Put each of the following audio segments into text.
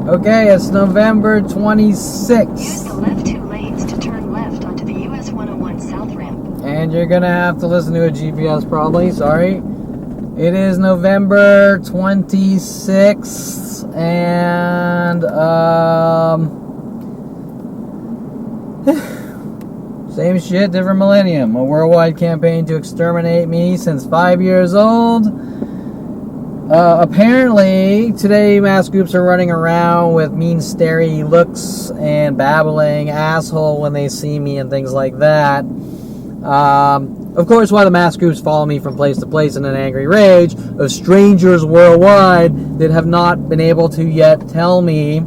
Okay, it's November 26th. Use the left 2 lanes to turn left onto the US 101 South ramp. And you're gonna have to listen to a GPS probably, sorry. It is November 26th, and same shit, different millennium. A worldwide campaign to exterminate me since 5 years old. Apparently, today mass groups are running around with mean, starey looks and babbling asshole when they see me and things like that. Of course, why the mass groups follow me from place to place in an angry rage of strangers worldwide that have not been able to yet tell me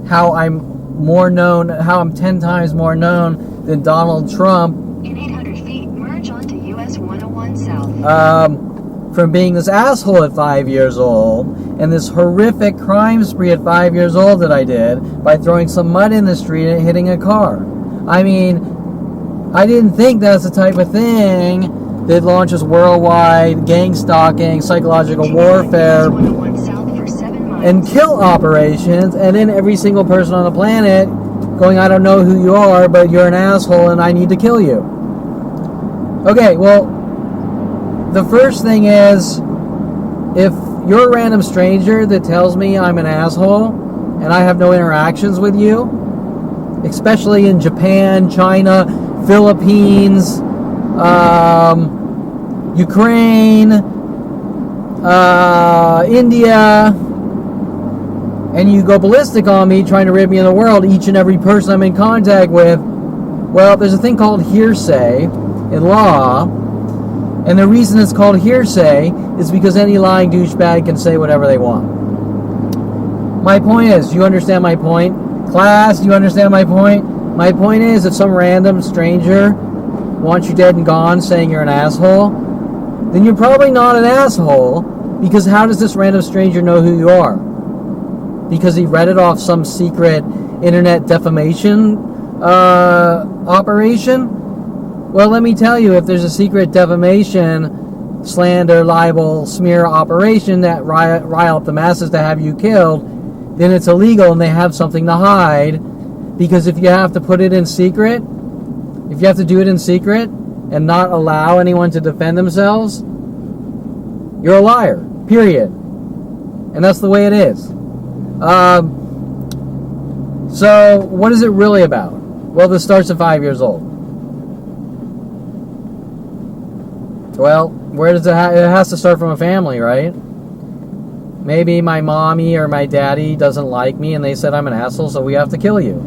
how I'm more known, how I'm 10 times more known than Donald Trump. In 800 feet, merge onto US 101 South. From being this asshole at 5 years old and this horrific crime spree at 5 years old that I did by throwing some mud in the street and hitting a car. I mean, I didn't think that's the type of thing that launches worldwide gang stalking, psychological warfare, and kill operations, and then every single person on the planet going, I don't know who you are, but you're an asshole and I need to kill you. Okay, well, the first thing is, if you're a random stranger that tells me I'm an asshole and I have no interactions with you, especially in Japan, China, Philippines, Ukraine, India, and you go ballistic on me trying to rid me of the world, each and every person I'm in contact with, well, there's a thing called hearsay in law. And the reason it's called hearsay is because any lying douchebag can say whatever they want. My point is, you understand my point? Class, you understand my point? My point is, if some random stranger wants you dead and gone saying you're an asshole, then you're probably not an asshole, because how does this random stranger know who you are? Because he read it off some secret internet defamation operation? Well, let me tell you, if there's a secret defamation, slander, libel, smear operation that rile up the masses to have you killed, then it's illegal and they have something to hide. Because if you have to put it in secret, if you have to do it in secret and not allow anyone to defend themselves, you're a liar, period. And that's the way it is. So, what is it really about? Well, this starts at 5 years old. Well, where does it has to start from a family, right? Maybe my mommy or my daddy doesn't like me and they said I'm an asshole, so we have to kill you.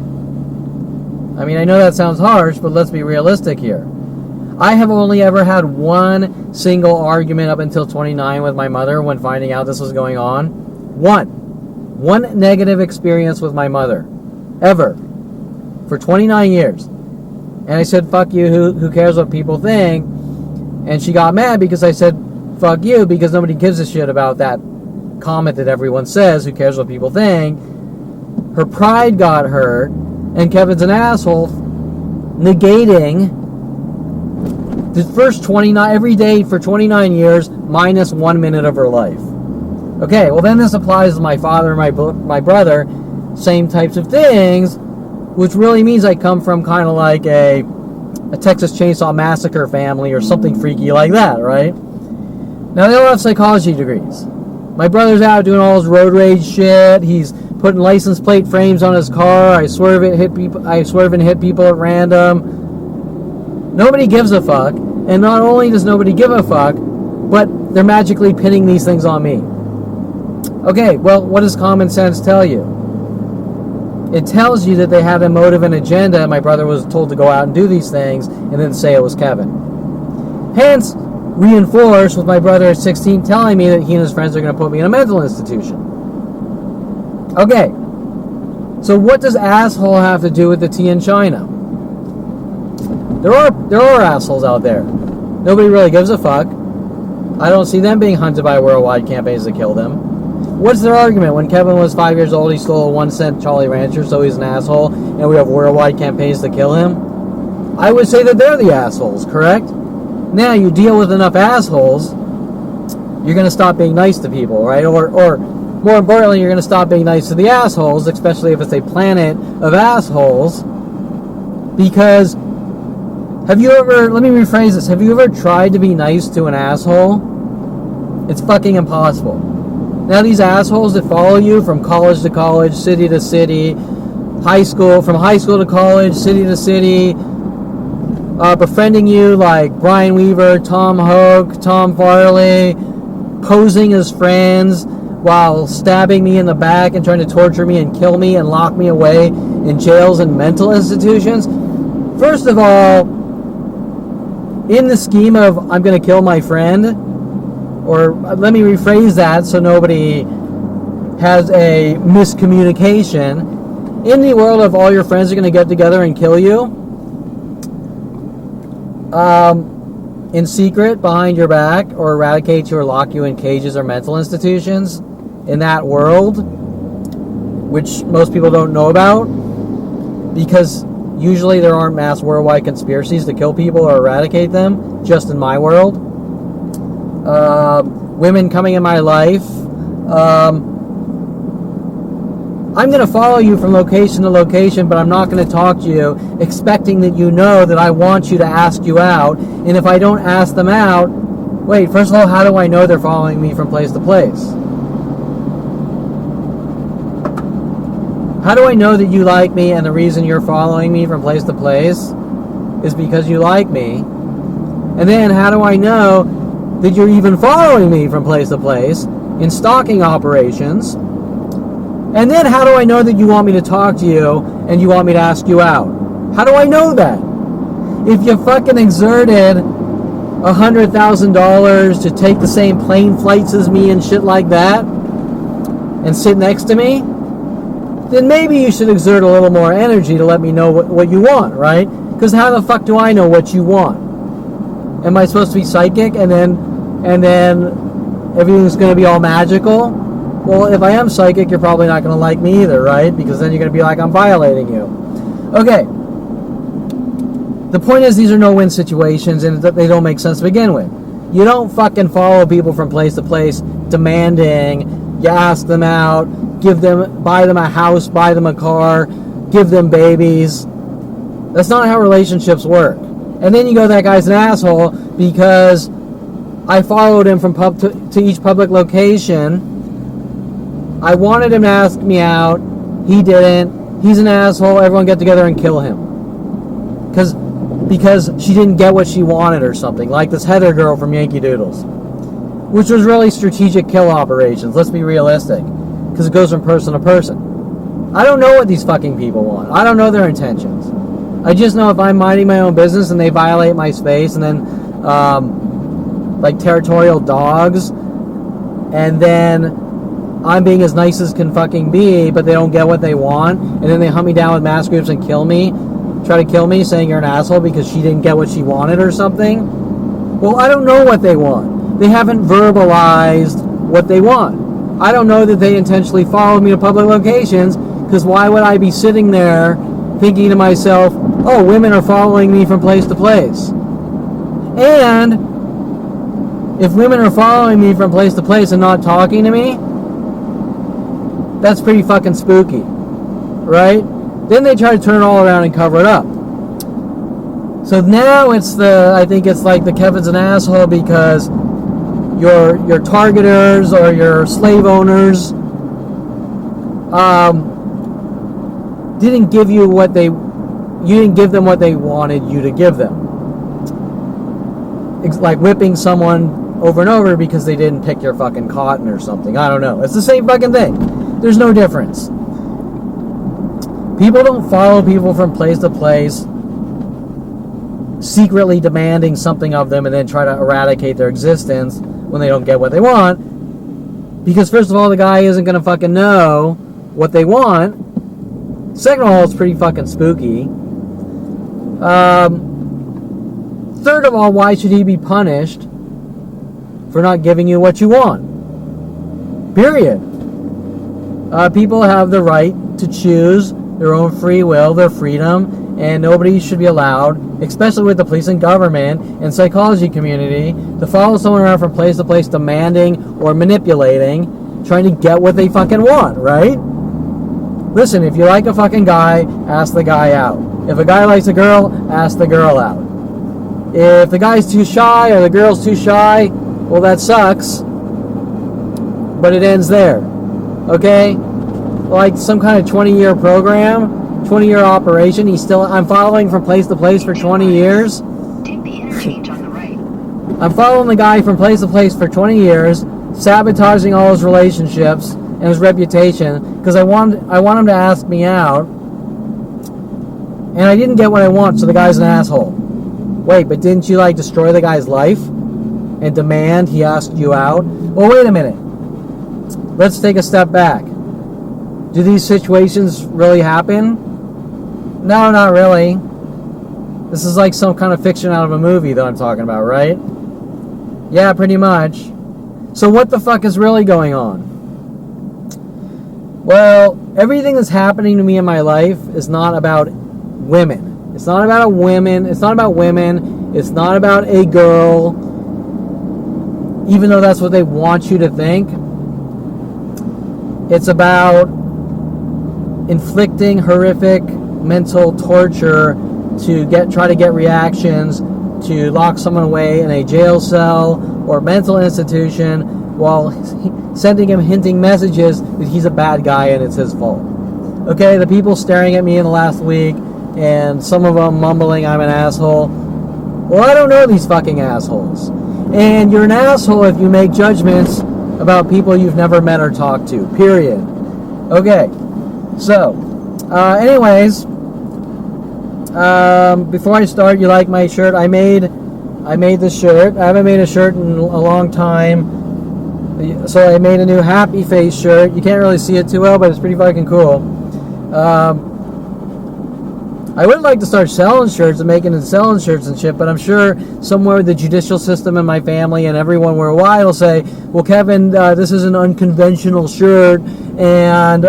I mean, I know that sounds harsh, but let's be realistic here. I have only ever had one single argument up until 29 with my mother when finding out this was going on. One negative experience with my mother. Ever. For 29 years. And I said, fuck you, who cares what people think? And she got mad because I said, fuck you, because nobody gives a shit about that comment that everyone says, who cares what people think. Her pride got hurt, and Kevin's an asshole, negating the first 29, every day for 29 years, minus 1 minute of her life. Okay, well then this applies to my father and my brother, same types of things, which really means I come from kind of like a Texas Chainsaw Massacre family or something freaky like that, right? Now, they all have psychology degrees. My brother's out doing all his road rage shit. He's putting license plate frames on his car. I swerve and hit people at random. Nobody gives a fuck. And not only does nobody give a fuck, but they're magically pinning these things on me. Okay, well, what does common sense tell you? It tells you that they had a motive and agenda, and my brother was told to go out and do these things, and then say it was Kevin. Hence, reinforced with my brother at 16 telling me that he and his friends are going to put me in a mental institution. Okay, so what does asshole have to do with the tea in China? There are assholes out there. Nobody really gives a fuck. I don't see them being hunted by worldwide campaigns to kill them. What's their argument? When Kevin was 5 years old, he stole a 1-cent Jolly Rancher, so he's an asshole, and we have worldwide campaigns to kill him? I would say that they're the assholes, correct? Now, you deal with enough assholes, you're going to stop being nice to people, right? Or more importantly, you're going to stop being nice to the assholes, especially if it's a planet of assholes. Because, let me rephrase this, have you ever tried to be nice to an asshole? It's fucking impossible. Now these assholes that follow you from college to college, city to city, from high school to college, city to city, befriending you like Brian Weaver, Tom Hoke, Tom Farley, posing as friends while stabbing me in the back and trying to torture me and kill me and lock me away in jails and mental institutions. First of all, in the scheme of I'm going to kill my friend, or let me rephrase that so nobody has a miscommunication. In the world of all your friends are going to get together and kill you, in secret, behind your back, or eradicate you or lock you in cages or mental institutions, in that world, which most people don't know about, because usually there aren't mass worldwide conspiracies to kill people or eradicate them, just in my world. Women coming in my life. I'm going to follow you from location to location, but I'm not going to talk to you expecting that you know that I want you to ask you out. And if I don't ask them out, wait, first of all, how do I know they're following me from place to place? How do I know that you like me and the reason you're following me from place to place is because you like me? And then how do I know that you're even following me from place to place in stalking operations? And then how do I know that you want me to talk to you and you want me to ask you out? How do I know that? If you fucking exerted $100,000 to take the same plane flights as me and shit like that and sit next to me, then maybe you should exert a little more energy to let me know what you want, right? Because how the fuck do I know what you want? Am I supposed to be psychic and then everything's going to be all magical? Well, if I am psychic, you're probably not going to like me either, right? Because then you're going to be like, I'm violating you. Okay. The point is, these are no-win situations, and they don't make sense to begin with. You don't fucking follow people from place to place demanding you ask them out, buy them a house, buy them a car, give them babies. That's not how relationships work. And then you go, that guy's an asshole because I followed him from to each public location. I wanted him to ask me out. He didn't. He's an asshole. Everyone get together and kill him. Because she didn't get what she wanted or something. Like this Heather girl from Yankee Doodles. Which was really strategic kill operations. Let's be realistic. Because it goes from person to person. I don't know what these fucking people want. I don't know their intentions. I just know if I'm minding my own business and they violate my space and then like territorial dogs, and then I'm being as nice as can fucking be, but they don't get what they want, and then they hunt me down with mass groups and kill me, try to kill me saying you're an asshole because she didn't get what she wanted or something. Well, I don't know what they want. They haven't verbalized what they want. I don't know that they intentionally followed me to public locations, because why would I be sitting there thinking to myself, oh, women are following me from place to place? And if women are following me from place to place and not talking to me, that's pretty fucking spooky, right? Then they try to turn it all around and cover it up. So now I think it's like the Kevin's an asshole because your targeters or your slave owners didn't give you you didn't give them what they wanted you to give them. It's like whipping someone over and over because they didn't pick your fucking cotton or something. I don't know. It's the same fucking thing. There's no difference. People don't follow people from place to place secretly demanding something of them and then try to eradicate their existence when they don't get what they want, because first of all, the guy isn't going to fucking know what they want. Second of all, it's pretty fucking spooky. Third of all, why should he be punished for not giving you what you want? Period. People have the right to choose their own free will, their freedom, and nobody should be allowed, especially with the police and government and psychology community, to follow someone around from place to place demanding or manipulating trying to get what they fucking want, right? Listen, if you like a fucking guy, ask the guy out. If a guy likes a girl, ask the girl out. If the guy's too shy or the girl's too shy, well, that sucks. But it ends there. Okay? Like some kind of 20-year program, 20-year operation. I'm following from place to place for 20 years. Take the interchange on the right. I'm following the guy from place to place for 20 years, sabotaging all his relationships and his reputation because I want him to ask me out. And I didn't get what I want, so the guy's an asshole. Wait, but didn't you like destroy the guy's life and demand he asked you out? Well, wait a minute. Let's take a step back. Do these situations really happen? No, not really. This is like some kind of fiction out of a movie that I'm talking about, right? Yeah, pretty much. So what the fuck is really going on? Well, everything that's happening to me in my life is not about women. It's not about women. It's not about women. It's not about a girl. Even though that's what they want you to think. It's about inflicting horrific mental torture to try to get reactions, to lock someone away in a jail cell or mental institution while sending him hinting messages that he's a bad guy and it's his fault. Okay, the people staring at me in the last week and some of them mumbling I'm an asshole. Well, I don't know these fucking assholes. And you're an asshole if you make judgments about people you've never met or talked to, period. Okay, so, anyways, before I start, you like my shirt? I made this shirt. I haven't made a shirt in a long time, so I made a new happy face shirt. You can't really see it too well, but it's pretty fucking cool. I would like to start selling shirts and selling shirts and shit, but I'm sure somewhere the judicial system in my family and everyone worldwide will say, well, Kevin, this is an unconventional shirt, and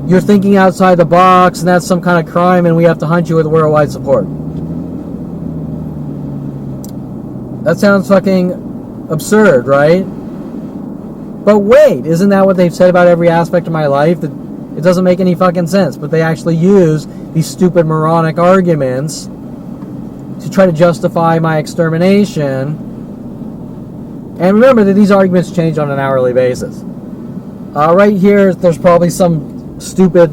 you're thinking outside the box, and that's some kind of crime, and we have to hunt you with worldwide support. That sounds fucking absurd, right? But wait, isn't that what they've said about every aspect of my life? That it doesn't make any fucking sense, but they actually use these stupid moronic arguments to try to justify my extermination. And remember that these arguments change on an hourly basis. Right here, there's probably some stupid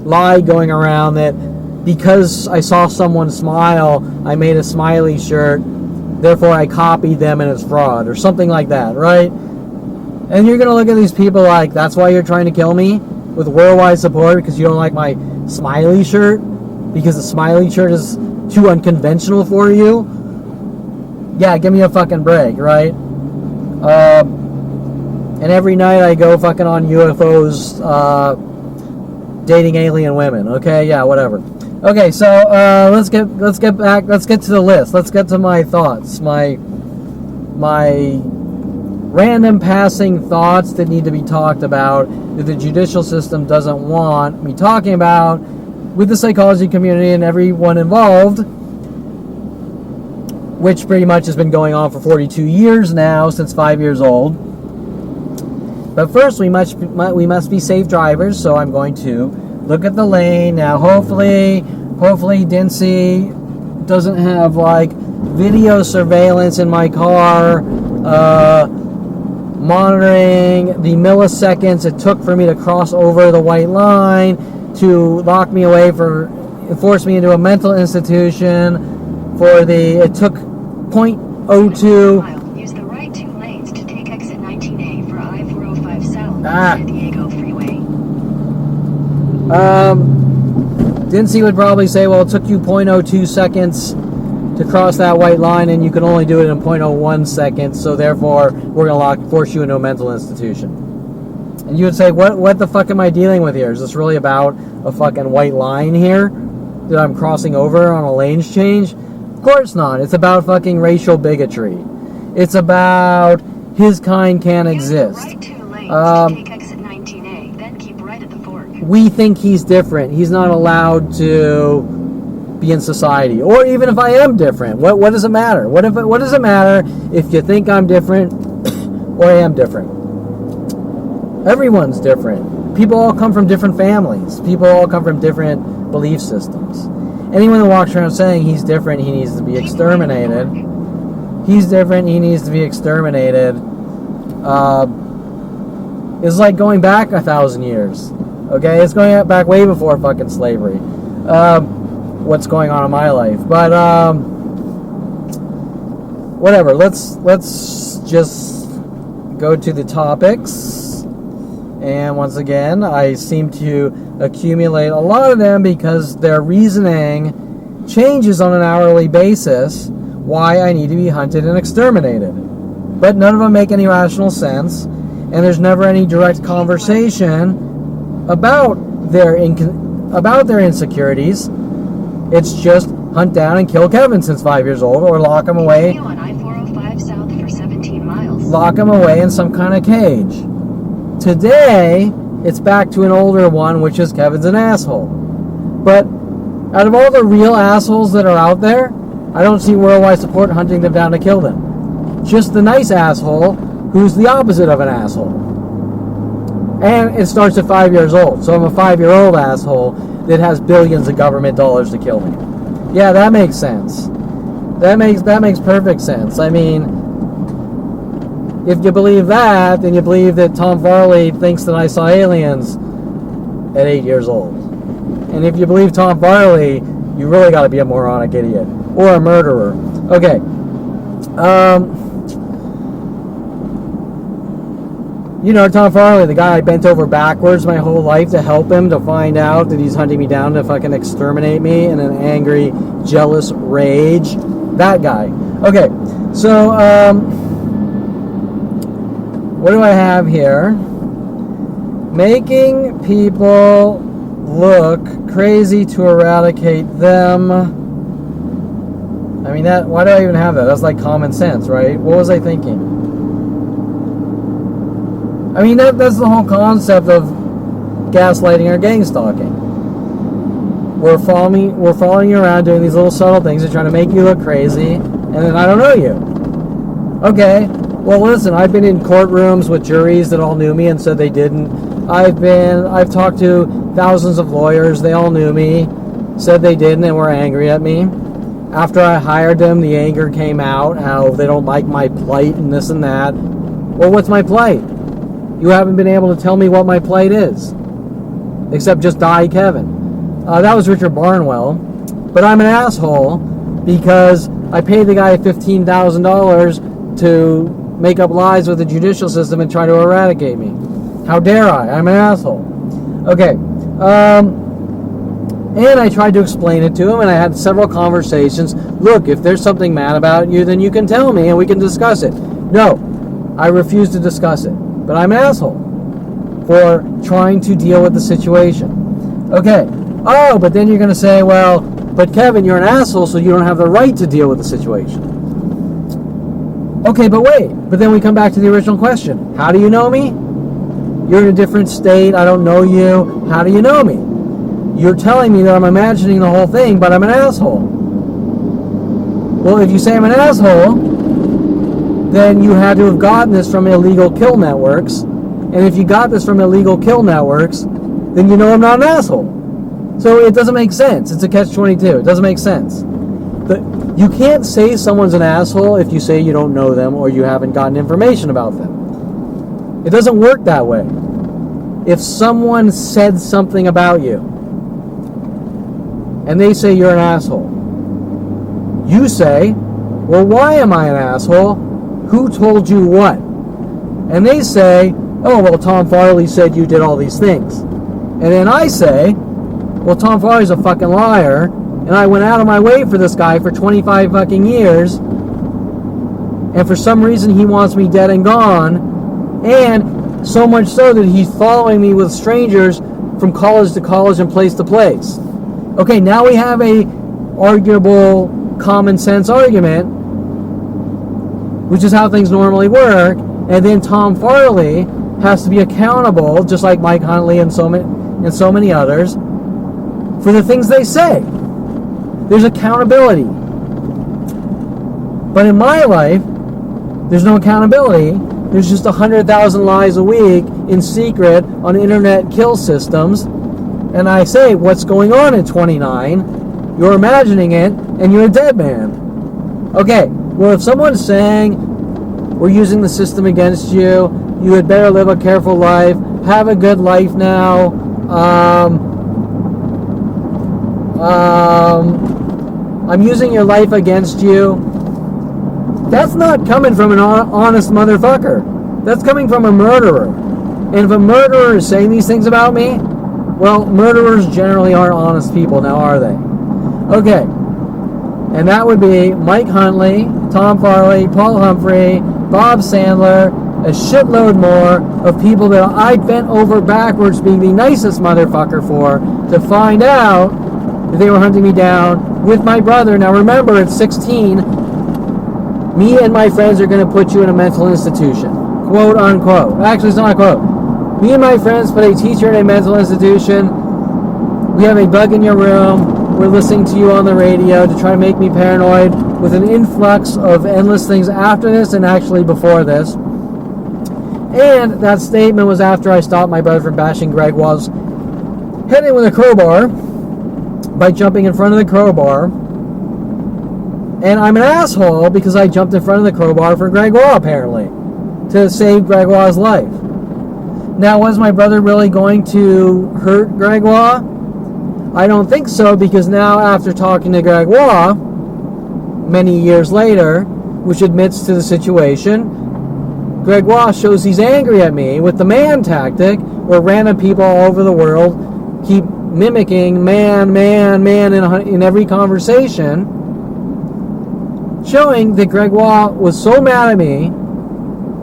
lie going around that because I saw someone smile, I made a smiley shirt, therefore I copied them and it's fraud, or something like that, right? And you're going to look at these people like, that's why you're trying to kill me? With worldwide support because you don't like my smiley shirt? Because the smiley shirt is too unconventional for you? Yeah, give me a fucking break, right? And every night I go fucking on UFOs, dating alien women. Okay, yeah, whatever. Okay, so let's get to the list. Let's get to my thoughts, my random passing thoughts that need to be talked about that the judicial system doesn't want me talking about with the psychology community and everyone involved, which pretty much has been going on for 42 years now, since 5 years old. But first, we must be safe drivers, so I'm going to look at the lane. Now, hopefully Dincy doesn't have, like, video surveillance in my car, monitoring the milliseconds it took for me to cross over the white line, to lock me away, force me into a mental institution, it took 0.02. Use the right two lanes to take exit 19A for I-405 South, San Diego Freeway. Dincy would probably say, well, it took you 0.02 seconds to cross that white line, and you can only do it in 0.01 seconds, so therefore we're going to force you into a mental institution. And you would say, what the fuck am I dealing with here? Is this really about a fucking white line here that I'm crossing over on a lanes change? Of course not. It's about fucking racial bigotry. It's about his kind can't exist. Use the right two lanes to take exit 19A, then keep right at the fork. We think he's different. He's not allowed to be in society. Or even if I am different, what does it matter? What does it matter if you think I'm different or I am different? Everyone's different. People all come from different families. People all come from different belief systems. Anyone that walks around saying he's different, he needs to be exterminated. He's different, he needs to be exterminated. It's like going back 1,000 years. Okay, it's going back way before fucking slavery. What's going on in my life, but whatever. Let's just go to the topics. And once again, I seem to accumulate a lot of them because their reasoning changes on an hourly basis. Why I need to be hunted and exterminated, but none of them make any rational sense. And there's never any direct conversation about their insecurities. It's just hunt down and kill Kevin since 5 years old, or lock him away. On I-405 south for 17 miles. Lock him away in some kind of cage. Today, it's back to an older one, which is Kevin's an asshole. But out of all the real assholes that are out there, I don't see worldwide support hunting them down to kill them. Just the nice asshole who's the opposite of an asshole. And it starts at 5 years old. So I'm a 5-year-old asshole that has billions of government dollars to kill me. Yeah, that makes sense. That makes perfect sense. I mean, if you believe that, then you believe that Tom Farley thinks that I saw aliens at 8 years old. And if you believe Tom Farley, you really got to be a moronic idiot. Or a murderer. Okay. You know, Tom Farley, the guy I bent over backwards my whole life to help him to find out that he's hunting me down to fucking exterminate me in an angry, jealous rage. That guy. Okay, so, what do I have here? Making people look crazy to eradicate them. I mean, why do I even have that? That's like common sense, right? What was I thinking? I mean, that's the whole concept of gaslighting or gang stalking. We're following you around doing these little subtle things to try to make you look crazy, and then I don't know you. Okay, well listen, I've been in courtrooms with juries that all knew me and said they didn't. I've talked to thousands of lawyers, they all knew me, said they didn't and were angry at me. After I hired them, the anger came out, how they don't like my plight and this and that. Well, what's my plight? You haven't been able to tell me what my plight is. Except just die, Kevin. That was Richard Barnwell. But I'm an asshole because I paid the guy $15,000 to make up lies with the judicial system and try to eradicate me. How dare I? I'm an asshole. Okay. And I tried to explain it to him, and I had several conversations. Look, if there's something mad about you, then you can tell me and we can discuss it. No, I refuse to discuss it. But I'm an asshole for trying to deal with the situation. Okay. Oh, but then you're going to say, well, but Kevin, you're an asshole, so you don't have the right to deal with the situation. Okay, but wait. But then we come back to the original question. How do you know me? You're in a different state. I don't know you. How do you know me? You're telling me that I'm imagining the whole thing, but I'm an asshole. Well, if you say I'm an asshole, then you had to have gotten this from illegal kill networks. And if you got this from illegal kill networks, then you know I'm not an asshole. So it doesn't make sense. It's a catch-22. It doesn't make sense. You can't say someone's an asshole if you say you don't know them or you haven't gotten information about them. It doesn't work that way. If someone said something about you, and they say you're an asshole, you say, well, why am I an asshole? Who told you what? And they say, oh, well, Tom Farley said you did all these things. And then I say, well, Tom Farley's a fucking liar, and I went out of my way for this guy for 25 fucking years, and for some reason he wants me dead and gone, and so much so that he's following me with strangers from college to college and place to place. Okay, now we have a arguable common sense argument, which is how things normally work, and then Tom Farley has to be accountable, just like Mike Huntley and so many others, for the things they say. There's accountability. But in my life, there's no accountability there's just 100,000 lies a week in secret on internet kill systems. And I say, what's going on at 29? You're imagining it, and you're a dead man. Okay, well, if someone's saying we're using the system against you, you had better live a careful life, have a good life now, I'm using your life against you, that's not coming from an honest motherfucker. That's coming from a murderer. And if a murderer is saying these things about me, well, murderers generally aren't honest people, now are they? Okay. And that would be Mike Huntley, Tom Farley, Paul Humphrey, Bob Sandler, a shitload more of people that I bent over backwards being the nicest motherfucker for to find out that they were hunting me down with my brother. Now remember, at 16, me and my friends are going to put you in a mental institution. Quote unquote. Actually, it's not a quote. Me and my friends put a teacher in a mental institution. We have a bug in your room. We're listening to you on the radio to try to make me paranoid with an influx of endless things after this and actually before this. And that statement was after I stopped my brother from bashing Greg Wall's head in with a crowbar by jumping in front of the crowbar. And I'm an asshole because I jumped in front of the crowbar for Greg Wall, apparently, to save Greg Wall's life. Now, was my brother really going to hurt Greg Wall? I don't think so, because now after talking to Greg Wall, many years later, which admits to the situation, Greg Wall shows he's angry at me with the man tactic, where random people all over the world keep mimicking man in every conversation, showing that Greg Wall was so mad at me,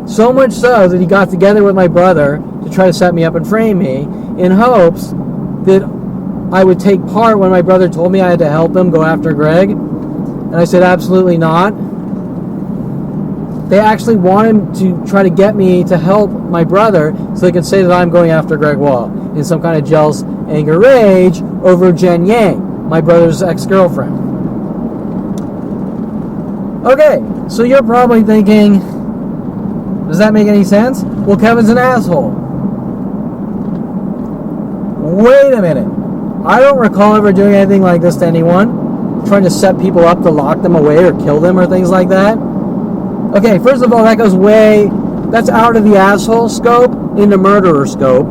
so much so that he got together with my brother to try to set me up and frame me in hopes that I would take part when my brother told me I had to help him go after Greg. And I said, absolutely not. They actually wanted to try to get me to help my brother so they could say that I'm going after Greg Wall in some kind of jealous anger rage over Jen Yang, my brother's ex-girlfriend. Okay, so you're probably thinking, does that make any sense? Well, Kevin's an asshole. Wait a minute. I don't recall ever doing anything like this to anyone, trying to set people up to lock them away or kill them or things like that. Okay, first of all, that goes that's out of the asshole scope into murderer scope.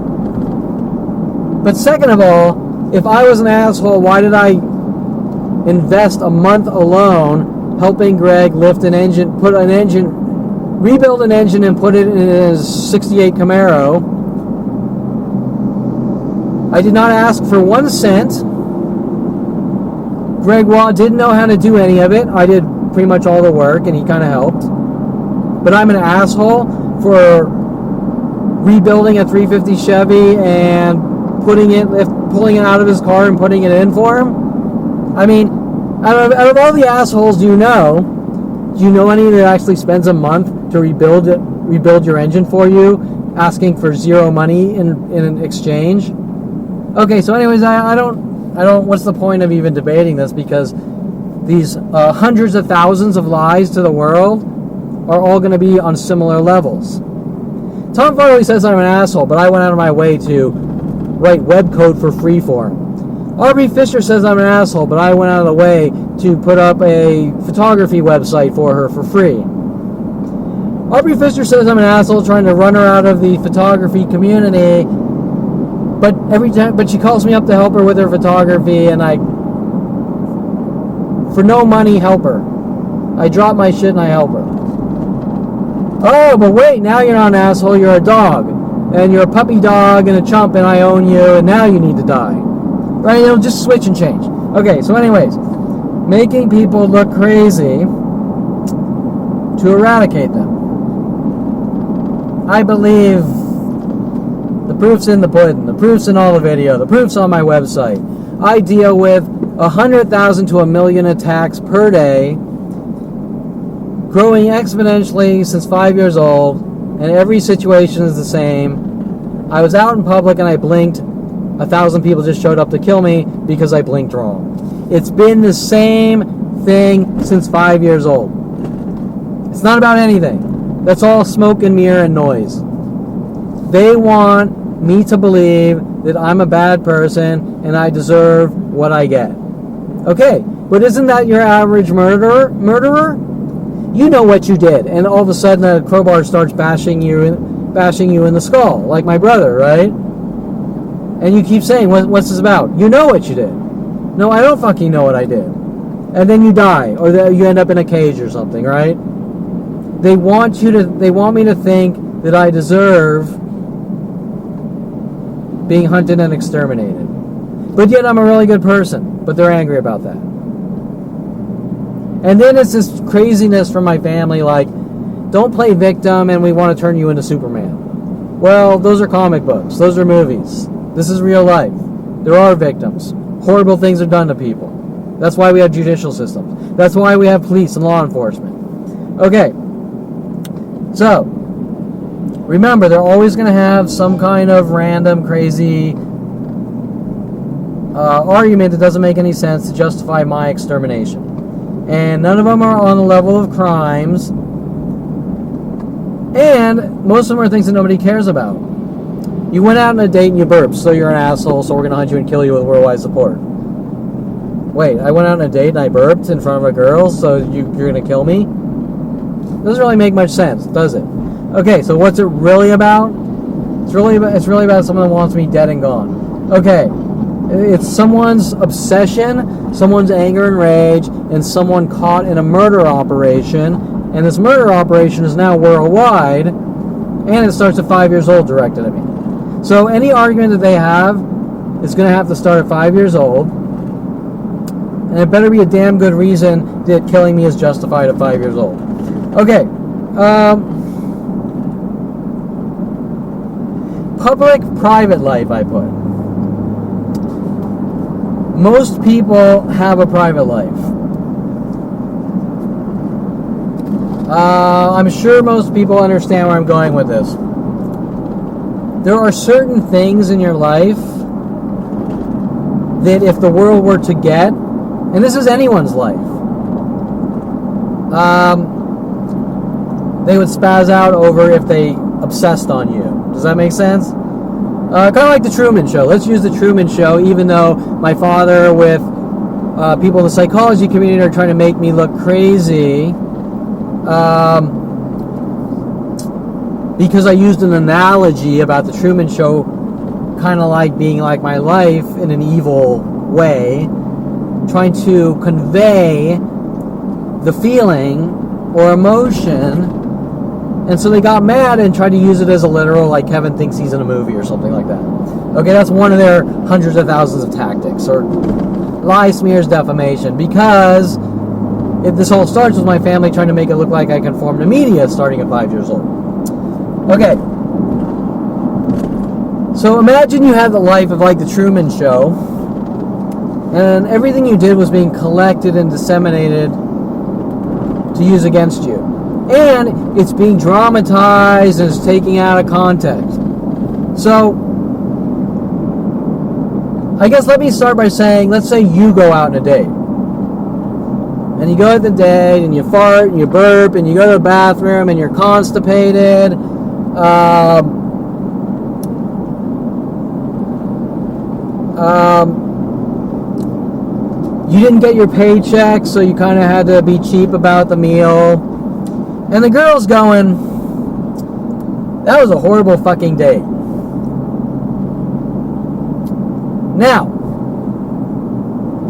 But second of all, if I was an asshole, why did I invest a month alone helping Greg lift an engine, rebuild an engine and put it in his 68 Camaro? I did not ask for 1 cent. Greg Wall didn't know how to do any of it. I did pretty much all the work, and he kind of helped. But I'm an asshole for rebuilding a 350 Chevy and pulling it out of his car and putting it in for him. I mean, out of all the assholes do you know any that actually spends a month to rebuild your engine for you, asking for zero money in exchange? Okay, so anyways, I don't. What's the point of even debating this? Because these hundreds of thousands of lies to the world are all going to be on similar levels. Tom Farley says I'm an asshole, but I went out of my way to write web code for Freeform. Aubrey Fisher says I'm an asshole, but I went out of the way to put up a photography website for her for free. Aubrey Fisher says I'm an asshole trying to run her out of the photography community, but she calls me up to help her with her photography, and I, for no money, help her. I drop my shit and I help her. Oh, but wait, now you're not an asshole, you're a dog. And you're a puppy dog and a chump and I own you, and now you need to die. Right, it'll just switch and change. Okay, so anyways, making people look crazy to eradicate them. I believe the proof's in the pudding, the proof's in all the video, the proof's on my website. I deal with 100,000 to 1 million attacks per day, growing exponentially since 5 years old, and every situation is the same. I was out in public and I blinked. 1,000 people just showed up to kill me because I blinked wrong. It's been the same thing since 5 years old. It's not about anything. That's all smoke and mirror and noise. They want me to believe that I'm a bad person and I deserve what I get. Okay, but isn't that your average murderer? You know what you did, and all of a sudden a crowbar starts bashing you in the skull, like my brother, right? And you keep saying, what's this about? You know what you did. No, I don't fucking know what I did. And then you die, or you end up in a cage or something, right? They want me to think that I deserve being hunted and exterminated. But yet I'm a really good person, but they're angry about that. And then it's this craziness from my family, like, don't play victim and we want to turn you into Superman. Well, those are comic books. Those are movies. This is real life. There are victims. Horrible things are done to people. That's why we have judicial systems. That's why we have police and law enforcement. Okay. So, remember, they're always going to have some kind of random, crazy argument that doesn't make any sense to justify my extermination. And none of them are on the level of crimes. And most of them are things that nobody cares about. You went out on a date and you burped, so you're an asshole, so we're going to hunt you and kill you with worldwide support. Wait, I went out on a date and I burped in front of a girl, so you're going to kill me? Doesn't really make much sense, does it? Okay, so what's it really about? It's really about someone that wants me dead and gone. Okay, it's someone's obsession, someone's anger and rage, and someone caught in a murder operation, and this murder operation is now worldwide, and it starts at 5 years old directed at me. So any argument that they have is going to have to start at 5 years old, and it better be a damn good reason that killing me is justified at 5 years old. Okay, public-private life, I put. Most people have a private life. I'm sure most people understand where I'm going with this. There are certain things in your life that if the world were to get, and this is anyone's life, they would spaz out over if they obsessed on you. Does that make sense? Kind of like the Truman Show. Let's use the Truman Show, even though my father with people in the psychology community are trying to make me look crazy because I used an analogy about the Truman Show kind of like being like my life in an evil way, trying to convey the feeling or emotion. And so they got mad and tried to use it as a literal, like Kevin thinks he's in a movie or something like that. Okay, that's one of their hundreds of thousands of tactics, or lie, smears, defamation, because if this all starts with my family trying to make it look like I conform to media starting at 5 years old. Okay. So imagine you had the life of like the Truman Show, and everything you did was being collected and disseminated to use against you. And it's being dramatized and it's taken out of context. So, I guess let me start by saying, let's say you go out on a date. And you go at the date and you fart and you burp and you go to the bathroom and you're constipated. You didn't get your paycheck, so you kind of had to be cheap about the meal. And the girl's going, that was a horrible fucking date. Now,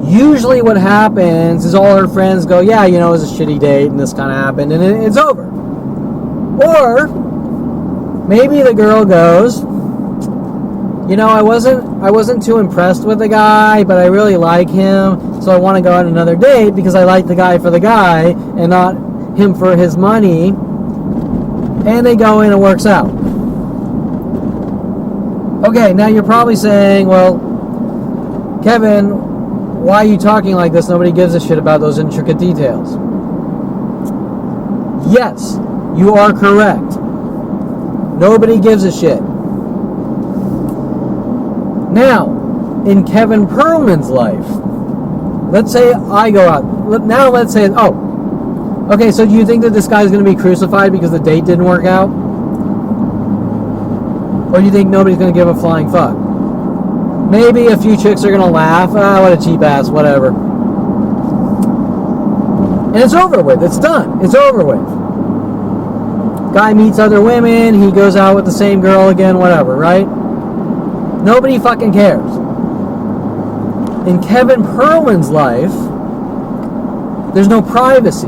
usually what happens is all her friends go, yeah, you know, it was a shitty date and this kind of happened and it's over. Or maybe the girl goes, you know, I wasn't too impressed with the guy, but I really like him, so I want to go on another date because I like the guy for the guy and not him for his money, and they go in and it works out. Okay, now you're probably saying, well, Kevin, why are you talking like this? Nobody gives a shit about those intricate details. Yes, you are correct. Nobody gives a shit. Now, in Kevin Perlman's life, let's say I go out. Now let's say, Okay, so do you think that this guy's going to be crucified because the date didn't work out? Or do you think nobody's going to give a flying fuck? Maybe a few chicks are going to laugh. Ah, what a cheap ass, whatever. And it's over with. It's done. It's over with. Guy meets other women. He goes out with the same girl again, whatever, right? Nobody fucking cares. In Kevin Perlman's life, there's no privacy.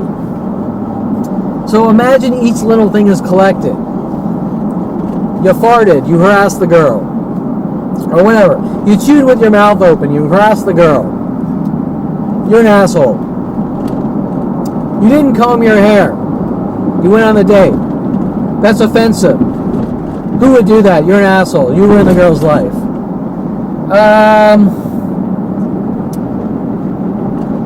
So imagine each little thing is collected. You farted, you harassed the girl. Or whatever. You chewed with your mouth open, you harassed the girl. You're an asshole. You didn't comb your hair. You went on a date. That's offensive. Who would do that? You're an asshole. You ruined the girl's life.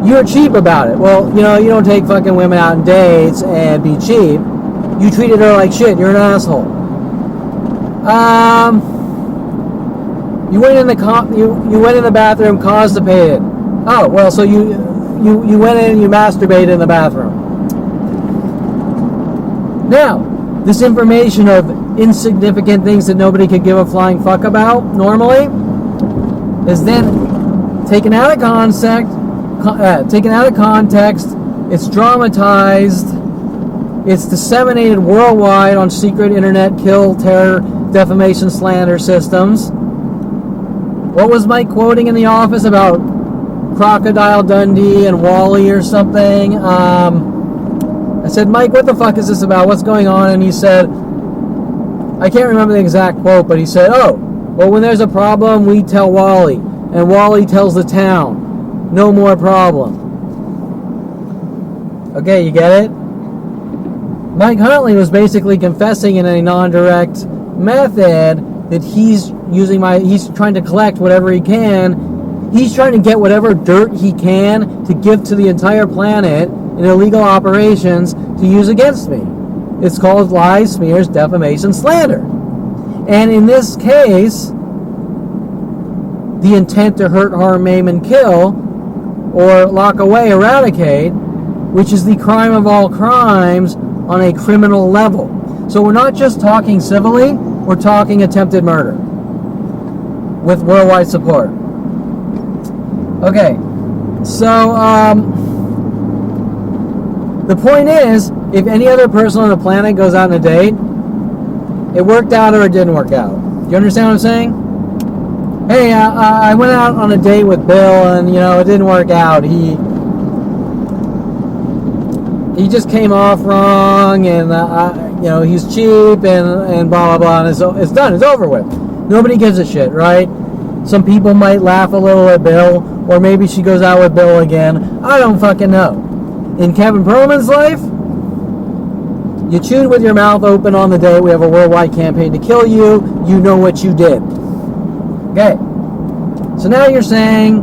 You're cheap about it. Well, you know, you don't take fucking women out on dates and be cheap. You treated her like shit. You're an asshole. You went in the bathroom constipated. Oh, well, so you went in and you masturbated in the bathroom. Now, this information of insignificant things that nobody could give a flying fuck about normally is then taken out of context, it's dramatized, it's disseminated worldwide on secret internet kill, terror, defamation, slander systems. What was Mike quoting in the office about Crocodile Dundee and Wally or something? I said, Mike, what the fuck is this about? What's going on? And he said, I can't remember the exact quote, but he said, oh, well, when there's a problem, we tell Wally, and Wally tells the town. No more problem. Okay, you get it? Mike Huntley was basically confessing in a non-direct method that he's trying to collect whatever he can. He's trying to get whatever dirt he can to give to the entire planet in illegal operations to use against me. It's called lies, smears, defamation, slander. And in this case, the intent to hurt, harm, maim, and kill, or lock away, eradicate, which is the crime of all crimes on a criminal level. So we're not just talking civilly, we're talking attempted murder with worldwide support. Okay, so the point is, if any other person on the planet goes out on a date, it worked out or it didn't work out. Do you understand what I'm saying? Hey, I went out on a date with Bill, and it didn't work out. He just came off wrong, and he's cheap, and blah blah blah. And it's done. It's over with. Nobody gives a shit, right? Some people might laugh a little at Bill, or maybe she goes out with Bill again. I don't fucking know. In Kevin Perlman's life, you chewed with your mouth open on the date. We have a worldwide campaign to kill you. You know what you did. Okay, so now you're saying,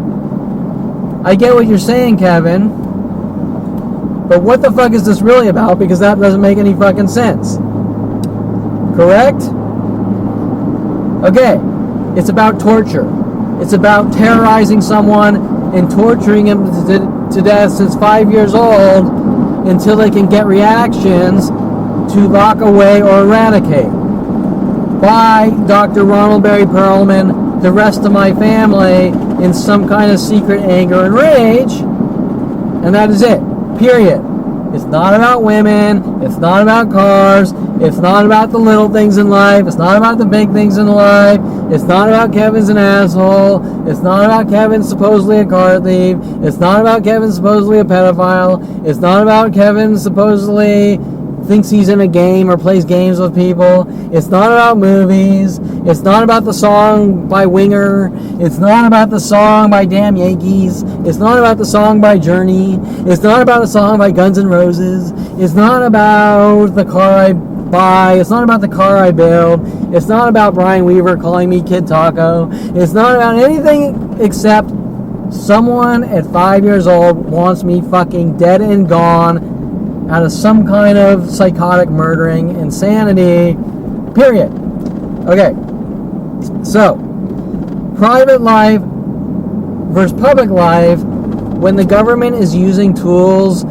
I get what you're saying, Kevin, but what the fuck is this really about? Because that doesn't make any fucking sense. Correct? Okay, it's about torture. It's about terrorizing someone and torturing him to death since 5 years old until they can get reactions to lock away or eradicate. By Dr. Ronald Barry Perlman, the rest of my family, in some kind of secret anger and rage, and that is it. Period. It's not about women. It's not about cars. It's not about the little things in life. It's not about the big things in life. It's not about Kevin's an asshole. It's not about Kevin supposedly a car thief. It's not about Kevin supposedly a pedophile. It's not about Kevin supposedly thinks he's in a game or plays games with people. It's not about movies. It's not about the song by Winger. It's not about the song by Damn Yankees. It's not about the song by Journey. It's not about a song by Guns N' Roses. It's not about the car I buy. It's not about the car I build. It's not about Brian Weaver calling me Kid Taco. It's not about anything except someone at 5 years old wants me fucking dead and gone out of some kind of psychotic murdering insanity, period. Okay, so private life versus public life, when the government is using tools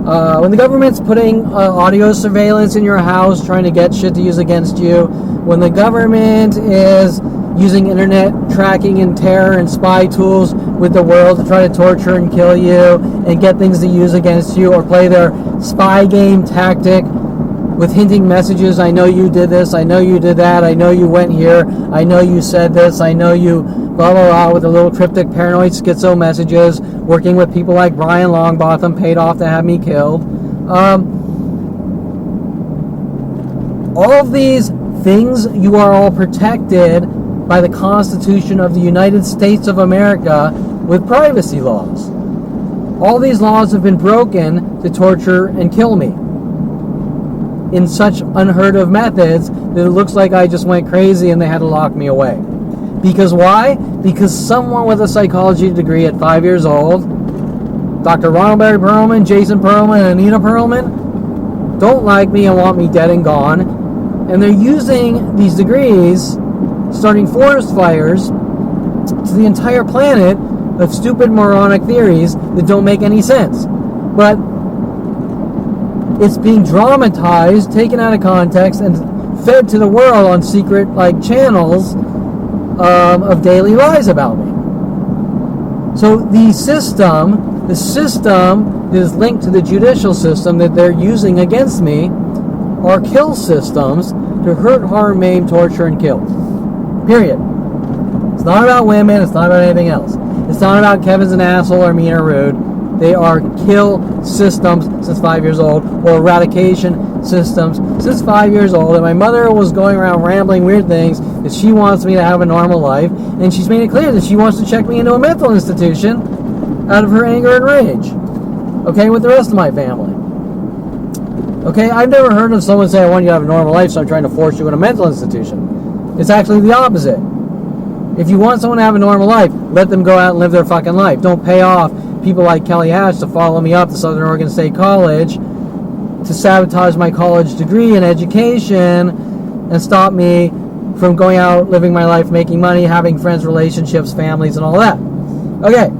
When the government's putting audio surveillance in your house, trying to get shit to use against you, when the government is using internet tracking and terror and spy tools with the world to try to torture and kill you and get things to use against you, or play their spy game tactic with hinting messages, I know you did this, I know you did that, I know you went here, I know you said this, I know you blah blah blah, with the little cryptic paranoid schizo messages, working with people like Brian Longbotham, paid off to have me killed. All of these things, you are all protected by the Constitution of the United States of America with privacy laws. All these laws have been broken to torture and kill me in such unheard of methods that it looks like I just went crazy and they had to lock me away. Because why? Because someone with a psychology degree at 5 years old, Dr. Ronald Barry Perlman, Jason Perlman, and Anita Perlman, don't like me and want me dead and gone. And they're using these degrees, starting forest fires to the entire planet of stupid moronic theories that don't make any sense. But it's being dramatized, taken out of context, and fed to the world on secret channels of daily lies about me. So the system that is linked to the judicial system that they're using against me are kill systems to hurt, harm, maim, torture, and kill. Period. It's not about women. It's not about anything else. It's not about Kevin's an asshole or mean or rude. They are kill systems since 5 years old, or eradication systems since 5 years old. And my mother was going around rambling weird things that she wants me to have a normal life, and she's made it clear that she wants to check me into a mental institution out of her anger and rage. Okay, with the rest of my family. Okay, I've never heard of someone say, I want you to have a normal life, so I'm trying to force you in a mental institution. It's actually the opposite. If you want someone to have a normal life, let them go out and live their fucking life. Don't pay off people like Kelly Hatch to follow me up to Southern Oregon State College to sabotage my college degree and education and stop me from going out, living my life, making money, having friends, relationships, families, and all that. Okay.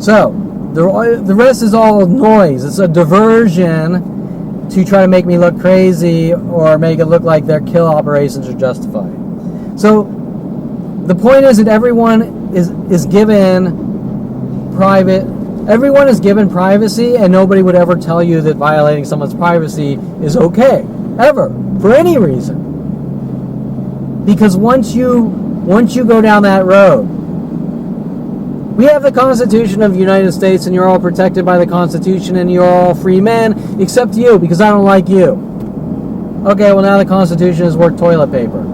So, the rest is all noise. It's a diversion to try to make me look crazy or make it look like their kill operations are justified. So, the point is that everyone is given everyone is given privacy, and nobody would ever tell you that violating someone's privacy is okay, ever, for any reason. Because once you go down that road, we have the Constitution of the United States, and you're all protected by the Constitution, and you're all free men, except you, because I don't like you. Okay, well now the Constitution is worth toilet paper.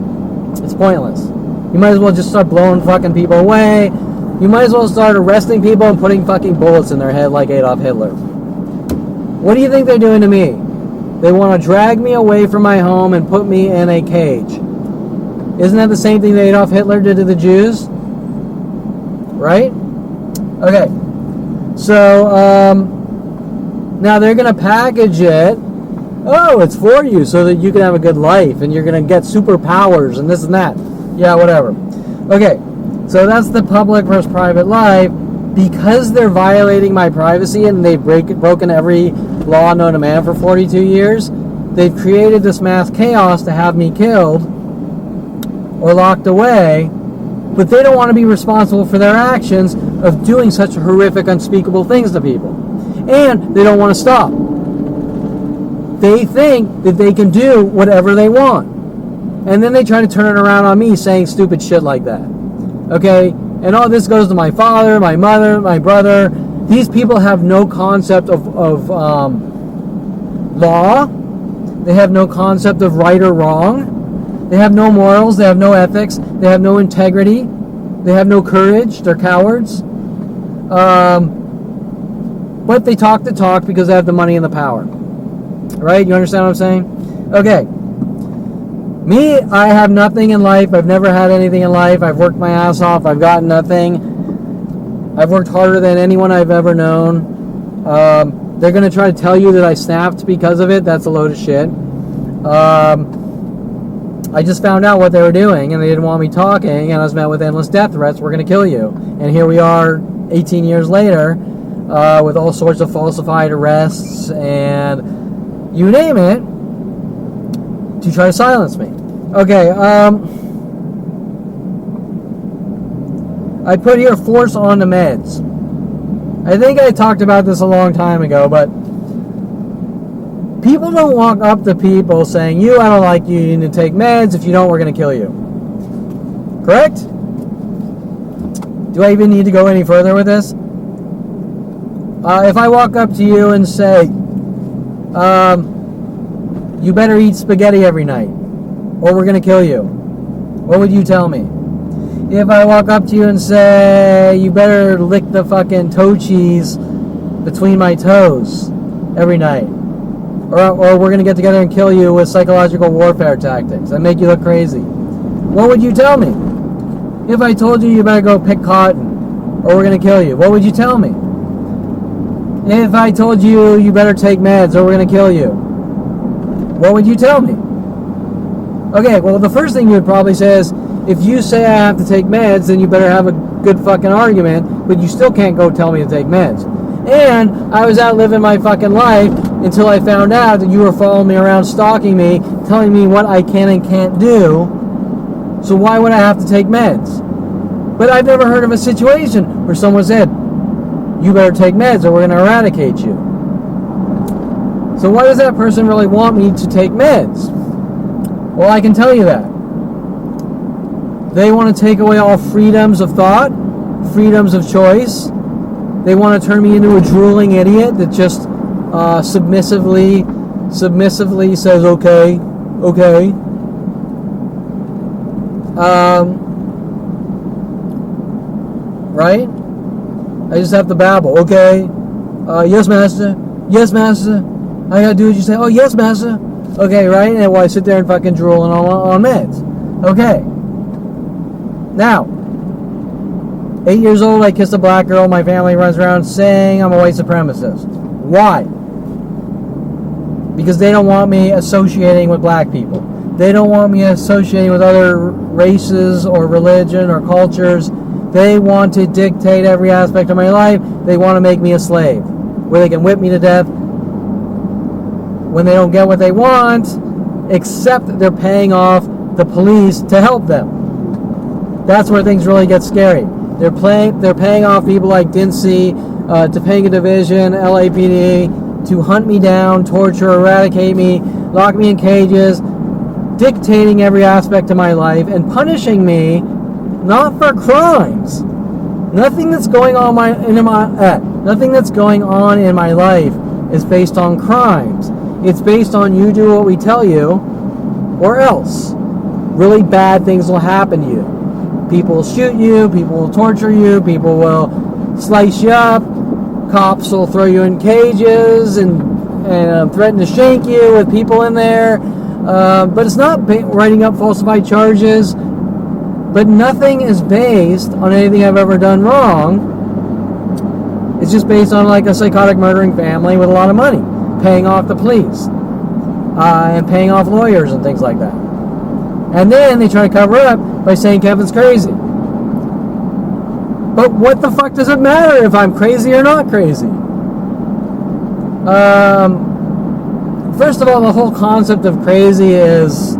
It's pointless. You might as well just start blowing fucking people away. You might as well start arresting people and putting fucking bullets in their head like Adolf Hitler. What do you think they're doing to me? They want to drag me away from my home and put me in a cage. Isn't that the same thing that Adolf Hitler did to the Jews? Right? Okay. So, now they're going to package it. Oh, it's for you so that you can have a good life and you're going to get superpowers and this and that. Yeah, whatever. Okay. So that's the public versus private life. Because they're violating my privacy and they've broken every law known to man for 42 years, they've created this mass chaos to have me killed or locked away, but they don't want to be responsible for their actions of doing such horrific, unspeakable things to people. And they don't want to stop. They think that they can do whatever they want. And then they try to turn it around on me saying stupid shit like that. Okay, and all this goes to my father, my mother, my brother. These people have no concept of law. They have no concept of right or wrong. They have no morals. They have no ethics. They have no integrity. They have no courage. They're cowards. But they talk the talk because they have the money and the power. Right? You understand what I'm saying? Okay. Me, I have nothing in life. I've never had anything in life. I've worked my ass off. I've gotten nothing. I've worked harder than anyone I've ever known. They're going to try to tell you that I snapped because of it. That's a load of shit. I just found out what they were doing, and they didn't want me talking, and I was met with endless death threats. We're going to kill you. And here we are 18 years later. with all sorts of falsified arrests and you name it, to try to silence me. Okay, I put here force on the meds. I think I talked about this a long time ago, but people don't walk up to people saying, I don't like you, you need to take meds. If you don't, we're going to kill you. Correct? Do I even need to go any further with this? If I walk up to you and say, you better eat spaghetti every night, or we're going to kill you, what would you tell me? If I walk up to you and say, you better lick the fucking toe cheese between my toes every night, or we're going to get together and kill you with psychological warfare tactics and make you look crazy, what would you tell me? If I told you better go pick cotton, or we're going to kill you, what would you tell me? If I told you better take meds, or we're going to kill you, what would you tell me? Okay, well, the first thing you would probably say is, if you say I have to take meds, then you better have a good fucking argument, but you still can't go tell me to take meds. And I was out living my fucking life until I found out that you were following me around, stalking me, telling me what I can and can't do, so why would I have to take meds? But I've never heard of a situation where someone said, you better take meds or we're going to eradicate you. So why does that person really want me to take meds? Well, I can tell you that. They want to take away all freedoms of thought, freedoms of choice. They want to turn me into a drooling idiot that just submissively says, okay. Right? I just have to babble. Okay. Yes, master. Yes, master. I gotta do what you say. Oh, yes, master. Okay, right? And while I sit there and fucking drooling on meds. Okay. Now, 8 years old, I kissed a black girl. My family runs around saying I'm a white supremacist. Why? Because they don't want me associating with black people. They don't want me associating with other races or religion or cultures. They want to dictate every aspect of my life. They want to make me a slave, where they can whip me to death when they don't get what they want, except they're paying off the police to help them. That's where things really get scary. They're paying off people like Dincy, Topanga Division, LAPD, to hunt me down, torture, eradicate me, lock me in cages, dictating every aspect of my life, and punishing me not for crimes. Nothing that's going on in my life is based on crimes. It's based on you do what we tell you, or else really bad things will happen to you. People will shoot you, people will torture you, people will slice you up, cops will throw you in cages and threaten to shank you with people in there. But it's not writing up falsified charges. But nothing is based on anything I've ever done wrong. It's just based on like a psychotic murdering family with a lot of money, paying off the police, and paying off lawyers and things like that. And then they try to cover it up by saying Kevin's crazy. But what the fuck does it matter if I'm crazy or not crazy? First of all, the whole concept of crazy is...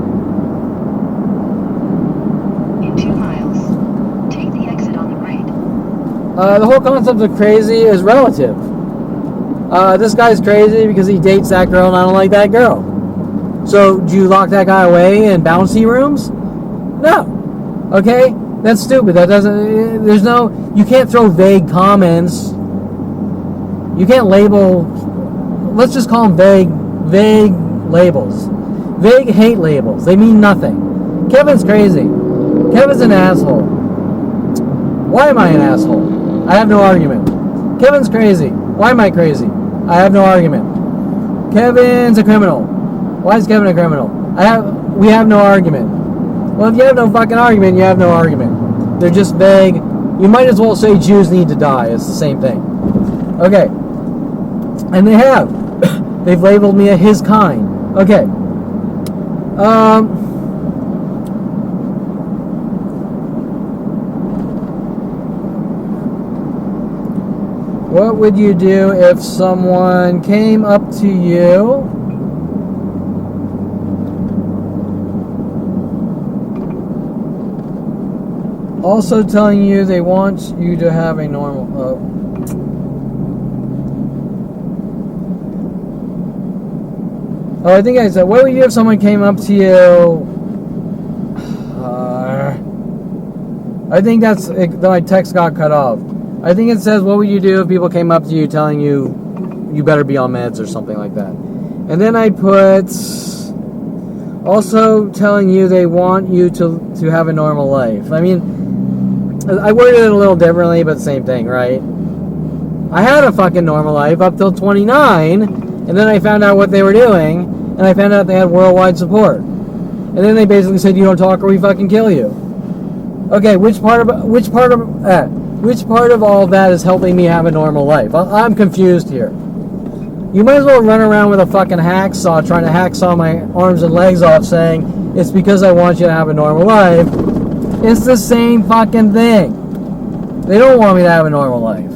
In 2 miles, take the exit on the right. The whole concept of crazy is relative. This guy's crazy because he dates that girl and I don't like that girl. So, do you lock that guy away in bouncy rooms? No. Okay? That's stupid. That doesn't... You can't throw vague comments. You can't label... Let's just call them vague labels. Vague hate labels. They mean nothing. Kevin's crazy. Kevin's an asshole. Why am I an asshole? I have no argument. Kevin's crazy. Why am I crazy? I have no argument. Kevin's a criminal. Why is Kevin a criminal? We have no argument. Well, if you have no fucking argument, you have no argument. They're just vague. You might as well say Jews need to die. It's the same thing. Okay. And they have. They've labeled me a his kind. Okay. What would you do if someone came up to you also telling you they want you to have a normal... Oh, I think I said, what would you do if someone came up to you... I think that's... my text got cut off. I think it says, what would you do if people came up to you telling you you better be on meds or something like that. And then I put... also telling you they want you to have a normal life. I mean... I worded it a little differently, but same thing, right? I had a fucking normal life up till 29, and then I found out what they were doing, and I found out they had worldwide support. And then they basically said, you don't talk or we fucking kill you. Okay, which part of all of that is helping me have a normal life? I'm confused here. You might as well run around with a fucking hacksaw trying to hacksaw my arms and legs off saying, it's because I want you to have a normal life. It's the same fucking thing. They don't want me to have a normal life.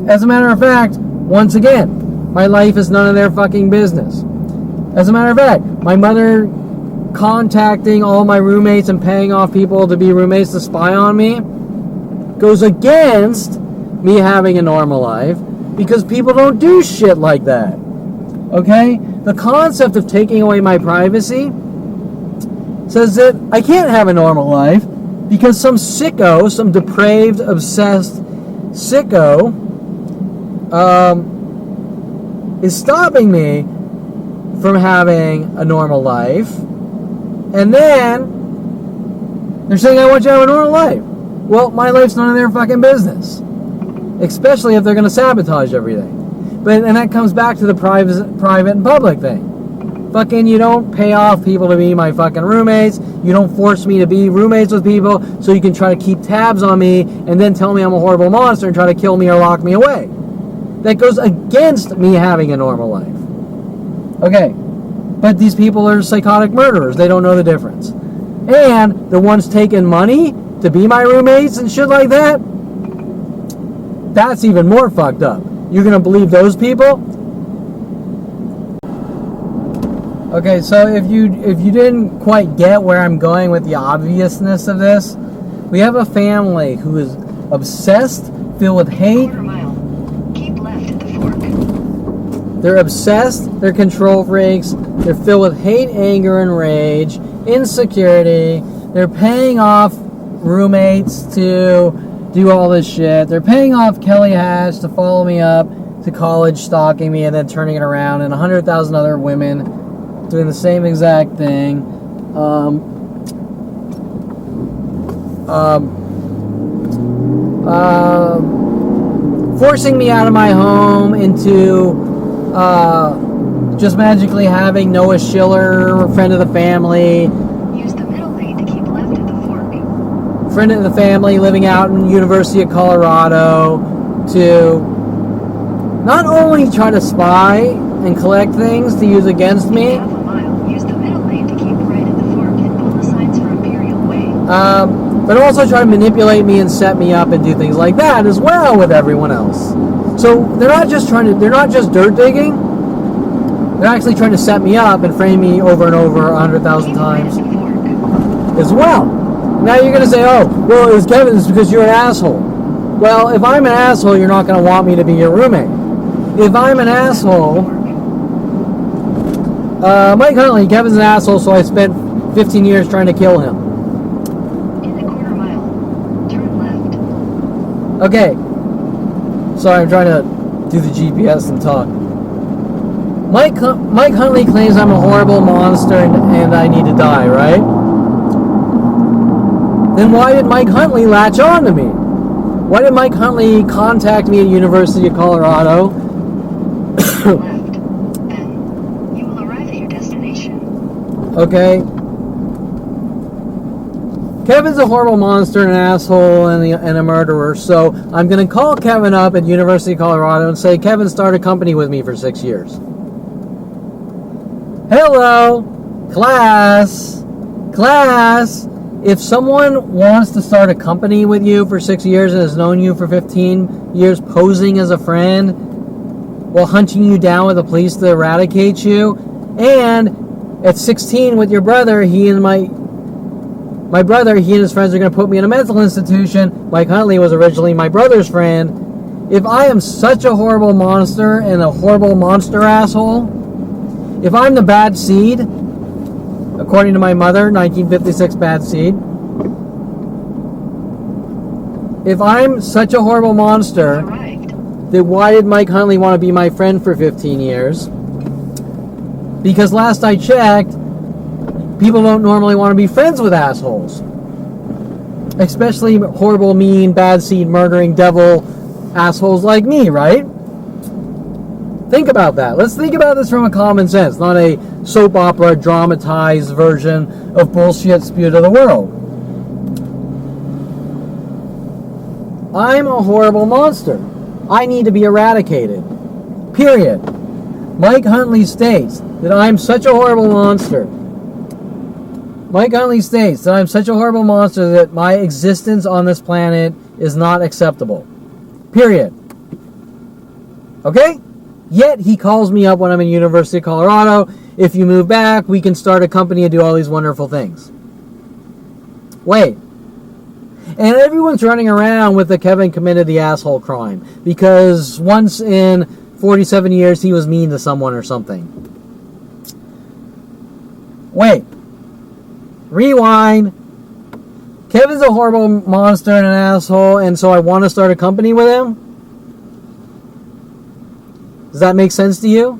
As a matter of fact, once again, my life is none of their fucking business. As a matter of fact, my mother contacting all my roommates and paying off people to be roommates to spy on me goes against me having a normal life because people don't do shit like that. Okay? The concept of taking away my privacy says that I can't have a normal life because some sicko, some depraved, obsessed sicko is stopping me from having a normal life. And then they're saying, I want you to have a normal life. Well, my life's none of their fucking business. Especially if they're going to sabotage everything. And that comes back to the private and public thing. Fucking, you don't pay off people to be my fucking roommates. You don't force me to be roommates with people so you can try to keep tabs on me and then tell me I'm a horrible monster and try to kill me or lock me away. That goes against me having a normal life. Okay. But these people are psychotic murderers. They don't know the difference. And the ones taking money to be my roommates and shit like that, that's even more fucked up. You're going to believe those people? Okay, so if you didn't quite get where I'm going with the obviousness of this, we have a family who is obsessed, filled with hate. Quarter mile. Keep left at the fork. They're obsessed, they're control freaks, they're filled with hate, anger, and rage, insecurity. They're paying off roommates to do all this shit. They're paying off Kelly Hatch to follow me up to college, stalking me, and then turning it around, and 100,000 other women doing the same exact thing. Forcing me out of my home into just magically having Noah Schiller, a friend of the family. Use the middle lane to keep left at the fork. Friend of the family living out in University of Colorado to not only try to spy and collect things to use against me, Half a mile. Use the middle lane to keep right at the fork and all the signs for Imperial Way. but also try to manipulate me and set me up and do things like that as well with everyone else. So they're not just dirt digging. They're actually trying to set me up and frame me over and over 100,000 times as well. Now you're going to say, oh, well, it's Kevin, it's because you're an asshole. Well, if I'm an asshole, you're not going to want me to be your roommate. If I'm an asshole, Mike Huntley, Kevin's an asshole, so I spent 15 years trying to kill him. In a quarter mile, turn left. Okay. Sorry, I'm trying to do the GPS and talk. Mike Huntley claims I'm a horrible monster and I need to die, right? Then why did Mike Huntley latch on to me? Why did Mike Huntley contact me at University of Colorado? Left. Then you will arrive at your destination. Okay. Kevin's a horrible monster, an asshole, and a murderer, so I'm going to call Kevin up at University of Colorado and say, Kevin, start a company with me for 6 years. Hello, class, If someone wants to start a company with you for 6 years and has known you for 15 years, posing as a friend while hunting you down with the police to eradicate you, and at 16 with your brother, he and his friends are going to put me in a mental institution. Mike Huntley was originally my brother's friend. If I am such a horrible monster and a horrible monster asshole, if I'm the bad seed, according to my mother, 1956 bad seed, if I'm such a horrible monster, then why did Mike Huntley want to be my friend for 15 years? Because last I checked, people don't normally want to be friends with assholes. Especially horrible, mean, bad seed, murdering, devil assholes like me, right? Think about that. Let's think about this from a common sense, not a soap opera dramatized version of bullshit spewed to the world. I'm a horrible monster. I need to be eradicated. Period. Mike Huntley states that I'm such a horrible monster. Mike Huntley states that I'm such a horrible monster that my existence on this planet is not acceptable. Period. Okay? Yet he calls me up when I'm in University of Colorado. If you move back, we can start a company and do all these wonderful things. Wait. And everyone's running around with the Kevin committed the asshole crime because once in 47 years he was mean to someone or something. Wait. Rewind. Kevin's a horrible monster and an asshole, and so I want to start a company with him? Does that make sense to you?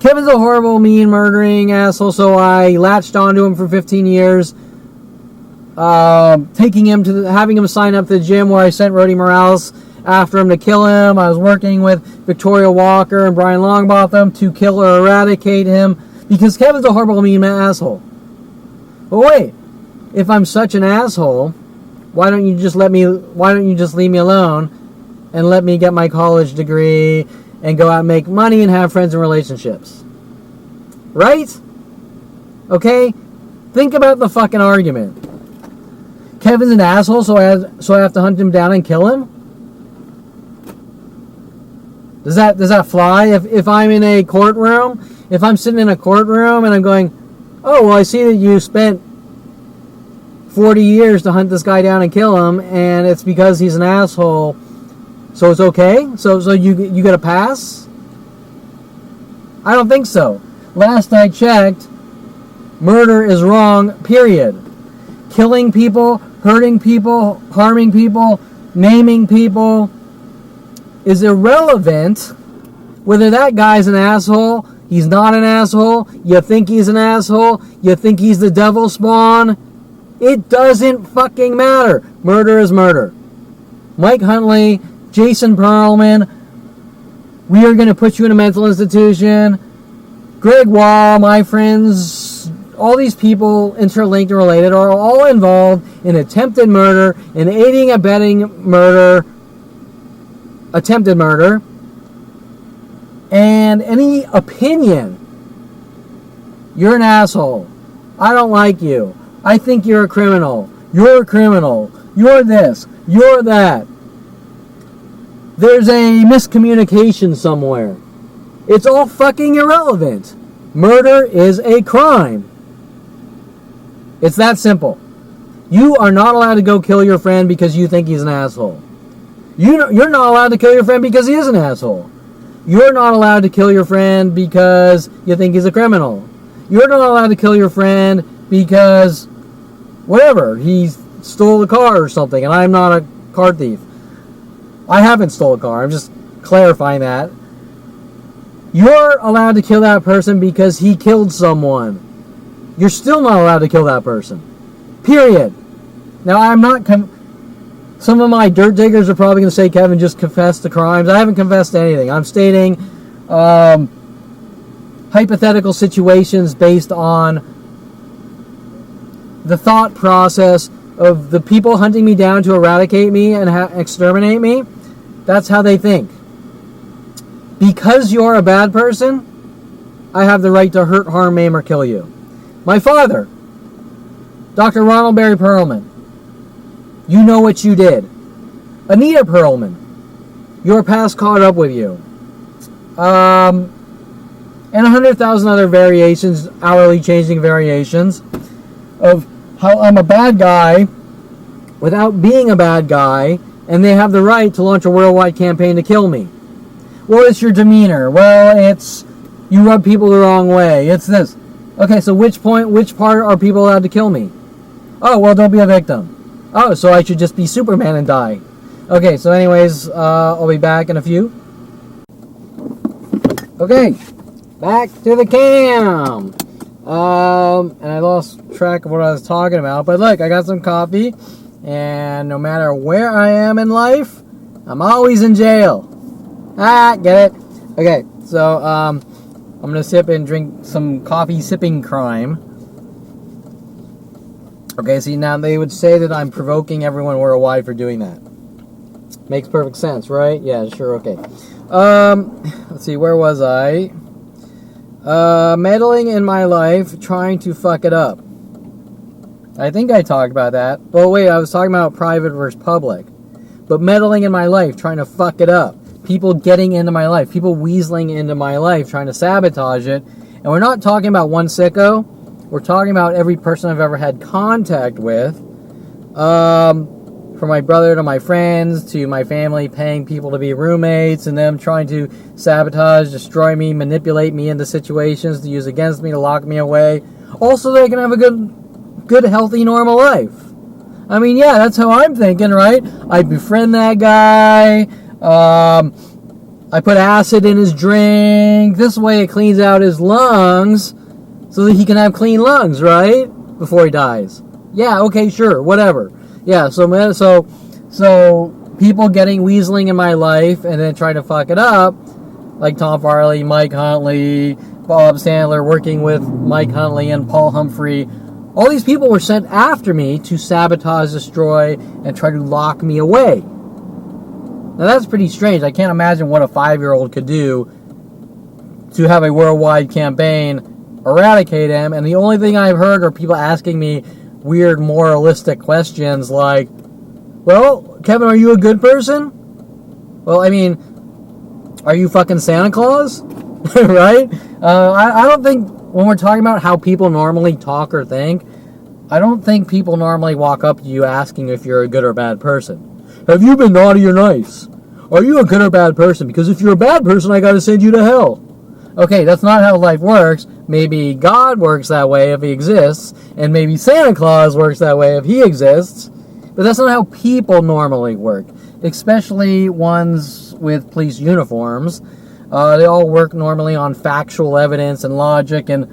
Kevin's a horrible, mean, murdering asshole, so I latched onto him for 15 years, having him sign up to the gym where I sent Rodie Morales after him to kill him. I was working with Victoria Walker and Brian Longbotham to kill or eradicate him because Kevin's a horrible, mean asshole. But wait, if I'm such an asshole, why don't you just leave me alone and let me get my college degree and go out and make money and have friends and relationships? Right? Okay? Think about the fucking argument. Kevin's an asshole, so I have to hunt him down and kill him? Does that fly? If I'm in a courtroom, if I'm sitting in a courtroom and I'm going, oh, well, I see that you spent 40 years to hunt this guy down and kill him, and it's because he's an asshole, so it's okay? So you get a pass? I don't think so. Last I checked, murder is wrong, period. Killing people, hurting people, harming people, maiming people is irrelevant. Whether that guy's an asshole, he's not an asshole, you think he's an asshole, you think he's the devil spawn, it doesn't fucking matter. Murder is murder. Mike Huntley, Jason Perlman, we are going to put you in a mental institution. Greg Wall, my friends, all these people interlinked and related are all involved in attempted murder, in aiding, abetting murder, attempted murder, and any opinion. You're an asshole. I don't like you. I think you're a criminal. You're a criminal. You're this. You're that. There's a miscommunication somewhere. It's all fucking irrelevant. Murder is a crime. It's that simple. You are not allowed to go kill your friend because you think he's an asshole. You're not allowed to kill your friend because he is an asshole. You're not allowed to kill your friend because you think he's a criminal. You're not allowed to kill your friend because whatever, he stole a car or something, and I'm not a car thief. I haven't stole a car. I'm just clarifying that. You're allowed to kill that person because he killed someone. You're still not allowed to kill that person. Period. Now, I'm not... Some of my dirt diggers are probably going to say, Kevin, just confess to crimes. I haven't confessed to anything. I'm stating hypothetical situations based on the thought process of the people hunting me down to eradicate me and exterminate me. That's how they think. Because you're a bad person, I have the right to hurt, harm, maim, or kill you. My father Dr. Ronald Barry Perlman, you know what you did. Anita Perlman, your past caught up with you. And 100,000 other variations, hourly changing variations of how I'm a bad guy without being a bad guy, and they have the right to launch a worldwide campaign to kill me. Well, it's your demeanor. Well, it's you rub people the wrong way. It's this. Okay, so which part are people allowed to kill me? Oh, well, don't be a victim. Oh, so I should just be Superman and die. Okay, so anyways, I'll be back in a few. Okay, back to the cam. And I lost track of what I was talking about. But look, I got some coffee. And no matter where I am in life, I'm always in jail. Get it? Okay, so I'm going to sip and drink some coffee sipping crime. Okay, see, now they would say that I'm provoking everyone worldwide for doing that. Makes perfect sense, right? Yeah, sure, okay. Let's see, where was I? Meddling in my life, trying to fuck it up. I think I talked about that. Well, wait, I was talking about private versus public. But meddling in my life, trying to fuck it up. People getting into my life. People weaseling into my life, trying to sabotage it. And we're not talking about one sicko. We're talking about every person I've ever had contact with. From my brother to my friends to my family, paying people to be roommates and them trying to sabotage, destroy me, manipulate me into situations to use against me, to lock me away. Also, they can have a good, healthy, normal life. I mean, yeah, that's how I'm thinking, right? I befriend that guy. I put acid in his drink. This way it cleans out his lungs so that he can have clean lungs, right? Before he dies. Yeah, okay, sure, whatever. Yeah, so people getting weaseling in my life and then trying to fuck it up, like Tom Farley, Mike Huntley, Bob Sandler working with Mike Huntley and Paul Humphrey. All these people were sent after me to sabotage, destroy, and try to lock me away. Now that's pretty strange. I can't imagine what a 5-year-old could do to have a worldwide campaign, eradicate him, and the only thing I've heard are people asking me weird moralistic questions like, well, Kevin, are you a good person? Well, I mean, are you fucking Santa Claus? Right? I don't think, when we're talking about how people normally talk or think, I don't think people normally walk up to you asking if you're a good or bad person. Have you been naughty or nice? Are you a good or bad person? Because if you're a bad person, I gotta send you to hell. Okay, that's not how life works. Maybe God works that way if he exists, and maybe Santa Claus works that way if he exists, but that's not how people normally work, especially ones with police uniforms. They all work normally on factual evidence and logic, and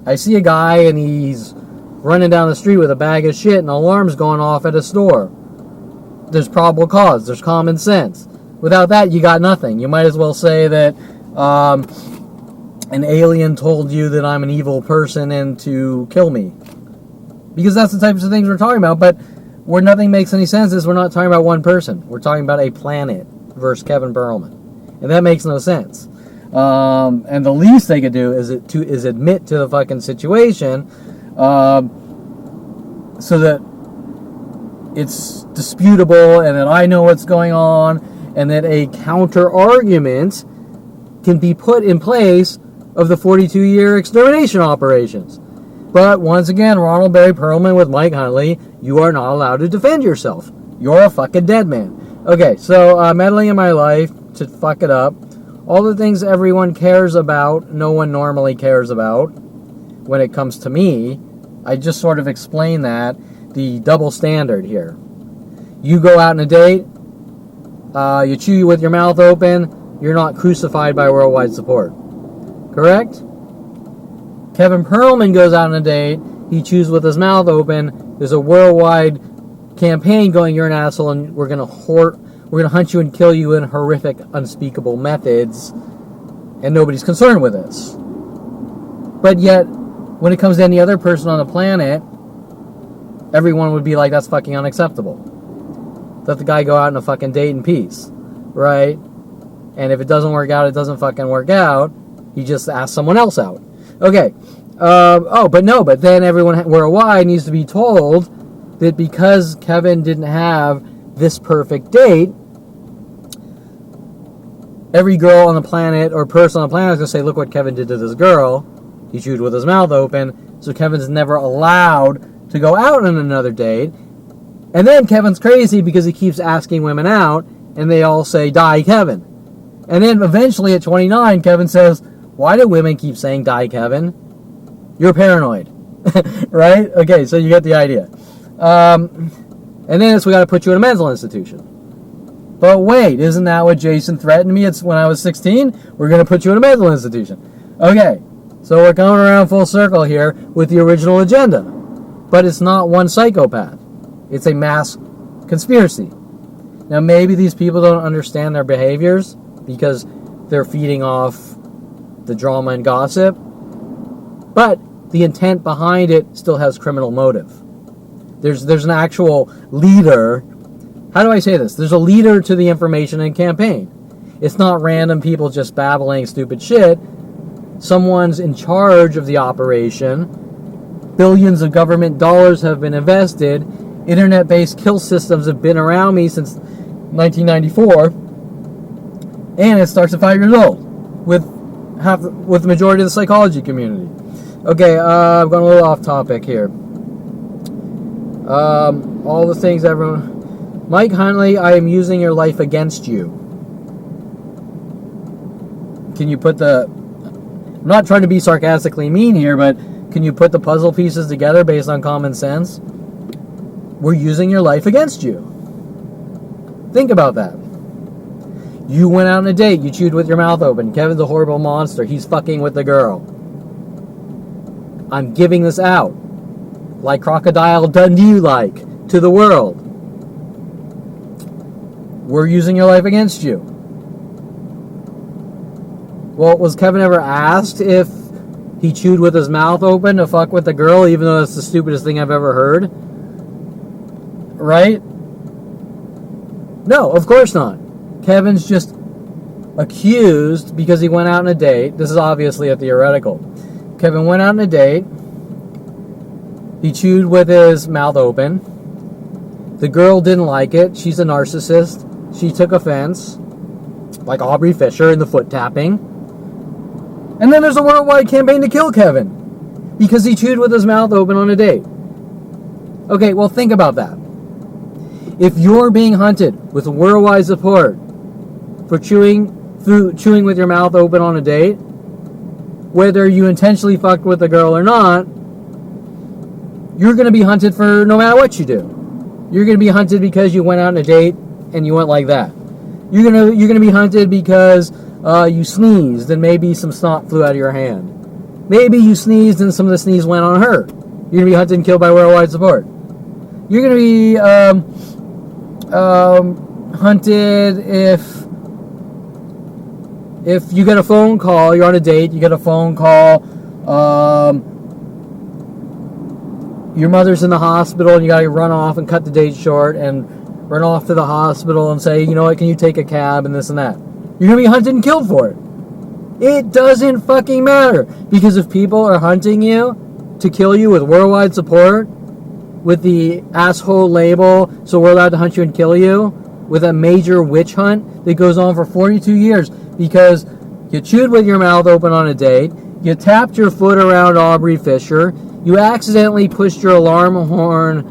I see a guy and he's running down the street with a bag of shit and alarms going off at a store. There's probable cause, there's common sense. Without that, you got nothing. You might as well say that an alien told you that I'm an evil person and to kill me. Because that's the types of things we're talking about, but where nothing makes any sense is we're not talking about one person. We're talking about a planet versus Kevin Perlman. And that makes no sense. And the least they could do is admit to the fucking situation so that it's disputable and that I know what's going on and that a counter-argument can be put in place of the 42-year extermination operations. But once again, Ronald Barry Perlman with Mike Huntley, you are not allowed to defend yourself. You're a fucking dead man. Okay, so meddling in my life to fuck it up. All the things everyone cares about, no one normally cares about when it comes to me. I just sort of explain that, the double standard here. You go out on a date, you chew with your mouth open, you're not crucified by worldwide support. Correct? Kevin Perlman goes out on a date, he chews with his mouth open, there's a worldwide campaign going, you're an asshole, and we're gonna hunt you and kill you in horrific, unspeakable methods, and nobody's concerned with this. But yet, when it comes to any other person on the planet, everyone would be like, that's fucking unacceptable. Let the guy go out on a fucking date in peace, right? And if it doesn't work out, it doesn't fucking work out. He just asks someone else out. Okay, But then everyone worldwide needs to be told that because Kevin didn't have this perfect date, every girl on the planet or person on the planet is going to say, look what Kevin did to this girl. He chewed with his mouth open. So Kevin's never allowed to go out on another date. And then Kevin's crazy because he keeps asking women out, and they all say, die, Kevin. And then eventually at 29, Kevin says, why do women keep saying, die, Kevin? You're paranoid. Right? Okay, so you get the idea. And then we got to put you in a mental institution. But wait, isn't that what Jason threatened me when I was 16? We're going to put you in a mental institution. Okay, so we're coming around full circle here with the original agenda. But it's not one psychopath. It's a mass conspiracy. Now, maybe these people don't understand their behaviors because they're feeding off the drama and gossip. But the intent behind it still has criminal motive. There's an actual leader. How do I say this? There's a leader to the information and campaign. It's not random people just babbling stupid shit. Someone's in charge of the operation. Billions of government dollars have been invested. Internet-based kill systems have been around me since 1994. And it starts at 5 years old with the majority of the psychology community. Okay, I've gone a little off topic here. All the things everyone... Mike Huntley, I am using your life against you. Can you put the... I'm not trying to be sarcastically mean here, but can you put the puzzle pieces together based on common sense? We're using your life against you. Think about that. You went out on a date. You chewed with your mouth open. Kevin's a horrible monster. He's fucking with the girl. I'm giving this out. Like Crocodile Dundee-like to the world. We're using your life against you. Well, was Kevin ever asked if he chewed with his mouth open to fuck with the girl, even though that's the stupidest thing I've ever heard? Right? No, of course not. Kevin's just accused because he went out on a date. This is obviously a theoretical. Kevin went out on a date. He chewed with his mouth open. The girl didn't like it. She's a narcissist. She took offense. Like Aubrey Fisher in the foot tapping. And then there's a worldwide campaign to kill Kevin because he chewed with his mouth open on a date. Okay, well, think about that. If you're being hunted with worldwide support for chewing with your mouth open on a date, whether you intentionally fucked with the girl or not, you're going to be hunted for no matter what you do. You're going to be hunted because you went out on a date and you went like that. You're going to be hunted because you sneezed and maybe some snot flew out of your hand. Maybe you sneezed and some of the sneeze went on her. You're going to be hunted and killed by worldwide support. You're going to be hunted if you get a phone call, you're on a date, you get a phone call, your mother's in the hospital and you got to run off and cut the date short and run off to the hospital and say, you know what, can you take a cab and this and that. You're going to be hunted and killed for it. It doesn't fucking matter. Because if people are hunting you to kill you with worldwide support, with the asshole label, so we're allowed to hunt you and kill you, with a major witch hunt that goes on for 42 years because you chewed with your mouth open on a date, you tapped your foot around Aubrey Fisher, you accidentally pushed your alarm horn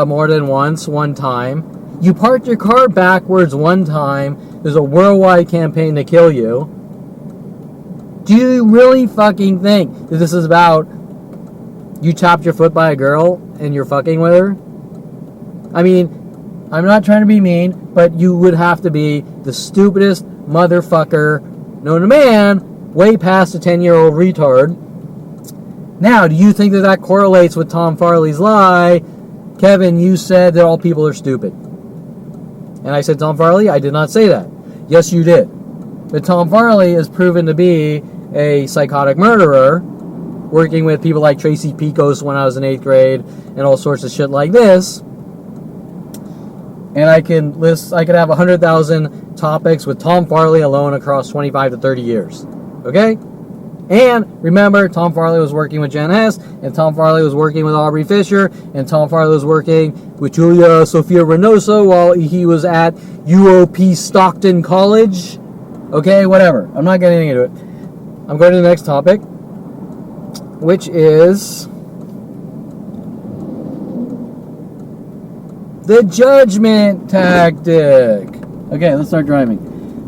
more than one time, you parked your car backwards one time, there's a worldwide campaign to kill you. Do you really fucking think that this is about you tapped your foot by a girl and you're fucking with her? I mean, I'm not trying to be mean, but you would have to be the stupidest motherfucker known to man, way past a 10-year-old retard. Now, do you think that correlates with Tom Farley's lie? Kevin, you said that all people are stupid. And I said, Tom Farley? I did not say that. Yes, you did. But Tom Farley is proven to be a psychotic murderer, working with people like Tracy Picos when I was in 8th grade, and all sorts of shit like this. And I could have 100,000 topics with Tom Farley alone across 25 to 30 years. Okay? And remember, Tom Farley was working with Jen S, and Tom Farley was working with Aubrey Fisher, and Tom Farley was working with Julia Sophia Reynoso while he was at UOP Stockton College. Okay, whatever. I'm not getting into it. I'm going to the next topic, which is the judgment tactic. Okay, let's start driving.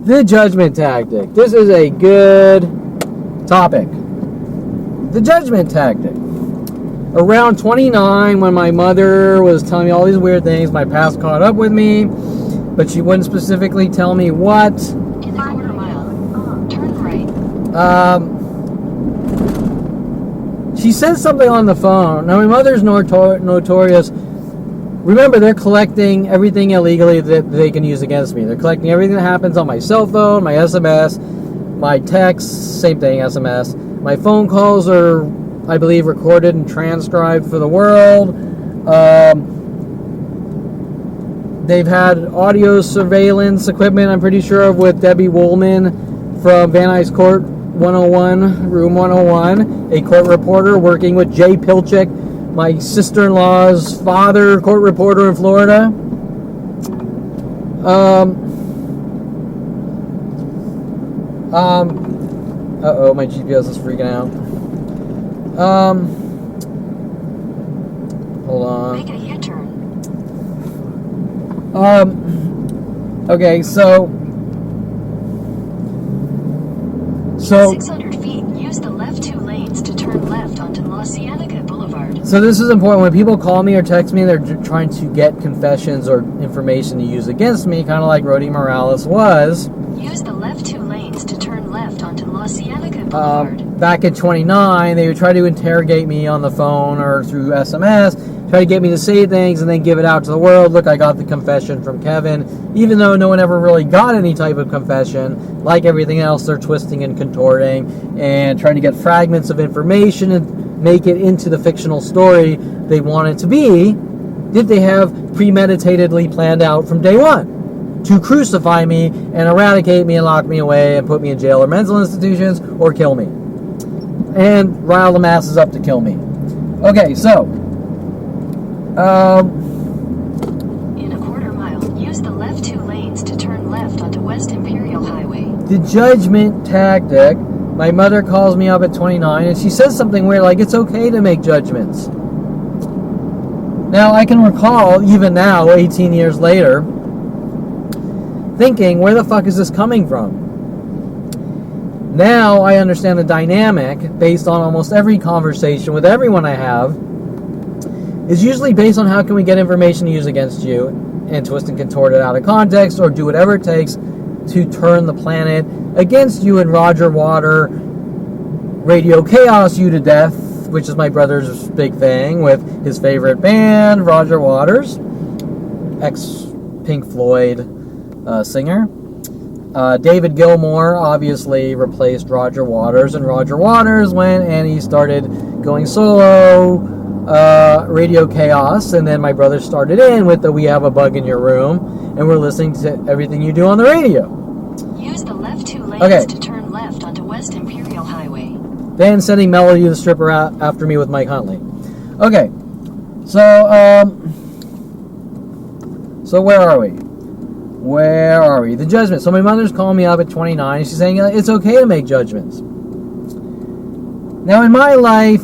The judgment tactic. This is a good topic. The judgment tactic. Around 29, when my mother was telling me all these weird things, my past caught up with me, but she wouldn't specifically tell me what. In a quarter mile, turn right. She said something on the phone. Now, my mother's notorious. Remember, they're collecting everything illegally that they can use against me. They're collecting everything that happens on my cell phone, my SMS, my texts, same thing, SMS. My phone calls are, I believe, recorded and transcribed for the world. They've had audio surveillance equipment, I'm pretty sure, of with Debbie Woolman from Van Nuys Court 101, Room 101, a court reporter working with Jay Pilchick, my sister-in-law's father, court reporter in Florida. Uh-oh, my GPS is freaking out. Hold on. Make a U-turn. Okay, so 600 feet, use the left 2 lanes to turn left onto La Cienega Boulevard. So this is important. When people call me or text me, they're trying to get confessions or information to use against me, kind of like Rodie Morales was. Use the left 2 lanes to turn left onto La Cienega Boulevard. Back at 29, they would try to interrogate me on the phone or through SMS, try to get me to say things and then give it out to the world. Look, I got the confession from Kevin. Even though no one ever really got any type of confession, like everything else, they're twisting and contorting and trying to get fragments of information and make it into the fictional story they want it to be. Did they have premeditatedly planned out from day one to crucify me and eradicate me and lock me away and put me in jail or mental institutions or kill me and rile the masses up to kill me? Okay, so in a quarter mile, use the left 2 lanes to turn left onto West Imperial Highway. the judgment tactic. My mother calls me up at 29 and she says something weird like it's okay to make judgments. Now I can recall, even now, 18 years later, thinking, where the fuck is this coming from? Now I understand the dynamic based on almost every conversation with everyone I have is usually based on how can we get information to use against you and twist and contort it out of context or do whatever it takes to turn the planet against you and Roger Water, Radio Chaos you to death, which is my brother's big thing with his favorite band, Roger Waters, ex-Pink Floyd singer. David Gilmour obviously replaced Roger Waters, and Roger Waters went and he started going solo, Radio Chaos, and then my brother started in with the We Have a Bug in Your Room, and we're listening to everything you do on the radio. Use the left 2 lanes to turn left onto West Imperial Highway. Then sending Melody the Stripper out after me with Mike Huntley. Okay, so where are we? Where are we? The judgment. So my mother's calling me up at 29. And she's saying it's okay to make judgments. Now in my life,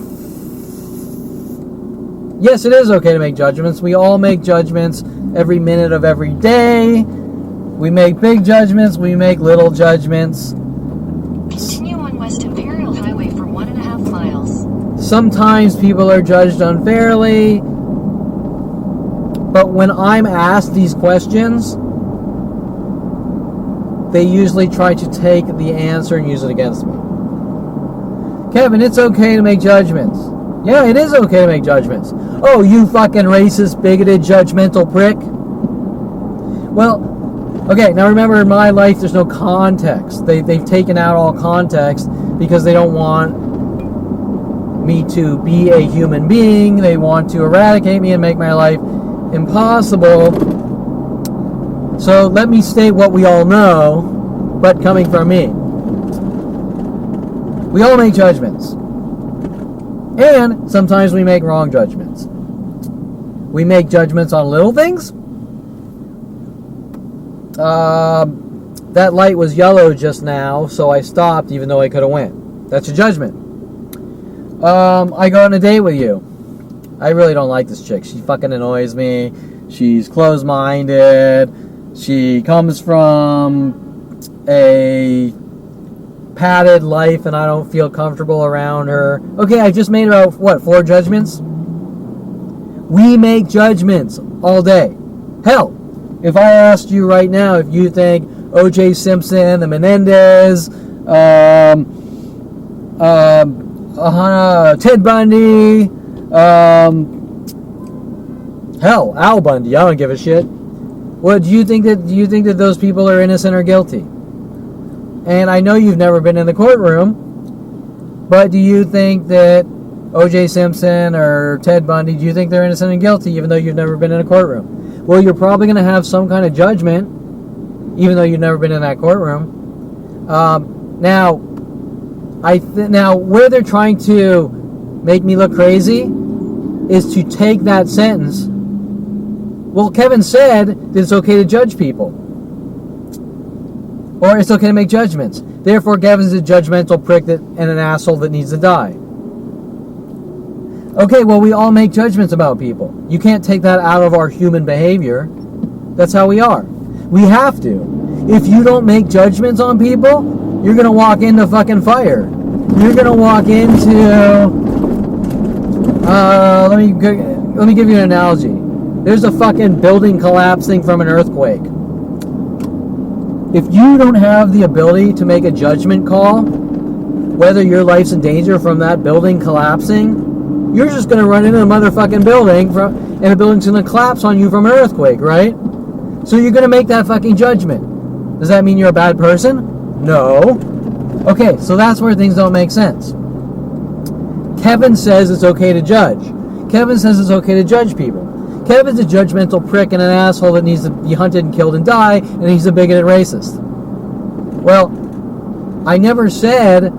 yes, it is okay to make judgments. We all make judgments every minute of every day. We make big judgments. We make little judgments. Continue on West Imperial Highway for 1.5 miles. Sometimes people are judged unfairly. But when I'm asked these questions, they usually try to take the answer and use it against me. Kevin, it's okay to make judgments. Yeah, it is okay to make judgments. Oh, you fucking racist, bigoted, judgmental prick. Well, okay, now remember, in my life, there's no context. They've taken out all context because they don't want me to be a human being. They want to eradicate me and make my life impossible. So let me state what we all know, but coming from me. We all make judgments. And sometimes we make wrong judgments. We make judgments on little things. That light was yellow just now, so I stopped even though I could have went. That's a judgment. I go on a date with you. I really don't like this chick. She fucking annoys me. She's closed-minded. She comes from a padded life and I don't feel comfortable around her. Okay, I just made about, 4 judgments? We make judgments all day. Hell, if I asked you right now if you think O.J. Simpson, the Menendez, Ted Bundy, hell, Al Bundy, I don't give a shit. What do you think that those people are innocent or guilty? And I know you've never been in the courtroom, but do you think that O.J. Simpson or Ted Bundy, do you think they're innocent and guilty even though you've never been in a courtroom? Well, you're probably going to have some kind of judgment even though you've never been in that courtroom. Now where they're trying to make me look crazy is to take that sentence. Well, Kevin said that it's okay to judge people. Or it's okay to make judgments. Therefore, Kevin's a judgmental prick and an asshole that needs to die. Okay, well, we all make judgments about people. You can't take that out of our human behavior. That's how we are. We have to. If you don't make judgments on people, you're going to walk into fucking fire. You're going to walk into... let me give you an analogy. There's a fucking building collapsing from an earthquake. If you don't have the ability to make a judgment call, whether your life's in danger from that building collapsing, you're just going to run into a motherfucking building, and the building's going to collapse on you from an earthquake, right? So you're going to make that fucking judgment. Does that mean you're a bad person? No. Okay, so that's where things don't make sense. Kevin says it's okay to judge. Kevin says it's okay to judge people. Kevin's a judgmental prick and an asshole that needs to be hunted and killed and die, and he's a bigoted racist. Well, I never said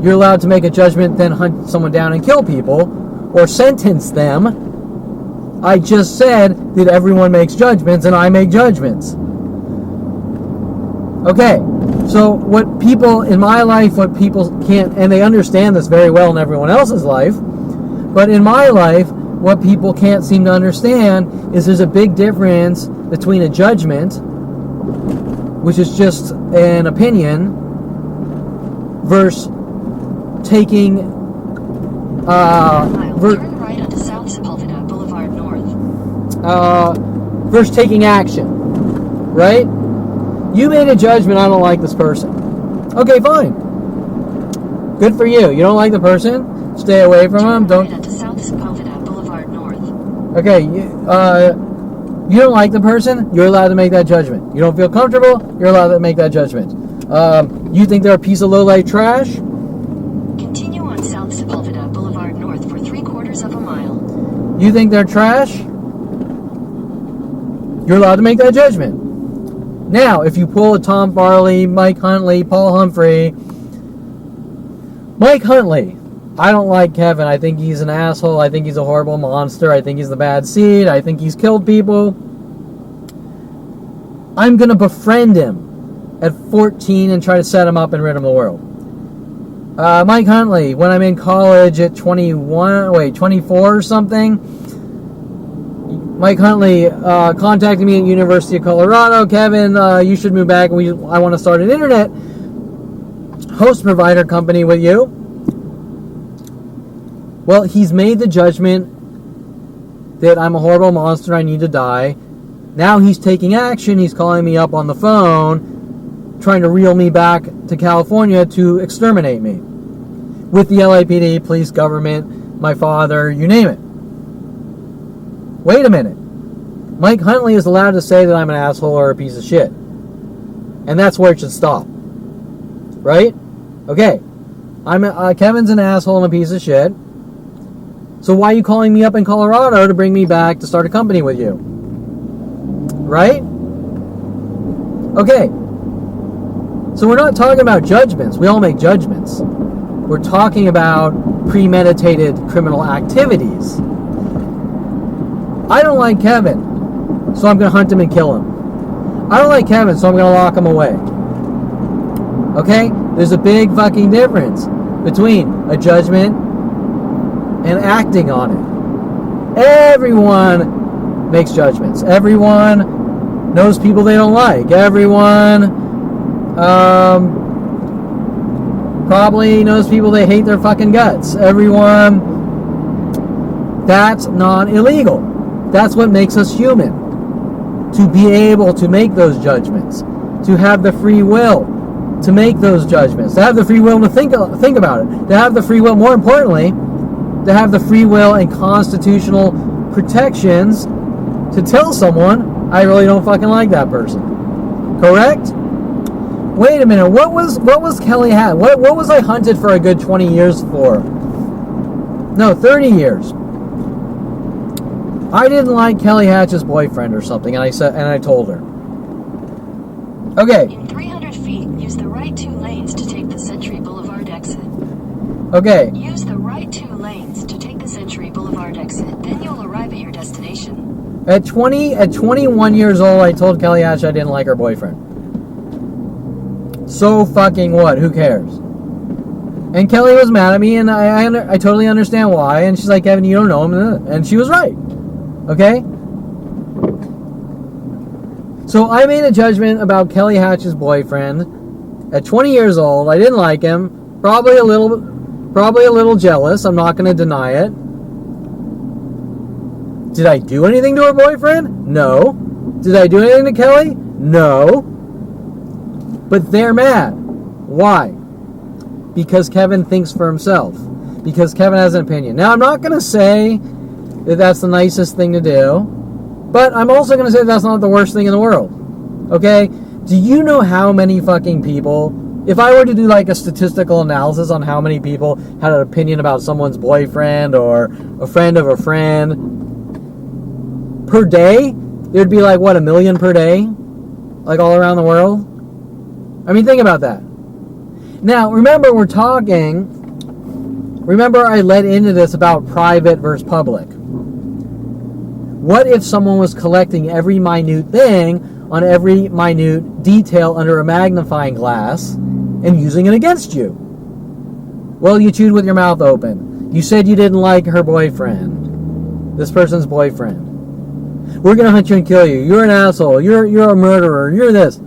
you're allowed to make a judgment, then hunt someone down and kill people, or sentence them. I just said that everyone makes judgments, and I make judgments. Okay, so what people in my life, what people can't, and they understand this very well in everyone else's life, but in my life, what people can't seem to understand is there's a big difference between a judgment, which is just an opinion, versus taking turn right onto South Sepulveda Boulevard North. versus taking action, right? You made a judgment, I don't like this person. Okay, fine. Good for you. You don't like the person? Stay away from him. Don't. Right onto South Sepulveda Boulevard North. Okay, you don't like the person, you're allowed to make that judgment. You don't feel comfortable, you're allowed to make that judgment. You think they're a piece of low-life trash? Continue on South Sepulveda Boulevard North for 3/4 of a mile. You think they're trash? You're allowed to make that judgment. Now, if you pull a Tom Farley, Mike Huntley, Paul Humphrey... Mike Huntley. I don't like Kevin. I think he's an asshole. I think he's a horrible monster. I think he's the bad seed. I think he's killed people. I'm going to befriend him at 14 and try to set him up and rid him of the world. Mike Huntley, when I'm in college at 24 or something, Mike Huntley contacted me at University of Colorado. Kevin, you should move back. I want to start an internet host provider company with you. Well, he's made the judgment that I'm a horrible monster, I need to die. Now he's taking action. He's calling me up on the phone, trying to reel me back to California to exterminate me. With the LAPD, police, government, my father, you name it. Wait a minute. Mike Huntley is allowed to say that I'm an asshole or a piece of shit. And that's where it should stop. Right? Okay. Kevin's an asshole and a piece of shit. So why are you calling me up in Colorado to bring me back to start a company with you? Right? Okay. So we're not talking about judgments. We all make judgments. We're talking about premeditated criminal activities. I don't like Kevin, so I'm going to hunt him and kill him. I don't like Kevin, so I'm going to lock him away. Okay? There's a big fucking difference between a judgment and acting on it. Everyone makes judgments. Everyone knows people they don't like. Everyone probably knows people they hate their fucking guts. Everyone. That's not illegal. That's what makes us human. To be able to make those judgments. To have the free will to make those judgments. To have the free will to think about it. To have the free will, more importantly, to have the free will and constitutional protections to tell someone, I really don't fucking like that person. Correct? Wait a minute. What was Kelly had? What was I hunted for a good 20 years for? No, 30 years. I didn't like Kelly Hatch's boyfriend or something, and I told her. Okay. In 300 feet, use the right 2 lanes to take the Century Boulevard exit. Okay. Use the right 2 lanes to take the Century Boulevard exit. Then you'll arrive at your destination. At 21 years old, I told Kelly Hatch I didn't like her boyfriend. So fucking what? Who cares? And Kelly was mad at me, and I totally understand why. And she's like, Kevin, you don't know him. And she was right. Okay? So I made a judgment about Kelly Hatch's boyfriend at 20 years old. I didn't like him. Probably a little jealous. I'm not going to deny it. Did I do anything to her boyfriend? No. Did I do anything to Kelly? No. But they're mad. Why? Because Kevin thinks for himself. Because Kevin has an opinion. Now, I'm not going to say that that's the nicest thing to do. But I'm also going to say that's not the worst thing in the world. Okay? Do you know how many fucking people... If I were to do like a statistical analysis on how many people had an opinion about someone's boyfriend or a friend of a friend... Per day, it would be like, what, 1 million per day? Like all around the world? I mean, think about that. Now, remember I led into this about private versus public. What if someone was collecting every minute thing on every minute detail under a magnifying glass and using it against you? Well, you chewed with your mouth open. You said you didn't like her boyfriend. This person's boyfriend. We're going to hunt you and kill you. You're an asshole. You're a murderer. You're this.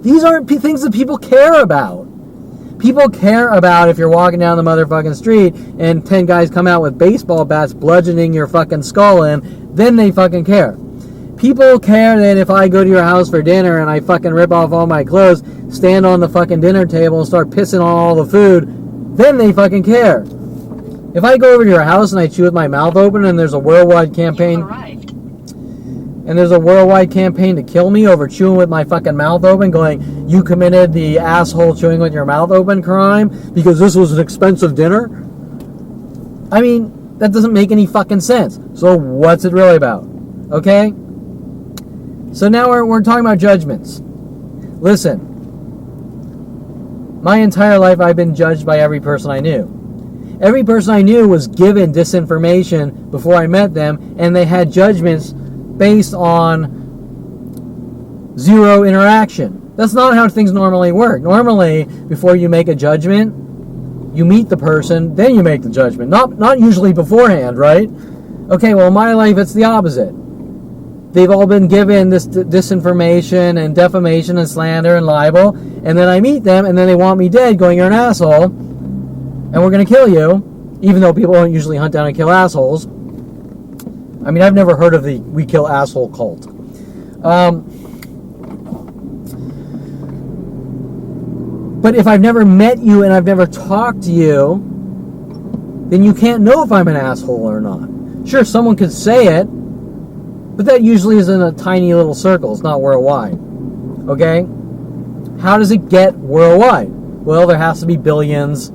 These aren't things that people care about. People care about if you're walking down the motherfucking street and 10 guys come out with baseball bats bludgeoning your fucking skull in, then they fucking care. People care that if I go to your house for dinner and I fucking rip off all my clothes, stand on the fucking dinner table and start pissing on all the food, then they fucking care. If I go over to your house and I chew with my mouth open and there's a worldwide campaign... And there's a worldwide campaign to kill me over chewing with my fucking mouth open, going, you committed the asshole chewing with your mouth open crime because this was an expensive dinner? I mean, that doesn't make any fucking sense. So what's it really about? Okay? So now we're talking about judgments. Listen. My entire life I've been judged by every person I knew. Every person I knew was given disinformation before I met them, and they had judgments based on zero interaction. That's not how things normally work. Normally, before you make a judgment, you meet the person, then you make the judgment. Not usually beforehand, right? Okay, well, in my life, it's the opposite. They've all been given this disinformation and defamation and slander and libel, and then I meet them, and then they want me dead, going, you're an asshole, and we're going to kill you, even though people don't usually hunt down and kill assholes. I mean, I've never heard of the we kill asshole cult. But if I've never met you and I've never talked to you, then you can't know if I'm an asshole or not. Sure, someone could say it, but that usually is in a tiny little circle. It's not worldwide. Okay? How does it get worldwide? Well, there has to be billions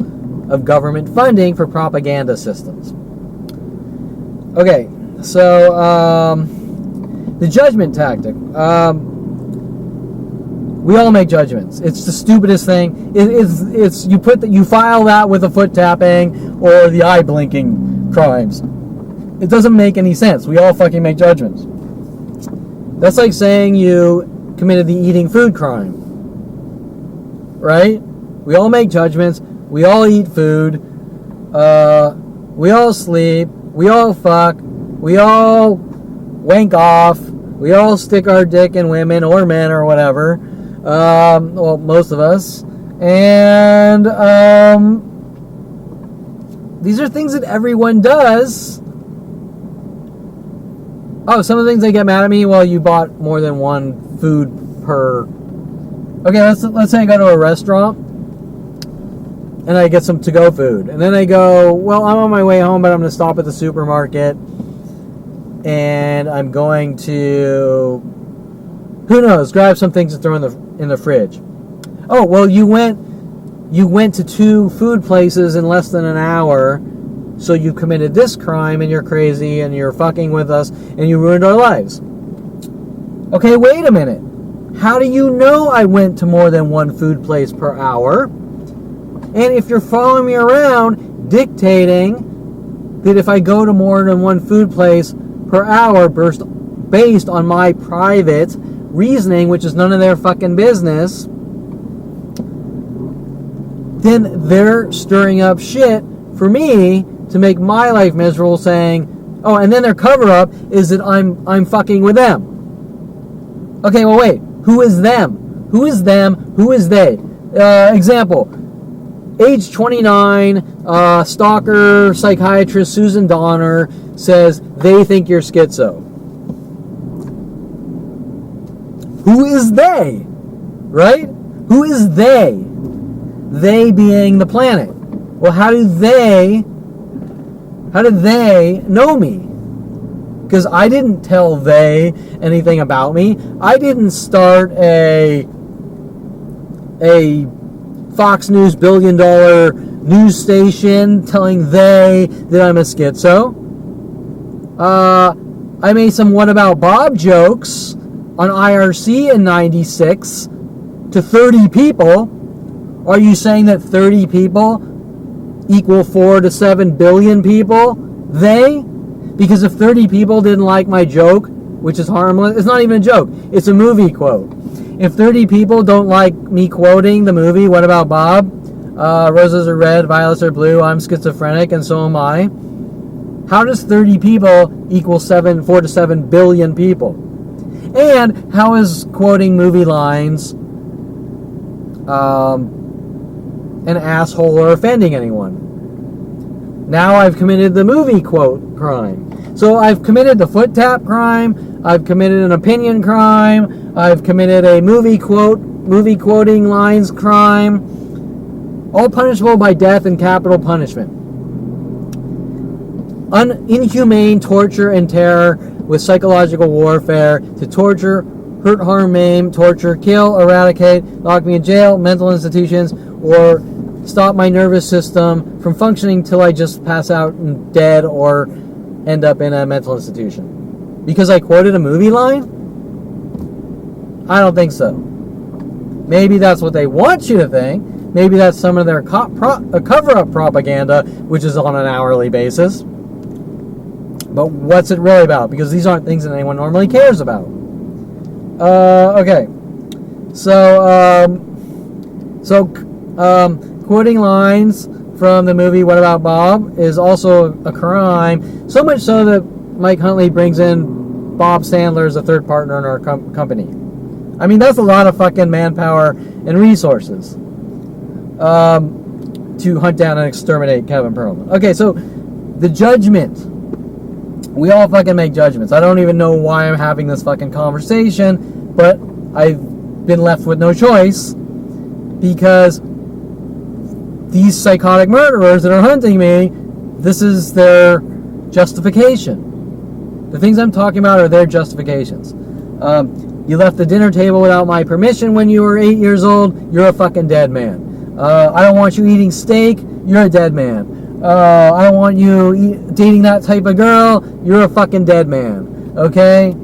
of government funding for propaganda systems. Okay. So, the judgment tactic. We all make judgments. It's the stupidest thing. It's you file that with the foot tapping or the eye blinking crimes. It doesn't make any sense. We all fucking make judgments. That's like saying you committed the eating food crime. Right? We all make judgments. We all eat food. We all sleep. We all fuck. We all wank off. We all stick our dick in women or men or whatever. Well, most of us. And these are things that everyone does. Oh, some of the things they get mad at me, well, you bought more than one food per... Okay, let's say I go to a restaurant and I get some to-go food. And then I go, well, I'm on my way home, but I'm going to stop at the supermarket and I'm going to, who knows, grab some things to throw in the fridge. Oh, well, you went to 2 food places in less than an hour, so you committed this crime and you're crazy and you're fucking with us and you ruined our lives. Okay, wait a minute. How do you know I went to more than 1 food place per hour? And if you're following me around dictating that if I go to more than 1 food place per hour based on my private reasoning, which is none of their fucking business, then they're stirring up shit for me to make my life miserable, saying, oh, and then their cover-up is that I'm fucking with them. Okay, well, wait. Who is them? Who is them? Who is they? Example. Age 29, stalker, psychiatrist Susan Donner says they think you're schizo. Who is they? Right? Who is they? They being the planet. Well, how do they know me? Because I didn't tell they anything about me. I didn't start a Fox News billion-dollar news station telling they that I'm a schizo. I made some What About Bob jokes on IRC in 96 to 30 people. Are you saying that 30 people equal 4 to 7 billion people? They? Because if 30 people didn't like my joke, which is harmless, it's not even a joke, it's a movie quote. If 30 people don't like me quoting the movie What About Bob? Roses are red, violets are blue, I'm schizophrenic, and so am I. How does 30 people equal 4 to 7 billion people? And how is quoting movie lines an asshole or offending anyone? Now I've committed the movie quote crime. So I've committed the foot tap crime, I've committed an opinion crime, I've committed a movie quoting lines crime, all punishable by death and capital punishment. Inhumane torture and terror with psychological warfare to torture, hurt, harm, maim, torture, kill, eradicate, lock me in jail, mental institutions, or stop my nervous system from functioning till I just pass out and dead or end up in a mental institution. Because I quoted a movie line? I don't think so. Maybe that's what they want you to think. Maybe that's some of their cover-up propaganda, which is on an hourly basis. But what's it really about? Because these aren't things that anyone normally cares about. Okay. So quoting lines from the movie What About Bob is also a crime. So much so that Mike Huntley brings in Bob Sandler as a third partner in our company. I mean, that's a lot of fucking manpower and resources to hunt down and exterminate Kevin Perlman. Okay, so the judgment. We all fucking make judgments. I don't even know why I'm having this fucking conversation, but I've been left with no choice because these psychotic murderers that are hunting me, this is their justification. The things I'm talking about are their justifications. You left the dinner table without my permission when you were 8 years old, you're a fucking dead man. I don't want you eating steak, you're a dead man. I don't want you dating that type of girl, you're a fucking dead man. Okay?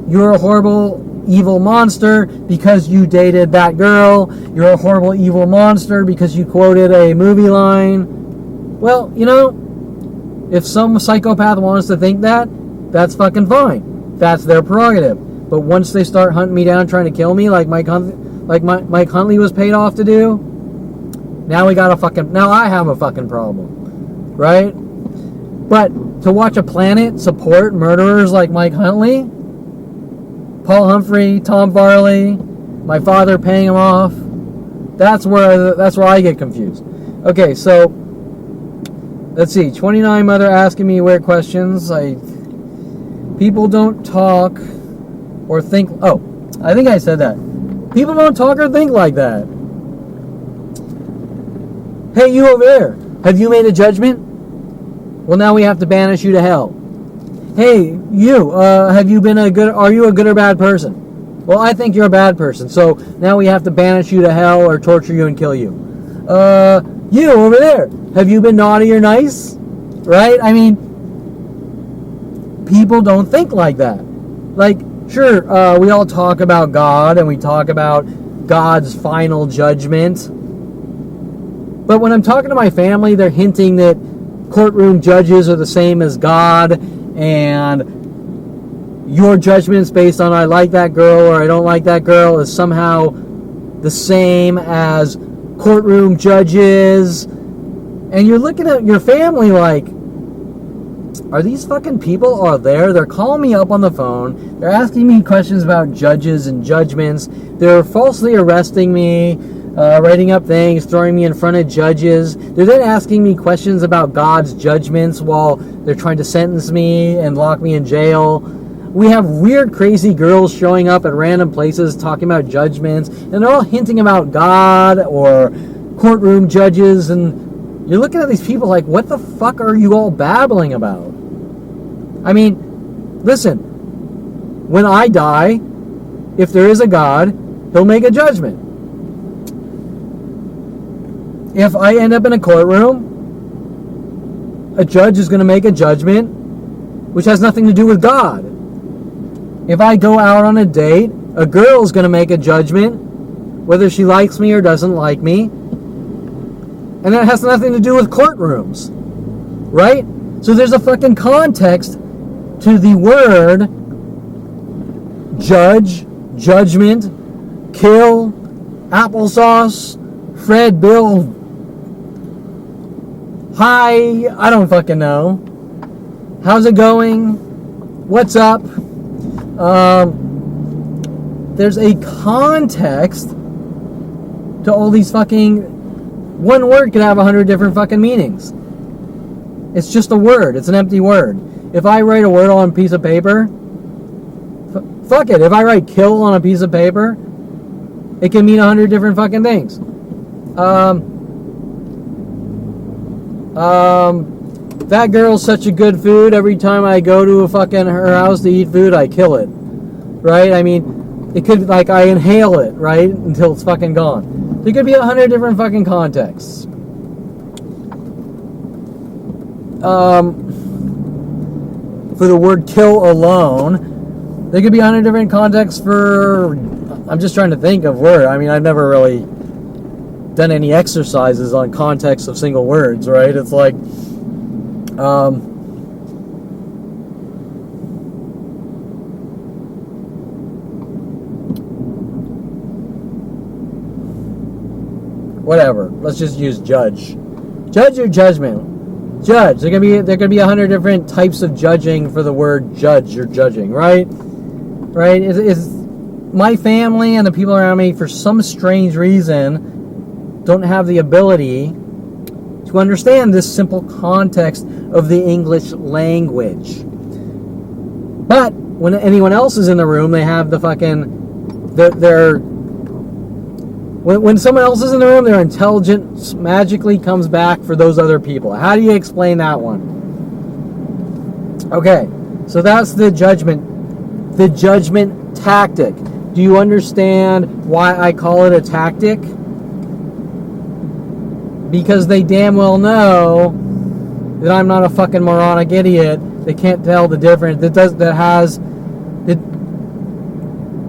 You're a horrible evil monster because you dated that girl. You're a horrible evil monster because you quoted a movie line. Well, you know, if some psychopath wants to think that, that's fucking fine. That's their prerogative. But once they start hunting me down, trying to kill me, like Mike Huntley was paid off to do, now I have a fucking problem, right? But to watch a planet support murderers like Mike Huntley, Paul Humphrey, Tom Farley, my father paying him off, that's where I get confused. Okay, so let's see. 29 mother asking me weird questions. People don't talk or think. Oh, I think I said that. People don't talk or think like that. Hey, you over there. Have you made a judgment? Well, now we have to banish you to hell. Hey, you. Are you a good or bad person? Well, I think you're a bad person. So now we have to banish you to hell or torture you and kill you. You over there. Have you been naughty or nice? Right? I mean, people don't think like that. Like, sure, we all talk about God and we talk about God's final judgment. But when I'm talking to my family, they're hinting that courtroom judges are the same as God, and your judgments based on I like that girl or I don't like that girl is somehow the same as courtroom judges. And you're looking at your family like, are these fucking people are there? They're calling me up on the phone. They're asking me questions about judges and judgments. They're falsely arresting me, writing up things, throwing me in front of judges. They're then asking me questions about God's judgments while they're trying to sentence me and lock me in jail. We have weird, crazy girls showing up at random places talking about judgments, and they're all hinting about God or courtroom judges, and you're looking at these people like, what the fuck are you all babbling about? I mean, listen, when I die, if there is a God, he'll make a judgment. If I end up in a courtroom, a judge is going to make a judgment which has nothing to do with God. If I go out on a date, a girl is going to make a judgment whether she likes me or doesn't like me. And that has nothing to do with courtrooms. Right? So there's a fucking context to the word judge, judgment, kill, applesauce, Fred, Bill, hi, I don't fucking know. How's it going? What's up? There's a context to all these fucking... One word could have 100 different fucking meanings. It's just a word. It's an empty word. If I write a word on a piece of paper, fuck it. If I write kill on a piece of paper, it can mean 100 different fucking things. That girl's such a good food. Every time I go to her house to eat food, I kill it. Right? I mean, it could, like, I inhale it, right? Until it's fucking gone. There could be 100 different fucking contexts. For the word kill alone, there could be 100 different contexts for... I'm just trying to think of word. I mean, I've never really done any exercises on context of single words, right? It's like, whatever. Let's just use judge. Judge or judgment. Judge. There could be 100 different types of judging for the word judge or judging, right? Right? It's my family and the people around me, for some strange reason, don't have the ability to understand this simple context of the English language. But when anyone else is in the room, they have the fucking... When someone else is in the room, their intelligence magically comes back for those other people. How do you explain that one? Okay, so that's the judgment tactic. Do you understand why I call it a tactic? Because they damn well know that I'm not a fucking moronic idiot. They can't tell the difference.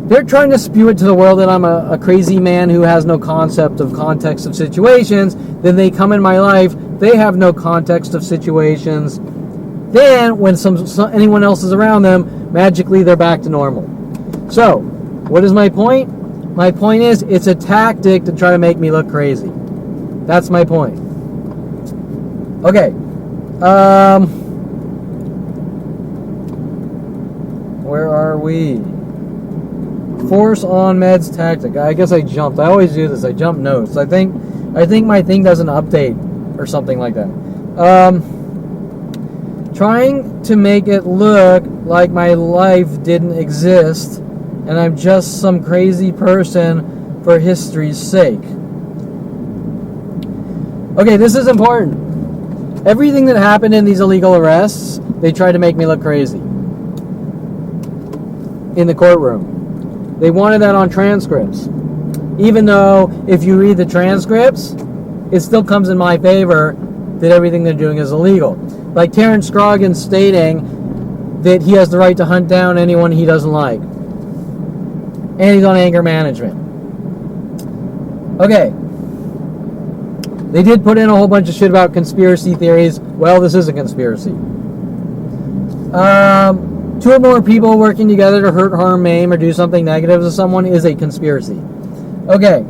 They're trying to spew it to the world that I'm a crazy man who has no concept of context of situations. Then they come in my life. They have no context of situations. Then when anyone else is around them, magically they're back to normal. So, what is my point? My point is, it's a tactic to try to make me look crazy. That's my point. Okay. Where are we? Force on meds tactic. I guess I jumped. I always do this. I jump notes. I think my thing doesn't update or something like that. Trying to make it look like my life didn't exist and I'm just some crazy person for history's sake. Okay, this is important. Everything that happened in these illegal arrests, they tried to make me look crazy. In the courtroom. They wanted that on transcripts. Even though, if you read the transcripts, it still comes in my favor that everything they're doing is illegal. Like Terrence Scroggins stating that he has the right to hunt down anyone he doesn't like. And he's on anger management. Okay. They did put in a whole bunch of shit about conspiracy theories. Well, this is a conspiracy. 2 or more people working together to hurt, harm, maim, or do something negative to someone is a conspiracy. Okay.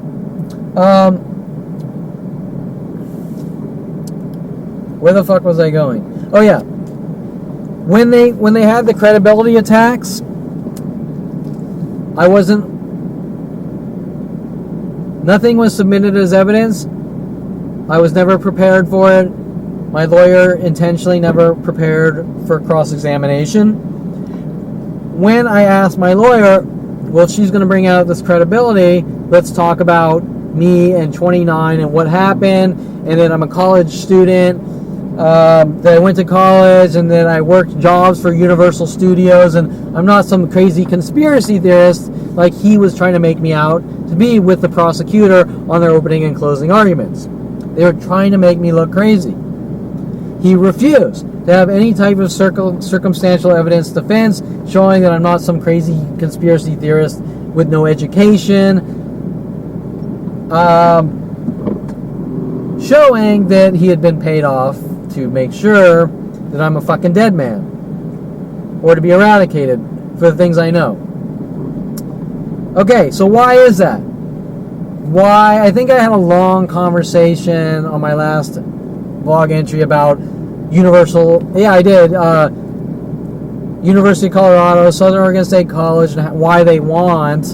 Where the fuck was I going? Oh yeah. When they had the credibility attacks, nothing was submitted as evidence. I was never prepared for it. My lawyer intentionally never prepared for cross-examination. When I asked my lawyer, well, she's going to bring out this credibility, let's talk about me and 29 and what happened, and then I'm a college student, that I went to college, and then I worked jobs for Universal Studios, and I'm not some crazy conspiracy theorist like he was trying to make me out to be with the prosecutor on their opening and closing arguments. They were trying to make me look crazy. He refused to have any type of circumstantial evidence defense showing that I'm not some crazy conspiracy theorist with no education, showing that he had been paid off to make sure that I'm a fucking dead man or to be eradicated for the things I know. Okay, so why is that? Why? I think I had a long conversation on my last blog entry about Universal. Yeah, I did. University of Colorado, Southern Oregon State College, and why they want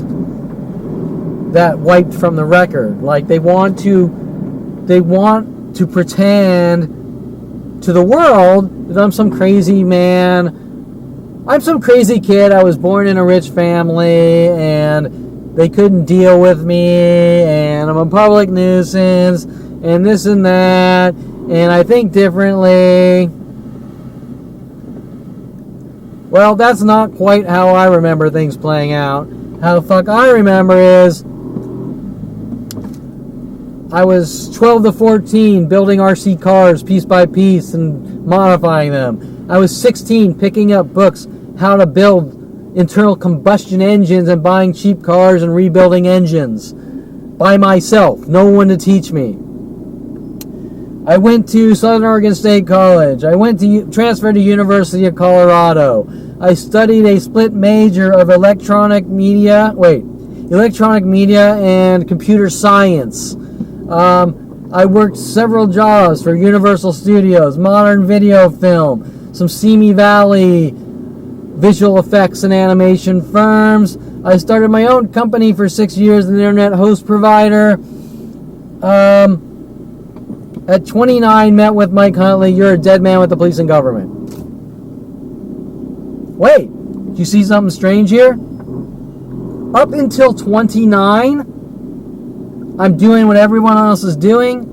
that wiped from the record. Like they want to pretend to the world that I'm some crazy man. I'm some crazy kid. I was born in a rich family, and they couldn't deal with me, and I'm a public nuisance, and this and that, and I think differently. Well, that's not quite how I remember things playing out. How the fuck I remember is I was 12 to 14 building RC cars piece by piece and modifying them. I was 16 picking up books how to build internal combustion engines and buying cheap cars and rebuilding engines by myself. No one to teach me. I went to Southern Oregon State College. I transferred to University of Colorado. I studied a split major of electronic media and computer science. I worked several jobs for Universal Studios, Modern Video Film, some Simi Valley visual effects and animation firms. I started my own company for 6 years, an internet host provider. At 29, met with Mike Huntley. You're a dead man with the police and government. Wait, do you see something strange here? Up until 29, I'm doing what everyone else is doing.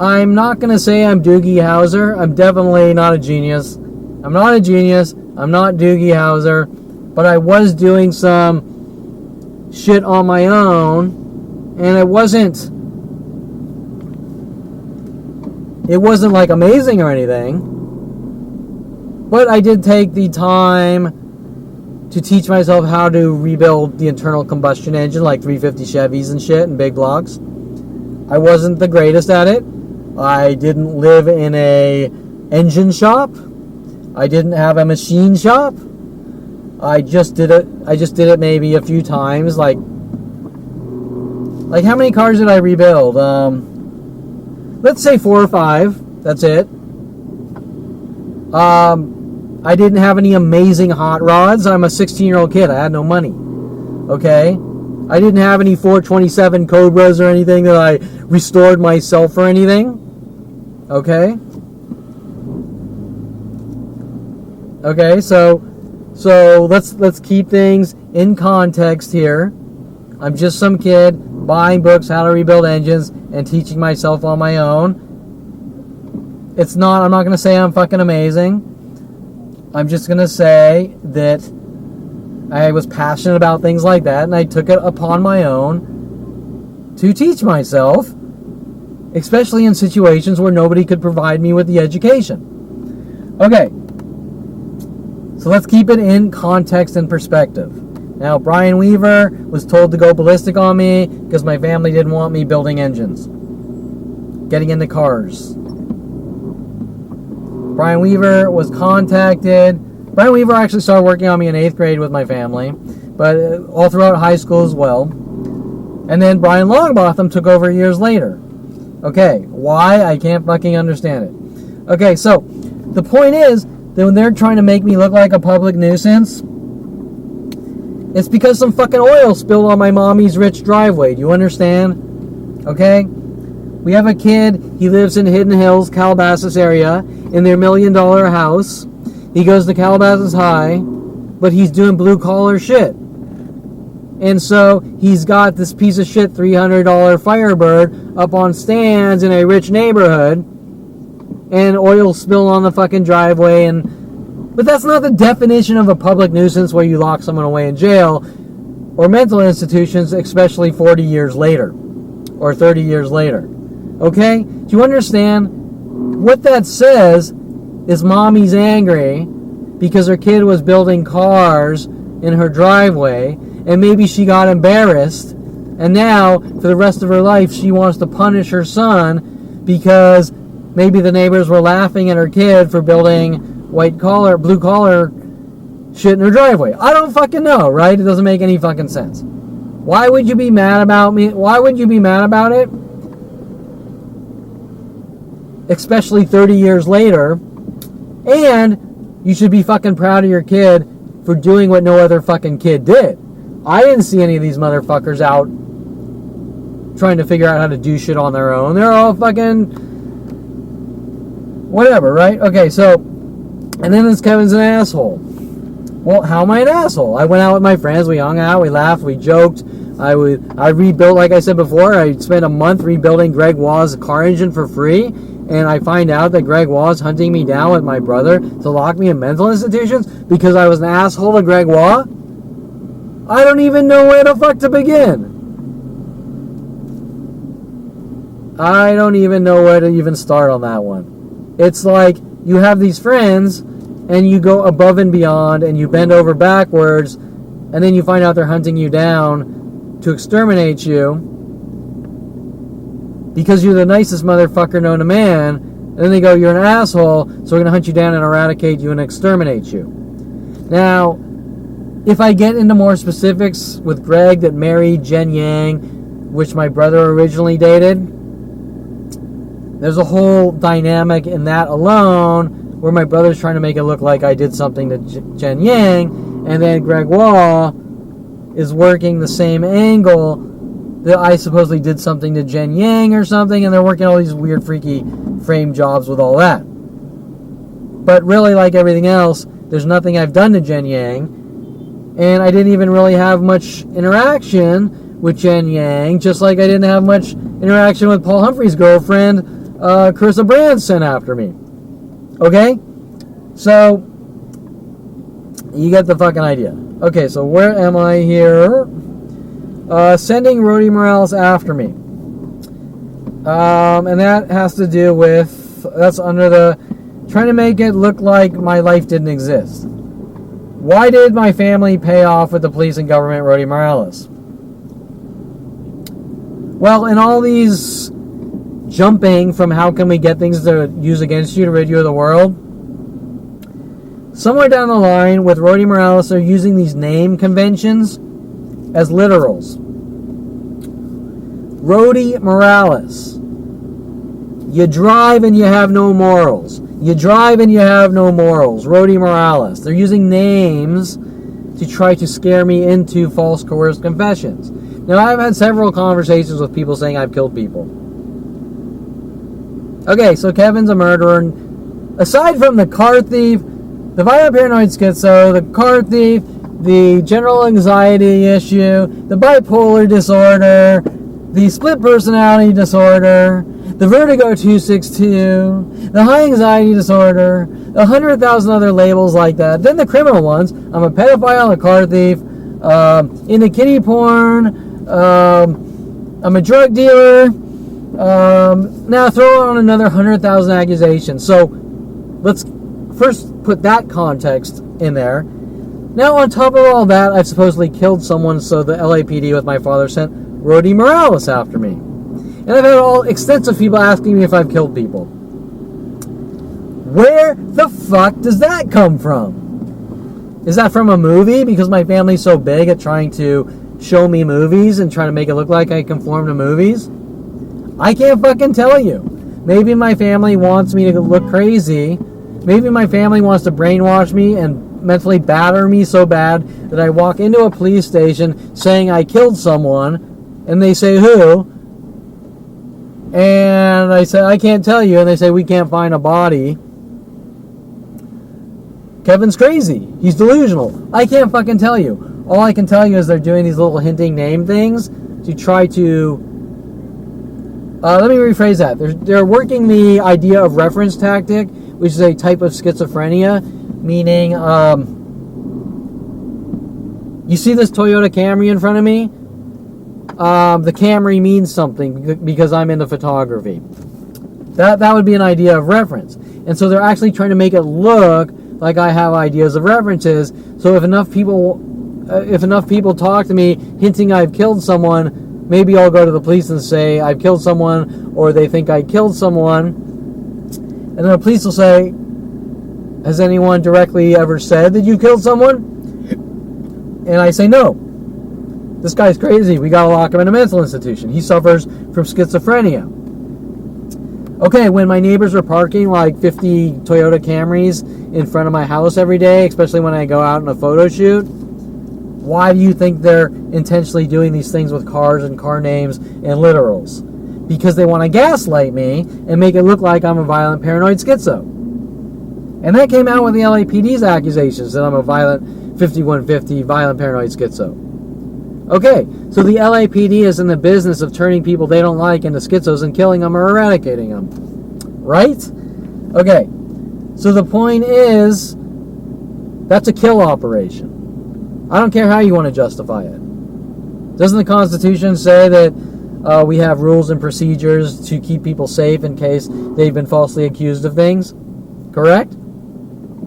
I'm not going to say I'm Doogie Howser. I'm definitely not a genius. I'm not a genius. I'm not Doogie Howser. But I was doing some shit on my own. And it wasn't like amazing or anything. But I did take the time to teach myself how to rebuild the internal combustion engine, like 350 Chevys and shit and big blocks. I wasn't the greatest at it. I didn't live in a engine shop. I didn't have a machine shop. I just did it maybe a few times. Like how many cars did I rebuild? Let's say 4 or 5. That's it. I didn't have any amazing hot rods. I'm a 16-year-old kid. I had no money. Okay? I didn't have any 427 Cobras or anything that I restored myself or anything. Okay? Okay, so let's keep things in context here. I'm just some kid buying books how to rebuild engines and teaching myself on my own. I'm not going to say I'm fucking amazing. I'm just going to say that I was passionate about things like that, and I took it upon my own to teach myself, especially in situations where nobody could provide me with the education. Okay, so let's keep it in context and perspective. Now, Brian Weaver was told to go ballistic on me because my family didn't want me building engines, getting into cars. Brian Weaver was contacted. Brian Weaver actually started working on me in 8th grade with my family, but all throughout high school as well. And then Brian Longbotham took over years later. Okay, why? I can't fucking understand it. Okay, so the point is that when they're trying to make me look like a public nuisance, it's because some fucking oil spilled on my mommy's rich driveway. Do you understand? Okay? We have a kid. He lives in Hidden Hills, Calabasas area, in their $1 million house. He goes to Calabasas High, but he's doing blue-collar shit. And so he's got this piece of shit $300 Firebird up on stands in a rich neighborhood, and oil spilled on the fucking driveway. But that's not the definition of a public nuisance where you lock someone away in jail or mental institutions, especially 40 years later or 30 years later. Okay? Do you understand? What that says is mommy's angry because her kid was building cars in her driveway, and maybe she got embarrassed, and now for the rest of her life she wants to punish her son because maybe the neighbors were laughing at her kid for building blue collar shit in her driveway. I don't fucking know, right? It doesn't make any fucking sense. Why would you be mad about me? Why would you be mad about it? Especially 30 years later. And you should be fucking proud of your kid for doing what no other fucking kid did. I didn't see any of these motherfuckers out trying to figure out how to do shit on their own. They're all fucking whatever, right? Okay, so, and then this Kevin's an asshole. Well, how am I an asshole? I went out with my friends, we hung out, we laughed, we joked. I rebuilt, like I said before, I spent a month rebuilding Greg Waugh's car engine for free, and I find out that Greg Waugh's hunting me down with my brother to lock me in mental institutions because I was an asshole to Greg Waugh. I don't even know where the fuck to begin. I don't even know where to even start on that one. It's like you have these friends and you go above and beyond and you bend over backwards, and then you find out they're hunting you down to exterminate you because you're the nicest motherfucker known to man, and then they go, you're an asshole, so we're going to hunt you down and eradicate you and exterminate you. Now, if I get into more specifics with Greg that married Jen Yang, which my brother originally dated, there's a whole dynamic in that alone where my brother's trying to make it look like I did something to Jen Yang, and then Greg Waugh is working the same angle that I supposedly did something to Jen Yang or something, and they're working all these weird, freaky frame jobs with all that. But really, like everything else, there's nothing I've done to Jen Yang, and I didn't even really have much interaction with Jen Yang, just like I didn't have much interaction with Paul Humphrey's girlfriend, Carissa Branson, after me. Okay? So, you get the fucking idea. Okay, so where am I here? Sending Rodie Morales after me. And that has to do with, that's under the, trying to make it look like my life didn't exist. Why did my family pay off with the police and government Rodie Morales? Well, in all these jumping from how can we get things to use against you to rid you of the world, somewhere down the line with Rodie Morales, they're using these name conventions as literals. Rodie Morales. You drive and you have no morals. You drive and you have no morals. Rodie Morales. They're using names to try to scare me into false coerced confessions. Now, I've had several conversations with people saying I've killed people. Okay, so Kevin's a murderer. And aside from the car thief, the violent paranoid schizo, the car thief, the general anxiety issue, the bipolar disorder, the split personality disorder, the vertigo 262, the high anxiety disorder, 100,000 other labels like that. Then the criminal ones. I'm a pedophile, a car thief, into kitty porn, I'm a drug dealer. Now throw on another 100,000 accusations. So let's first put that context in there. Now on top of all that, I've supposedly killed someone, so the LAPD with my father sent Rodie Morales after me. And I've had extensive people asking me if I've killed people. Where the fuck does that come from? Is that from a movie? Because my family's so big at trying to show me movies and trying to make it look like I conform to movies? I can't fucking tell you. Maybe my family wants me to look crazy. Maybe my family wants to brainwash me and mentally batter me so bad that I walk into a police station saying I killed someone, and they say, who? And I say, I can't tell you, and they say, we can't find a body. Kevin's crazy. He's delusional. I can't fucking tell you. All I can tell you is they're doing these little hinting name things to try to... let me rephrase that. They're working the idea of reference tactic, which is a type of schizophrenia, meaning, you see this Toyota Camry in front of me? The Camry means something because I'm into photography. That would be an idea of reference. And so they're actually trying to make it look like I have ideas of references. So if enough people talk to me hinting I've killed someone, maybe I'll go to the police and say I've killed someone, or they think I killed someone. And then the police will say, has anyone directly ever said that you killed someone? And I say, no. This guy's crazy. We gotta lock him in a mental institution. He suffers from schizophrenia. Okay, when my neighbors are parking like 50 Toyota Camrys in front of my house every day, especially when I go out on a photo shoot, why do you think they're intentionally doing these things with cars and car names and literals? Because they want to gaslight me and make it look like I'm a violent paranoid schizo. And that came out with the LAPD's accusations that I'm a violent 5150 violent paranoid schizo. Okay, so the LAPD is in the business of turning people they don't like into schizos and killing them or eradicating them. Right? Okay, so the point is, that's a kill operation. I don't care how you want to justify it. Doesn't the Constitution say that we have rules and procedures to keep people safe in case they've been falsely accused of things? Correct?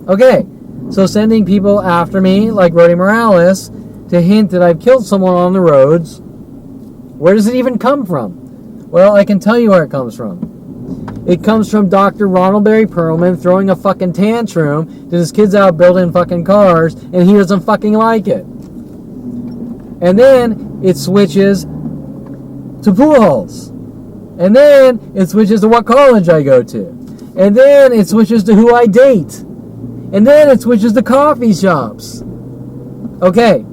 Okay, so sending people after me, like Rodie Morales, to hint that I've killed someone on the roads, where does it even come from? Well, I can tell you where it comes from. It comes from Dr. Ronald Barry Perlman throwing a fucking tantrum that his kid's out building fucking cars and he doesn't fucking like it. And then it switches to pool halls. And then it switches to what college I go to. And then it switches to who I date. And then it switches to coffee shops. Okay.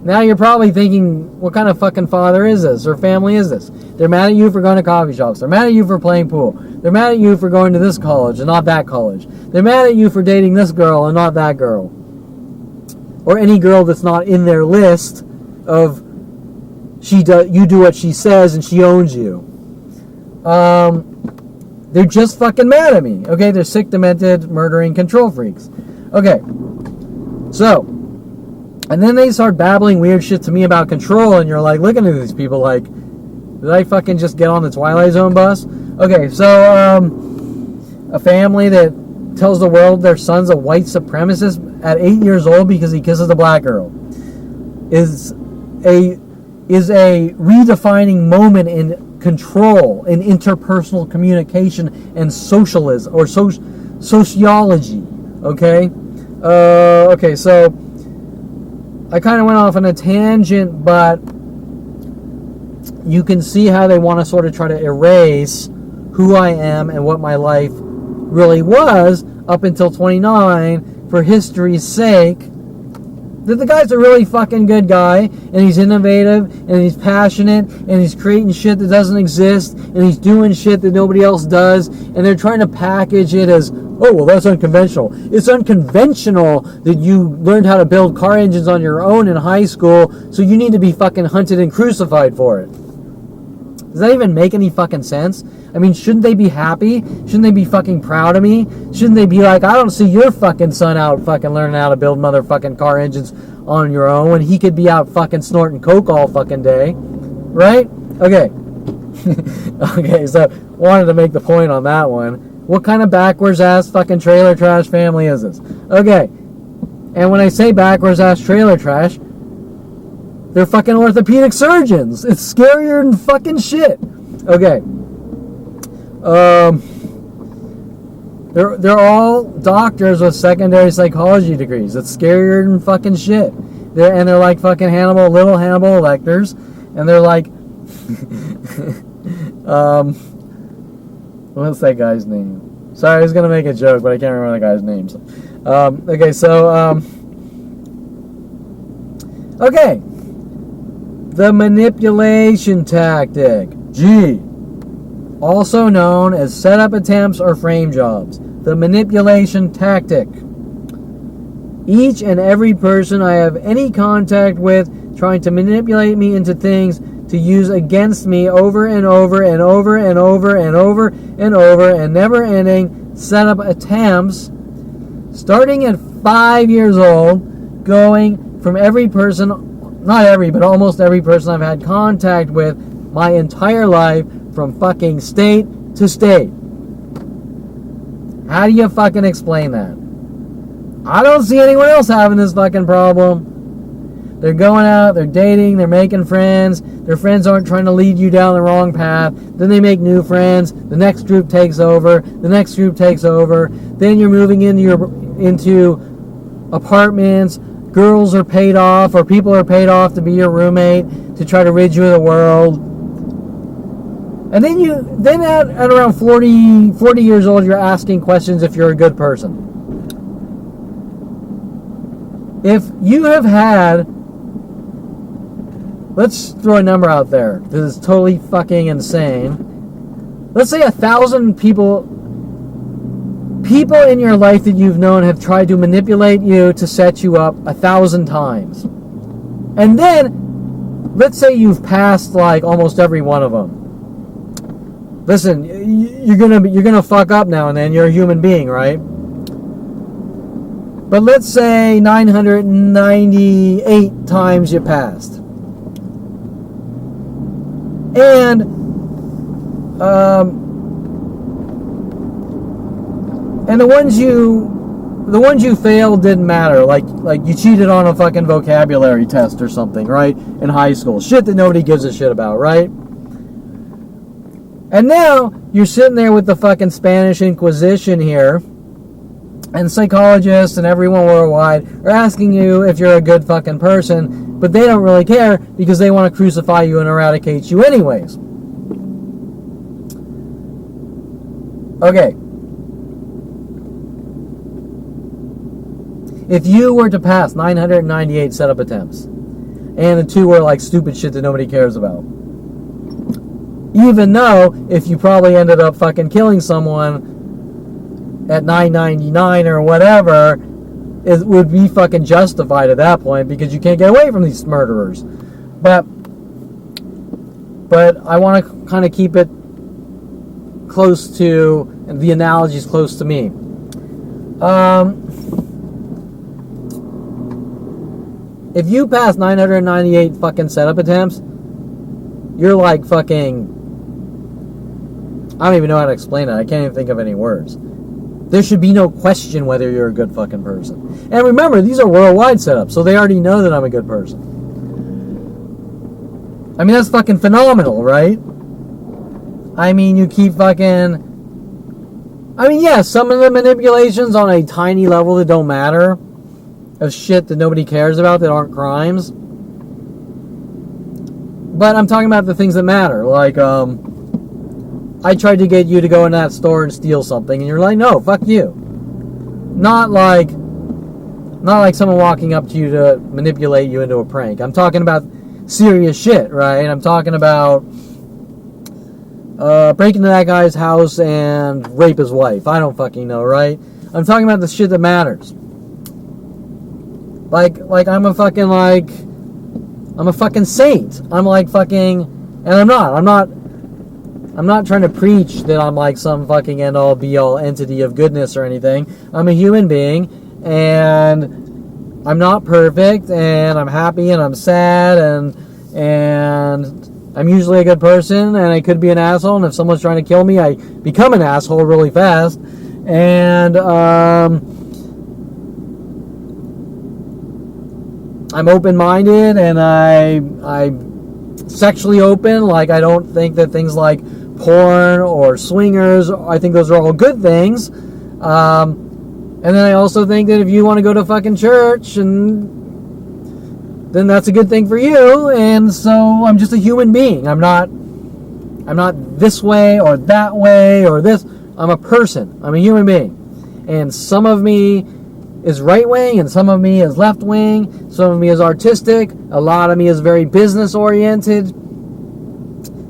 Now you're probably thinking, what kind of fucking father is this, or family is this? They're mad at you for going to coffee shops. They're mad at you for playing pool. They're mad at you for going to this college and not that college. They're mad at you for dating this girl and not that girl. Or any girl that's not in their list of you do what she says and she owns you. They're just fucking mad at me. Okay, they're sick, demented, murdering control freaks. Okay, so... And then they start babbling weird shit to me about control, and you're like looking at these people like, did I fucking just get on the Twilight Zone bus? Okay, so a family that tells the world their son's a white supremacist at 8 years old because he kisses a black girl is a redefining moment in control, in interpersonal communication and socialism or sociology. Okay, okay. So I kind of went off on a tangent, but you can see how they want to sort of try to erase who I am and what my life really was up until 29 for history's sake. That the guy's a really fucking good guy, and he's innovative, and he's passionate, and he's creating shit that doesn't exist, and he's doing shit that nobody else does, and they're trying to package it as, oh, well, that's unconventional. It's unconventional that you learned how to build car engines on your own in high school, so you need to be fucking hunted and crucified for it. Does that even make any fucking sense? I mean, shouldn't they be happy? Shouldn't they be fucking proud of me? Shouldn't they be like, I don't see your fucking son out fucking learning how to build motherfucking car engines on your own when he could be out fucking snorting coke all fucking day. Right? Okay. Okay, so wanted to make the point on that one. What kind of backwards ass fucking trailer trash family is this? Okay. And when I say backwards ass trailer trash, they're fucking orthopedic surgeons. It's scarier than fucking shit. Okay. They're all doctors with secondary psychology degrees. It's scarier than fucking shit. They're like fucking little Hannibal Lecters, and they're like, what's that guy's name? Sorry, I was gonna make a joke, but I can't remember the guy's name. Okay, so okay, the manipulation tactic. G. Also known as setup attempts or frame jobs. The manipulation tactic. Each and every person I have any contact with trying to manipulate me into things to use against me over and over and over and over and over and over and never ending setup attempts starting at 5 years old, going from every person, not every, but almost every person I've had contact with my entire life, from fucking state to state. How do you fucking explain that? I don't see anyone else having this fucking problem. They're going out, they're dating, they're making friends. Their friends aren't trying to lead you down the wrong path. Then they make new friends. The next group takes over. The next group takes over. Then you're moving into apartments. Girls are paid off, or people are paid off to be your roommate to try to rid you of the world. And then at around 40 years old, you're asking questions if you're a good person. If you have had, let's throw a number out there. This is totally fucking insane. Let's say 1,000 people in your life that you've known have tried to manipulate you to set you up 1,000 times. And then, let's say you've passed like almost every one of them. Listen, you're gonna fuck up now and then. You're a human being, right? But let's say 998 times you passed, and the ones you failed didn't matter. Like you cheated on a fucking vocabulary test or something, right? In high school, shit that nobody gives a shit about, right? And now, you're sitting there with the fucking Spanish Inquisition here, and psychologists and everyone worldwide are asking you if you're a good fucking person, but they don't really care because they want to crucify you and eradicate you anyways. Okay. If you were to pass 998 setup attempts, and the 2 were like stupid shit that nobody cares about, even though if you probably ended up fucking killing someone at 999 or whatever, it would be fucking justified at that point because you can't get away from these murderers. But I want to kind of keep it close to, and the analogy is close to me. If you pass 998 fucking setup attempts, you're like fucking, I don't even know how to explain it. I can't even think of any words. There should be no question whether you're a good fucking person. And remember, these are worldwide setups, so they already know that I'm a good person. I mean, that's fucking phenomenal, right? I mean, you keep fucking... I mean, yeah, some of the manipulations on a tiny level that don't matter, of shit that nobody cares about, that aren't crimes. But I'm talking about the things that matter. Like, I tried to get you to go in that store and steal something, and you're like, no, fuck you. Not like someone walking up to you to manipulate you into a prank. I'm talking about serious shit, right? I'm talking about break into that guy's house and rape his wife. I don't fucking know, right? I'm talking about the shit that matters. Like I'm a fucking saint. I'm like fucking, and I'm not trying to preach that I'm like some fucking end all be all entity of goodness or anything. I'm a human being, and I'm not perfect, and I'm happy, and I'm sad, and I'm usually a good person, and I could be an asshole, and if someone's trying to kill me, I become an asshole really fast, and I'm open-minded, and I'm sexually open. Like, I don't think that things like porn or swingers, I think those are all good things. And then I also think that if you want to go to fucking church, and then that's a good thing for you. And so I'm just a human being. I'm not this way or that way or this. I'm a person. I'm a human being. And some of me is right wing, and some of me is left wing. Some of me is artistic. A lot of me is very business oriented,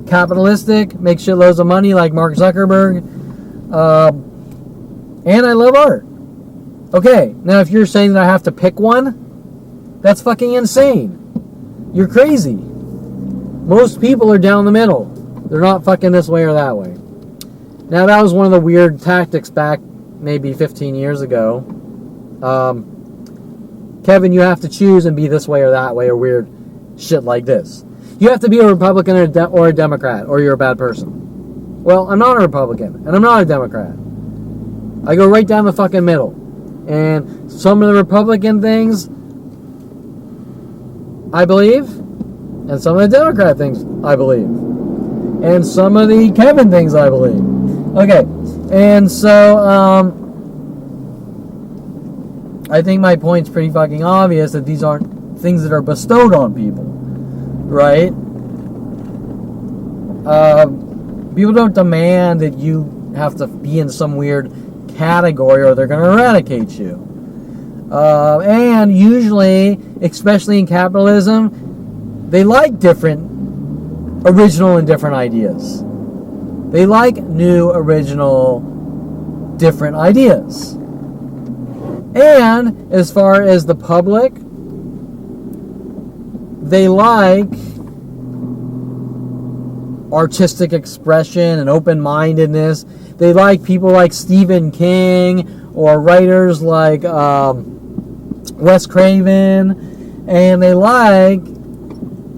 capitalistic, make shitloads of money like Mark Zuckerberg. And I love art. Okay, now if you're saying that I have to pick one, that's fucking insane. You're crazy. Most people are down the middle. They're not fucking this way or that way. Now, that was one of the weird tactics back maybe 15 years ago. Kevin, you have to choose and be this way or that way, or weird shit like this. You have to be a Republican or a Democrat, or you're a bad person. Well, I'm not a Republican, and I'm not a Democrat. I go right down the fucking middle. And some of the Republican things I believe, and some of the Democrat things I believe, and some of the Kevin things I believe. Okay, and so I think my point's pretty fucking obvious that these aren't things that are bestowed on people, right? People don't demand that you have to be in some weird category or they're going to eradicate you. And usually, especially in capitalism, they like original and different ideas. They like new, original, different ideas. And as far as the public, they like artistic expression and open-mindedness. They like people like Stephen King or writers like Wes Craven, and they like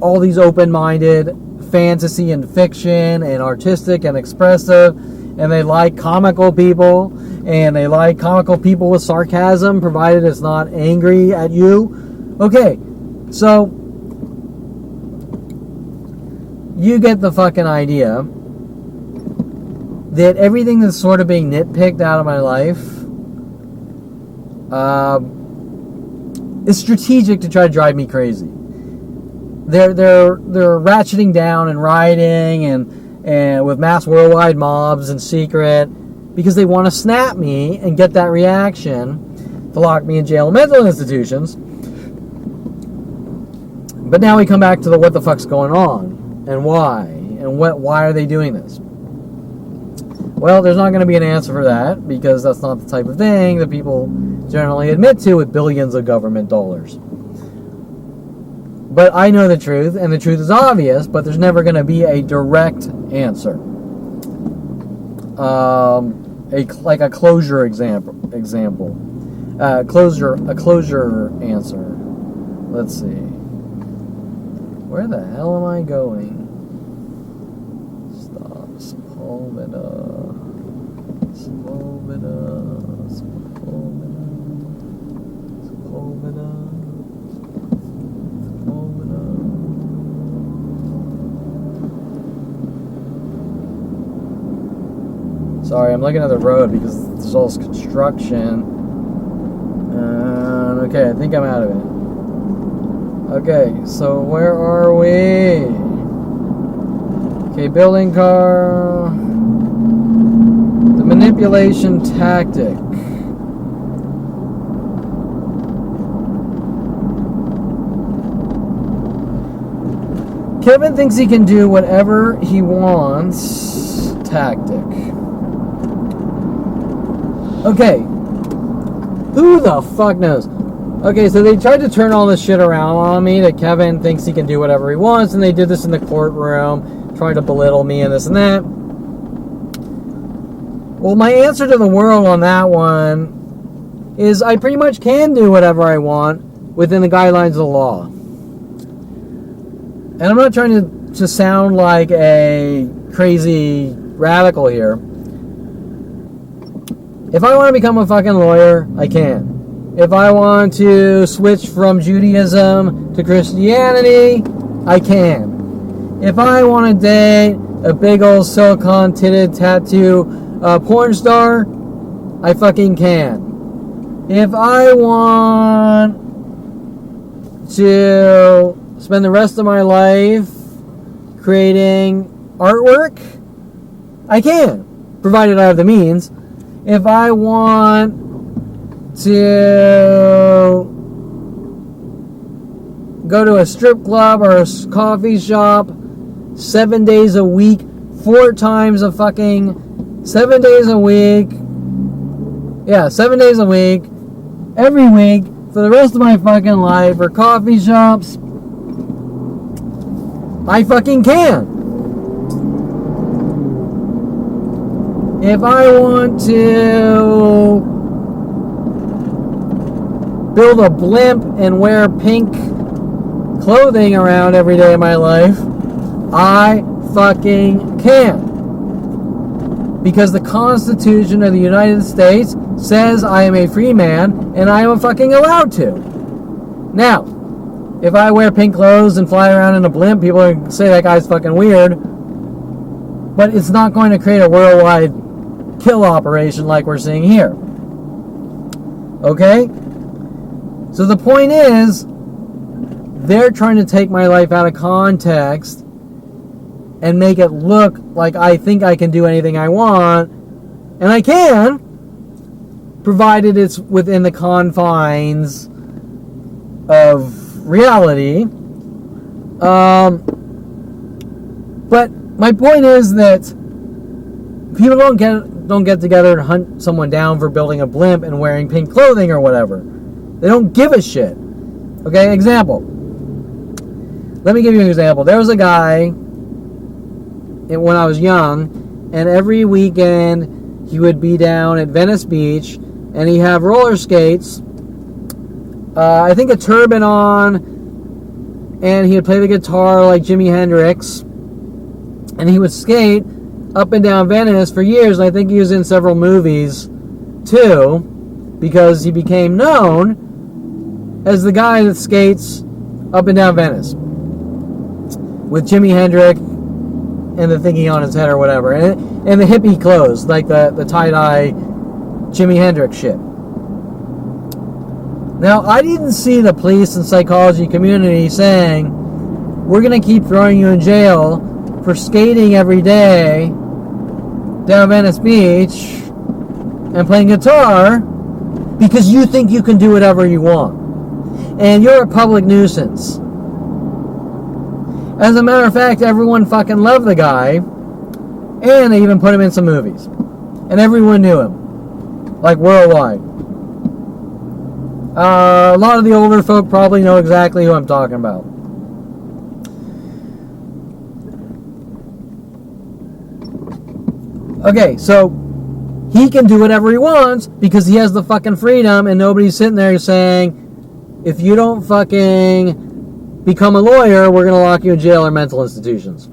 all these open-minded fantasy and fiction and artistic and expressive, and they like comical people, and they like comical people with sarcasm, provided it's not angry at you. Okay, so you get the fucking idea that everything that's sort of being nitpicked out of my life is strategic to try to drive me crazy. They're ratcheting down and rioting and with mass worldwide mobs and secret because they want to snap me and get that reaction to lock me in jail and mental institutions. But now we come back to what the fuck's going on and why are they doing this? Well, there's not going to be an answer for that because that's not the type of thing that people generally admit to with billions of government dollars. But I know the truth, and the truth is obvious, but there's never going to be a direct answer. Like a closure example. A closure answer. Let's see. Where the hell am I going? Stop. Hold it up. Sorry, I'm looking at the road because there's all this construction. Okay, I think I'm out of it. Okay, so where are we? Okay, building car. The manipulation tactic. Kevin thinks he can do whatever he wants. Tactic. Okay. Who the fuck knows? Okay, so they tried to turn all this shit around on me that Kevin thinks he can do whatever he wants, and they did this in the courtroom, trying to belittle me and this and that. Well, my answer to the world on that one is I pretty much can do whatever I want within the guidelines of the law. And I'm not trying to sound like a crazy radical here. If I want to become a fucking lawyer, I can. If I want to switch from Judaism to Christianity, I can. If I want to date a big old silicone-titted tattoo porn star, I fucking can. If I want to spend the rest of my life creating artwork, I can, provided I have the means. If I want to go to a strip club or a coffee shop 7 days a week, 4 times a fucking 7 days a week, 7 days a week, every week for the rest of my fucking life, or coffee shops, I fucking can. If I want to build a blimp and wear pink clothing around every day of my life, I fucking can. Because the Constitution of the United States says I am a free man and I am fucking allowed to. Now, if I wear pink clothes and fly around in a blimp, people are going to say that guy's fucking weird. But it's not going to create a worldwide kill operation like we're seeing here. Okay? So the point is, they're trying to take my life out of context and make it look like I think I can do anything I want, and I can, provided it's within the confines of reality. But my point is that people don't get together and hunt someone down for building a blimp and wearing pink clothing or whatever. They don't give a shit. Okay, example. Let me give you an example. There was a guy when I was young, and every weekend he would be down at Venice Beach, and he'd have roller skates, I think a turban on, and he would play the guitar like Jimi Hendrix, and he would skate up and down Venice for years, and I think he was in several movies too, because he became known as the guy that skates up and down Venice with Jimi Hendrix and the thingy on his head or whatever, and the hippie clothes, like the tie-dye Jimi Hendrix shit. Now, I didn't see the police and psychology community saying, we're going to keep throwing you in jail for skating every day down Venice Beach and playing guitar because you think you can do whatever you want. And you're a public nuisance. As a matter of fact, everyone fucking loved the guy, and they even put him in some movies. And everyone knew him. Like, worldwide. A lot of the older folk probably know exactly who I'm talking about. Okay, so he can do whatever he wants because he has the fucking freedom, and nobody's sitting there saying, if you don't fucking become a lawyer, we're going to lock you in jail or mental institutions.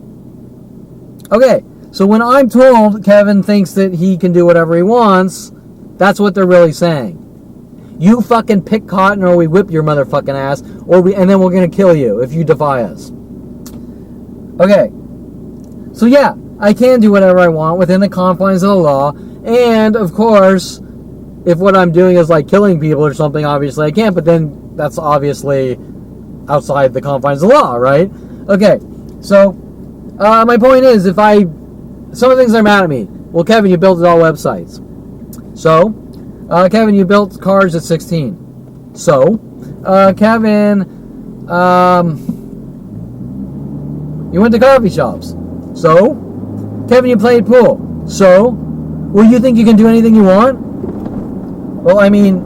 Okay, So when I'm told Kevin thinks that he can do whatever he wants, that's what they're really saying. You fucking pick cotton or we whip your motherfucking ass, and then we're going to kill you if you defy us. Okay. So yeah, I can do whatever I want within the confines of the law. And, of course, if what I'm doing is like killing people or something, obviously I can't. But then that's obviously outside the confines of the law, right? Okay. So, my point is, some of the things are mad at me. Well, Kevin, you built all websites. So, Kevin, you built cars at 16. So, Kevin, you went to coffee shops. So, Kevin, you played pool. So, well, you think you can do anything you want? Well, I mean,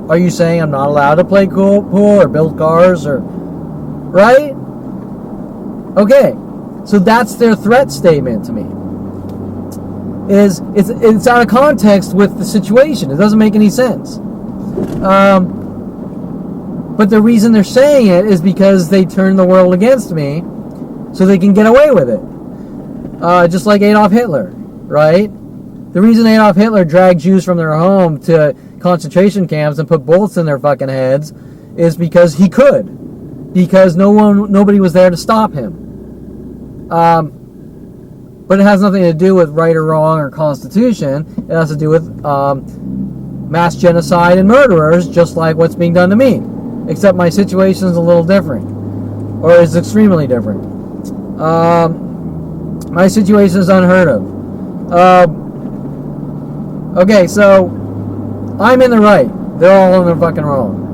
are you saying I'm not allowed to play pool or build cars or, right? Okay, so that's their threat statement to me. It's out of context with the situation. It doesn't make any sense. But the reason they're saying it is because they turn the world against me so they can get away with it. Just like Adolf Hitler, right? The reason Adolf Hitler dragged Jews from their home to concentration camps and put bullets in their fucking heads is because he could. Because nobody was there to stop him. But it has nothing to do with right or wrong or constitution. It has to do with mass genocide and murderers, just like what's being done to me. Except my situation is a little different. Or is extremely different. My situation is unheard of. Okay, so I'm in the right. They're all in the fucking wrong.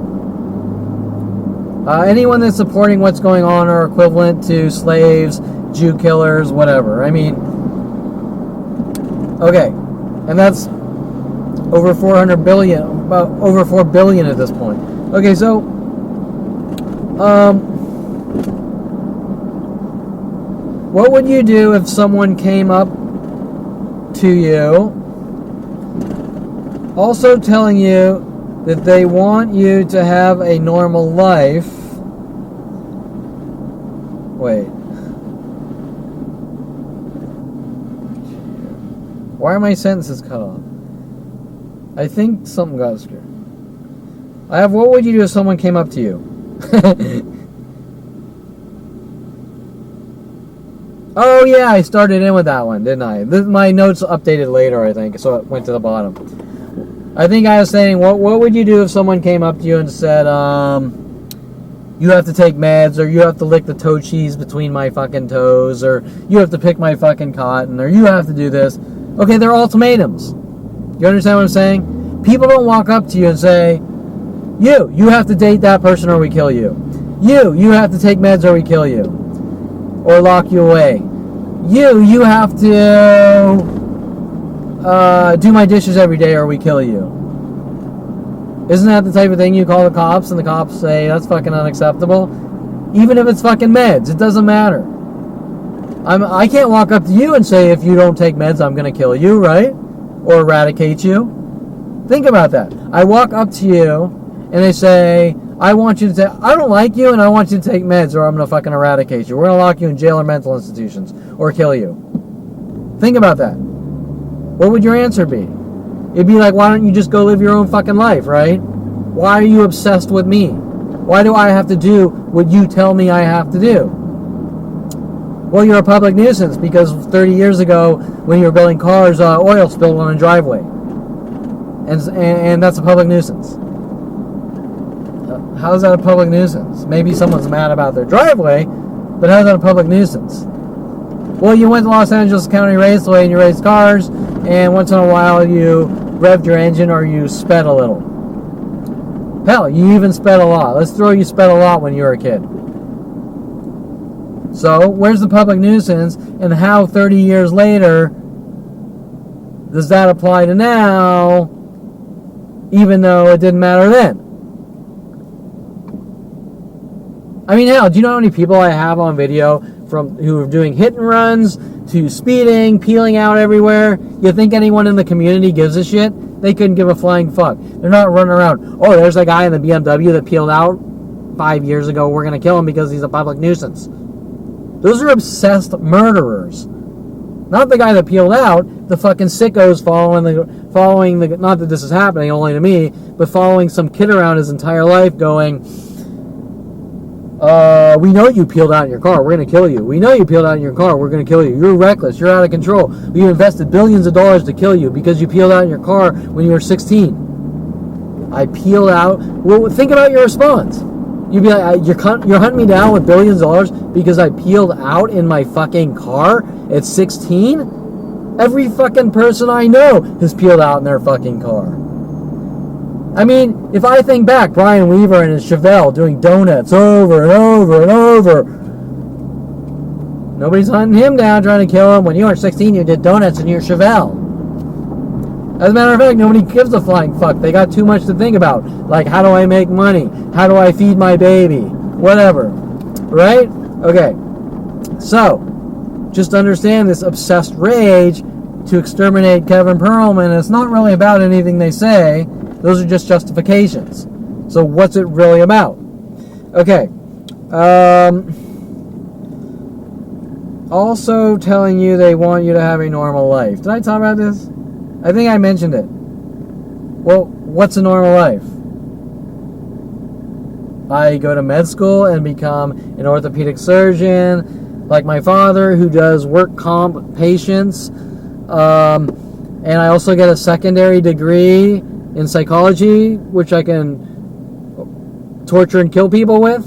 Anyone that's supporting what's going on are equivalent to slaves, Jew killers, whatever. I mean, okay, and that's over 400 billion, about over 4 billion at this point. Okay, so, what would you do if someone came up to you, also telling you that they want you to have a normal life? Wait. Why are my sentences cut off? I think something got screwed. I have, what would you do if someone came up to you? Oh yeah, I started in with that one, didn't I? My notes updated later, I think, so it went to the bottom. I think I was saying, what would you do if someone came up to you and said, you have to take meds, or you have to lick the toe cheese between my fucking toes, or you have to pick my fucking cotton, or you have to do this. Okay, they're ultimatums. You understand what I'm saying? People don't walk up to you and say, you have to date that person or we kill you. You have to take meds or we kill you. Or lock you away. You have to do my dishes every day or we kill you. Isn't that the type of thing you call the cops and the cops say, that's fucking unacceptable? Even if it's fucking meds, it doesn't matter. I can't walk up to you and say, if you don't take meds, I'm going to kill you, right? Or eradicate you. Think about that. I walk up to you and they say, I don't like you and I want you to take meds or I'm going to fucking eradicate you. We're going to lock you in jail or mental institutions or kill you. Think about that. What would your answer be? It'd be like, why don't you just go live your own fucking life, right? Why are you obsessed with me? Why do I have to do what you tell me I have to do? Well, you're a public nuisance because 30 years ago when you were building cars, oil spilled on a driveway. And that's a public nuisance. How is that a public nuisance? Maybe someone's mad about their driveway, but how is that a public nuisance? Well, you went to Los Angeles County Raceway and you raced cars, and once in a while you revved your engine or you sped a little. Hell, you even sped a lot. Let's throw you sped a lot when you were a kid. So, where's the public nuisance, and how 30 years later does that apply to now, even though it didn't matter then? I mean, hell, do you know how many people I have on video who are doing hit and runs, to speeding, peeling out everywhere? You think anyone in the community gives a shit? They couldn't give a flying fuck. They're not running around, oh, there's a guy in the BMW that peeled out 5 years ago, we're going to kill him because he's a public nuisance. Those are obsessed murderers. Not Not the guy that peeled out. The fucking sickos following the. Not that this is happening only to me, but following some kid around his entire life, going, we know you peeled out in your car. We're gonna kill you. We know you peeled out in your car. We're gonna kill you. You're reckless. You're out of control. We invested billions of dollars to kill you because you peeled out in your car when you were 16. I peeled out. Well, think about your response. You'd be like, you're hunting me down with billions of dollars because I peeled out in my fucking car at 16? Every fucking person I know has peeled out in their fucking car. I mean, if I think back, Brian Weaver and his Chevelle doing donuts over and over and over. Nobody's hunting him down trying to kill him. When you were 16, you did donuts in your Chevelle. As a matter of fact, nobody gives a flying fuck. They got too much to think about. Like, how do I make money? How do I feed my baby? Whatever. Right? Okay. So, just understand this obsessed rage to exterminate Kevin Perlman. It's not really about anything they say. Those are just justifications. So, what's it really about? Okay. Also telling you they want you to have a normal life. Did I talk about this? I think I mentioned it. Well, what's a normal life? I go to med school and become an orthopedic surgeon, like my father, who does work comp patients. And I also get a secondary degree in psychology, which I can torture and kill people with.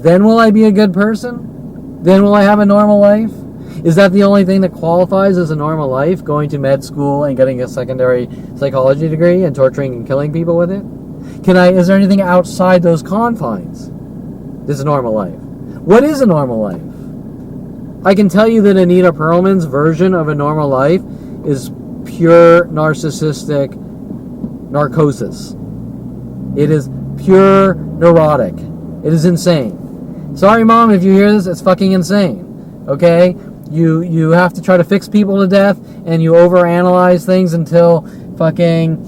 Then will I be a good person? Then will I have a normal life? Is that the only thing that qualifies as a normal life? Going to med school and getting a secondary psychology degree and torturing and killing people with it? Is there anything outside those confines? This is a normal life. What is a normal life? I can tell you that Anita Perlman's version of a normal life is pure narcissistic narcosis. It is pure neurotic. It is insane. Sorry, Mom, if you hear this, it's fucking insane. Okay? You have to try to fix people to death, and you overanalyze things until fucking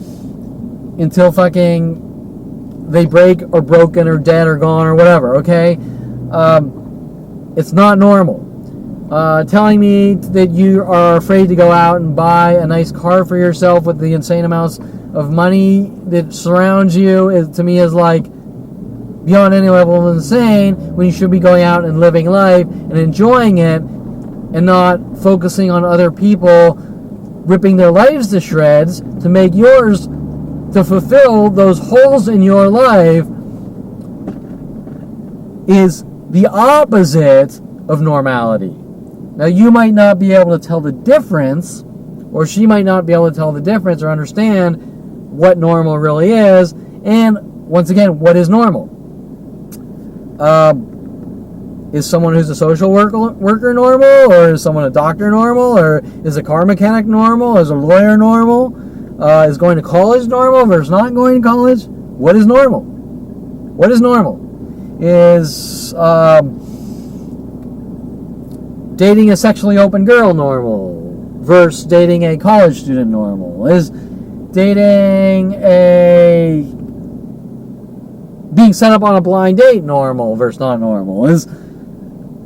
they break or broken or dead or gone or whatever. Okay, it's not normal. Telling me that you are afraid to go out and buy a nice car for yourself with the insane amounts of money that surrounds you to me is like beyond any level of insane, when you should be going out and living life and enjoying it, and not focusing on other people ripping their lives to shreds to make yours, to fulfill those holes in your life, is the opposite of normality. Now, you might not be able to tell the difference, or she might not be able to tell the difference or understand what normal really is, and once again, what is normal? Is someone who's a social worker normal? Or is someone a doctor normal? Or is a car mechanic normal? Is a lawyer normal? Is going to college normal versus not going to college? What is normal? What is normal? Is dating a sexually open girl normal versus dating a college student normal? Is dating being set up on a blind date normal versus not normal?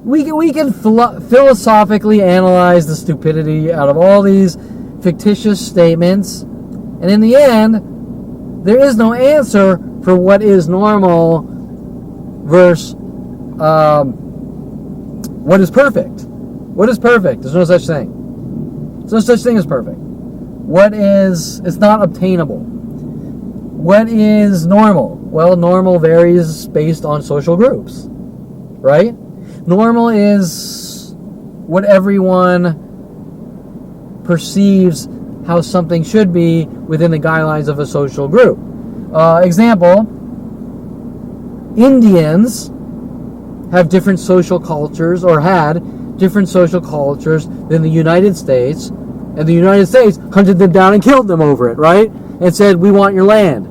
We can philosophically analyze the stupidity out of all these fictitious statements, and in the end, there is no answer for what is normal versus what is perfect. What is perfect? There's no such thing. There's no such thing as perfect. It's not obtainable. What is normal? Well, normal varies based on social groups, right? Normal is what everyone perceives how something should be within the guidelines of a social group. Example, Indians have different social cultures, or had different social cultures than the United States, and the United States hunted them down and killed them over it, right? And said, we want your land.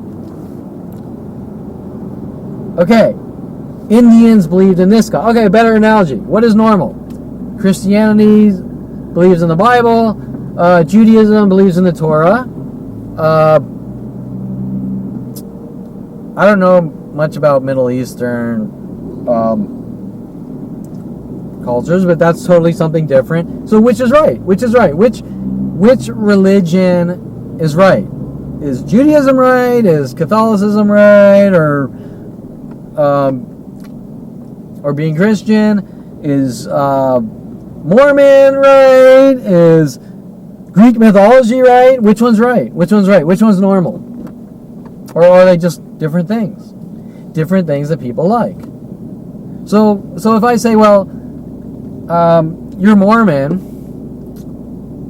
Okay, Indians believed in this God. Okay, a better analogy. What is normal? Christianity believes in the Bible. Judaism believes in the Torah. I don't know much about Middle Eastern cultures, but that's totally something different. So which is right? Which is right? Which religion is right? Is Judaism right? Is Catholicism right? Or being Christian? Is Mormon right? Is Greek mythology right? Which one's right? Which one's right? Which one's normal? Or are they just different things? Different things that people like. So if I say, well, you're Mormon,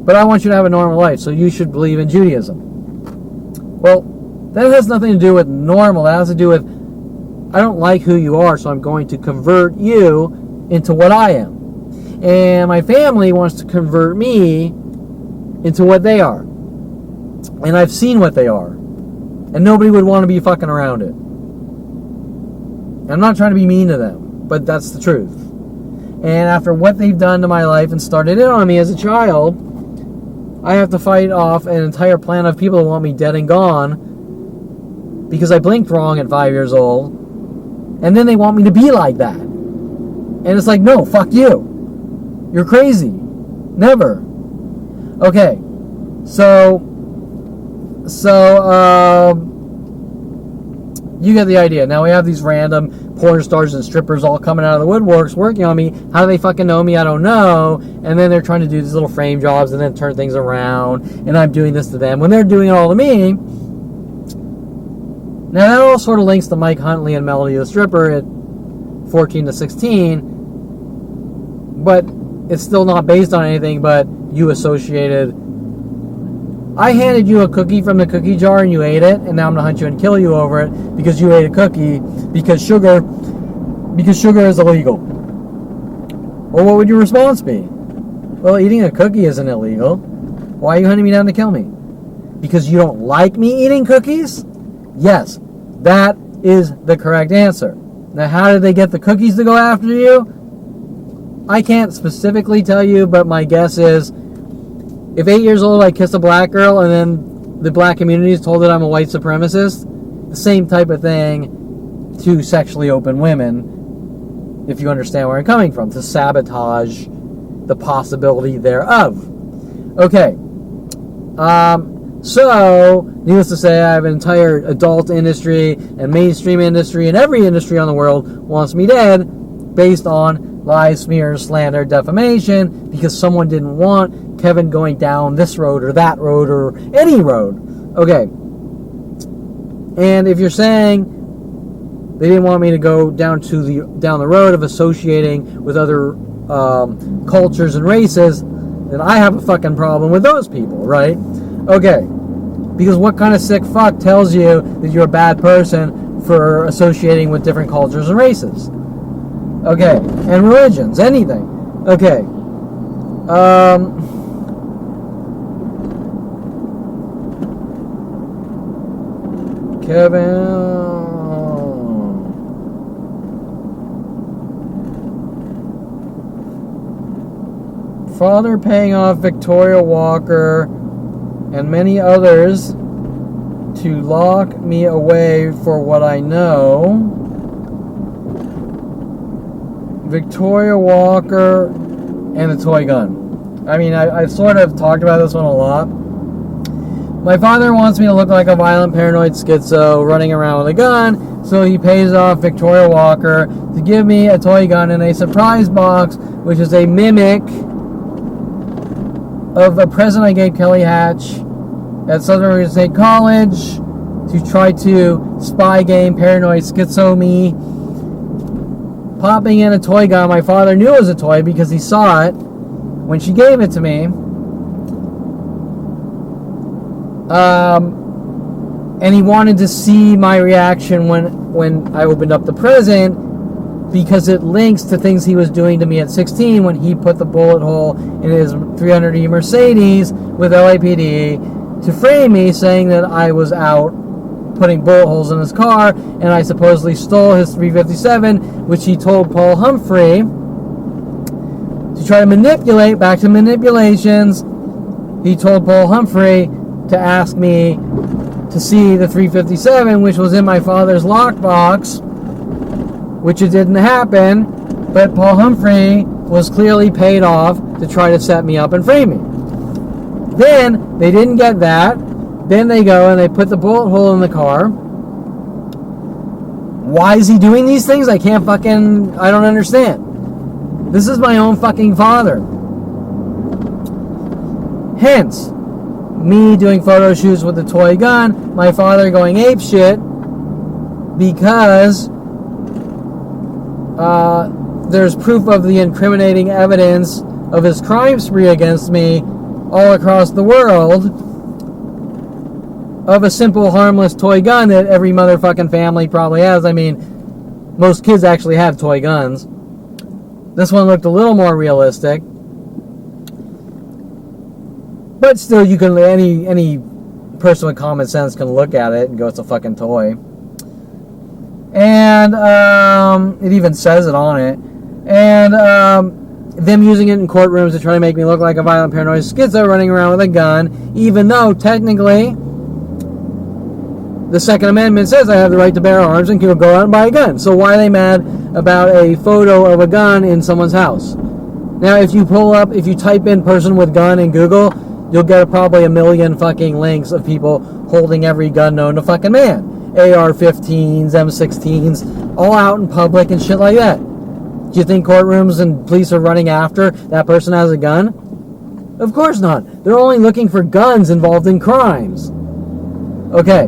but I want you to have a normal life, so you should believe in Judaism. Well, that has nothing to do with normal. That has to do with, I don't like who you are, so I'm going to convert you into what I am. And my family wants to convert me into what they are. And I've seen what they are. And nobody would want to be fucking around it. I'm not trying to be mean to them, but that's the truth. And after what they've done to my life and started it on me as a child, I have to fight off an entire plan of people who want me dead and gone because I blinked wrong at 5 years old, and then they want me to be like that. And it's like, no, fuck you. You're crazy. Never. Okay. So you get the idea. Now we have these random porn stars and strippers all coming out of the woodworks working on me. How do they fucking know me? I don't know. And then they're trying to do these little frame jobs and then turn things around. And I'm doing this to them when they're doing it all to me. Now that all sort of links to Mike Huntley and Melody the Stripper at 14 to 16. But it's still not based on anything but you associated. I handed you a cookie from the cookie jar and you ate it, and now I'm going to hunt you and kill you over it because you ate a cookie because sugar is illegal. Well, what would your response be? Well, eating a cookie isn't illegal. Why are you hunting me down to kill me? Because you don't like me eating cookies? Yes, that is the correct answer. Now, how did they get the cookies to go after you? I can't specifically tell you, but my guess is if 8 years old I kissed a black girl and then the black community is told that I'm a white supremacist, the same type of thing to sexually open women, if you understand where I'm coming from, to sabotage the possibility thereof. Okay. So, needless to say, I have an entire adult industry and mainstream industry, and every industry on the world wants me dead based on lies, smears, slander, defamation, because someone didn't want Kevin going down this road or that road or any road. Okay. And if you're saying they didn't want me to go down the road of associating with other cultures and races, then I have a fucking problem with those people, right? Okay. Because what kind of sick fuck tells you that you're a bad person for associating with different cultures and races? Okay. And religions, anything. Okay. Kevin. Father paying off Victoria Walker and many others to lock me away for what I know. Victoria Walker and the toy gun. I mean, I've sort of talked about this one a lot. My father wants me to look like a violent paranoid schizo running around with a gun, so he pays off Victoria Walker to give me a toy gun in a surprise box, which is a mimic of a present I gave Kelly Hatch at Southern Oregon State College to try to spy game paranoid schizo me. Popping in a toy gun my father knew it was a toy because he saw it when she gave it to me. And he wanted to see my reaction when I opened up the present because it links to things he was doing to me at 16 when he put the bullet hole in his 300E Mercedes with LAPD to frame me, saying that I was out putting bullet holes in his car and I supposedly stole his 357, which he told Paul Humphrey to try to manipulate. Back to manipulations. He told Paul Humphrey to ask me to see the 357, which was in my father's lockbox, which it didn't happen, but Paul Humphrey was clearly paid off to try to set me up and frame me. Then, they didn't get that. Then they go and they put the bullet hole in the car. Why is he doing these things? I don't understand. This is my own fucking father. Hence, me doing photo shoots with a toy gun, my father going ape shit because there's proof of the incriminating evidence of his crime spree against me all across the world of a simple, harmless toy gun that every motherfucking family probably has. I mean, most kids actually have toy guns. This one looked a little more realistic. But still, you can any person with common sense can look at it and go, it's a fucking toy. And it even says it on it. And them using it in courtrooms to try to make me look like a violent, paranoid schizo running around with a gun, even though technically the Second Amendment says I have the right to bear arms and can go out and buy a gun. So why are they mad about a photo of a gun in someone's house? Now, if you type in person with gun in Google, you'll get probably a million fucking links of people holding every gun known to fucking man. AR-15s, M16s, all out in public and shit like that. Do you think courtrooms and police are running after that person has a gun? Of course not. They're only looking for guns involved in crimes. Okay.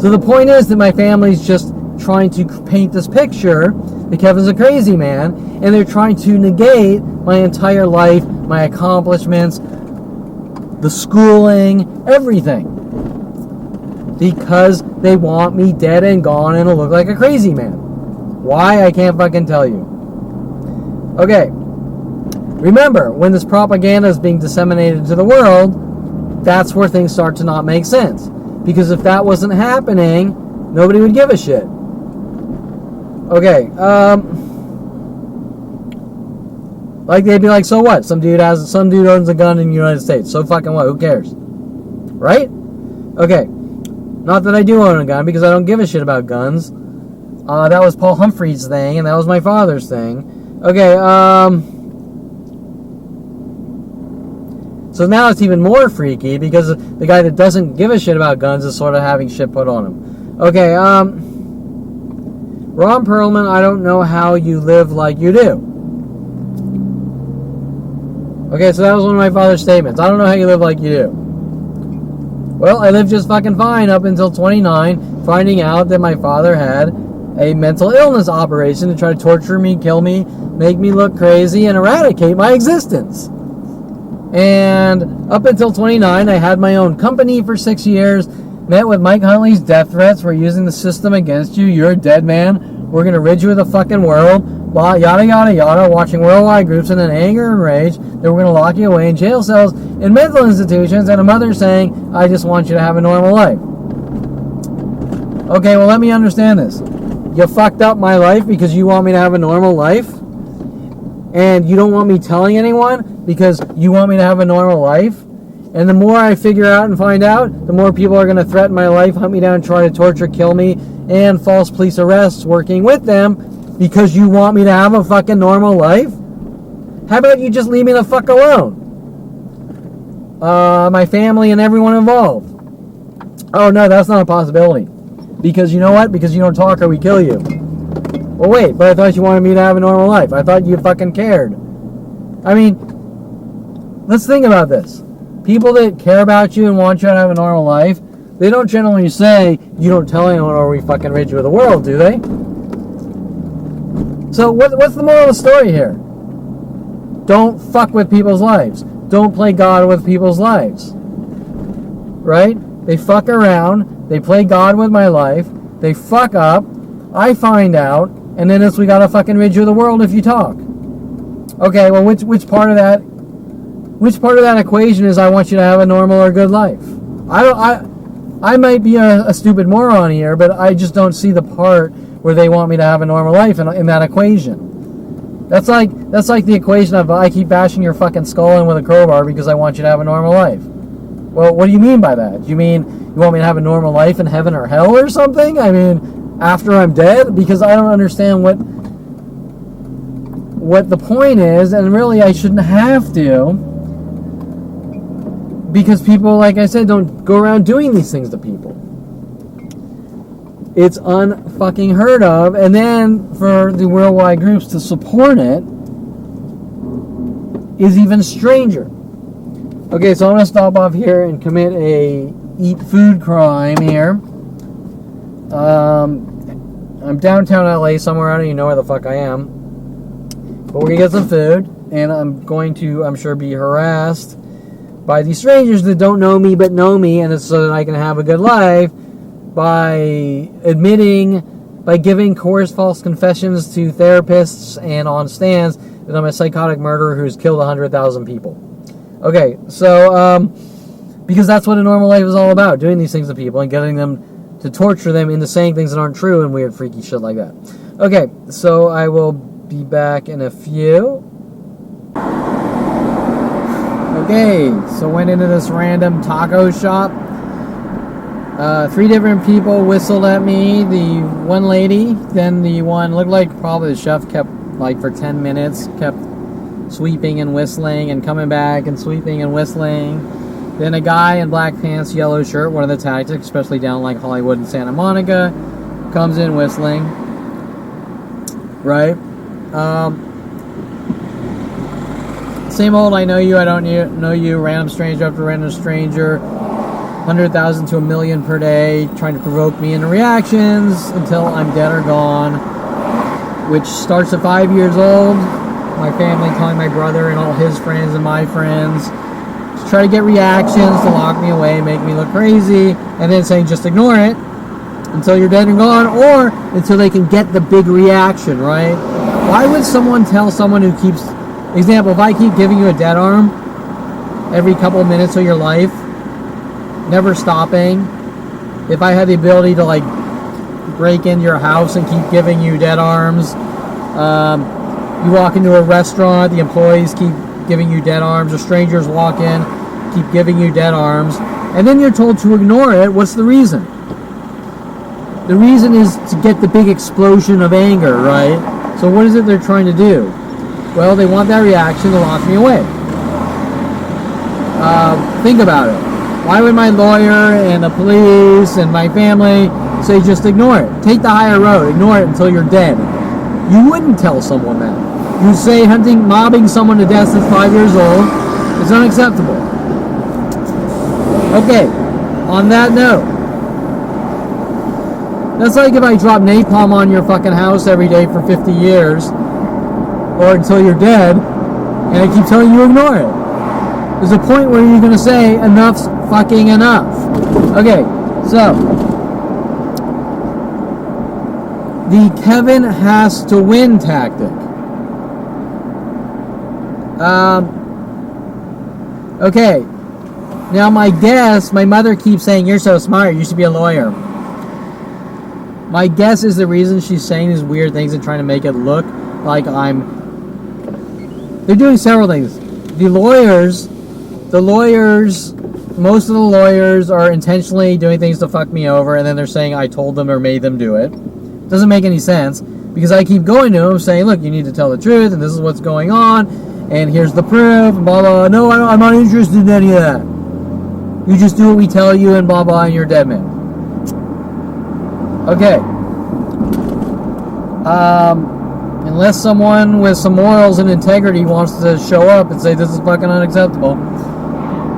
So the point is that my family's just trying to paint this picture that Kevin's a crazy man, and they're trying to negate my entire life, my accomplishments, the schooling, everything. Because they want me dead and gone and to look like a crazy man. Why? I can't fucking tell you. Okay. Remember, when this propaganda is being disseminated to the world, that's where things start to not make sense. Because if that wasn't happening, nobody would give a shit. Okay, like they'd be like, so what? Some dude owns a gun in the United States. So fucking what? Who cares? Right? Okay. Not that I do own a gun, because I don't give a shit about guns. That was Paul Humphrey's thing, and that was my father's thing. Okay, so now it's even more freaky, because the guy that doesn't give a shit about guns is sort of having shit put on him. Okay, Ron Perlman, I don't know how you live like you do. Okay, so that was one of my father's statements. I don't know how you live like you do. Well, I lived just fucking fine up until 29, finding out that my father had a mental illness operation to try to torture me, kill me, make me look crazy, and eradicate my existence. And up until 29, I had my own company for 6 years, met with Mike Huntley's death threats. We're using the system against you. You're a dead man. We're going to rid you of the fucking world. Yada, yada, yada. Watching worldwide groups in an anger and rage that we're going to lock you away in jail cells, in mental institutions, and a mother saying, I just want you to have a normal life. Okay, well, let me understand this. You fucked up my life because you want me to have a normal life? And you don't want me telling anyone because you want me to have a normal life? And the more I figure out and find out, the more people are going to threaten my life, hunt me down, try to torture, kill me, and false police arrests working with them because you want me to have a fucking normal life? How about you just leave me the fuck alone? My family and everyone involved. Oh no, that's not a possibility. Because you know what? Because you don't talk or we kill you. Well, wait, but I thought you wanted me to have a normal life. I thought you fucking cared. I mean, let's think about this. People that care about you and want you to have a normal life, they don't generally say, you don't tell anyone or we fucking rid you of the world, do they? So what's the moral of the story here? Don't fuck with people's lives. Don't play God with people's lives. Right? They fuck around. They play God with my life. They fuck up. I find out. And then we gotta fucking rid you of the world if you talk. Okay, well, which part of that equation is I want you to have a normal or good life? I might be a stupid moron here, but I just don't see the part where they want me to have a normal life in that equation. That's like the equation of I keep bashing your fucking skull in with a crowbar because I want you to have a normal life. Well, what do you mean by that? Do you mean you want me to have a normal life in heaven or hell or something? I mean, after I'm dead? Because I don't understand what the point is, and really I shouldn't have to, because people, like I said, don't go around doing these things to people. It's unfucking heard of, and then for the worldwide groups to support it is even stranger. Okay, so I'm going to stop off here and commit a eat food crime here. I'm downtown LA somewhere. I don't even know where the fuck I am. But we're going to get some food, and I'm going to, I'm sure, be harassed by these strangers that don't know me but know me, and it's so that I can have a good life by giving coerced false confessions to therapists and on stands that I'm a psychotic murderer who's killed 100,000 people. Okay, so, because that's what a normal life is all about, doing these things to people and getting them to torture them into saying things that aren't true and weird, freaky shit like that. Okay, so I will be back in a few. Okay, so went into this random taco shop. 3 different people whistled at me. The one lady, then the one, looked like probably the chef, kept, like, for 10 minutes, kept sweeping and whistling and coming back and sweeping and whistling. Then a guy in black pants, yellow shirt, one of the tactics, especially down like Hollywood and Santa Monica, comes in whistling. Right? Same old, I know you, I don't know you, random stranger after random stranger, 100,000 to 1 million per day, trying to provoke me into reactions until I'm dead or gone, which starts at 5 years old. My family telling my brother and all his friends and my friends to try to get reactions, to lock me away, make me look crazy, and then saying just ignore it until you're dead and gone, or until they can get the big reaction, right? Why would someone tell someone who keeps, example, if I keep giving you a dead arm every couple of minutes of your life, never stopping, if I had the ability to like break into your house and keep giving you dead arms, you walk into a restaurant, the employees keep giving you dead arms, or strangers walk in, keep giving you dead arms, and then you're told to ignore it. What's the reason? The reason is to get the big explosion of anger, right? So what is it they're trying to do? Well, they want that reaction to lock me away. Think about it. Why would my lawyer and the police and my family say just ignore it? Take the higher road. Ignore it until you're dead. You wouldn't tell someone that. You say mobbing someone to death since 5 years old is unacceptable. Okay, on that note, that's like if I drop napalm on your fucking house every day for 50 years, or until you're dead, and I keep telling you ignore it. There's a point where you're going to say, enough's fucking enough. Okay, so the Kevin has to win tactic. Okay. Now my guess, my mother keeps saying, you're so smart, you should be a lawyer. My guess is the reason she's saying these weird things and trying to make it look like they're doing several things. The lawyers, most of the lawyers are intentionally doing things to fuck me over, and then they're saying I told them or made them do it. Doesn't make any sense, because I keep going to them saying, look, you need to tell the truth, and this is what's going on, and here's the proof, and blah, blah. No, I'm not interested in any of that. You just do what we tell you, and blah, blah, and you're dead man. Okay. Unless someone with some morals and integrity wants to show up and say this is fucking unacceptable,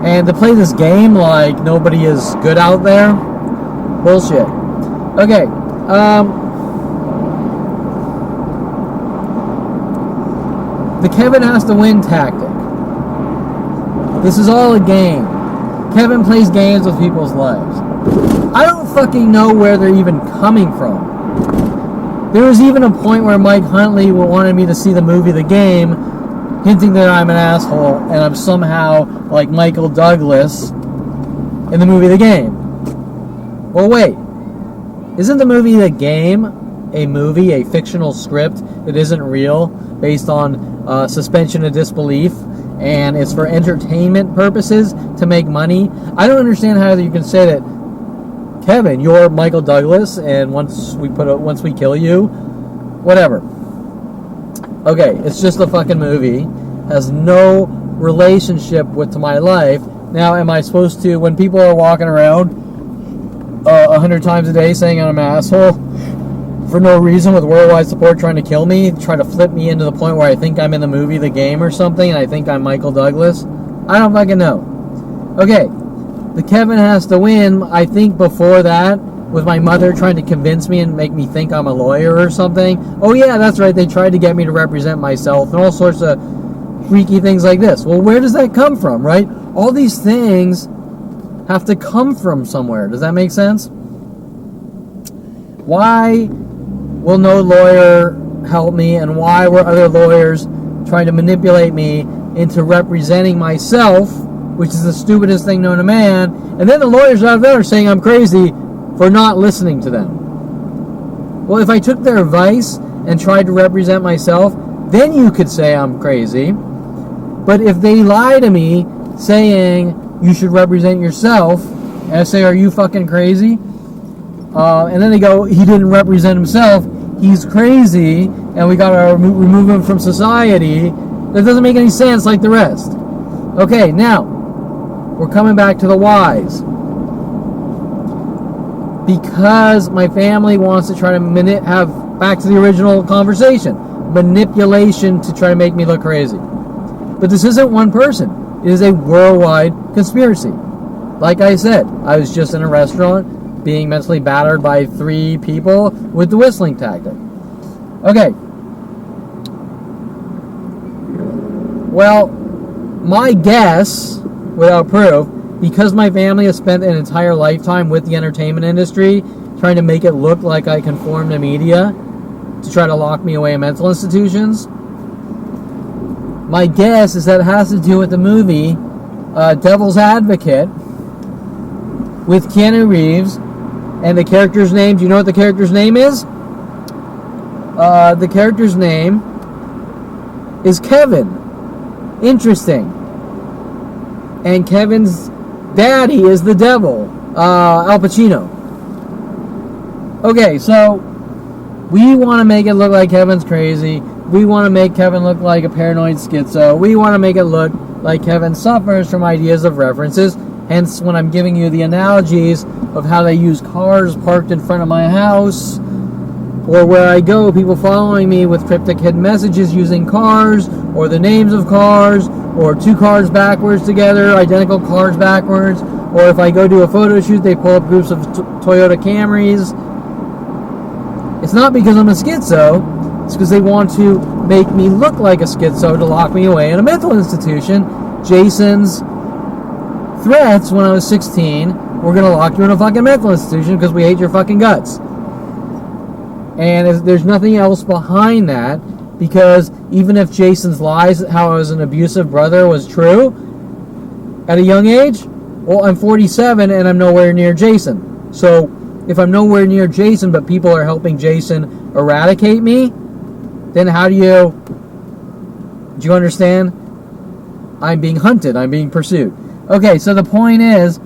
and to play this game like nobody is good out there, bullshit. Okay. The Kevin has to win tactic. This is all a game. Kevin plays games with people's lives. I don't fucking know where they're even coming from. There was even a point where Mike Huntley wanted me to see the movie The Game, hinting that I'm an asshole and I'm somehow like Michael Douglas in the movie The Game. Well, wait. Isn't the movie The Game a fictional script that isn't real, based on suspension of disbelief, and it's for entertainment purposes to make money? I don't understand how you can say that, Kevin, you're Michael Douglas, and once we kill you, whatever. Okay, it's just a fucking movie. Has no relationship to my life. Now, am I supposed to, when people are walking around 100 times a day saying I'm an asshole for no reason with worldwide support trying to kill me, try to flip me into the point where I think I'm in the movie The Game or something, and I think I'm Michael Douglas? I don't fucking know. Okay, the Kevin has to win, I think before that, with my mother trying to convince me and make me think I'm a lawyer or something. Oh yeah, that's right, they tried to get me to represent myself and all sorts of freaky things like this. Well, where does that come from, right? All these things have to come from somewhere. Does that make sense? Why will no lawyer help me, and why were other lawyers trying to manipulate me into representing myself, which is the stupidest thing known to man, and then the lawyers out there are saying I'm crazy for not listening to them. Well, if I took their advice and tried to represent myself, then you could say I'm crazy. But if they lie to me saying you should represent yourself, and I say, are you fucking crazy? And then they go, he didn't represent himself, he's crazy, and we gotta remove him from society. That doesn't make any sense like the rest. Okay, now, we're coming back to the whys. Because my family wants to try to have, back to the original conversation, manipulation to try to make me look crazy. But this isn't one person. It is a worldwide conspiracy. Like I said, I was just in a restaurant being mentally battered by 3 people with the whistling tactic. Okay. Well, my guess, without proof, because my family has spent an entire lifetime with the entertainment industry trying to make it look like I conform to media to try to lock me away in mental institutions, my guess is that it has to do with the movie Devil's Advocate with Keanu Reeves, and the character's name, do you know what the character's name is? The character's name is Kevin. Interesting. And Kevin's daddy is the devil, Al Pacino. Okay, so we want to make it look like Kevin's crazy. We want to make Kevin look like a paranoid schizo. We want to make it look like Kevin suffers from ideas of references. Hence, when I'm giving you the analogies of how they use cars parked in front of my house, or where I go, people following me with cryptic hidden messages using cars, or the names of cars, or 2 cars backwards together, identical cars backwards, or if I go do a photo shoot, they pull up groups of Toyota Camrys. It's not because I'm a schizo, it's because they want to make me look like a schizo to lock me away in a mental institution. Jason's threats when I was 16, we're going to lock you in a fucking mental institution because we hate your fucking guts. And there's nothing else behind that, because even if Jason's lies, how I was an abusive brother, was true at a young age, well, I'm 47 and I'm nowhere near Jason. So if I'm nowhere near Jason, but people are helping Jason eradicate me, then how do you understand? I'm being hunted, I'm being pursued. Okay, so the point is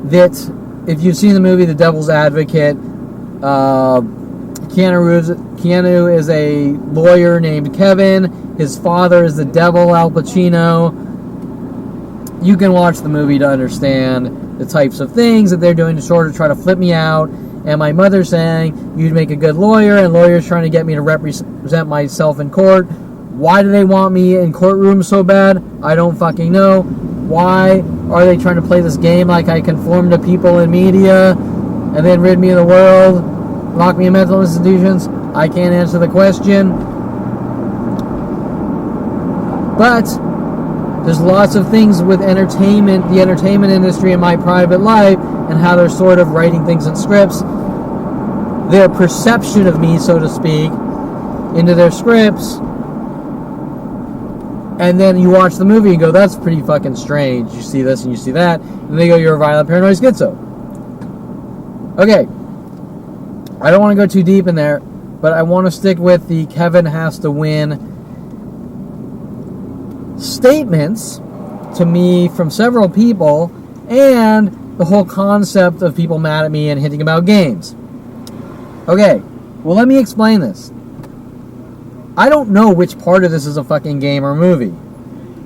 that if you've seen the movie The Devil's Advocate, Keanu is a lawyer named Kevin. His father is the devil, Al Pacino. You can watch the movie to understand the types of things that they're doing to sort of try to flip me out. And my mother saying, you'd make a good lawyer, and lawyers trying to get me to represent myself in court. Why do they want me in courtrooms so bad? I don't fucking know. Why are they trying to play this game like I conform to people in media and then rid me of the world, lock me in mental institutions? I can't answer the question. But there's lots of things with entertainment, the entertainment industry in my private life, and how they're sort of writing things in scripts. Their perception of me, so to speak, into their scripts. And then you watch the movie and go, that's pretty fucking strange. You see this and you see that. And they go, you're a violent paranoid schizo. Okay. I don't want to go too deep in there, but I want to stick with the Kevin has to win statements to me from several people, and the whole concept of people mad at me and hinting about games. Okay, well, let me explain this. I don't know which part of this is a fucking game or movie.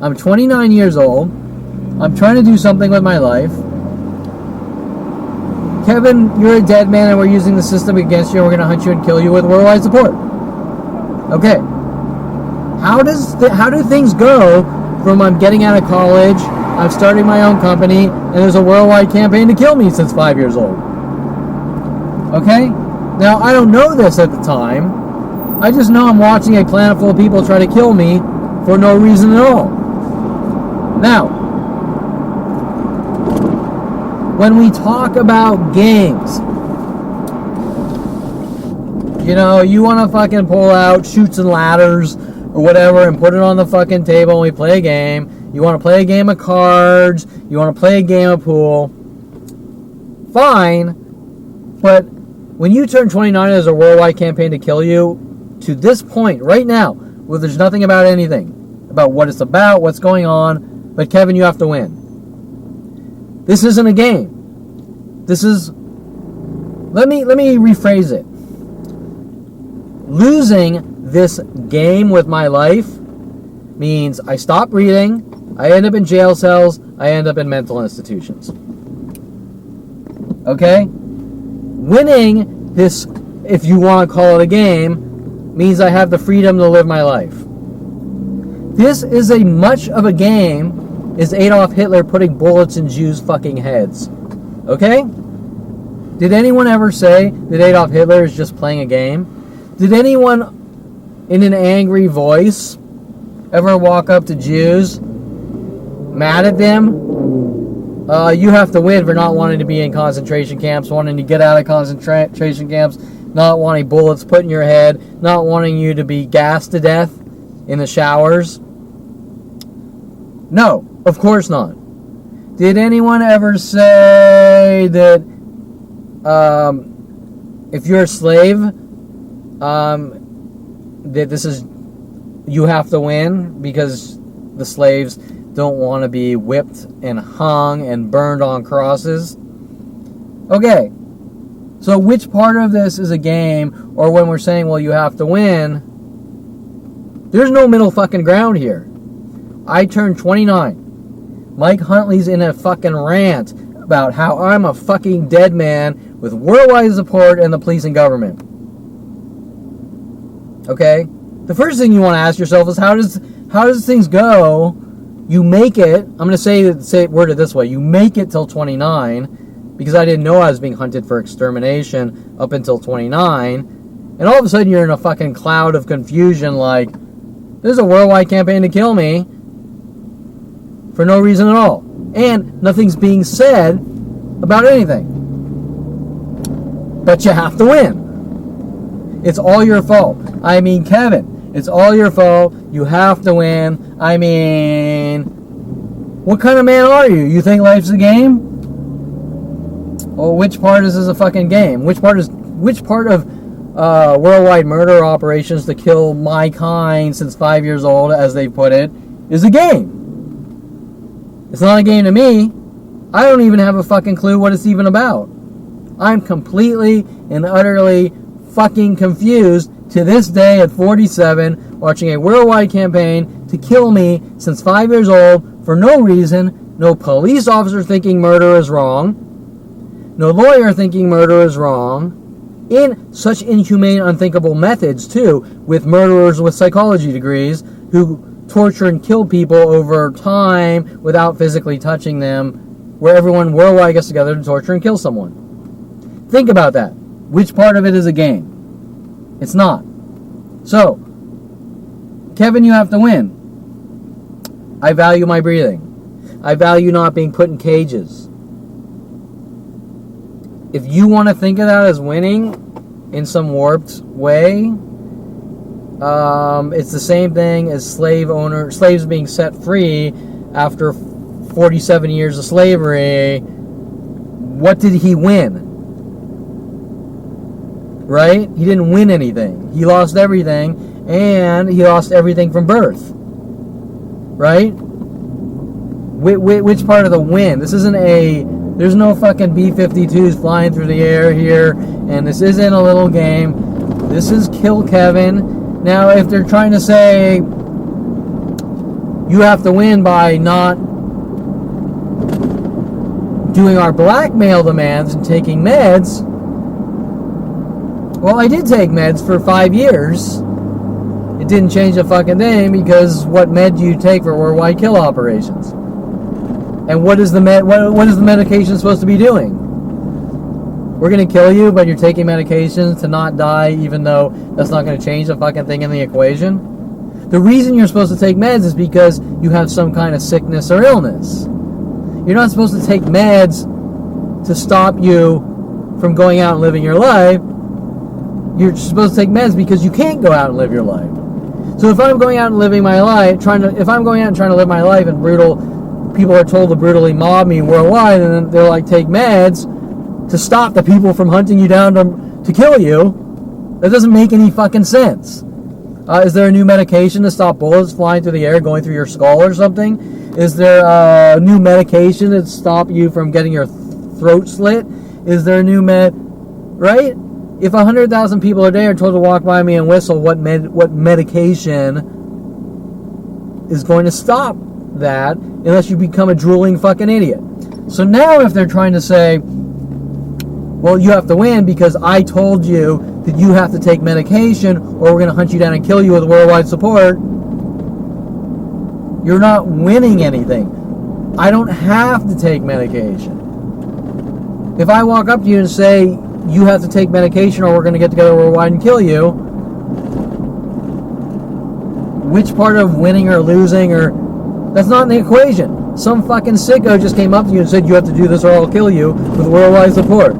I'm 29 years old. I'm trying to do something with my life. Kevin, you're a dead man and we're using the system against you and we're going to hunt you and kill you with worldwide support. Okay. How do things go from I'm getting out of college, I'm starting my own company, and there's a worldwide campaign to kill me since 5 years old? Okay? Now, I don't know this at the time. I just know I'm watching a planet full of people try to kill me for no reason at all. Now, when we talk about games, you know, you want to fucking pull out Chutes and Ladders or whatever and put it on the fucking table and we play a game. You want to play a game of cards. You want to play a game of pool. Fine. But when you turn 29, there's a worldwide campaign to kill you. To this point, right now, where there's nothing about anything, about what it's about, what's going on, but Kevin, you have to win. This isn't a game. This is, let me rephrase it. Losing this game with my life means I stop breathing, I end up in jail cells, I end up in mental institutions. Okay? Winning this, if you want to call it a game, means I have the freedom to live my life. This is as much of a game as Adolf Hitler putting bullets in Jews' fucking heads. Okay? Did anyone ever say that Adolf Hitler is just playing a game? Did anyone in an angry voice ever walk up to Jews, mad at them? You have to win for not wanting to be in concentration camps, wanting to get out of concentration camps, not wanting bullets put in your head, not wanting you to be gassed to death in the showers. No, of course not. Did anyone ever say that if you're a slave, that this is, you have to win because the slaves don't want to be whipped and hung and burned on crosses? Okay. So which part of this is a game, or when we're saying, well, you have to win, there's no middle fucking ground here. I turned 29. Mike Huntley's in a fucking rant about how I'm a fucking dead man with worldwide support and the police and government. Okay? The first thing you want to ask yourself is how does things go? You make it, I'm going to say it worded this way, you make it till 29, because I didn't know I was being hunted for extermination up until 29, and all of a sudden you're in a fucking cloud of confusion like, there's a worldwide campaign to kill me for no reason at all. And nothing's being said about anything. But you have to win. It's all your fault. I mean, Kevin, it's all your fault. You have to win. I mean, what kind of man are you? You think life's a game? Well, which part is this a fucking game? Which part of worldwide murder operations to kill my kind since 5 years old, as they put it, is a game? It's not a game to me. I don't even have a fucking clue what it's even about. I'm completely and utterly fucking confused to this day at 47, watching a worldwide campaign to kill me since 5 years old for no reason. No police officer thinking murder is wrong. No lawyer thinking murder is wrong. In such inhumane, unthinkable methods, too, with murderers with psychology degrees who torture and kill people over time without physically touching them, where everyone worldwide gets together to torture and kill someone. Think about that. Which part of it is a game? It's not. So, Kevin, you have to win. I value my breathing. I value not being put in cages. If you want to think of that as winning in some warped way, it's the same thing as slaves being set free after 47 years of slavery. What did he win? Right? He didn't win anything. He lost everything, and he lost everything from birth. Right? Which part of the win? This isn't there's no fucking B-52s flying through the air here, and this isn't a little game. This is kill Kevin. Now, if they're trying to say you have to win by not doing our blackmail demands and taking meds, well, I did take meds for 5 years. It didn't change a fucking thing, because what med do you take for worldwide kill operations? And what is the medication supposed to be doing? We're going to kill you, but you're taking medications to not die, even though that's not going to change a fucking thing in the equation? The reason you're supposed to take meds is because you have some kind of sickness or illness. You're not supposed to take meds to stop you from going out and living your life. You're supposed to take meds because you can't go out and live your life. So if I'm going out and living my life, if I'm going out and trying to live my life, and people are told to brutally mob me worldwide, and then they're like, take meds to stop the people from hunting you down to kill you, that doesn't make any fucking sense. Is there a new medication to stop bullets flying through the air, going through your skull or something? Is there a new medication to stop you from getting your throat slit? Is there a new right? If 100,000 people a day are told to walk by me and whistle, what medication is going to stop that, unless you become a drooling fucking idiot? So now if they're trying to say, well, you have to win because I told you that you have to take medication or we're going to hunt you down and kill you with worldwide support, you're not winning anything. I don't have to take medication. If I walk up to you and say, you have to take medication or we're going to get together worldwide and kill you, which part of winning or losing, or that's not in the equation. Some fucking sicko just came up to you and said, you have to do this or I'll kill you with worldwide support.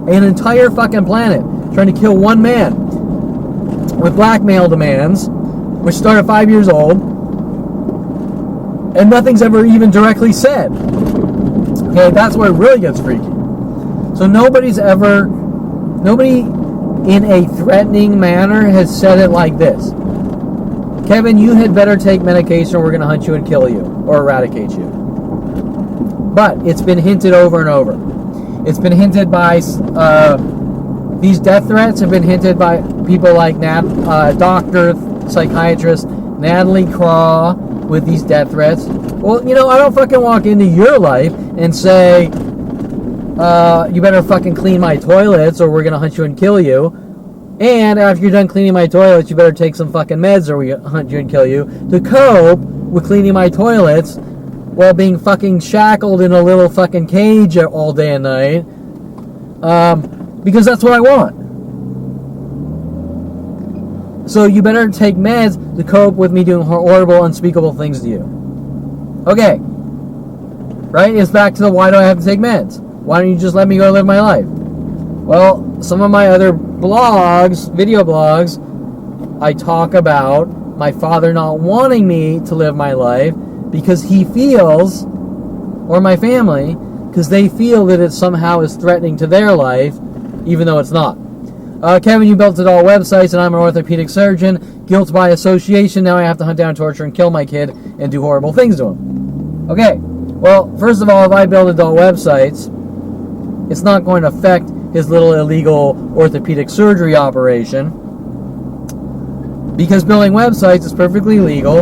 An entire fucking planet trying to kill one man with blackmail demands, which start at 5 years old, and nothing's ever even directly said. Okay, that's where it really gets freaky. So nobody in a threatening manner has said it like this: Kevin, you had better take medication or we're going to hunt you and kill you or eradicate you. But it's been hinted over and over. It's been hinted by, these death threats have been hinted by people like doctor, psychiatrist Natalie Craw with these death threats. Well, I don't fucking walk into your life and say, you better fucking clean my toilets or we're going to hunt you and kill you. And after you're done cleaning my toilets, you better take some fucking meds or we hunt you and kill you, to cope with cleaning my toilets while being fucking shackled in a little fucking cage all day and night. Because that's what I want. So you better take meds to cope with me doing horrible, unspeakable things to you. Okay. Right? It's back to the why do I have to take meds? Why don't you just let me go live my life? Well, some of my other blogs, video blogs, I talk about my father not wanting me to live my life because he feels, or my family, because they feel that it somehow is threatening to their life, even though it's not. Kevin, you built it all websites, and I'm an orthopedic surgeon. Guilt by association. Now I have to hunt down, torture, and kill my kid and do horrible things to him. Okay, well, first of all, if I build adult websites, it's not going to affect his little illegal orthopedic surgery operation, because building websites is perfectly legal,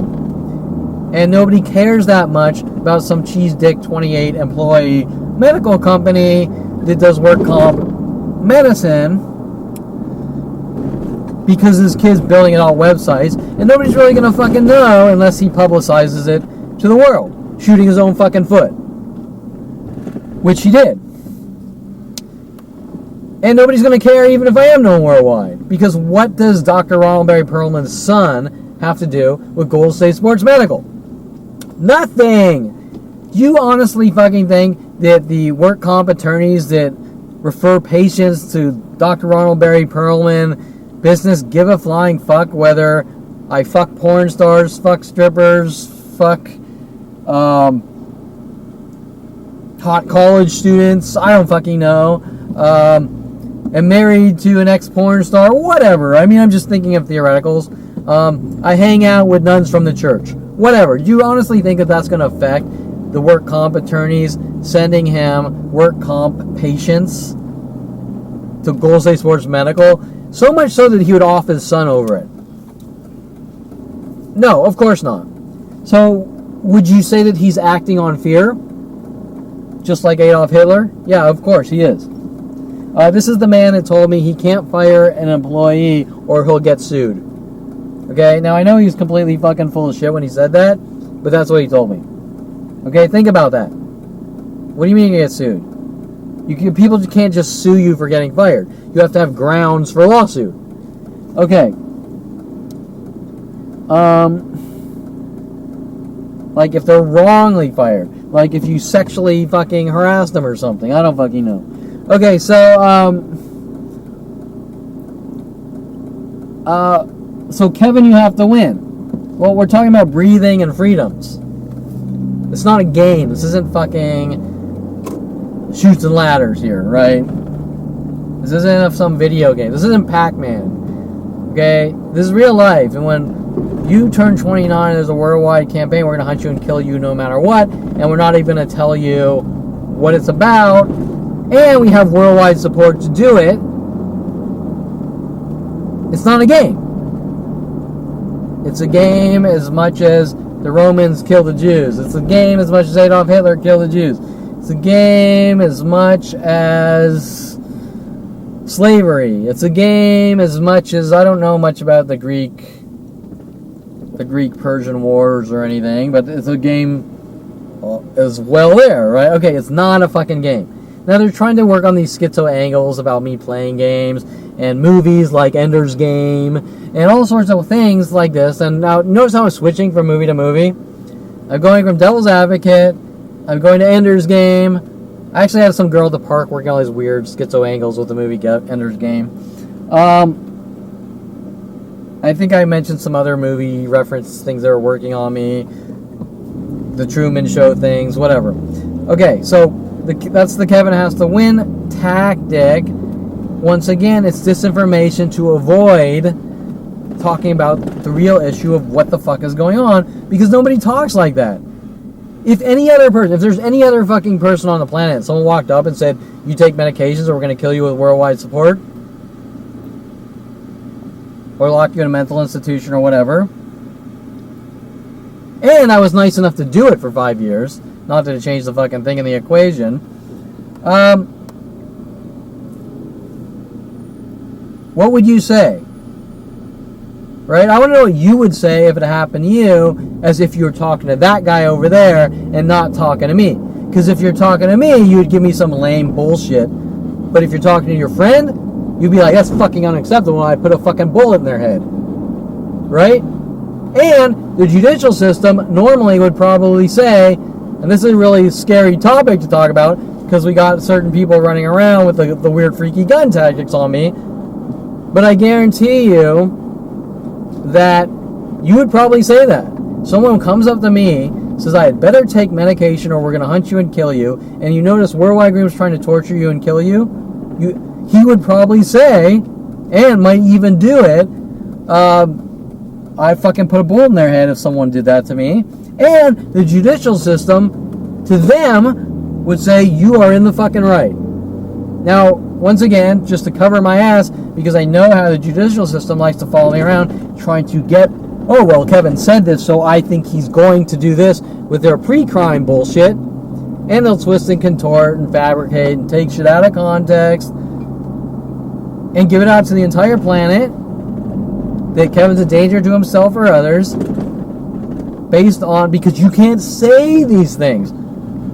and nobody cares that much about some cheese dick 28 employee medical company that does work comp medicine, because his kid's building it all websites, and nobody's really gonna fucking know unless he publicizes it to the world, shooting his own fucking foot, which he did. And nobody's gonna care even if I am known worldwide, because what does Dr. Ronald Barry Perlman's son have to do with Golden State Sports Medical? Nothing! Do you honestly fucking think that the work comp attorneys that refer patients to Dr. Ronald Barry Perlman business give a flying fuck whether I fuck porn stars, fuck strippers, fuck hot college students, I don't fucking know, am married to an ex-porn star, whatever. I mean, I'm just thinking of theoreticals. I hang out with nuns from the church, whatever. Do you honestly think that that's going to affect the work comp attorneys sending him work comp patients to Golden State Sports Medical? So much so that he would off his son over it. No, of course not. So, would you say that he's acting on fear? Just like Adolf Hitler? Yeah, of course he is. This is the man that told me he can't fire an employee or he'll get sued. Okay, now I know he's completely fucking full of shit when he said that, but that's what he told me. Okay, think about that. What do you mean you get sued? People can't just sue you for getting fired. You have to have grounds for a lawsuit. Okay. Like if they're wrongly fired. Like if you sexually fucking harass them or something. I don't fucking know. Okay, so, so Kevin, you have to win. Well, we're talking about breathing and freedoms. It's not a game. This isn't fucking Chutes and Ladders here, right? This isn't some video game. This isn't Pac-Man. Okay? This is real life. And when you turn 29, there's a worldwide campaign. We're going to hunt you and kill you no matter what. And we're not even going to tell you what it's about. And we have worldwide support to do it. It's not a game. It's a game as much as the Romans killed the Jews. It's a game as much as Adolf Hitler killed the Jews. It's a game as much as slavery. It's a game as much as, I don't know much about the Greek-Persian wars or anything, but it's a game as well there, right? Okay, it's not a fucking game. Now they're trying to work on these schizo angles about me playing games and movies like Ender's Game and all sorts of things like this. And now notice how I'm switching from movie to movie. I'm going from Devil's Advocate. I'm going to Ender's Game. I actually had some girl at the park working all these weird schizo angles with the movie Ender's Game. I think I mentioned some other movie reference things that were working on me. The Truman Show things, whatever. Okay, so that's the Kevin has to win tactic. Once again, it's disinformation to avoid talking about the real issue of what the fuck is going on, because nobody talks like that. If there's any other fucking person on the planet, someone walked up and said, you take medications or we're going to kill you with worldwide support, or lock you in a mental institution or whatever, and I was nice enough to do it for 5 years, not to change the fucking thing in the equation, what would you say? Right? I want to know what you would say if it happened to you, as if you were talking to that guy over there and not talking to me. Because if you're talking to me, you would give me some lame bullshit. But if you're talking to your friend, you'd be like, that's fucking unacceptable. I put a fucking bullet in their head. Right? And the judicial system normally would probably say, and this is a really scary topic to talk about, because we got certain people running around with the weird freaky gun tactics on me, but I guarantee you that you would probably say that. Someone comes up to me, says I had better take medication or we're going to hunt you and kill you, and you notice Worldwide Green was trying to torture you and kill you, he would probably say, and might even do it, I fucking put a bullet in their head if someone did that to me. And the judicial system, to them, would say, you are in the fucking right. Now, once again, just to cover my ass, because I know how the judicial system likes to follow me around, trying to get, oh, well, Kevin said this, so I think he's going to do this with their pre-crime bullshit. And they'll twist and contort and fabricate and take shit out of context and give it out to the entire planet that Kevin's a danger to himself or others, based on, because you can't say these things.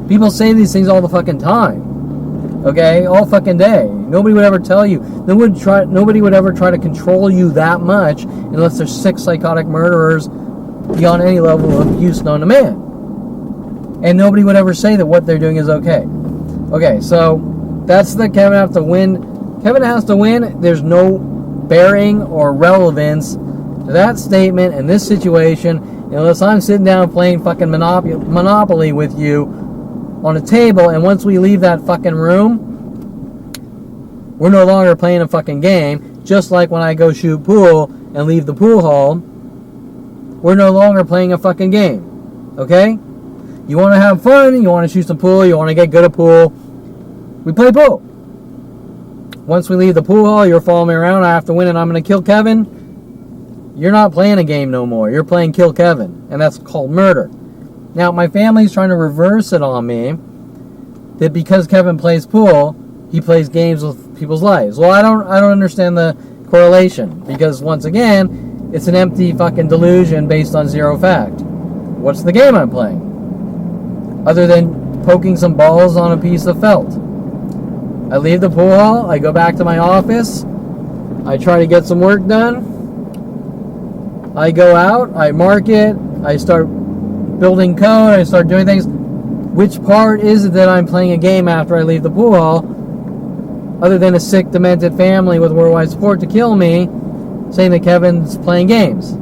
People say these things all the fucking time. Okay? All fucking day. Nobody would ever tell you. Nobody would ever try to control you that much unless they're sick psychotic murderers beyond any level of use known to man. And nobody would ever say that what they're doing is okay. Okay, so that's the Kevin has to win. Kevin has to win. There's no bearing or relevance to that statement in this situation unless I'm sitting down playing fucking Monopoly with you on a table, and once we leave that fucking room, we're no longer playing a fucking game. Just like when I go shoot pool and leave the pool hall, we're no longer playing a fucking game. Okay? You want to have fun, you want to shoot some pool, you want to get good at pool, we play pool. Once we leave the pool hall, you're following me around, I have to win and I'm going to kill Kevin. You're not playing a game no more. You're playing Kill Kevin, and that's called murder. Now, my family's trying to reverse it on me that because Kevin plays pool, he plays games with people's lives. Well, I don't understand the correlation, because once again, it's an empty fucking delusion based on zero fact. What's the game I'm playing? Other than poking some balls on a piece of felt. I leave the pool hall, I go back to my office, I try to get some work done, I go out, I market, I start building code, I start doing things. Which part is it that I'm playing a game after I leave the pool hall, other than a sick, demented family with worldwide support to kill me, saying that Kevin's playing games?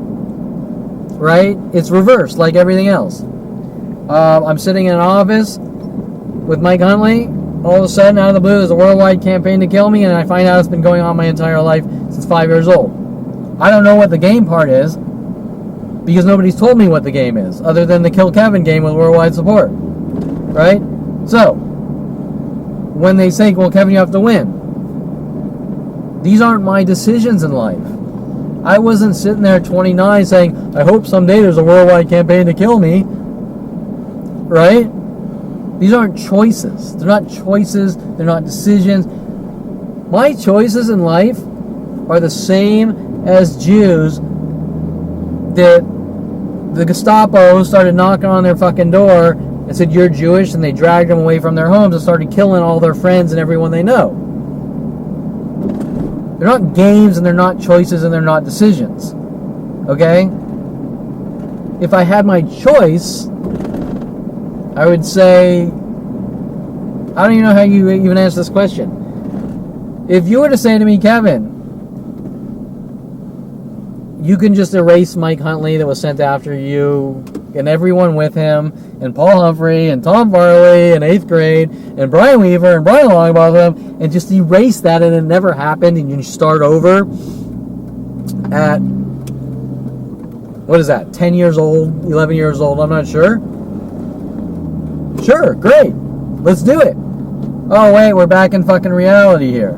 Right? It's reversed, like everything else. I'm sitting in an office with Mike Huntley. All of a sudden, out of the blue, there's a worldwide campaign to kill me, and I find out it's been going on my entire life since 5 years old. I don't know what the game part is, because nobody's told me what the game is, other than the Kill Kevin game with worldwide support. Right? So, when they say, well, Kevin, you have to win. These aren't my decisions in life. I wasn't sitting there at 29 saying, I hope someday there's a worldwide campaign to kill me. Right? These aren't choices. They're not choices. They're not decisions. My choices in life are the same as Jews that the Gestapo started knocking on their fucking door and said, you're Jewish, and they dragged them away from their homes and started killing all their friends and everyone they know. They're not games, and they're not choices, and they're not decisions. Okay? If I had my choice, I would say, I don't even know how you even answer this question. If you were to say to me, Kevin, you can just erase Mike Huntley that was sent after you and everyone with him, and Paul Humphrey and Tom Farley in 8th grade and Brian Weaver and Brian Longbotham, and just erase that and it never happened, and you start over at, what is that, 10 years old, 11 years old, I'm not sure. Sure, great, let's do it. Oh wait, we're back in fucking reality here.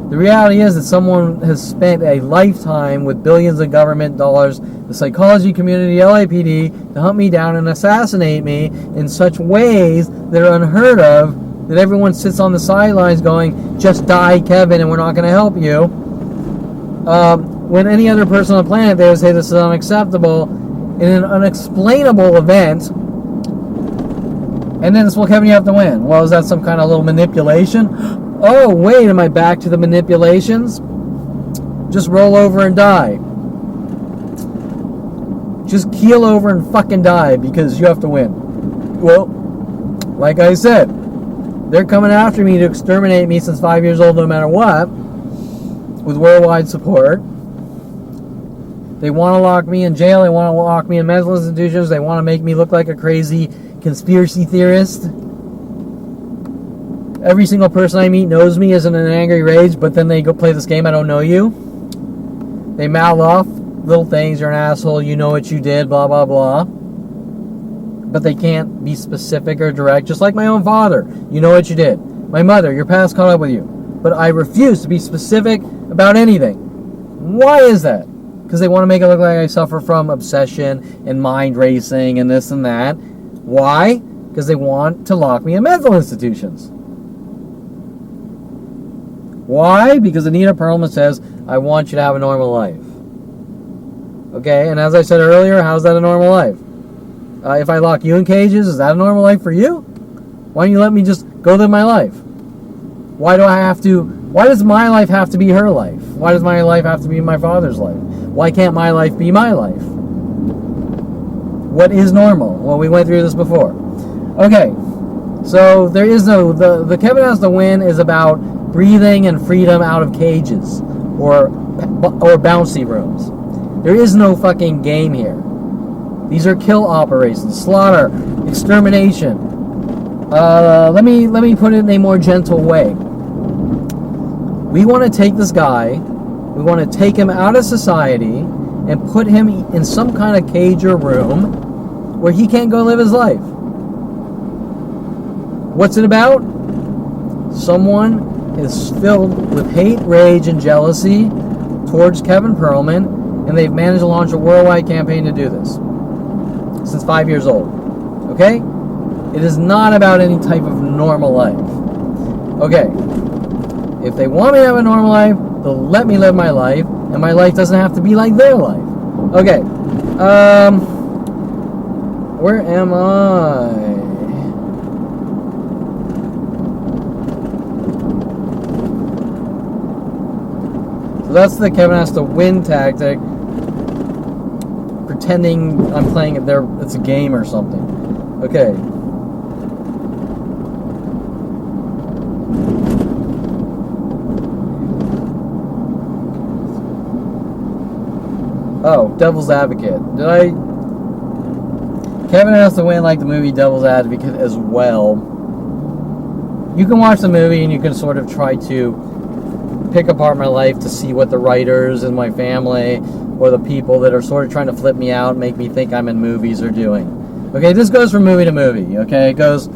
The reality is that someone has spent a lifetime with billions of government dollars, the psychology community, LAPD, to hunt me down and assassinate me in such ways that are unheard of, that everyone sits on the sidelines going, just die, Kevin, and we're not going to help you. When any other person on the planet, they would say this is unacceptable in an unexplainable event. And then it's, well, Kevin, you have to win. Well, is that some kind of little manipulation? Oh, wait, am I back to the manipulations? Just roll over and die. Just keel over and fucking die because you have to win. Well, like I said, they're coming after me to exterminate me since 5 years old no matter what, with worldwide support. They want to lock me in jail. They want to lock me in mental institutions. They want to make me look like a crazy conspiracy theorist. Every single person I meet knows me, is in an angry rage, but then they go play this game, I don't know you. They mouth off little things, you're an asshole, you know what you did, blah, blah, blah. But they can't be specific or direct, just like my own father. You know what you did. My mother, your past caught up with you. But I refuse to be specific about anything. Why is that? Because they want to make it look like I suffer from obsession and mind racing and this and that. Why? Because they want to lock me in mental institutions. Why? Because Anita Perlman says, I want you to have a normal life. Okay, and as I said earlier, how's that a normal life? If I lock you in cages, is that a normal life for you? Why don't you let me just go live my life? Why does my life have to be her life? Why does my life have to be my father's life? Why can't my life be my life? What is normal? Well, we went through this before. Okay, so there is no, the Kevin Has to Win is about breathing and freedom out of cages or bouncy rooms. There is no fucking game here. These are kill operations, slaughter, extermination. Let me put it in a more gentle way. We want to take this guy, we want to take him out of society and put him in some kind of cage or room where he can't go live his life. What's it about? Someone is filled with hate, rage, and jealousy towards Kevin Perlman, and they've managed to launch a worldwide campaign to do this since 5 years old. Okay? It is not about any type of normal life. Okay. If they want me to have a normal life, they'll let me live my life, and my life doesn't have to be like their life. Okay. Where am I? So that's the Kevin has to win tactic. Pretending I'm playing it there, it's a game or something. Okay. Oh, Devil's Advocate. Kevin has to win like the movie Devil's Advocate as well. You can watch the movie and you can sort of try to pick apart my life to see what the writers and my family or the people that are sort of trying to flip me out and make me think I'm in movies are doing. Okay, this goes from movie to movie. Okay, it goes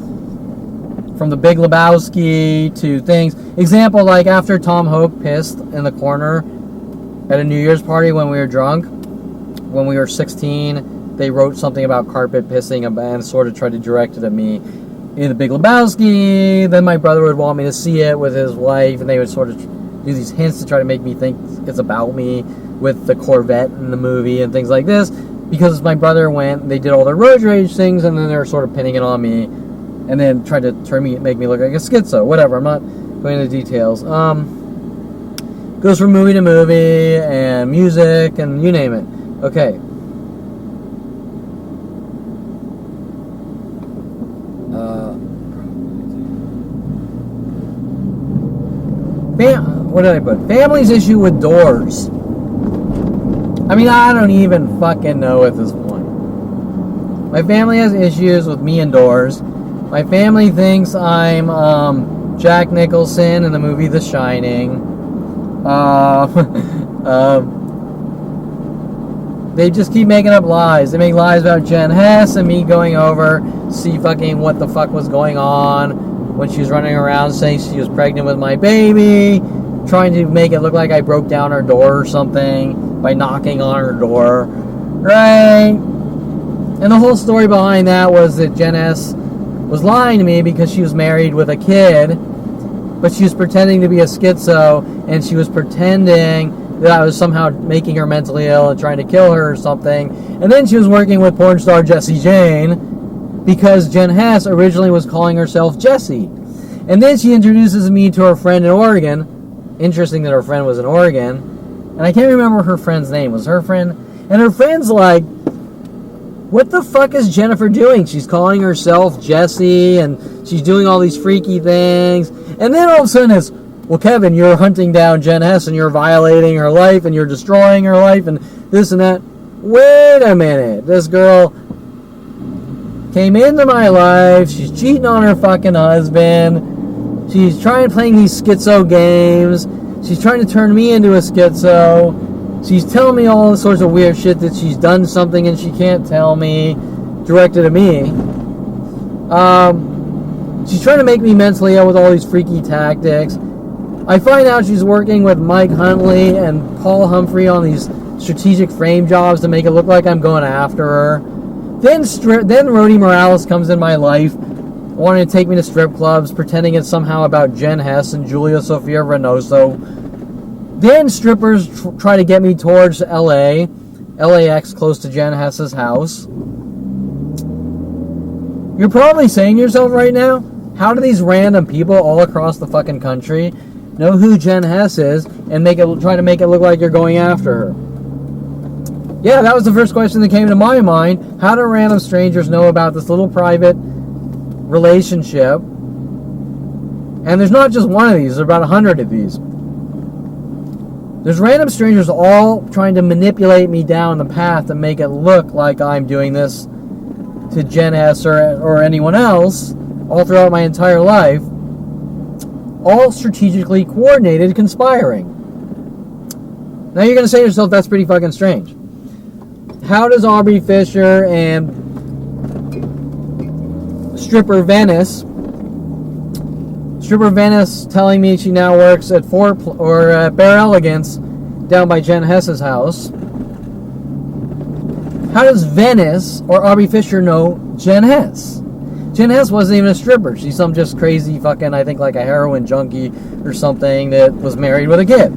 from The Big Lebowski to things. Example, like after Tom Hope pissed in the corner at a New Year's party when we were drunk, when we were 16, they wrote something about carpet pissing and sort of tried to direct it at me in The Big Lebowski. Then my brother would want me to see it with his wife, and they would sort of do these hints to try to make me think it's about me with the Corvette in the movie and things like this. Because my brother went, they did all the road rage things, and then they were sort of pinning it on me, and then tried to make me look like a schizo. Whatever, I'm not going into details. Goes from movie to movie, and music, and you name it. Okay. What did I put? Family's issue with doors. I mean, I don't even fucking know at this point. My family has issues with me and doors. My family thinks I'm Jack Nicholson in the movie The Shining. They just keep making up lies. They make lies about Jen Hess and me going over to see fucking what the fuck was going on when she was running around saying she was pregnant with my baby, trying to make it look like I broke down her door or something by knocking on her door, right? And the whole story behind that was that Jen Hess was lying to me because she was married with a kid, but she was pretending to be a schizo, and she was pretending that I was somehow making her mentally ill and trying to kill her or something. And then she was working with porn star Jessie Jane because Jen Hess originally was calling herself Jessie. And then she introduces me to her friend in Oregon. Interesting that her friend was in Oregon. And I can't remember her friend's name. Was her friend? And her friend's like, what the fuck is Jennifer doing? She's calling herself Jessie, and she's doing all these freaky things. And then all of a sudden it's, well, Kevin, you're hunting down Jen Hess, and you're violating her life, and you're destroying her life, and this and that. Wait a minute. This girl came into my life. She's cheating on her fucking husband. She's playing these schizo games. She's trying to turn me into a schizo. She's telling me all sorts of weird shit that she's done something and she can't tell me, directed at me. She's trying to make me mentally ill with all these freaky tactics. I find out she's working with Mike Huntley and Paul Humphrey on these strategic frame jobs to make it look like I'm going after her. Then Rodie Morales comes in my life, wanting to take me to strip clubs, pretending it's somehow about Jen Hess and Julia Sofia Reynoso. Then strippers try to get me towards LAX, close to Jen Hess's house. You're probably saying to yourself right now, how do these random people all across the fucking country know who Jen Hess is and try to make it look like you're going after her? Yeah, that was the first question that came to my mind. How do random strangers know about this little private relationship? And there's not just one of these, there's about 100 of these. There's random strangers all trying to manipulate me down the path to make it look like I'm doing this to Jen Hess or anyone else all throughout my entire life. All strategically coordinated, conspiring. Now you're going to say to yourself, that's pretty fucking strange. How does Aubrey Fisher and Stripper Venice telling me she now works at Bear Elegance down by Jen Hess's house. How does Venice or Aubrey Fisher know Jen Hess? Jen Hess wasn't even a stripper. She's some just crazy fucking, I think, like a heroin junkie or something that was married with a kid.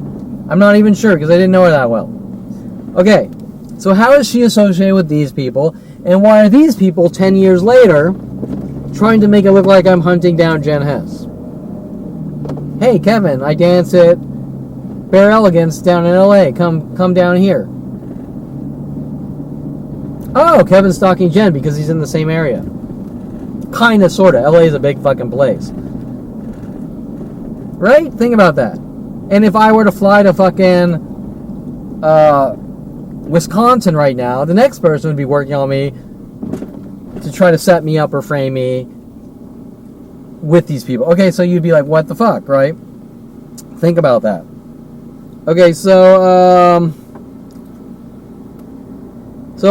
I'm not even sure because I didn't know her that well. Okay, so how is she associated with these people? And why are these people 10 years later trying to make it look like I'm hunting down Jen Hess? Hey, Kevin, I dance at Bare Elegance down in LA. Come down here. Oh, Kevin's stalking Jen because he's in the same area. Kinda, sorta. LA is a big fucking place. Right? Think about that. And if I were to fly to fucking Wisconsin right now, the next person would be working on me to try to set me up or frame me with these people. Okay, so you'd be like, what the fuck, right? Think about that. Okay, so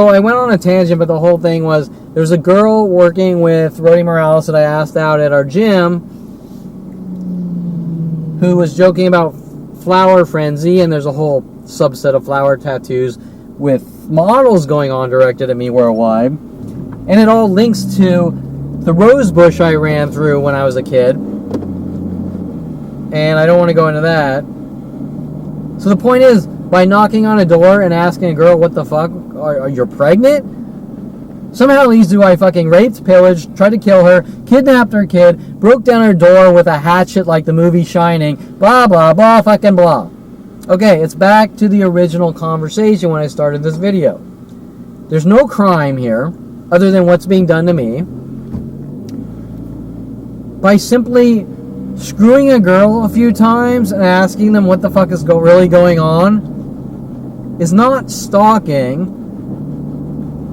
I went on a tangent, but the whole thing was, there's a girl working with Rodie Morales that I asked out at our gym who was joking about flower frenzy, and there's a whole subset of flower tattoos with models going on directed at me worldwide. And it all links to the rose bush I ran through when I was a kid. And I don't want to go into that. So the point is, by knocking on a door and asking a girl, what the fuck, are you pregnant? Somehow leads to I fucking raped, pillaged, tried to kill her, kidnapped her kid, broke down her door with a hatchet like the movie Shining, blah, blah, blah, fucking blah. Okay, it's back to the original conversation when I started this video. There's no crime here, other than what's being done to me. By simply screwing a girl a few times and asking them what the fuck is really going on is not stalking.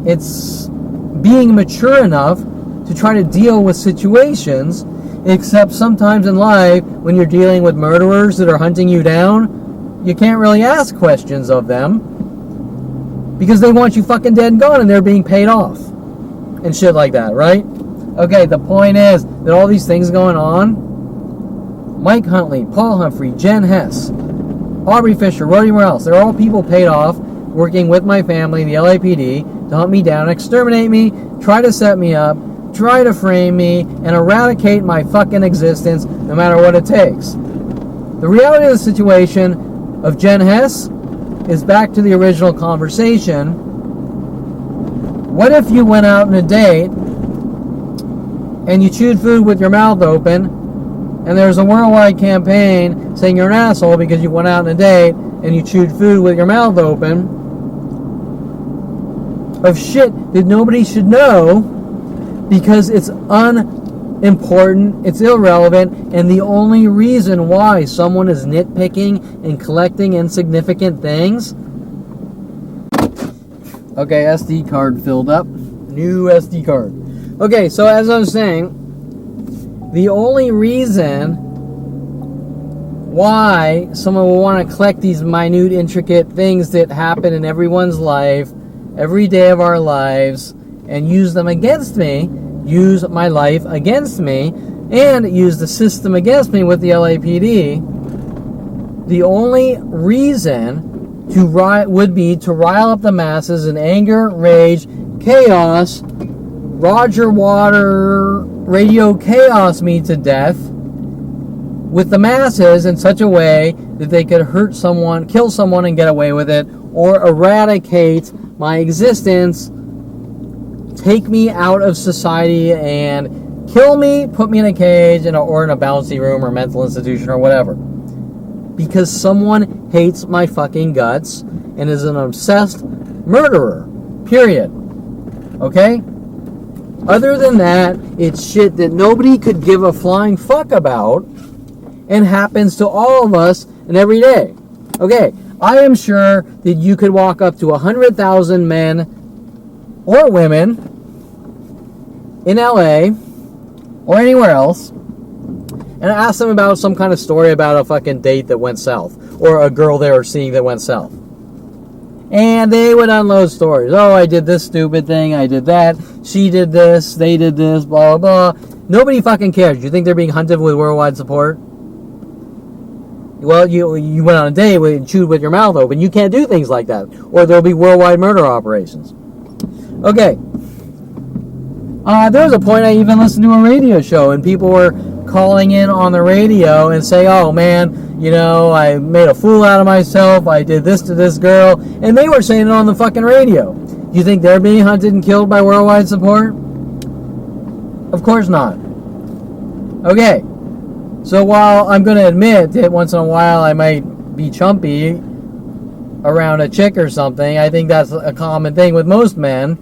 It's being mature enough to try to deal with situations, except sometimes in life, when you're dealing with murderers that are hunting you down, you can't really ask questions of them because they want you fucking dead and gone and they're being paid off and shit like that, right? Okay, the point is that all these things going on, Mike Huntley, Paul Humphrey, Jen Hess, Aubrey Fisher, Rodie Morales, they're all people paid off working with my family, the LAPD, to hunt me down, exterminate me, try to set me up, try to frame me, and eradicate my fucking existence no matter what it takes. The reality of the situation of Jen Hess is back to the original conversation. What if you went out on a date and you chewed food with your mouth open and there's a worldwide campaign saying you're an asshole because you went out on a date and you chewed food with your mouth open of shit that nobody should know because it's unimportant, it's irrelevant, and the only reason why someone is nitpicking and collecting insignificant things. Okay, SD card filled up. New SD card. Okay, so as I was saying, the only reason why someone will want to collect these minute, intricate things that happen in everyone's life, every day of our lives, and use them against me, use my life against me, and use the system against me with the LAPD, the only reason would be to rile up the masses in anger, rage, chaos, Roger Water, radio chaos me to death with the masses in such a way that they could hurt someone, kill someone and get away with it, or eradicate my existence, take me out of society and kill me, put me in a cage or in a bouncy room or mental institution or whatever. Because someone hates my fucking guts and is an obsessed murderer. Period. Okay? Other than that, it's shit that nobody could give a flying fuck about and happens to all of us and every day. Okay, I am sure that you could walk up to 100,000 men or women in LA or anywhere else and ask them about some kind of story about a fucking date that went south or a girl they were seeing that went south. And they would unload stories. Oh, I did this stupid thing, I did that, she did this, they did this, blah, blah, blah. Nobody fucking cares. You think they're being hunted with worldwide support? Well, you went on a date and chewed with your mouth open. You can't do things like that. Or there'll be worldwide murder operations. Okay. There was a point I even listened to a radio show, and people were calling in on the radio and say, oh man, you know, I made a fool out of myself, I did this to this girl, and they were saying it on the fucking radio. Do you think they're being hunted and killed by worldwide support? Of course not. Okay, so while I'm going to admit that once in a while I might be chumpy around a chick or something, I think that's a common thing with most men.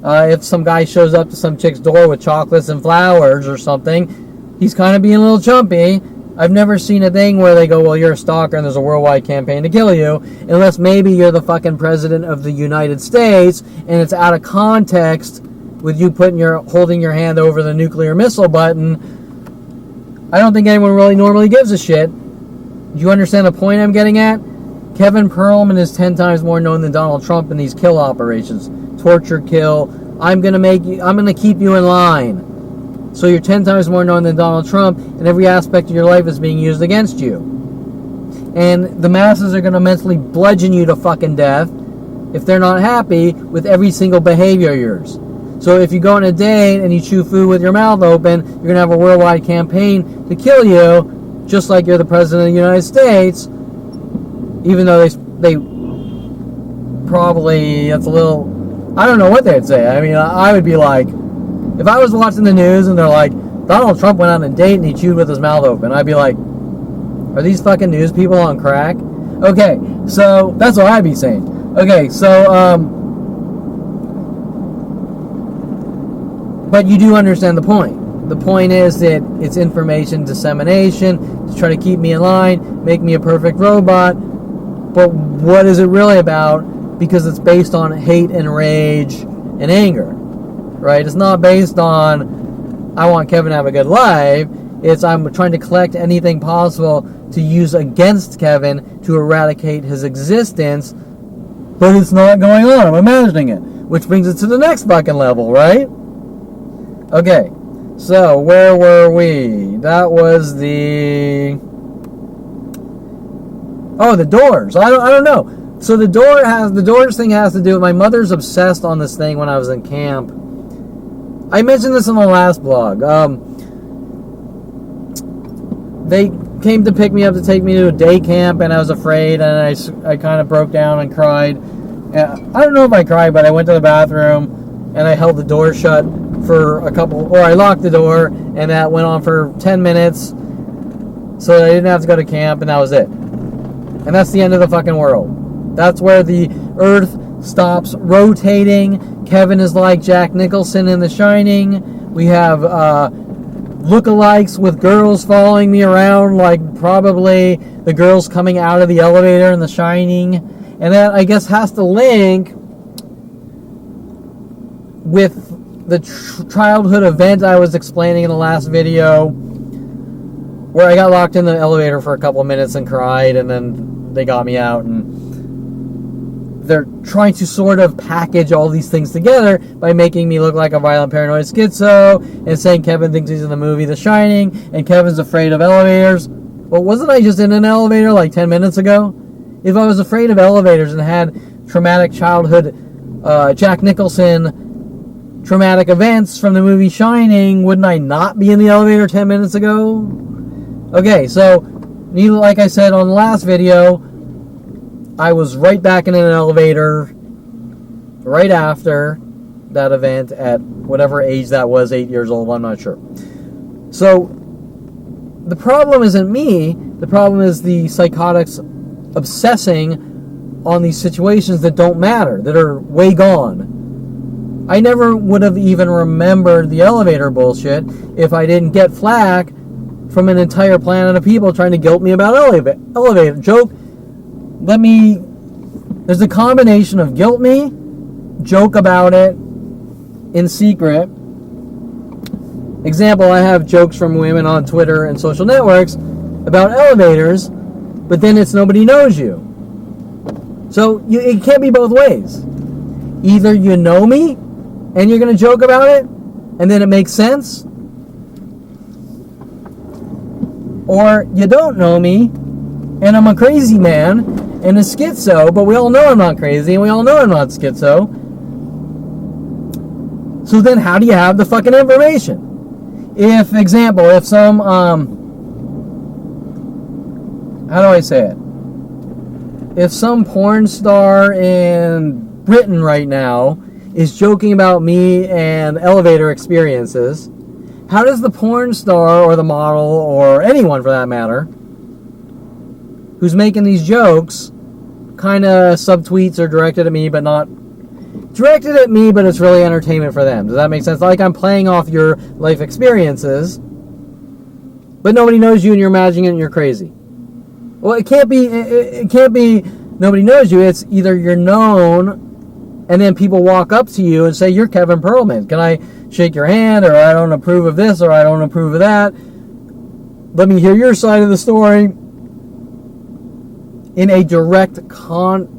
If some guy shows up to some chick's door with chocolates and flowers or something, he's kind of being a little chumpy. I've never seen a thing where they go, well, you're a stalker and there's a worldwide campaign to kill you, unless maybe you're the fucking president of the United States and it's out of context with you holding your hand over the nuclear missile button. I don't think anyone really normally gives a shit. Do you understand the point I'm getting at? Kevin Perlman is 10 times more known than Donald Trump in these kill operations. Torture, kill. I'm gonna keep you in line. So you're 10 times more known than Donald Trump, and every aspect of your life is being used against you. And the masses are gonna mentally bludgeon you to fucking death if they're not happy with every single behavior of yours. So if you go on a date and you chew food with your mouth open, you're gonna have a worldwide campaign to kill you, just like you're the president of the United States. Even though they probably, that's a little, I don't know what they'd say. I mean, I would be like, if I was watching the news and they're like, Donald Trump went on a date and he chewed with his mouth open, I'd be like, are these fucking news people on crack? Okay, so that's what I'd be saying. Okay, so, but you do understand the point. The point is that it's information dissemination to try to keep me in line, make me a perfect robot. But what is it really about? Because it's based on hate and rage and anger, right? It's not based on, I want Kevin to have a good life. It's, I'm trying to collect anything possible to use against Kevin to eradicate his existence, but it's not going on. I'm imagining it. Which brings it to the next fucking level, right? Okay, so where were we? That was the doors. I don't know. So the doors thing has to do with, my mother's obsessed on this thing when I was in camp. I mentioned this in the last blog. They came to pick me up to take me to a day camp, and I was afraid, and I kind of broke down and cried. And I don't know if I cried, but I went to the bathroom, and I held the door shut for I locked the door, and that went on for 10 minutes, so that I didn't have to go to camp, and that was it. And that's the end of the fucking world. That's where the earth stops rotating. Kevin is like Jack Nicholson in The Shining. We have lookalikes with girls following me around, like probably the girls coming out of the elevator in The Shining. And that, I guess, has to link with the childhood event I was explaining in the last video, where I got locked in the elevator for a couple of minutes and cried, and then they got me out, and they're trying to sort of package all these things together by making me look like a violent paranoid schizo and saying Kevin thinks he's in the movie The Shining and Kevin's afraid of elevators. Well, wasn't I just in an elevator like 10 minutes ago? If I was afraid of elevators and had traumatic childhood Jack Nicholson traumatic events from the movie Shining, wouldn't I not be in the elevator 10 minutes ago? Okay, so like I said on the last video, I was right back in an elevator right after that event at whatever age that was, 8 years old, I'm not sure. So the problem isn't me, the problem is the psychotics obsessing on these situations that don't matter, that are way gone. I never would have even remembered the elevator bullshit if I didn't get flack from an entire planet of people trying to guilt me about elevator joke. There's a combination of guilt me, joke about it in secret. Example, I have jokes from women on Twitter and social networks about elevators, but then it's nobody knows you. So it can't be both ways. Either you know me and you're going to joke about it and then it makes sense, or you don't know me and I'm a crazy man and a schizo, but we all know I'm not crazy and we all know I'm not schizo. So then how do you have the fucking information? If some, how do I say it? If some porn star in Britain right now is joking about me and elevator experiences, how does the porn star or the model or anyone for that matter who's making these jokes kind of subtweets or directed at me, but not directed at me, but it's really entertainment for them? Does that make sense? Like I'm playing off your life experiences, but nobody knows you and you're imagining it and you're crazy. Well, it can't be nobody knows you. It's either you're known and then people walk up to you and say, you're Kevin Perlman. Can I shake your hand? Or I don't approve of this, or I don't approve of that. Let me hear your side of the story. In a direct conversation.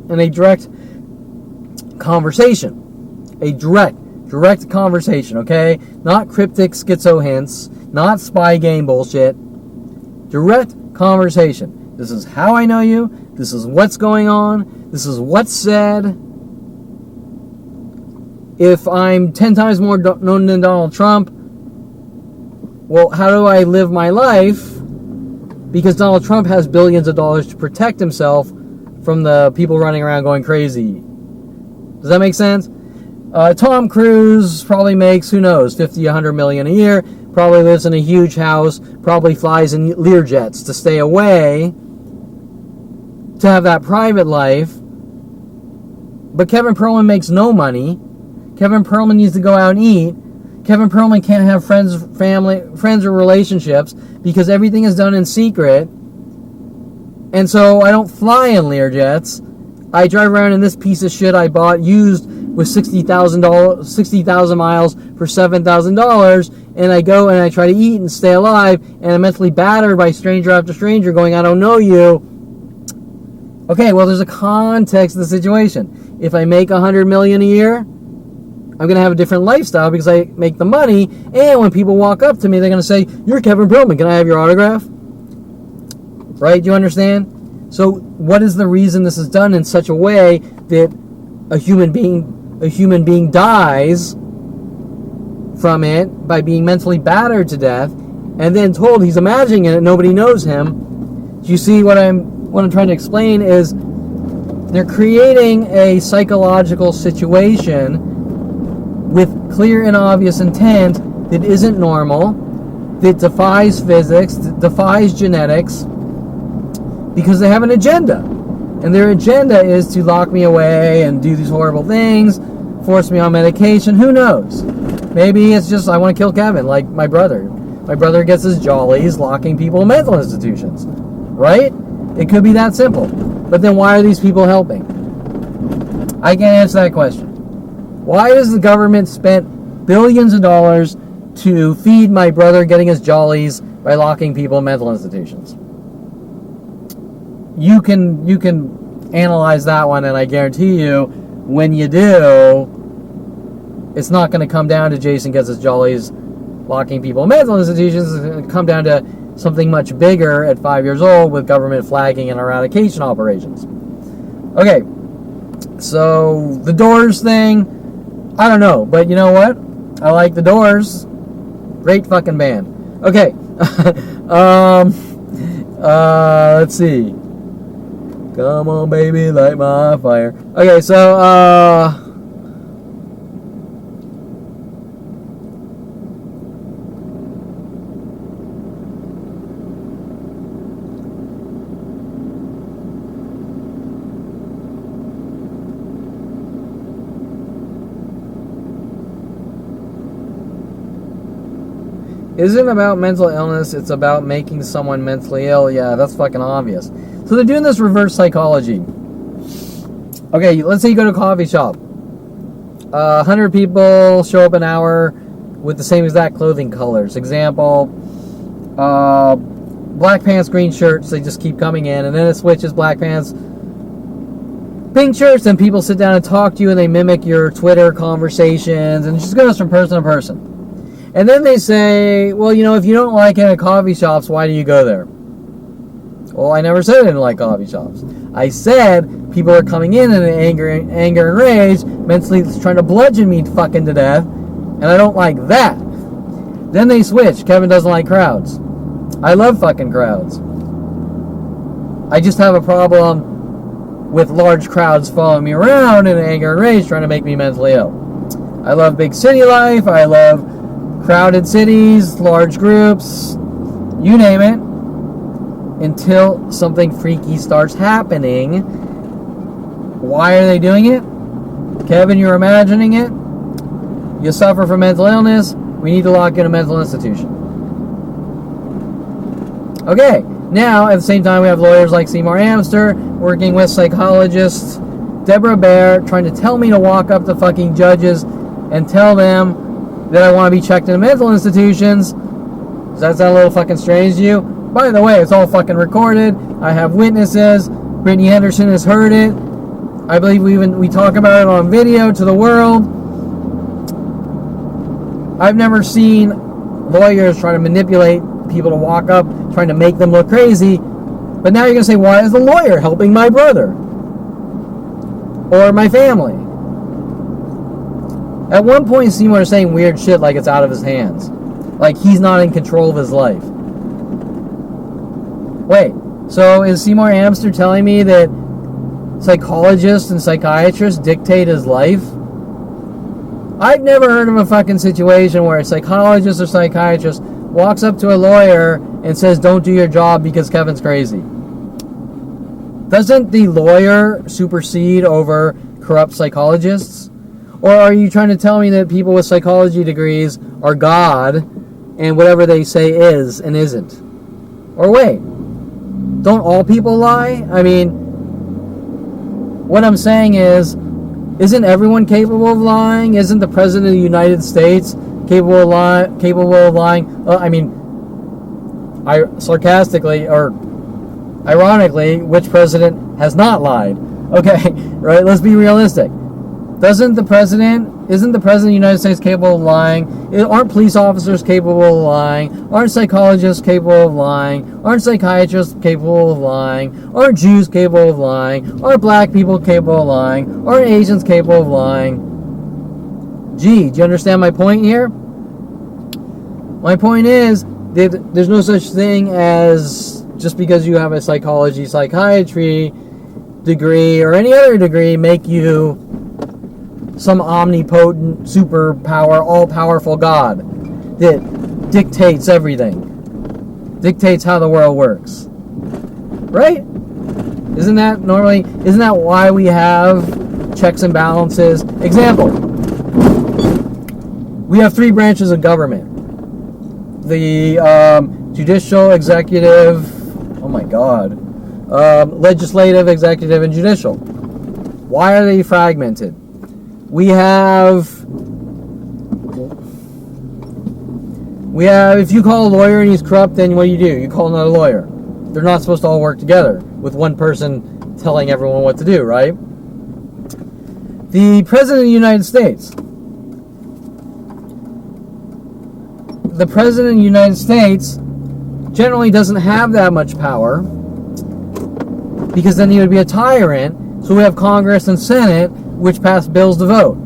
A direct conversation, okay? Not cryptic schizo hints, not spy game bullshit. Direct conversation. This is how I know you. This is what's going on. This is what's said. If I'm 10 times more known than Donald Trump, well, how do I live my life? Because Donald Trump has billions of dollars to protect himself from the people running around going crazy. Does that make sense? Tom Cruise probably makes, who knows, 50, 100 million a year. Probably lives in a huge house. Probably flies in Learjets to stay away, to have that private life. But Kevin Perlman makes no money. Kevin Perlman needs to go out and eat. Kevin Perlman can't have friends or relationships because everything is done in secret. And so I don't fly in Learjets. I drive around in this piece of shit I bought used with 60,000 miles for $7,000, and I go and I try to eat and stay alive, and I'm mentally battered by stranger after stranger going, I don't know you. Okay, well, there's a context to the situation. If I make $100 million a year, I'm going to have a different lifestyle because I make the money, and when people walk up to me, they're going to say, you're Kevin Perlman, can I have your autograph? Right? Do you understand? So what is the reason this is done in such a way that a human being dies from it by being mentally battered to death and then told he's imagining it and nobody knows him? Do you see what I'm trying to explain is they're creating a psychological situation with clear and obvious intent that isn't normal, that defies physics, that defies genetics, because they have an agenda. And their agenda is to lock me away and do these horrible things, force me on medication, who knows? Maybe it's just I want to kill Kevin, like my brother. My brother gets his jollies locking people in mental institutions, right? It could be that simple. But then why are these people helping? I can't answer that question. Why has the government spent billions of dollars to feed my brother getting his jollies by locking people in mental institutions? You can analyze that one, and I guarantee you, when you do, it's not going to come down to Jason gets his jollies locking people in mental institutions. It's going to come down to something much bigger at 5 years old with government flagging and eradication operations. Okay, so the Doors thing, I don't know, but you know what? I like the Doors. Great fucking band. Okay, let's see. Come on, baby, light my fire. Okay, so, isn't about mental illness, it's about making someone mentally ill. Yeah, that's fucking obvious. So they're doing this reverse psychology. Okay, let's say you go to a coffee shop. 100 people show up an hour with the same exact clothing colors. Example, black pants, green shirts, they just keep coming in, and then it switches black pants, pink shirts, and people sit down and talk to you, and they mimic your Twitter conversations, and it just goes from person to person. And then they say, well, you know, if you don't like it at coffee shops, why do you go there? Well, I never said I didn't like coffee shops. I said people are coming in anger and rage, mentally trying to bludgeon me fucking to death, And I don't like that. Then they switch. Kevin doesn't like crowds. I love fucking crowds. I just have a problem with large crowds following me around in anger and rage trying to make me mentally ill. I love big city life. I love crowded cities, large groups, you name it, until something freaky starts happening. Why are they doing it? Kevin, you're imagining it. You suffer from mental illness. We need to lock in a mental institution. Okay, now at the same time we have lawyers like Seymour Amster working with psychologists, Deborah Baer, trying to tell me to walk up to fucking judges and tell them that I want to be checked into mental institutions. Does that sound a little fucking strange to you? By the way, it's all fucking recorded. I have witnesses. Brittany Henderson has heard it. I believe we talk about it on video to the world. I've never seen lawyers try to manipulate people to walk up, trying to make them look crazy. But now you're going to say, why is the lawyer helping my brother? Or my family? At one point, Seymour is saying weird shit like it's out of his hands. Like he's not in control of his life. Wait, so is Seymour Amster telling me that psychologists and psychiatrists dictate his life? I've never heard of a fucking situation where a psychologist or psychiatrist walks up to a lawyer and says, don't do your job because Kevin's crazy. Doesn't the lawyer supersede over corrupt psychologists? Or are you trying to tell me that people with psychology degrees are God and whatever they say is and isn't? Or wait, don't all people lie? I mean, what I'm saying is, isn't everyone capable of lying? Isn't the President of the United States capable of lying? Sarcastically or ironically, which president has not lied? Okay, right? Let's be realistic. Isn't the President of the United States capable of lying? Aren't police officers capable of lying? Aren't psychologists capable of lying? Aren't psychiatrists capable of lying? Aren't Jews capable of lying? Aren't black people capable of lying? Aren't Asians capable of lying? Gee, do you understand my point here? My point is that there's no such thing as just because you have a psychiatry degree or any other degree make you some omnipotent, superpower, all-powerful God that dictates everything. Dictates how the world works. Right? Isn't that why we have checks and balances? Example. We have 3 branches of government. The judicial, executive, legislative, executive, and judicial. Why are they fragmented? We have, if you call a lawyer and he's corrupt, then what do? You call another lawyer. They're not supposed to all work together with one person telling everyone what to do, right? The President of the United States. The President of the United States generally doesn't have that much power because then he would be a tyrant. So we have Congress and Senate, which pass bills to vote,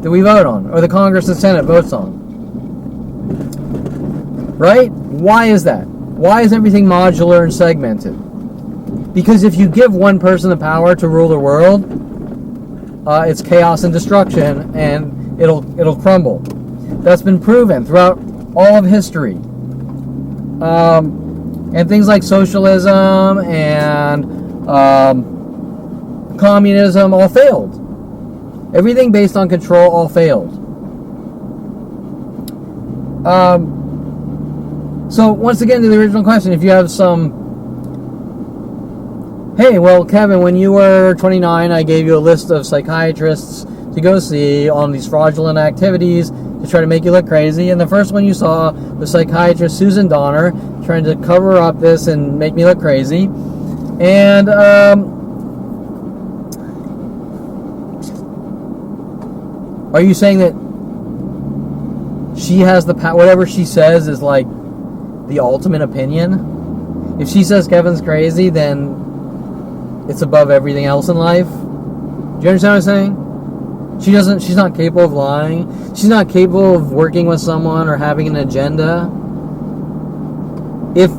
that we vote on, or the Congress and Senate votes on. Right? Why is that? Why is everything modular and segmented? Because if you give one person the power to rule the world, it's chaos and destruction, and it'll crumble. That's been proven throughout all of history. And things like socialism and communism all failed. Everything based on control all failed. So once again, to the original question, if you have hey, well, Kevin, when you were 29, I gave you a list of psychiatrists to go see on these fraudulent activities to try to make you look crazy. And the first one you saw was psychiatrist Susan Donner trying to cover up this and make me look crazy. And are you saying that she has the power, whatever she says is like the ultimate opinion? If she says Kevin's crazy, then it's above everything else in life? Do you understand what I'm saying? She's not capable of lying. She's not capable of working with someone or having an agenda. If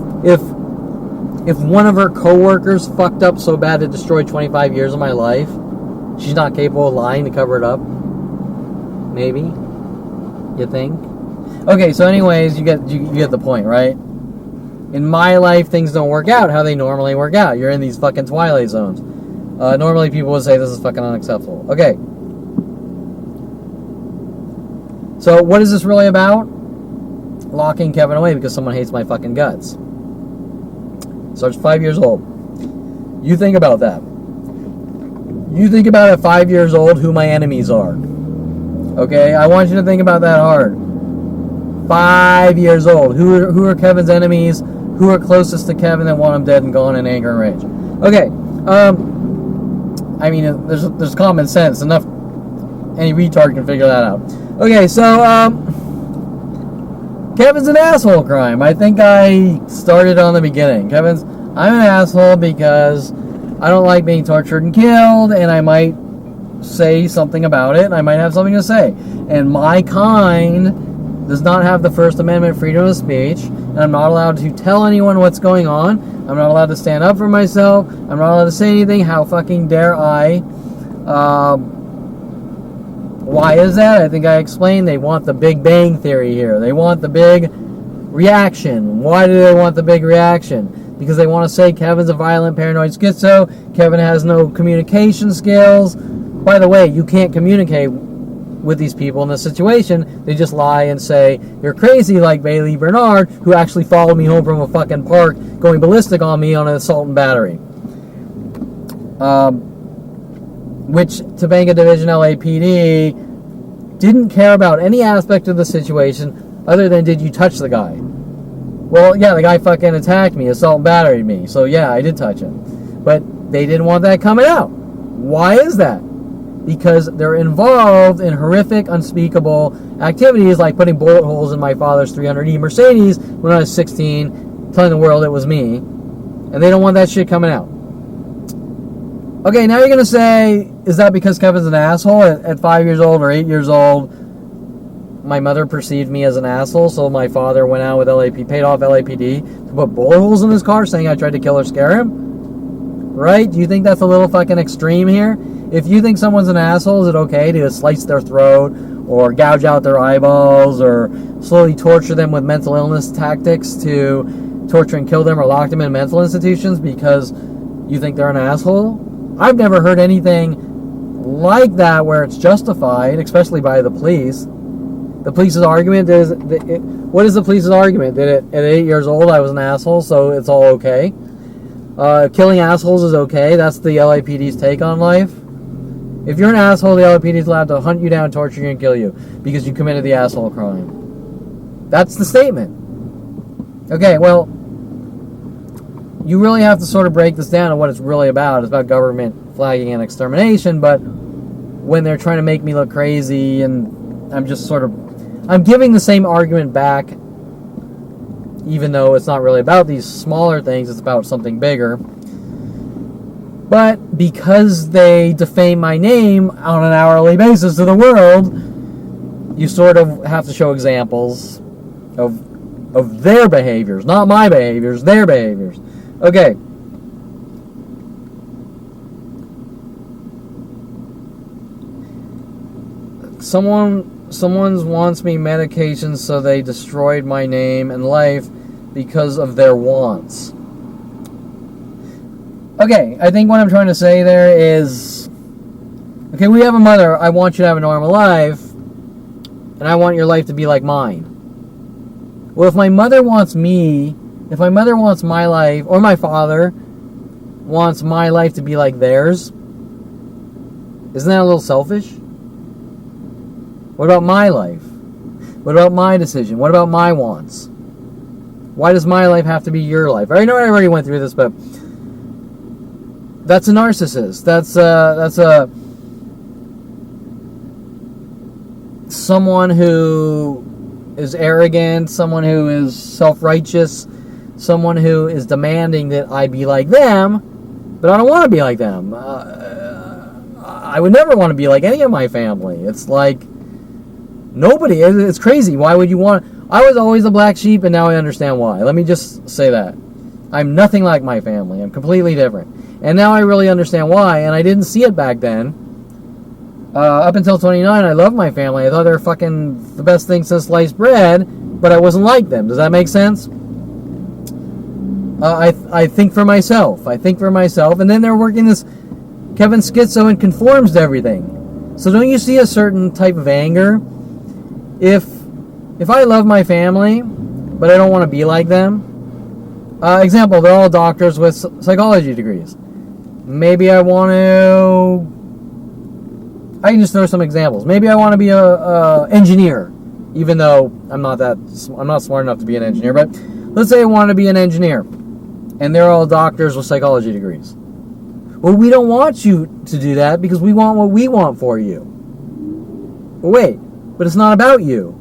one of her coworkers fucked up so bad it destroyed 25 years of my life, she's not capable of lying to cover it up. Maybe. You think? Okay, so anyways, you get the point, right? In my life, things don't work out how they normally work out. You're in these fucking twilight zones. Normally people would say this is fucking unacceptable. Okay. So what is this really about? Locking Kevin away because someone hates my fucking guts. Starts 5 years old. You think about that. You think about at 5 years old who my enemies are. Okay? I want you to think about that hard. 5 years old. Who are Kevin's enemies? Who are closest to Kevin that want him dead and gone in anger and rage? Okay. I mean, there's common sense. Enough. Any retard can figure that out. Okay, so, Kevin's an asshole crime. I think I started on the beginning. I'm an asshole because I don't like being tortured and killed, and I might say something about it, and I might have something to say. And my kind does not have the First Amendment freedom of speech, and I'm not allowed to tell anyone what's going on. I'm not allowed to stand up for myself. I'm not allowed to say anything. How fucking dare I? Why is that? I think I explained. They want the Big Bang Theory here. They want the big reaction. Why do they want the big reaction? Because they want to say Kevin's a violent, paranoid schizo. Kevin has no communication skills. By the way, you can't communicate with these people in this situation. They just lie and say, you're crazy, like Bailey Bernard, who actually followed me home from a fucking park, going ballistic on me on an assault and battery. Which Topanga Division LAPD didn't care about any aspect of the situation other than, did you touch the guy? Well, yeah, the guy fucking attacked me, assault and battered me, so yeah, I did touch him. But they didn't want that coming out. Why is that? Because they're involved in horrific, unspeakable activities like putting bullet holes in my father's 300E Mercedes when I was 16, telling the world it was me, and they don't want that shit coming out. Okay, now you're going to say, is that because Kevin's an asshole? At 5 years old or 8 years old, my mother perceived me as an asshole, so my father went out with paid off LAPD to put bullet holes in his car, saying I tried to kill or scare him? Right? Do you think that's a little fucking extreme here? If you think someone's an asshole, is it okay to slice their throat or gouge out their eyeballs or slowly torture them with mental illness tactics to torture and kill them or lock them in mental institutions because you think they're an asshole? I've never heard anything like that where it's justified, especially by the police. The police's argument is, what is the police's argument? That at 8 years old I was an asshole, so it's all okay? Killing assholes is okay. That's the LAPD's take on life. If you're an asshole, the LAPD is allowed to hunt you down, torture you, and kill you because you committed the asshole crime. That's the statement. Okay, well, you really have to sort of break this down to what it's really about. It's about government flagging and extermination, but when they're trying to make me look crazy and I'm giving the same argument back, even though it's not really about these smaller things, it's about something bigger. But because they defame my name on an hourly basis to the world, you sort of have to show examples of their behaviors, not my behaviors, their behaviors. Okay. Someone wants me medication, so they destroyed my name and life because of their wants. Okay, I think what I'm trying to say there is, okay, we have a mother. I want you to have a normal life, and I want your life to be like mine. Well, if my mother wants my life, or my father wants my life to be like theirs, isn't that a little selfish? What about my life? What about my decision? What about my wants? Why does my life have to be your life? I know I already went through this, but that's a narcissist. That's someone who is arrogant, someone who is self-righteous, someone who is demanding that I be like them, but I don't want to be like them. I would never want to be like any of my family. It's like, nobody, it's crazy. Why would you want, I was always a black sheep, and now I understand why. Let me just say that. I'm nothing like my family. I'm completely different. And now I really understand why, and I didn't see it back then. Up until 29, I loved my family. I thought they were fucking the best thing since sliced bread, but I wasn't like them. Does that make sense? I think for myself. And then they're working this Kevin schizo and conforms to everything. So don't you see a certain type of anger? If I love my family, but I don't want to be like them. Example, they're all doctors with psychology degrees. Maybe I want to... I can just throw some examples. Maybe I want to be a engineer, even though I'm not smart enough to be an engineer. But let's say I want to be an engineer, and they're all doctors with psychology degrees. Well, we don't want you to do that because we want what we want for you. Well, wait, but it's not about you.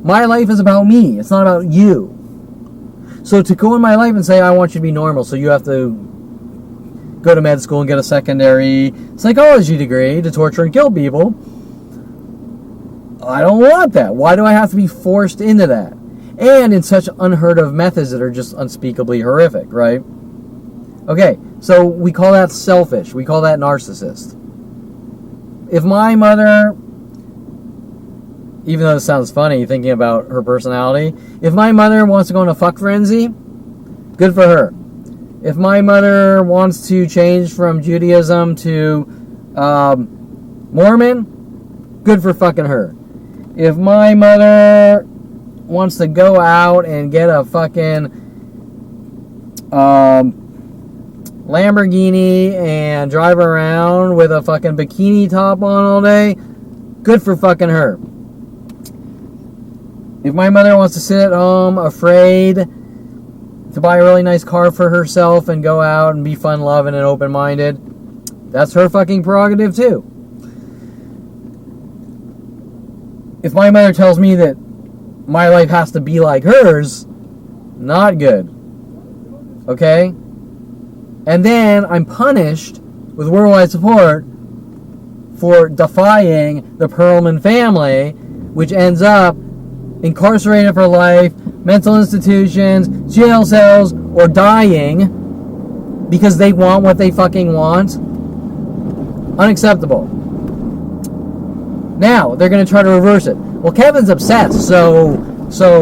My life is about me. It's not about you. So to go in my life and say, I want you to be normal, so you have to go to med school and get a secondary psychology degree to torture and kill people, I don't want that. Why do I have to be forced into that? And in such unheard of methods that are just unspeakably horrific, right? Okay, so we call that selfish. We call that narcissist. If my mother, even though it sounds funny thinking about her personality, if my mother wants to go in a fuck frenzy, good for her. If my mother wants to change from Judaism to Mormon, good for fucking her. If my mother wants to go out and get a fucking Lamborghini and drive around with a fucking bikini top on all day, good for fucking her. If my mother wants to sit at home afraid to buy a really nice car for herself and go out and be fun-loving and open-minded, that's her fucking prerogative too. If my mother tells me that my life has to be like hers, not good. Okay? And then I'm punished with worldwide support for defying the Perlman family, which ends up incarcerated for life, mental institutions, jail cells, or dying because they want what they fucking want. Unacceptable. Now, they're going to try to reverse it. Well, Kevin's obsessed, so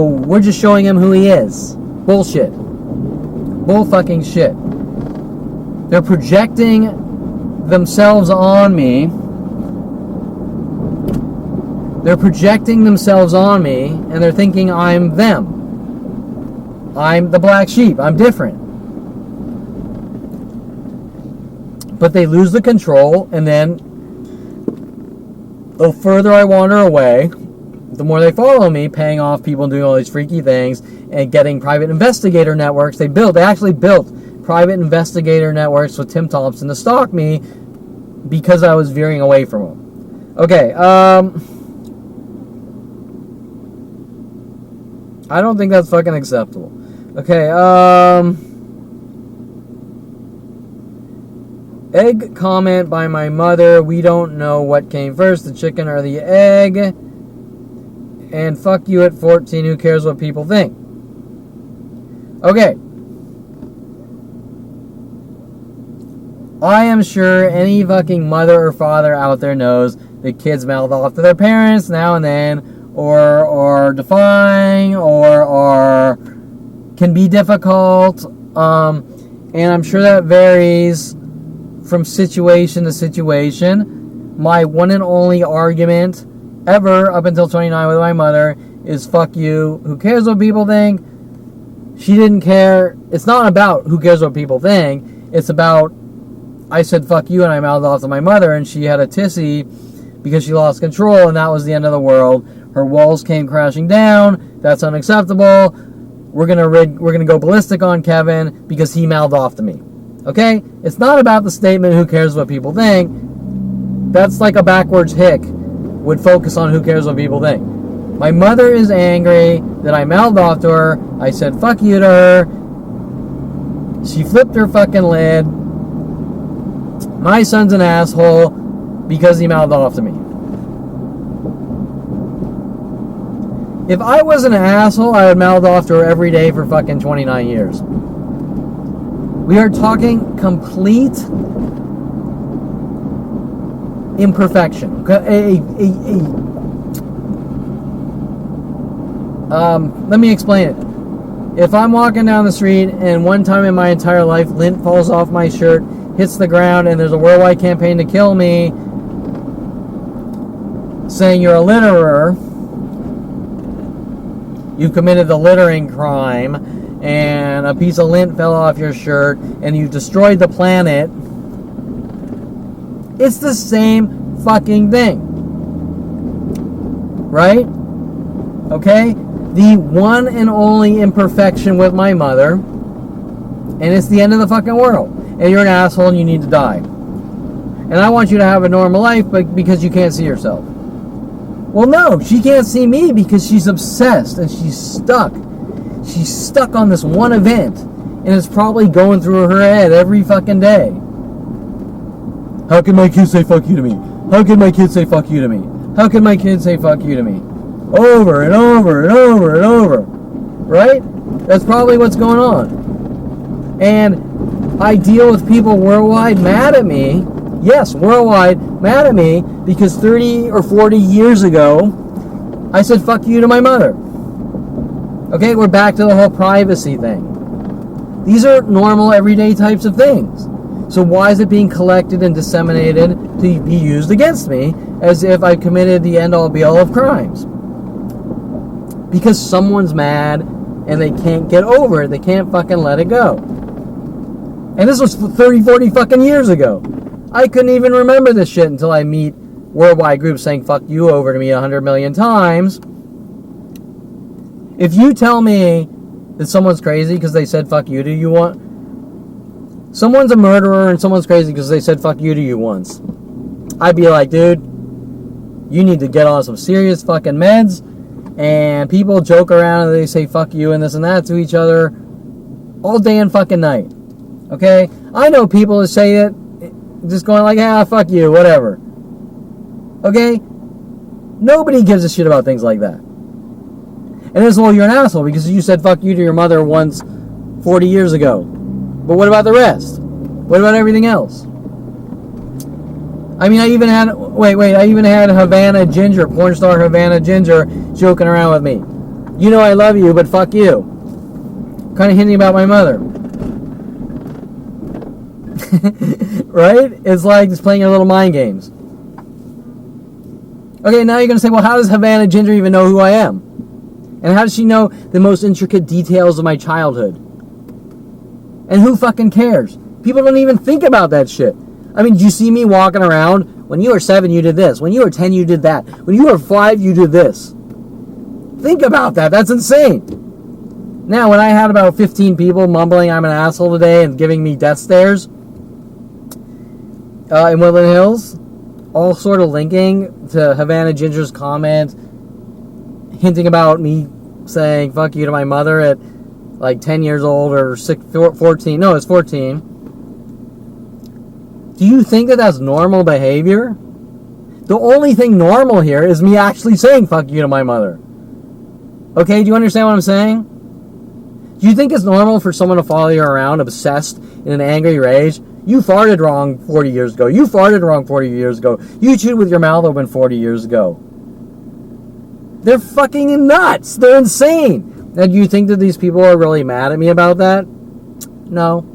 we're just showing him who he is. Bullshit. Bull fucking shit. They're projecting themselves on me. They're projecting themselves on me, and they're thinking I'm them. I'm the black sheep. I'm different. But they lose the control, and then the further I wander away, the more they follow me, paying off people and doing all these freaky things, and getting private investigator networks. They actually built private investigator networks with Tim Thompson to stalk me because I was veering away from them. Okay, I don't think that's fucking acceptable. Okay, egg comment by my mother. We don't know what came first, the chicken or the egg. And fuck you at 14, who cares what people think? Okay. I am sure any fucking mother or father out there knows that kids mouth off to their parents now and then, or defying, or can be difficult, and I'm sure that varies from situation to situation. My one and only argument ever up until 29 with my mother is fuck you, who cares what people think? She didn't care. It's not about who cares what people think. It's about, I said fuck you and I mouthed off to my mother and she had a tissy because she lost control and that was the end of the world. Her walls came crashing down. That's unacceptable. We're gonna go ballistic on Kevin because he mouthed off to me. Okay? It's not about the statement who cares what people think. That's like a backwards hick would focus on who cares what people think. My mother is angry that I mouthed off to her. I said fuck you to her. She flipped her fucking lid. My son's an asshole. because he mouthed off to me. If I was an asshole, I would mouth off to her every day for fucking 29 years. We are talking complete imperfection. Let me explain it. If I'm walking down the street and one time in my entire life lint falls off my shirt, hits the ground, and there's a worldwide campaign to kill me, saying you're a litterer, you committed the littering crime, and a piece of lint fell off your shirt, and you destroyed the planet, it's the same fucking thing. Right? Okay? The one and only imperfection with my mother, and it's the end of the fucking world. And you're an asshole and you need to die. And I want you to have a normal life, but because you can't see yourself. Well, no, she can't see me because she's obsessed and she's stuck. She's stuck on this one event, and it's probably going through her head every fucking day. How can my kids say fuck you to me? How can my kids say fuck you to me? How can my kids say fuck you to me? Over and over and over and over. Right? That's probably what's going on. And I deal with people worldwide mad at me. Yes, worldwide mad at me because 30 or 40 years ago, I said fuck you to my mother. Okay, we're back to the whole privacy thing. These are normal, everyday types of things. So why is it being collected and disseminated to be used against me as if I committed the end-all be-all of crimes? Because someone's mad and they can't get over it. They can't fucking let it go. And this was 30, 40 fucking years ago. I couldn't even remember this shit until I meet worldwide groups saying fuck you over to me 100 million times. If you tell me that someone's crazy because they said fuck you to you once, someone's a murderer and someone's crazy because they said fuck you to you once, I'd be like, dude, you need to get on some serious fucking meds. And people joke around and they say fuck you and this and that to each other all day and fucking night. Okay? I know people that say it just going like, ah, fuck you, whatever. Okay? Nobody gives a shit about things like that. And it's, well, you're an asshole because you said fuck you to your mother once 40 years ago. But what about the rest? What about everything else? I mean, I even had Havana Ginger, porn star Havana Ginger, joking around with me. You know I love you, but fuck you. Kind of hinting about my mother. Right? It's like just playing your little mind games. Okay, now you're going to say, well, how does Havana Ginger even know who I am? And how does she know the most intricate details of my childhood? And who fucking cares? People don't even think about that shit. I mean, do you see me walking around? When you were 7, you did this. When you were 10, you did that. When you were 5, you did this. Think about that. That's insane. Now, when I had about 15 people mumbling I'm an asshole today and giving me death stares in Woodland Hills, all sort of linking to Havana Ginger's comment, hinting about me saying fuck you to my mother at like 10 years old or 14. No, it's 14. Do you think that that's normal behavior? The only thing normal here is me actually saying fuck you to my mother. Okay, do you understand what I'm saying? Do you think it's normal for someone to follow you around obsessed in an angry rage? You farted wrong 40 years ago. You farted wrong 40 years ago. You chewed with your mouth open 40 years ago. They're fucking nuts. They're insane. Now, do you think that these people are really mad at me about that? No.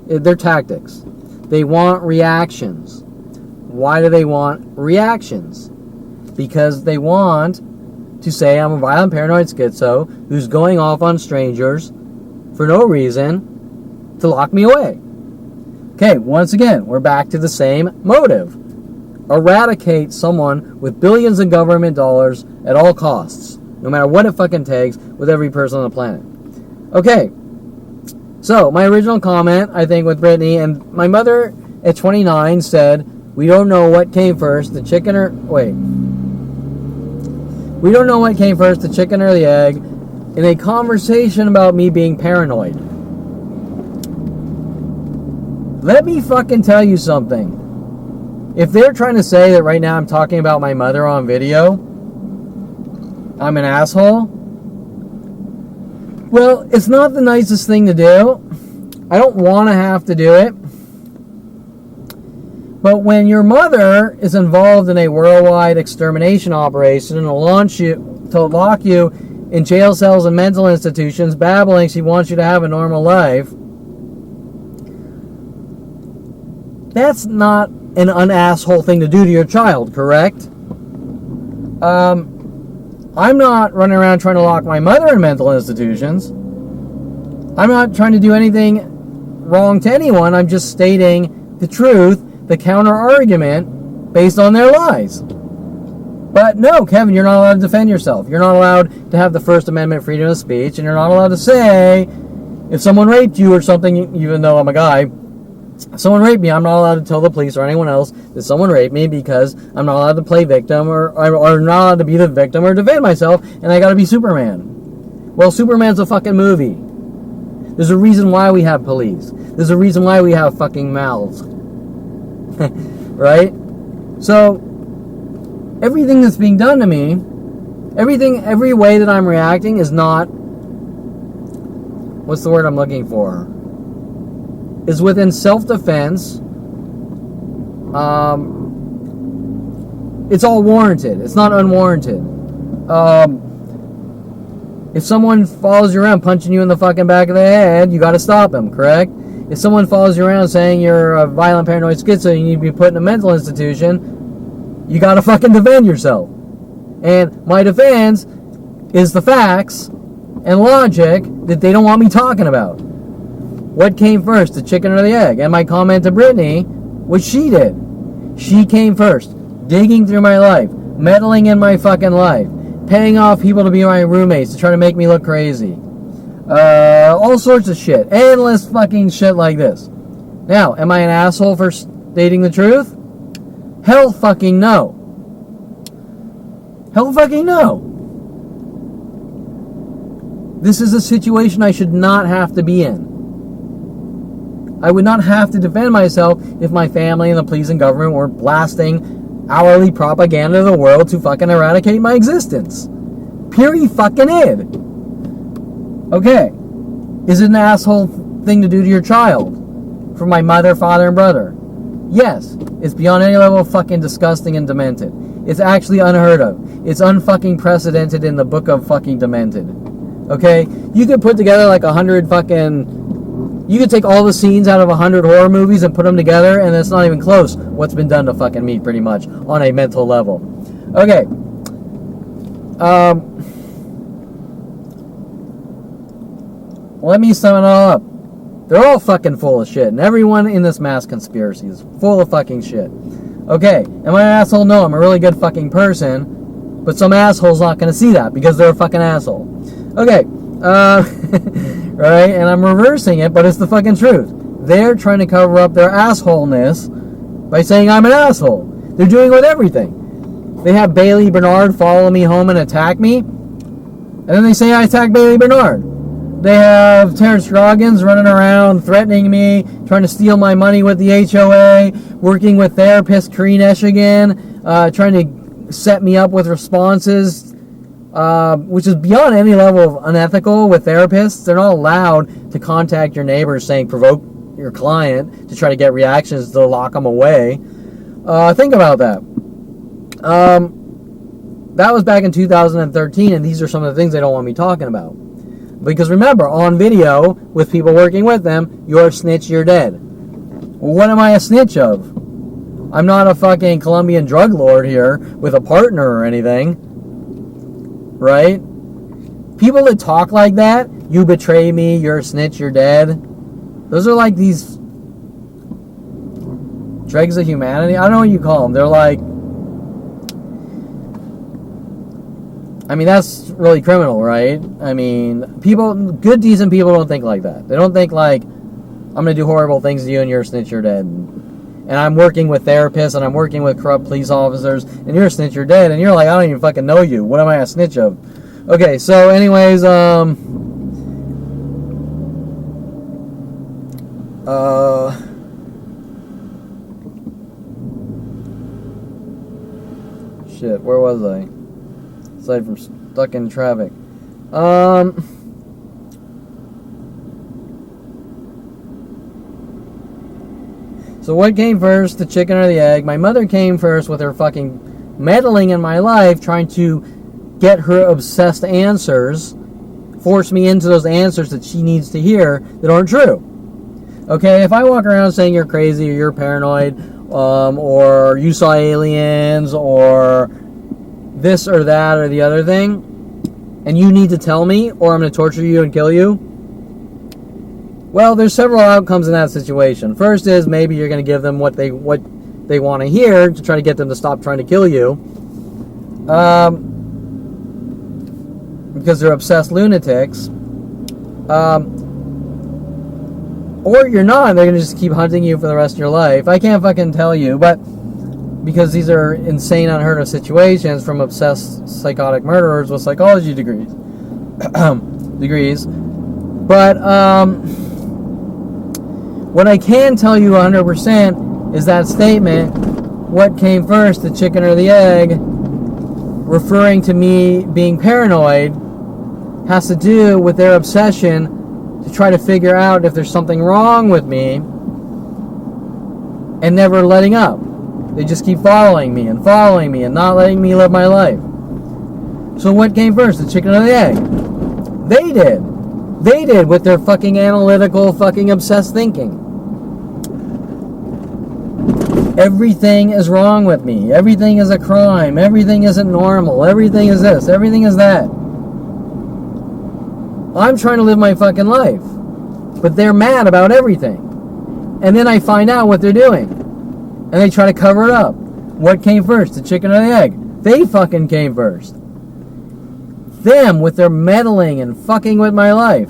They're tactics. They want reactions. Why do they want reactions? Because they want to say I'm a violent paranoid schizo who's going off on strangers for no reason to lock me away. Okay, once again, we're back to the same motive. Eradicate someone with billions in government dollars at all costs, no matter what it fucking takes, with every person on the planet. Okay, so my original comment, I think, with Brittany, and my mother at 29 said, we don't know what came first, the chicken or... Wait. We don't know what came first, the chicken or the egg, in a conversation about me being paranoid. Let me fucking tell you something. If they're trying to say that right now I'm talking about my mother on video, I'm an asshole, well, it's not the nicest thing to do. I don't want to have to do it. But when your mother is involved in a worldwide extermination operation and will lock you in jail cells and mental institutions, babbling she wants you to have a normal life, that's not an unasshole thing to do to your child, correct? I'm not running around trying to lock my mother in mental institutions. I'm not trying to do anything wrong to anyone. I'm just stating the truth, the counter argument based on their lies. But no, Kevin, you're not allowed to defend yourself. You're not allowed to have the First Amendment freedom of speech, and you're not allowed to say if someone raped you or something, even though I'm a guy, if someone raped me, I'm not allowed to tell the police or anyone else that someone raped me because I'm not allowed to play victim or not allowed to be the victim or defend myself, and I gotta be Superman. Well, Superman's a fucking movie. There's a reason why we have police. There's a reason why we have fucking mouths. Right? So, everything that's being done to me, every way that I'm reacting is not, what's the word I'm looking for? Is within self-defense. It's all warranted. It's not unwarranted. If someone follows you around punching you in the fucking back of the head, you gotta stop him, correct? If someone follows you around saying you're a violent paranoid schizo and you need to be put in a mental institution, you gotta fucking defend yourself. And my defense is the facts and logic that they don't want me talking about. What came first, the chicken or the egg? And my comment to Brittany was she did. She came first, digging through my life, meddling in my fucking life, paying off people to be my roommates to try to make me look crazy. All sorts of shit. Endless fucking shit like this. Now, am I an asshole for stating the truth? Hell fucking no. Hell fucking no. This is a situation I should not have to be in. I would not have to defend myself if my family and the police and government were blasting hourly propaganda to the world to fucking eradicate my existence. Period fucking id. Okay. Is it an asshole thing to do to your child? For my mother, father, and brother? Yes. It's beyond any level of fucking disgusting and demented. It's actually unheard of. It's unfucking precedented in the book of fucking demented. Okay? You could put together like 100 fucking... You could take all the scenes out of 100 horror movies and put them together, and it's not even close what's been done to fucking me, pretty much, on a mental level. Okay. Let me sum it all up. They're all fucking full of shit, and everyone in this mass conspiracy is full of fucking shit. Okay, am I an asshole? No, I'm a really good fucking person, but some asshole's not gonna see that because they're a fucking asshole. Okay, right? And I'm reversing it, but it's the fucking truth. They're trying to cover up their assholeness by saying I'm an asshole. They're doing it with everything. They have Bailey Bernard follow me home and attack me, and then they say I attacked Bailey Bernard. They have Terrence Roggins running around threatening me, trying to steal my money with the HOA, working with therapist Kareen Eshigan, trying to set me up with responses, which is beyond any level of unethical with therapists. They're not allowed to contact your neighbors saying provoke your client to try to get reactions to lock them away. Think about that. That was back in 2013, and these are some of the things they don't want me talking about. Because remember, on video, with people working with them, you're a snitch, you're dead. Well, what am I a snitch of? I'm not a fucking Colombian drug lord here with a partner or anything. Right? People that talk like that, you betray me, you're a snitch, you're dead. Those are like these dregs of humanity. I don't know what you call them. They're like, I mean, that's really criminal, right? I mean, people, good, decent people don't think like that. They don't think like, I'm going to do horrible things to you and you're a snitch, you're dead. And I'm working with therapists and I'm working with corrupt police officers and you're a snitch, you're dead. And you're like, I don't even fucking know you. What am I a snitch of? Okay, so anyways, Shit, where was I? Aside from stuck in traffic. So what came first, the chicken or the egg? My mother came first with her fucking meddling in my life, trying to get her obsessed answers, force me into those answers that she needs to hear that aren't true. Okay, if I walk around saying you're crazy or you're paranoid, or you saw aliens, or this or that or the other thing, and you need to tell me, or I'm going to torture you and kill you, well, there's several outcomes in that situation. First is maybe you're going to give them what they want to hear to try to get them to stop trying to kill you, because they're obsessed lunatics. Or you're not, they're going to just keep hunting you for the rest of your life. I can't fucking tell you, but because these are insane, unheard of situations from obsessed psychotic murderers with psychology degrees. But what I can tell you 100% is that statement, what came first, the chicken or the egg, referring to me being paranoid, has to do with their obsession to try to figure out if there's something wrong with me and never letting up. They just keep following me and not letting me live my life. So what came first, the chicken or the egg? They did. They did with their fucking analytical, fucking obsessed thinking. Everything is wrong with me. Everything is a crime. Everything isn't normal. Everything is this. Everything is that. I'm trying to live my fucking life. But they're mad about everything. And then I find out what they're doing. And they try to cover it up. What came first, the chicken or the egg? They fucking came first. Them with their meddling and fucking with my life.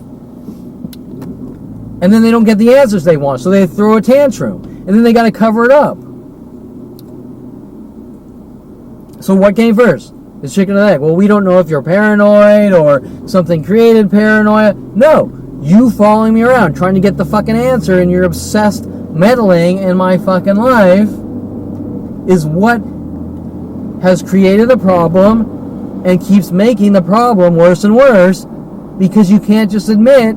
And then they don't get the answers they want, so they throw a tantrum. And then they got to cover it up. So what came first? The chicken or the egg? Well, we don't know if you're paranoid or something created paranoia. No, you following me around, trying to get the fucking answer, and you're obsessed meddling in my fucking life is what has created the problem and keeps making the problem worse and worse, because you can't just admit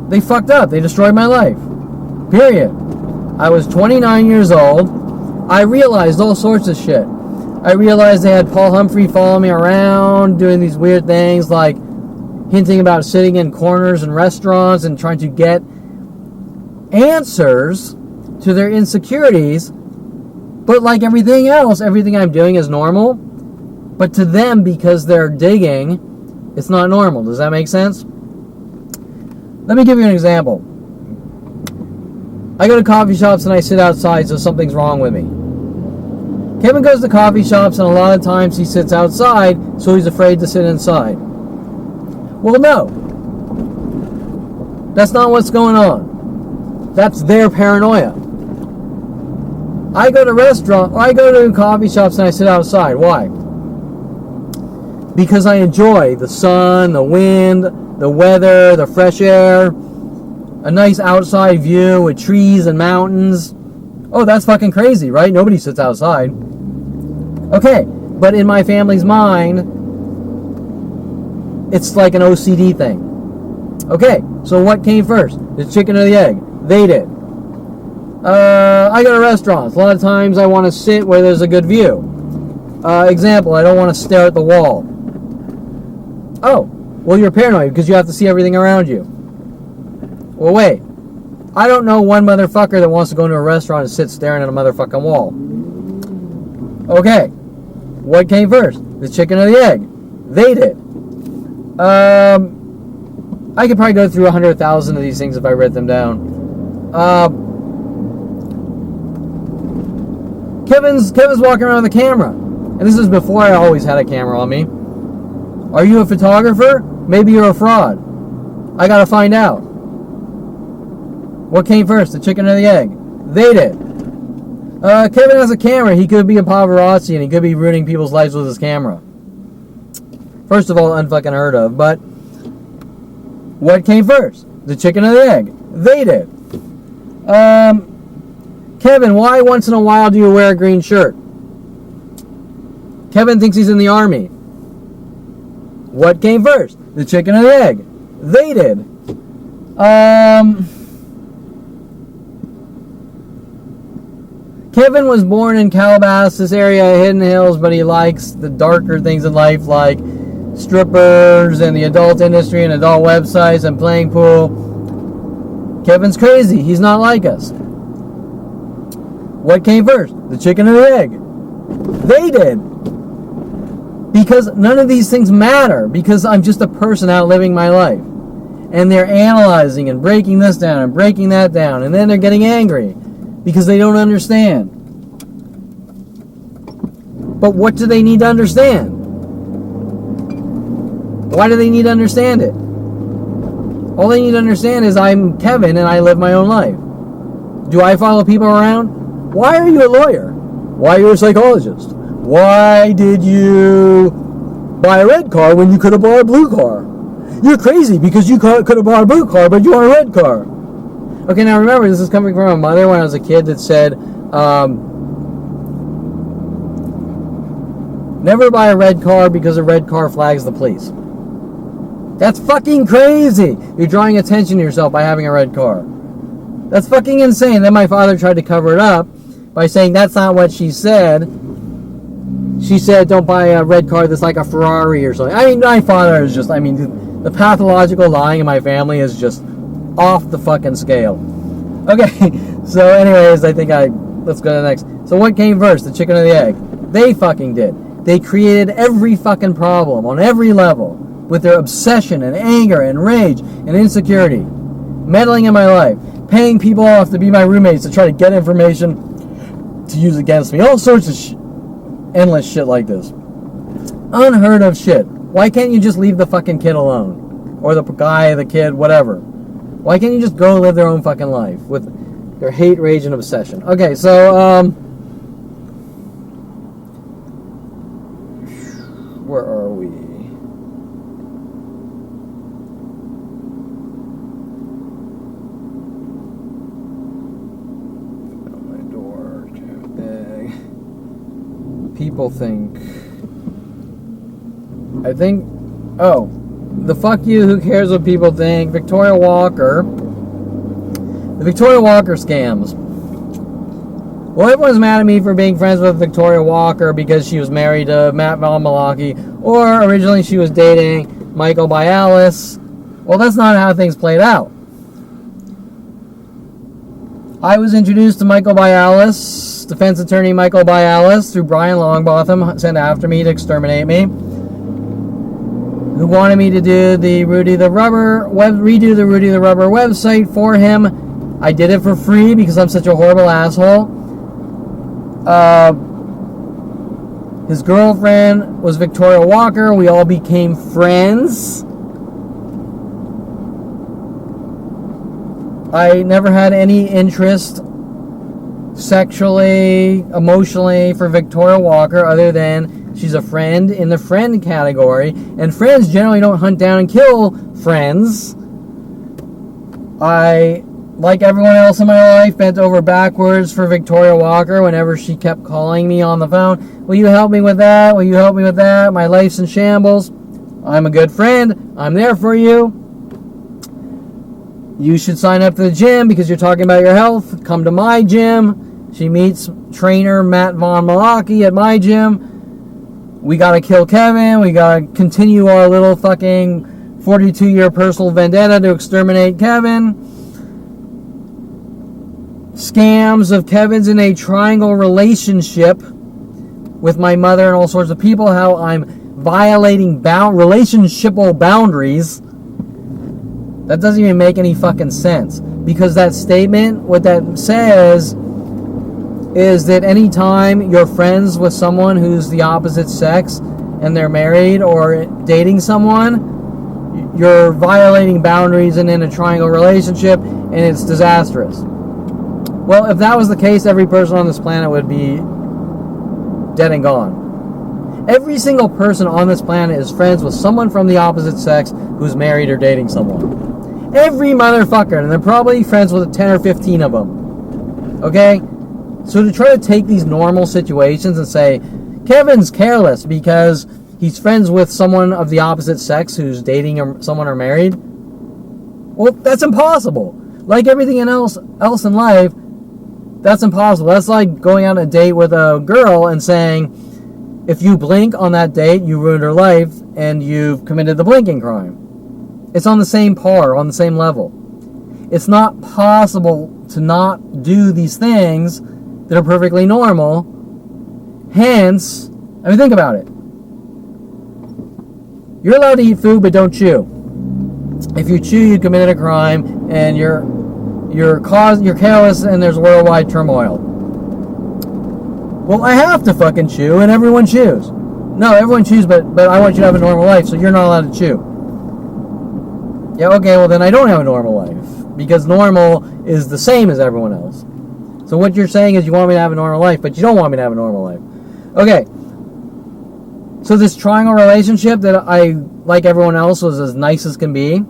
they fucked up. They destroyed my life. Period. I was 29 years old. I realized all sorts of shit. I realized they had Paul Humphrey follow me around, doing these weird things like hinting about sitting in corners in restaurants and trying to get answers to their insecurities. But like everything else, everything I'm doing is normal. But to them, because they're digging, it's not normal. Does that make sense? Let me give you an example. I go to coffee shops and I sit outside, so something's wrong with me. Kevin goes to coffee shops and a lot of times he sits outside, so he's afraid to sit inside. Well, no. That's not what's going on. That's their paranoia. I go to coffee shops and I sit outside. Why? Because I enjoy the sun, the wind, the weather, the fresh air, a nice outside view with trees and mountains. Oh, that's fucking crazy, right? Nobody sits outside. Okay, but in my family's mind, it's like an OCD thing. Okay, so what came first? The chicken or the egg? They did. I go to restaurants. A lot of times I want to sit where there's a good view. Example, I don't want to stare at the wall. Oh, well, you're paranoid because you have to see everything around you. Well, wait. I don't know one motherfucker that wants to go into a restaurant and sit staring at a motherfucking wall. Okay. What came first? The chicken or the egg? They did. I could probably go through 100,000 of these things if I wrote them down. Kevin's walking around with a camera. And this is before I always had a camera on me. Are you a photographer? Maybe you're a fraud. I gotta find out. What came first, the chicken or the egg? They did. Kevin has a camera. He could be a paparazzi and he could be ruining people's lives with his camera. First of all, unfucking heard of. But what came first, the chicken or the egg? They did. Kevin, why once in a while do you wear a green shirt? Kevin thinks he's in the army. What came first? The chicken or the egg? They did. Kevin was born in Calabasas area, Hidden Hills, but he likes the darker things in life like strippers and the adult industry and adult websites and playing pool. Kevin's crazy. He's not like us. What came first? The chicken or the egg? They did. Because none of these things matter. Because I'm just a person out living my life. And they're analyzing and breaking this down and breaking that down. And then they're getting angry. Because they don't understand. But what do they need to understand? Why do they need to understand it? All they need to understand is I'm Kevin and I live my own life. Do I follow people around? Why are you a lawyer? Why are you a psychologist? Why did you buy a red car when you could have bought a blue car? You're crazy because you could have bought a blue car, but you want a red car. Okay, now remember, this is coming from a mother when I was a kid that said, never buy a red car because a red car flags the police. That's fucking crazy. You're drawing attention to yourself by having a red car. That's fucking insane. Then my father tried to cover it up by saying that's not what she said. She said don't buy a red car that's like a Ferrari or something. I mean, my father is just, the pathological lying in my family is just off the fucking scale. Okay, so anyways, let's go to the next. So what came first, the chicken or the egg? They fucking did. They created every fucking problem on every level with their obsession and anger and rage and insecurity. Meddling in my life. Paying people off to be my roommates to try to get information to use against me. All sorts of endless shit like this. Unheard of shit. Why can't you just leave the fucking kid alone? Or the guy, the kid, whatever. Why can't you just go live their own fucking life with their hate, rage, and obsession? Okay, so, where are we? My door, too big. People think... the fuck you, who cares what people think? Victoria Walker. The Victoria Walker scams. Well, everyone's mad at me for being friends with Victoria Walker because she was married to Matt Von Malachy, or originally she was dating Michael Bialis. Well, that's not how things played out. I was introduced to Michael Bialis, defense attorney Michael Bialis, through Brian Longbotham, sent after me to exterminate me, who wanted me to do the redo the Rubber website for him. I did it for free because I'm such a horrible asshole. His girlfriend was Victoria Walker. We all became friends. I never had any interest sexually, emotionally for Victoria Walker other than she's a friend in the friend category, and friends generally don't hunt down and kill friends. I, like everyone else in my life, bent over backwards for Victoria Walker whenever she kept calling me on the phone. Will you help me with that? Will you help me with that? My life's in shambles. I'm a good friend. I'm there for you. You should sign up to the gym because you're talking about your health. Come to my gym. She meets trainer Matt Von Malachy at my gym. We gotta kill Kevin. We gotta continue our little fucking 42-year personal vendetta to exterminate Kevin. Scams of Kevin's in a triangle relationship with my mother and all sorts of people. How I'm violating relationshipal boundaries. That doesn't even make any fucking sense. Because that statement, what that says is that anytime you're friends with someone who's the opposite sex and they're married or dating someone, you're violating boundaries and in a triangle relationship, and it's disastrous. Well, if that was the case, every person on this planet would be dead and gone. Every single person on this planet is friends with someone from the opposite sex who's married or dating someone. Every motherfucker, and they're probably friends with 10 or 15 of them. Okay? So to try to take these normal situations and say, Kevin's careless because he's friends with someone of the opposite sex who's dating someone or married. Well, that's impossible. Like everything else in life, that's impossible. That's like going on a date with a girl and saying, if you blink on that date, you ruined her life and you've committed the blinking crime. It's on the same par, on the same level. It's not possible to not do these things that are perfectly normal. Hence, I mean, think about it. You're allowed to eat food, but don't chew. If you chew, you committed a crime, and you're careless, and there's worldwide turmoil. Well, I have to fucking chew, and everyone chews. No, everyone chews, but I want you to have a normal life, so you're not allowed to chew. Yeah, okay, well then I don't have a normal life, because normal is the same as everyone else. So what you're saying is you want me to have a normal life, but you don't want me to have a normal life. Okay. So this triangle relationship that I, like everyone else, was as nice as can be.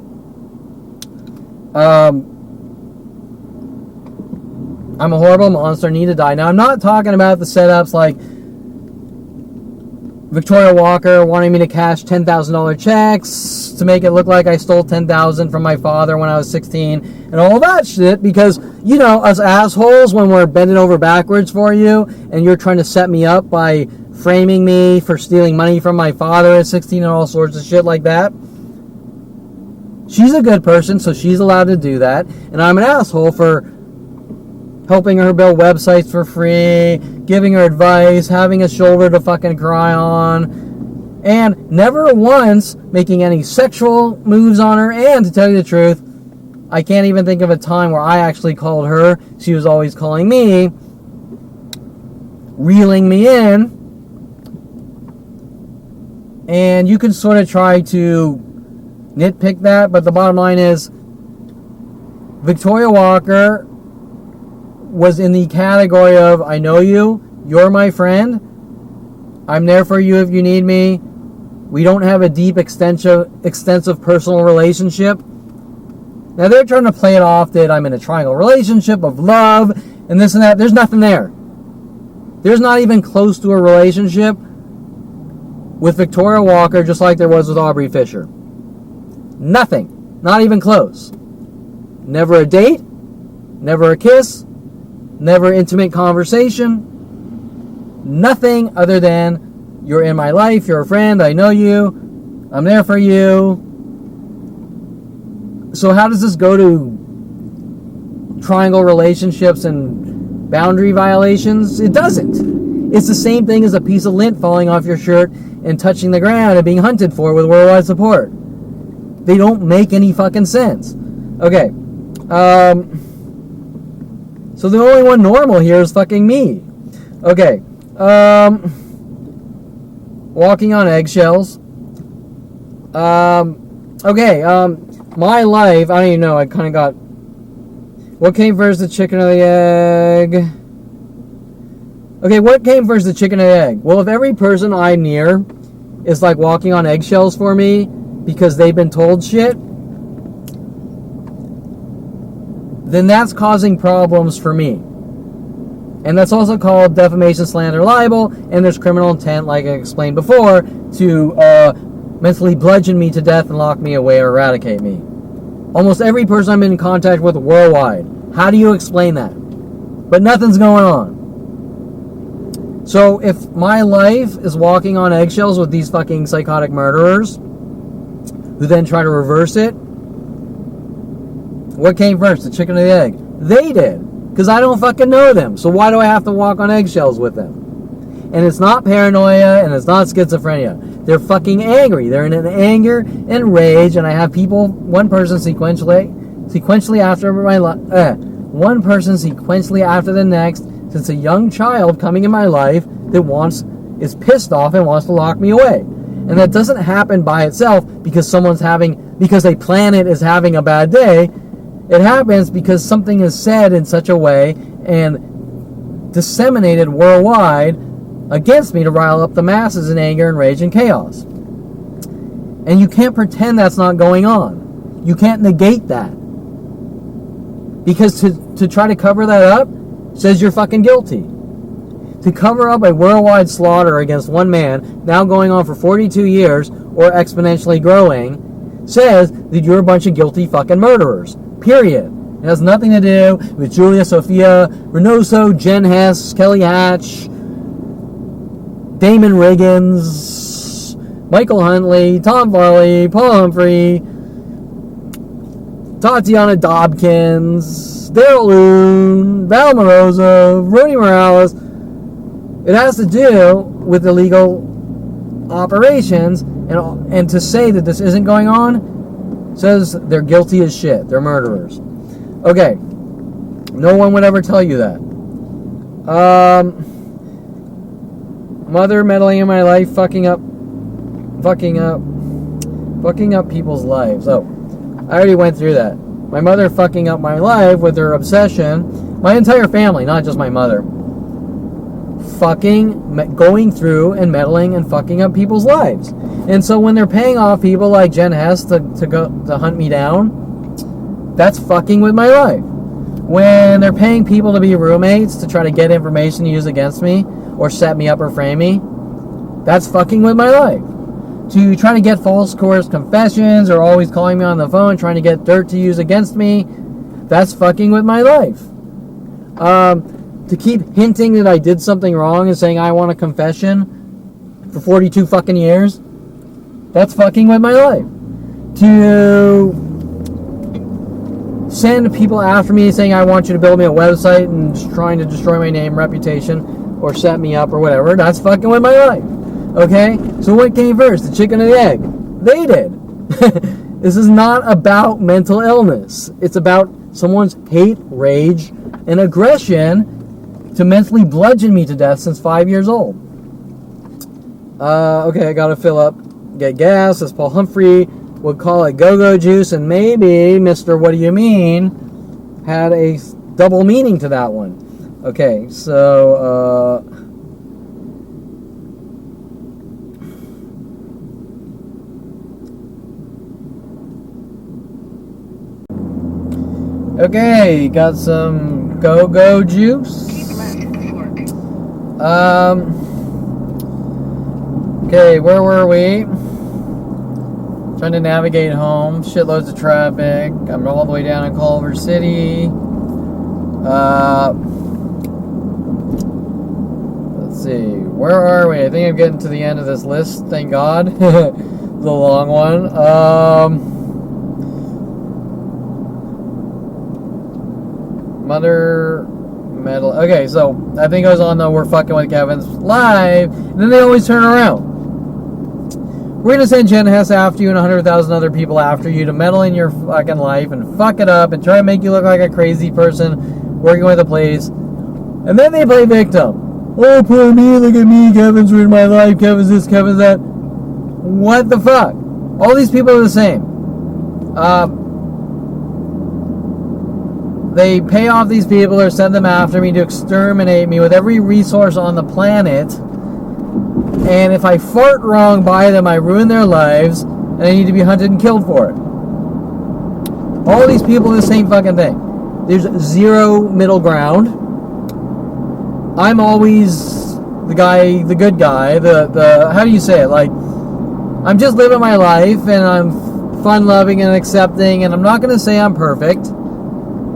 I'm a horrible monster, need to die. Now, I'm not talking about the setups like Victoria Walker wanting me to cash $10,000 checks to make it look like I stole $10,000 from my father when I was 16 and all that shit, because, you know, us assholes, when we're bending over backwards for you and you're trying to set me up by framing me for stealing money from my father at 16 and all sorts of shit like that. She's a good person, so she's allowed to do that, and I'm an asshole for helping her build websites for free, giving her advice, having a shoulder to fucking cry on, and never once making any sexual moves on her. And to tell you the truth, I can't even think of a time where I actually called her. She was always calling me, reeling me in. And you can sort of try to nitpick that, but the bottom line is Victoria Walker was in the category of, I know you, you're my friend, I'm there for you if you need me, we don't have a deep, extensive personal relationship. Now they're trying to play it off that I'm in a triangle relationship of love and this and that. There's nothing there. There's not even close to a relationship with Victoria Walker, just like there was with Aubrey Fisher. Nothing. Not even close. Never a date, never a kiss, never intimate conversation, nothing other than you're in my life, you're a friend, I know you, I'm there for you. So how does this go to triangle relationships and boundary violations? It doesn't. It's the same thing as a piece of lint falling off your shirt and touching the ground and being hunted for with worldwide support. They don't make any fucking sense. Okay. So the only one normal here is fucking me. Okay. Walking on eggshells. Okay. My life, I don't even know. I kind of got... What came first, the chicken or the egg? Okay, what came first, the chicken or the egg? Well, if every person I'm near is like walking on eggshells for me because they've been told shit, then that's causing problems for me. And that's also called defamation, slander, libel, and there's criminal intent, like I explained before, to mentally bludgeon me to death and lock me away or eradicate me. Almost every person I'm in contact with worldwide. How do you explain that? But nothing's going on. So if my life is walking on eggshells with these fucking psychotic murderers who then try to reverse it, what came first, the chicken or the egg? They did, because I don't fucking know them. So why do I have to walk on eggshells with them? And it's not paranoia, and it's not schizophrenia. They're fucking angry. They're in an anger and rage, and I have people, one person sequentially after my life, one person sequentially after the next, since a young child coming in my life that is pissed off and wants to lock me away. And that doesn't happen by itself because because a planet is having a bad day. It happens because something is said in such a way and disseminated worldwide against me to rile up the masses in anger and rage and chaos. And you can't pretend that's not going on. You can't negate that. Because to try to cover that up says you're fucking guilty. to cover up a worldwide slaughter against one man, now going on for 42 years, or exponentially growing, says that you're a bunch of guilty fucking murderers. Period. It has nothing to do with Julia Sophia Reynoso, Jen Hess, Kelly Hatch, Damon Riggins, Michael Huntley, Tom Farley, Paul Humphrey, Tatiana Dobkins, Daryl Loon, Val Moroza, Rodie Morales. It has to do with illegal operations, and to say that this isn't going on says they're guilty as shit. They're murderers. Okay. No one would ever tell you that. Mother meddling in my life, fucking up people's lives. Oh, I already went through that. My mother fucking up my life with her obsession. My entire family, not just my mother. Going through and meddling and fucking up people's lives. And so when they're paying off people like Jen Hess to hunt me down, that's fucking with my life. When they're paying people to be roommates to try to get information to use against me or set me up or frame me, that's fucking with my life. To try to get false coerced confessions or always calling me on the phone trying to get dirt to use against me, that's fucking with my life. To keep hinting that I did something wrong and saying I want a confession for 42 fucking years, that's fucking with my life. To send people after me saying I want you to build me a website and just trying to destroy my name, reputation, or set me up or whatever, that's fucking with my life. Okay? So what came first, the chicken or the egg? They did. This is not about mental illness. It's about someone's hate, rage, and aggression to mentally bludgeon me to death since 5 years old. Okay, I gotta fill up, get gas, as Paul Humphrey would call it go-go juice, and maybe Mr. What Do You Mean had a double meaning to that one. Okay, so, okay, got some go-go juice. Okay, where were we? Trying to navigate home. Shitloads of traffic. I'm all the way down in Culver City. Let's see. Where are we? I think I'm getting to the end of this list. Thank God. The long one. Mother metal. Okay, so I think I was on the We're Fucking With Kevin's live, and then they always turn around. We're gonna send Jen Hess after you and 100,000 other people after you to meddle in your fucking life and fuck it up and try to make you look like a crazy person working with the police. And then they play victim. Oh, poor me, look at me, Kevin's ruined my life, Kevin's this, Kevin's that. What the fuck? All these people are the same. They pay off these people or send them after me to exterminate me with every resource on the planet. And if I fart wrong by them, I ruin their lives, and I need to be hunted and killed for it. All these people are the same fucking thing. There's zero middle ground. I'm always the guy, the good guy, the how do you say it? Like, I'm just living my life, and I'm fun-loving and accepting, and I'm not going to say I'm perfect.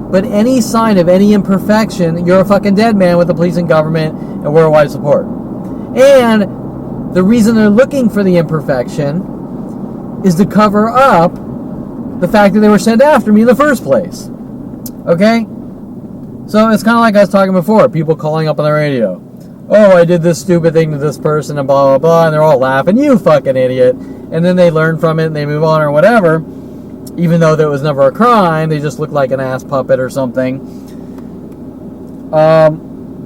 But any sign of any imperfection, you're a fucking dead man with the police and government and worldwide support. And the reason they're looking for the imperfection is to cover up the fact that they were sent after me in the first place. Okay? So it's kind of like I was talking before, people calling up on the radio. Oh, I did this stupid thing to this person and blah, blah, blah, and they're all laughing, you fucking idiot. And then they learn from it and they move on or whatever. Even though there was never a crime, they just look like an ass puppet or something.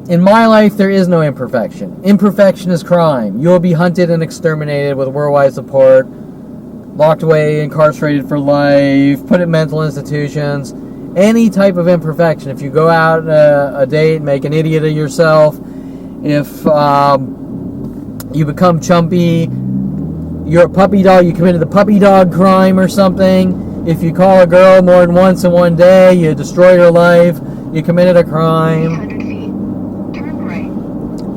In my life, there is no imperfection. Imperfection is crime. You will be hunted and exterminated with worldwide support, locked away, incarcerated for life, put in mental institutions. Any type of imperfection. If you go out a date, make an idiot of yourself, if you become chumpy, you're a puppy dog, you committed the puppy dog crime or something. If you call a girl more than once in one day, you destroyed her life, you committed a crime. 300 feet. Turn right.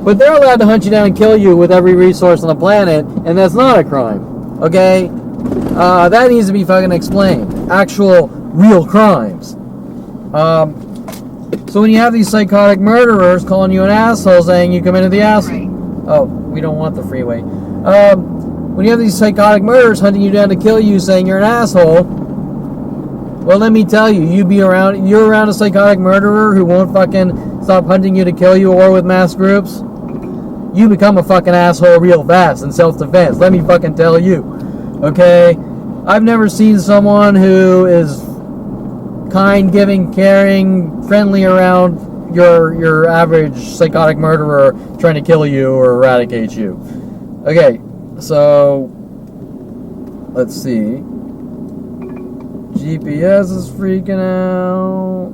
But they're allowed to hunt you down and kill you with every resource on the planet, and that's not a crime. Okay? That needs to be fucking explained. Actual, real crimes. So when you have these psychotic murderers calling you an asshole, saying you committed the asshole. Oh, we don't want the freeway. When you have these psychotic murderers hunting you down to kill you, saying you're an asshole, well, let me tell you, you're around a psychotic murderer who won't fucking stop hunting you to kill you, or with mass groups, you become a fucking asshole real fast in self-defense. Let me fucking tell you. Okay? I've never seen someone who is kind, giving, caring, friendly around your average psychotic murderer trying to kill you or eradicate you. Okay, so let's see. GPS is freaking out.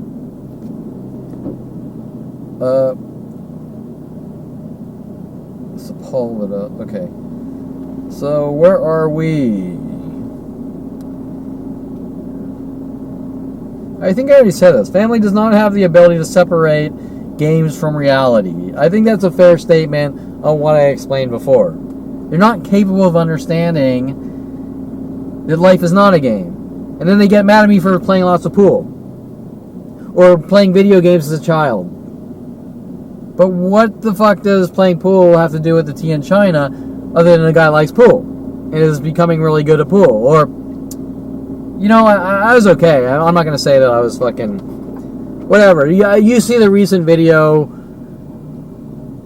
Let's pull it up. Okay. So where are we? I think I already said this. Family does not have the ability to separate games from reality. I think that's a fair statement on what I explained before. They're not capable of understanding that life is not a game. And then they get mad at me for playing lots of pool. Or playing video games as a child. But what the fuck does playing pool have to do with the tea in China, other than a guy likes pool and is becoming really good at pool? Or, you know, I was okay. I'm not going to say that I was fucking whatever. You see the recent video.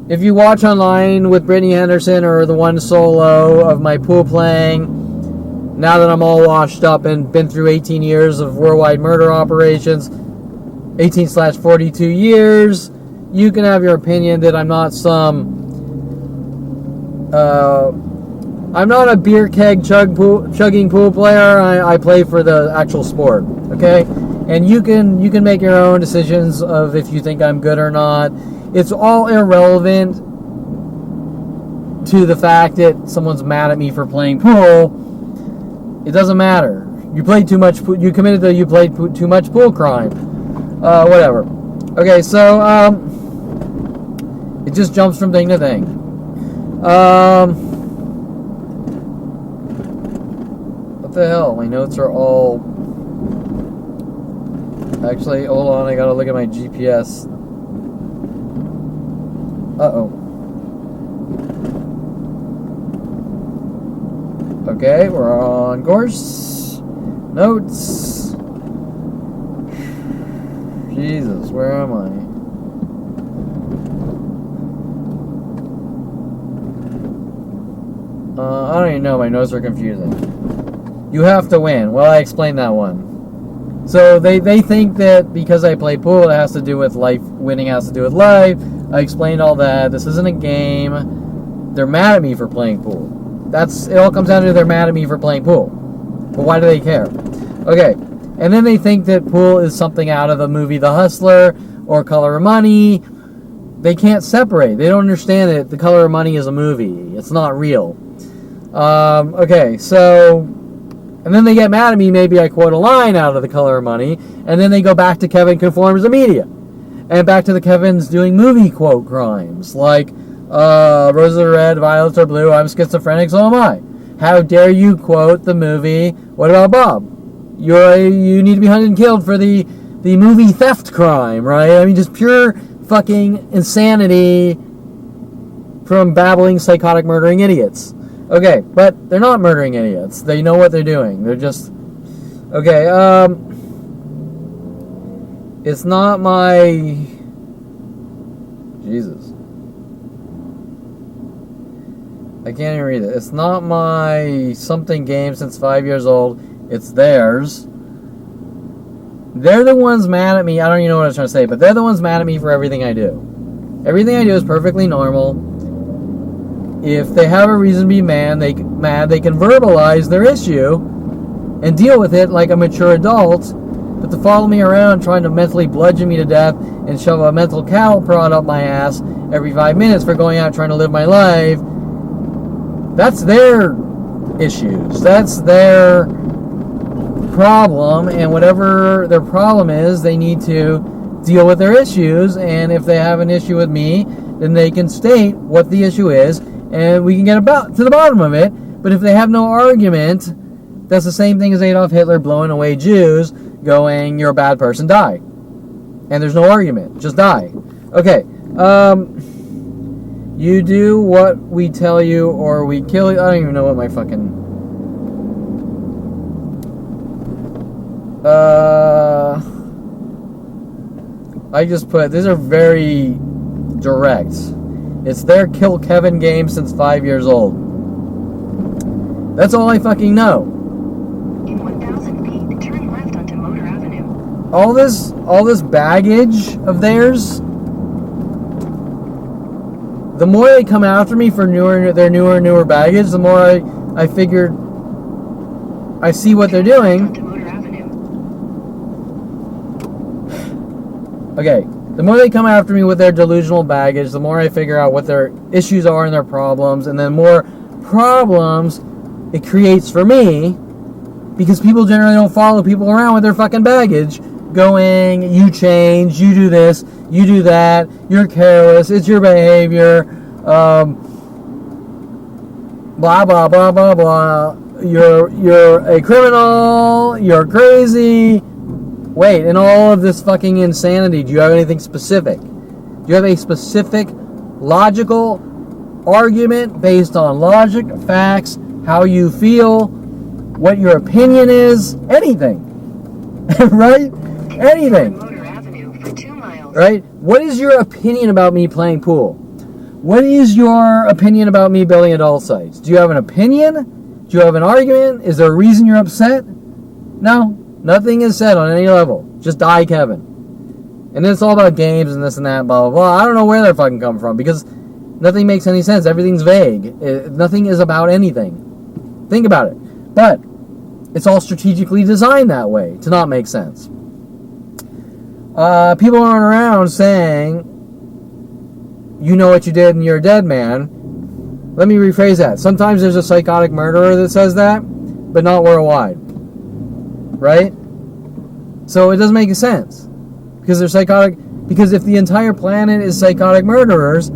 If you watch online with Brittany Henderson or the one solo of my pool playing, now that I'm all washed up and been through 18 years of worldwide murder operations, 18/42 years, you can have your opinion that I'm not I'm not a beer keg chugging pool player. I play for the actual sport, okay? And you can make your own decisions of if you think I'm good or not. It's all irrelevant to the fact that someone's mad at me for playing pool. It doesn't matter. You played too much. You played too much pool crime. Whatever. Okay, so it just jumps from thing to thing. What the hell? My notes are all. Actually, hold on. I gotta look at my GPS. Uh-oh. Okay, we're on course. Notes. Jesus, where am I? I don't even know. My notes are confusing. You have to win. Well, I explained that one. So they think that because I play pool, it has to do with life. Winning has to do with life. I explained all that. This isn't a game. They're mad at me for playing pool. It all comes down to they're mad at me for playing pool. But why do they care? Okay. And then they think that pool is something out of the movie The Hustler or Color of Money. They can't separate. They don't understand that The Color of Money is a movie. It's not real. Okay, so... And then they get mad at me, maybe I quote a line out of The Color of Money, and then they go back to Kevin conforms to media. And back to the Kevin's doing movie quote crimes, like, roses are red, violets are blue, I'm schizophrenic, so am I. How dare you quote the movie, What About Bob? You need to be hunted and killed for the movie theft crime, right? I mean, just pure fucking insanity from babbling, psychotic, murdering idiots. Okay, but they're not murdering idiots. They know what they're doing. They're just... Okay, it's not my... Jesus. I can't even read it. It's not my something game since 5 years old. It's theirs. They're the ones mad at me. I don't even know what I was trying to say, but they're the ones mad at me for everything I do. Everything I do is perfectly normal. If they have a reason to be mad, they can verbalize their issue and deal with it like a mature adult. But to follow me around trying to mentally bludgeon me to death and shove a mental cattle prod up my ass every 5 minutes for going out trying to live my life, that's their issues. That's their problem, and whatever their problem is, they need to deal with their issues. And if they have an issue with me then they can state what the issue is, and we can get about to the bottom of it. But if they have no argument, that's the same thing as Adolf Hitler blowing away Jews, going, "You're a bad person, die." And there's no argument, just die. Okay, you do what we tell you or we kill you. I don't even know what my fucking... I just put, these are very direct. It's their Kill Kevin game since 5 years old. That's all I fucking know. In 1,000 feet, turn left onto Motor Avenue. All this baggage of theirs, the more they come after me for their newer baggage, the more I figured I see what they're doing. Okay, the more they come after me with their delusional baggage, the more I figure out what their issues are and their problems, and then more problems it creates for me, because people generally don't follow people around with their fucking baggage, going, "You change, you do this, you do that, you're careless, it's your behavior, blah, blah, blah, blah, blah, you're a criminal, you're crazy." Wait, in all of this fucking insanity, do you have anything specific? Do you have a specific, logical argument based on logic, facts, how you feel, what your opinion is? Anything. Right? Anything. Motor Avenue for 2 miles. Right? What is your opinion about me playing pool? What is your opinion about me building adult sites? Do you have an opinion? Do you have an argument? Is there a reason you're upset? No. Nothing is said on any level. Just die, Kevin. And then it's all about games and this and that, blah, blah, blah. I don't know where they're fucking coming from, because nothing makes any sense. Everything's vague. Nothing is about anything. Think about it. But it's all strategically designed that way to not make sense. People run around saying, "You know what you did and you're a dead man." Let me rephrase that. Sometimes there's a psychotic murderer that says that, but not worldwide. Right? So it doesn't make sense. Because they're psychotic. Because if the entire planet is psychotic murderers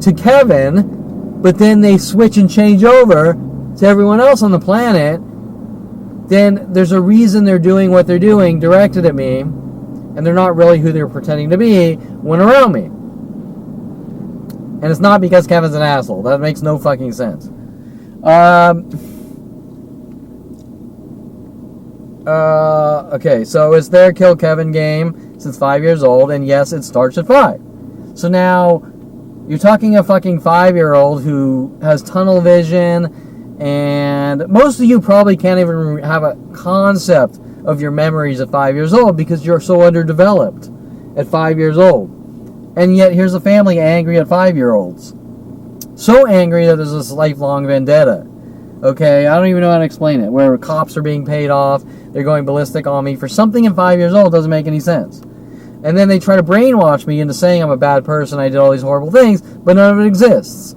to Kevin, but then they switch and change over to everyone else on the planet, then there's a reason they're doing what they're doing directed at me, and they're not really who they're pretending to be when around me. And it's not because Kevin's an asshole. That makes no fucking sense. Okay, so it's their Kill Kevin game since 5 years old, and yes, it starts at 5. So now, you're talking a fucking 5-year-old who has tunnel vision, and most of you probably can't even have a concept of your memories at 5 years old because you're so underdeveloped at 5 years old. And yet, here's a family angry at 5-year-olds. So angry that there's this lifelong vendetta. Okay, I don't even know how to explain it. Where cops are being paid off, they're going ballistic on me for something at 5 years old. Doesn't make any sense. And then they try to brainwash me into saying I'm a bad person, I did all these horrible things, but none of it exists.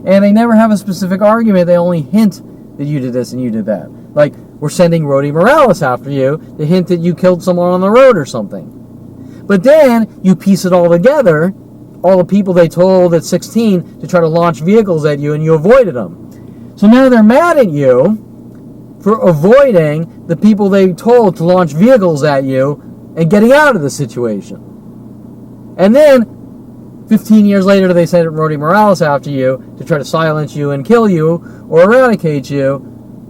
And they never have a specific argument. They only hint that you did this and you did that. Like, we're sending Rodie Morales after you to hint that you killed someone on the road or something. But then you piece it all together, all the people they told at 16 to try to launch vehicles at you, and you avoided them. So now they're mad at you for avoiding the people they told to launch vehicles at you and getting out of the situation. And then, 15 years later, they sent Rodie Morales after you to try to silence you and kill you or eradicate you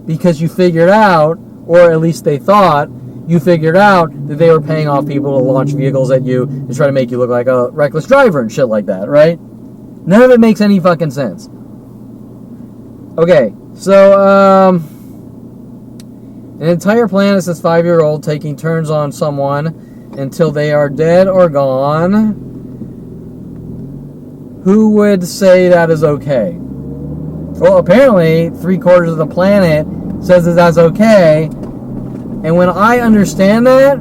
because you figured out, or at least they thought, you figured out that they were paying off people to launch vehicles at you to try to make you look like a reckless driver and shit like that, right? None of it makes any fucking sense. Okay, so, an entire planet since 5-year-old taking turns on someone until they are dead or gone. Who would say that is okay? Well, apparently, 3/4 of the planet says that that's okay. And when I understand that,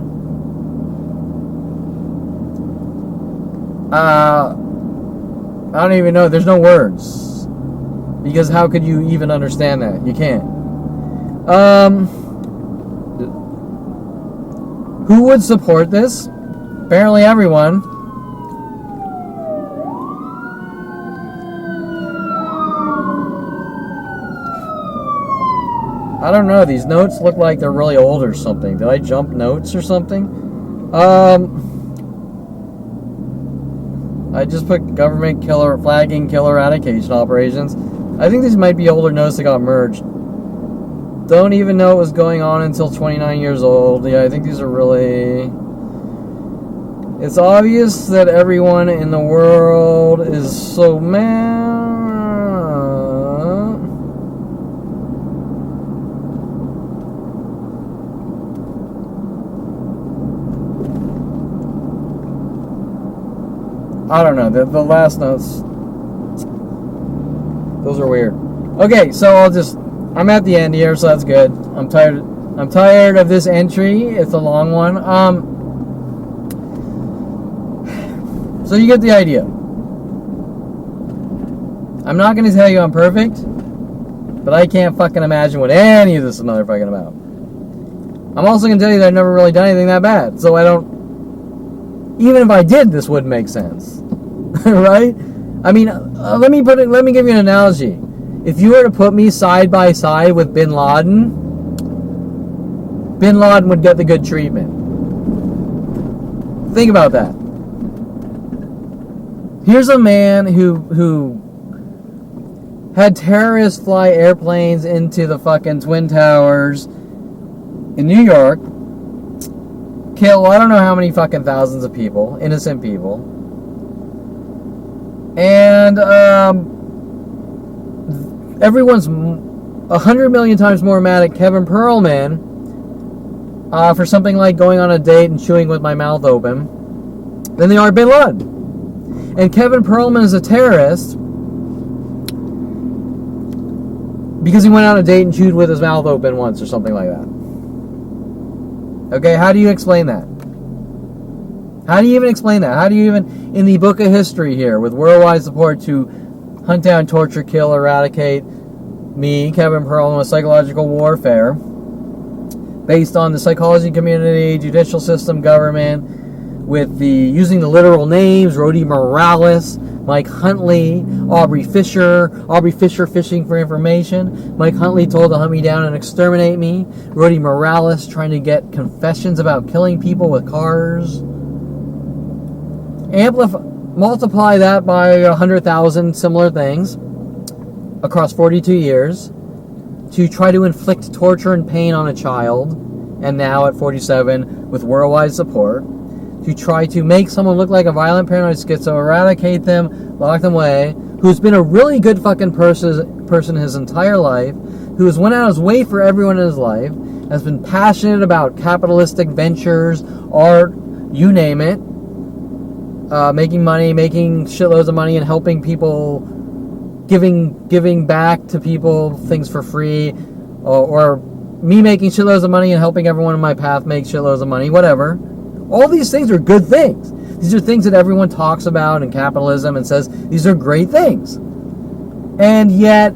I don't even know. There's no words. Because how could you even understand that? You can't. Who would support this? Apparently everyone. I don't know. These notes look like they're really old or something. Did I jump notes or something? I just put government killer flagging killer eradication operations. I think these might be older notes that got merged. Don't even know what was going on until 29 years old. Yeah, I think these are really... It's obvious that everyone in the world is so mad. I don't know. The last notes, those are weird. Okay, so I'm at the end here, so that's good. I'm tired of this entry. It's a long one. So you get the idea. I'm not going to tell you I'm perfect, but I can't fucking imagine what any of this is motherfucking about. I'm also going to tell you that I've never really done anything that bad, so I don't... Even if I did, this wouldn't make sense. Right? I mean, let me give you an analogy. If you were to put me side by side with Bin Laden would get the good treatment. Think about that. Here's a man who had terrorists fly airplanes into the fucking Twin Towers in New York, kill I don't know how many fucking thousands of people, innocent people, and everyone's 100 million times more mad at Kevin Perlman for something like going on a date and chewing with my mouth open than they are Bin Laden. And Kevin Perlman is a terrorist because he went on a date and chewed with his mouth open once or something like that. Okay, how do you explain that? How do you even explain that? How do you even, in the book of history here, with worldwide support to hunt down, torture, kill, eradicate me, Kevin Perlman, with psychological warfare, based on the psychology community, judicial system, government, with the using the literal names, Rodie Morales, Mike Huntley, Aubrey Fisher fishing for information. Mike Huntley told to hunt me down and exterminate me. Rodie Morales trying to get confessions about killing people with cars. Multiply that by 100,000 similar things across 42 years to try to inflict torture and pain on a child, and now at 47 with worldwide support, to try to make someone look like a violent paranoid schizo, eradicate them, lock them away, who's been a really good fucking person his entire life, who has went out of his way for everyone in his life, has been passionate about capitalistic ventures, art, you name it, making money, making shitloads of money and helping people, giving back to people things for free, or me making shitloads of money and helping everyone in my path make shitloads of money, whatever. All these things are good things. These are things that everyone talks about in capitalism and says these are great things. And yet,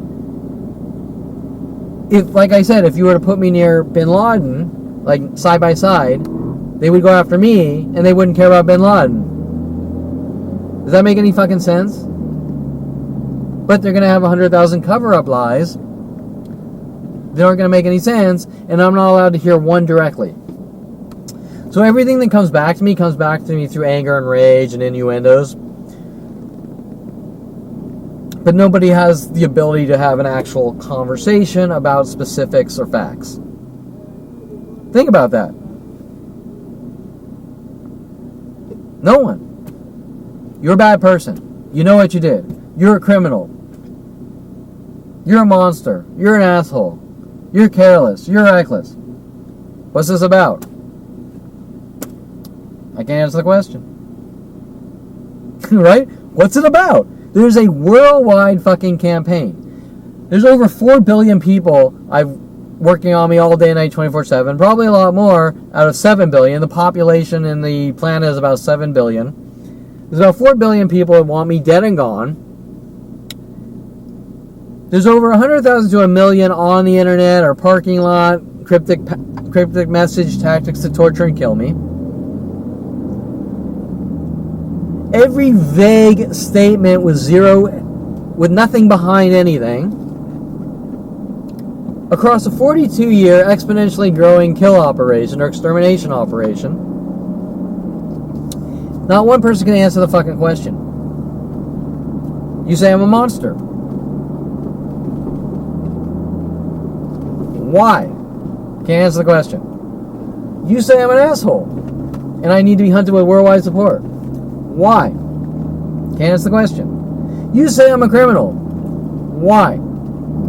if, like I said, if you were to put me near Bin Laden, like side by side, they would go after me and they wouldn't care about Bin Laden. Does that make any fucking sense? But they're going to have 100,000 cover-up lies. They aren't going to make any sense, and I'm not allowed to hear one directly. So everything that comes back to me through anger and rage and innuendos. But nobody has the ability to have an actual conversation about specifics or facts. Think about that. No one. You're a bad person. You know what you did. You're a criminal. You're a monster. You're an asshole. You're careless. You're reckless. What's this about? I can't answer the question. Right? What's it about? There's a worldwide fucking campaign. There's over 4 billion people working on me all day and night 24/7. Probably a lot more out of 7 billion. The population in the planet is about 7 billion. There's about 4 billion people that want me dead and gone. There's over 100,000 to a million on the internet or parking lot, cryptic message tactics to torture and kill me. Every vague statement with nothing behind anything. across a 42-year exponentially growing kill operation or extermination operation, not one person can answer the fucking question. You say I'm a monster. Why? Can't answer the question. You say I'm an asshole, and I need to be hunted with worldwide support. Why? Can't answer the question. You say I'm a criminal. Why?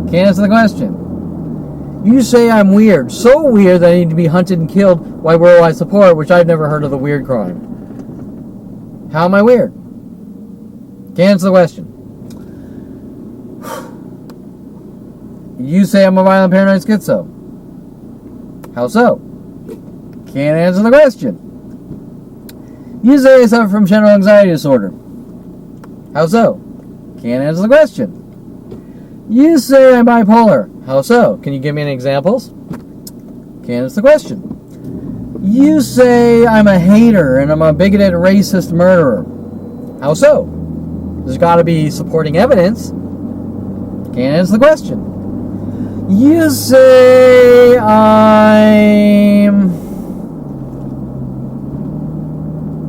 Can't answer the question. You say I'm weird, so weird that I need to be hunted and killed by worldwide support, which I've never heard of the weird crime. How am I weird? Can't answer the question. You say I'm a violent paranoid schizo. How so? Can't answer the question. You say I suffer from general anxiety disorder. How so? Can't answer the question. You say I'm bipolar. How so? Can you give me any examples? Can't answer the question. You say I'm a hater and I'm a bigoted, racist murderer. How so? There's got to be supporting evidence. Can't answer the question. You say I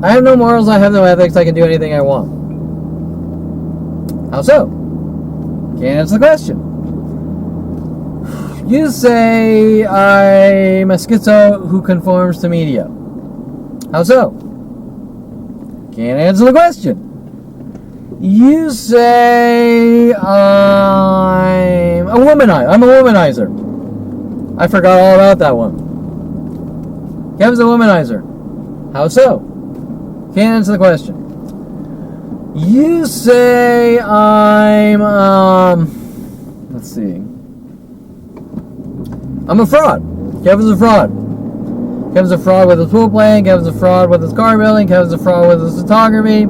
have no morals, I have no ethics, I can do anything I want. How so? Can't answer the question. You say I'm a schizo who conforms to media. How so? Can't answer the question. You say I'm a womanizer. I forgot all about that one. Kevin's a womanizer. How so? Can't answer the question. You say I'm let's see. I'm a fraud. Kevin's a fraud. Kevin's a fraud with his pool playing. Kevin's a fraud with his car building. Kevin's a fraud with his photography.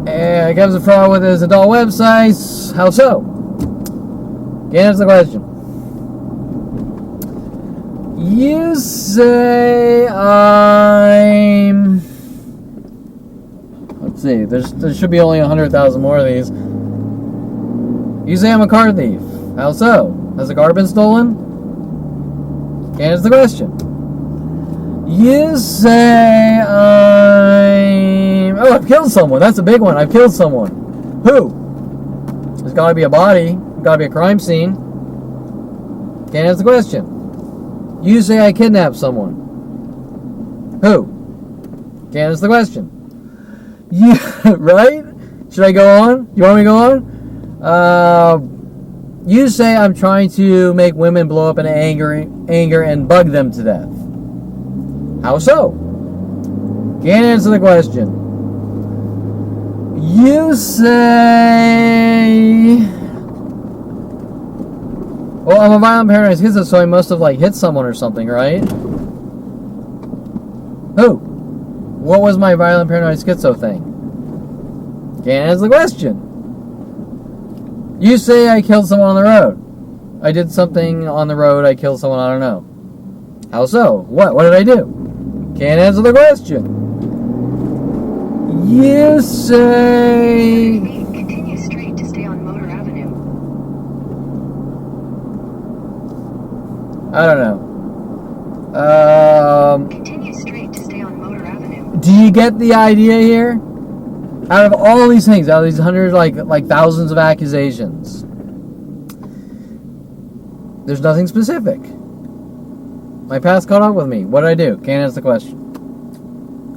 And Kevin's a fraud with his adult websites. How so? Can't answer the question. You say I'm... Let's see. There should be only 100,000 more of these. You say I'm a car thief. How so? Has a car been stolen? Can't answer the question. You say I'm... Oh, I've killed someone. That's a big one. I've killed someone. Who? There's got to be a body. Got to be a crime scene. Can't answer the question. You say I kidnapped someone. Who? Can't answer the question. You, right? Should I go on? You want me to go on? You say I'm trying to make women blow up in anger and bug them to death. How so? Can't answer the question. You say... Well, I'm a violent paranoid schizo, so I must have, hit someone or something, right? Who? What was my violent paranoid schizo thing? Can't answer the question. You say I killed someone on the road. I did something on the road, I killed someone, I don't know. How so? What? What did I do? Can't answer the question. You say... Continue straight to stay on Motor Avenue. I don't know. Continue straight to stay on Motor Avenue. Do you get the idea here? Out of all these things, out of these hundreds, like thousands of accusations, there's nothing specific. My past caught up with me. What did I do? Can't answer the question.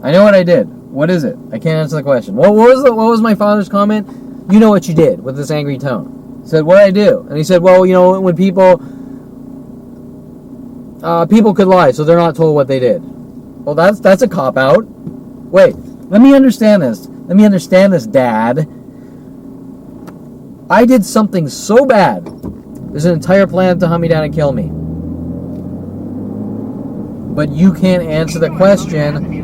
I know what I did. What is it? I can't answer the question. What was my father's comment? You know what you did, with this angry tone. He said, what did I do? And he said, well, when people could lie, so they're not told what they did. Well, that's a cop-out. Wait, let me understand this. Let me understand this, Dad. I did something so bad, there's an entire plan to hunt me down and kill me. But you can't answer the question.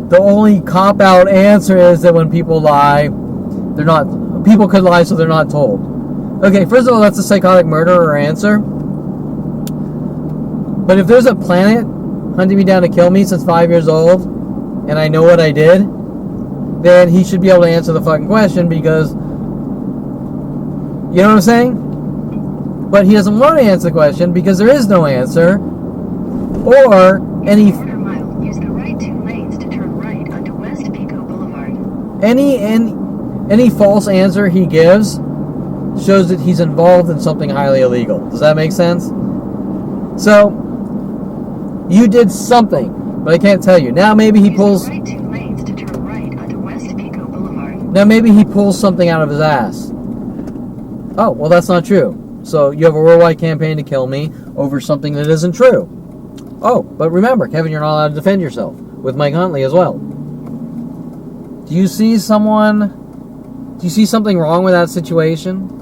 The only cop-out answer is that when people lie, people could lie so they're not told. Okay, first of all, that's a psychotic murderer answer. But if there's a planet hunting me down to kill me since 5 years old, and I know what I did, then he should be able to answer the fucking question because, you know what I'm saying? but he doesn't want to answer the question because there is no answer. Or any Quarter mile, use the right 2 lanes to turn right onto West Pico Boulevard. any false answer he gives shows that he's involved in something highly illegal. Does that make sense? So you did something, but I can't tell you. Now maybe he pulls. Use the right 2 lanes to turn right onto West Pico Boulevard. Now maybe he pulls something out of his ass. Oh, well, that's not true. So you have a worldwide campaign to kill me over something that isn't true. Oh, but remember, Kevin, you're not allowed to defend yourself with Mike Huntley as well. Do you see something wrong with that situation?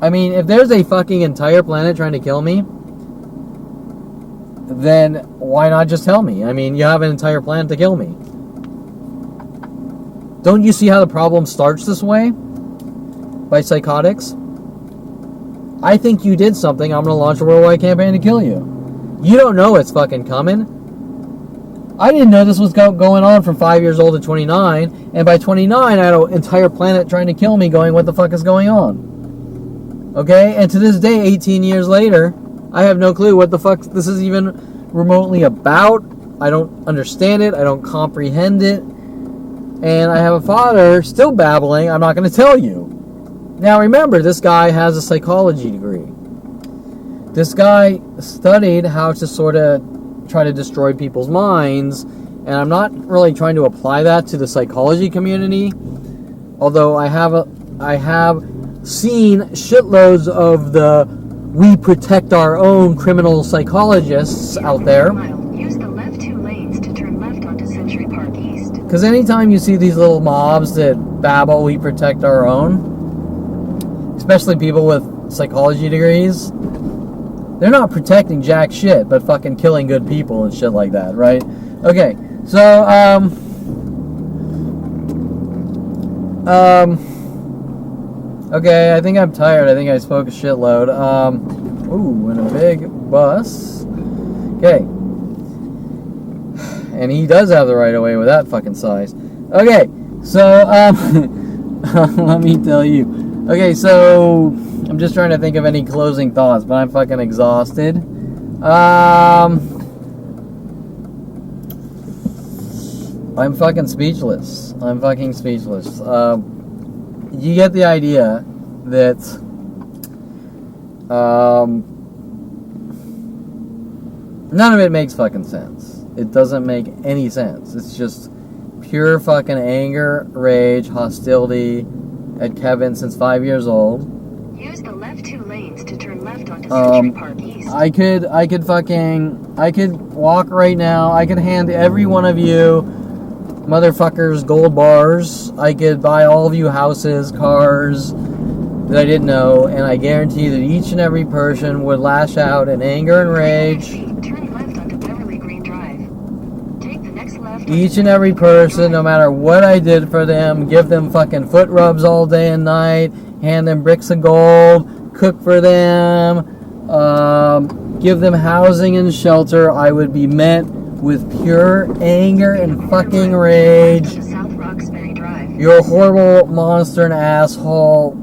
I mean, if there's a fucking entire planet trying to kill me, then why not just tell me? I mean, you have an entire planet to kill me. Don't you see how the problem starts this way? By psychotics? I think you did something. I'm going to launch a worldwide campaign to kill you. You don't know it's fucking coming. I didn't know this was going on from 5 years old to 29. And by 29, I had an entire planet trying to kill me going, what the fuck is going on? Okay? And to this day, 18 years later, I have no clue what the fuck this is even remotely about. I don't understand it. I don't comprehend it. And I have a father still babbling. I'm not going to tell you. Now remember, this guy has a psychology degree. This guy studied how to sort of try to destroy people's minds, and I'm not really trying to apply that to the psychology community, although I have seen shitloads of the we protect our own criminal psychologists out there. Use the left 2 lanes to turn left onto Century Park East. Because anytime you see these little mobs that babble, we protect our own, especially people with psychology degrees, they're not protecting jack shit, but fucking killing good people and shit like that, right? Okay, so, okay, I think I'm tired. I think I spoke a shitload. Ooh, in a big bus. Okay. And he does have the right of way with that fucking size. Okay, so, let me tell you. Okay, so I'm just trying to think of any closing thoughts, but I'm fucking exhausted. I'm fucking speechless. You get the idea that none of it makes fucking sense. It doesn't make any sense. It's just pure fucking anger, rage, hostility at Kevin since 5 years old. Use the left 2 lanes to turn left onto Century Park East. I could walk right now. I could hand every one of you motherfuckers gold bars. I could buy all of you houses, cars that I didn't know, and I guarantee that each and every person would lash out in anger and rage. Turn left onto Beverly Green Drive. Take the next left. Each and every person, no matter what I did for them, give them fucking foot rubs all day and night, hand them bricks of gold, cook for them, give them housing and shelter, I would be met with pure anger and fucking rage. South Roxbury Drive. You're a horrible monster and asshole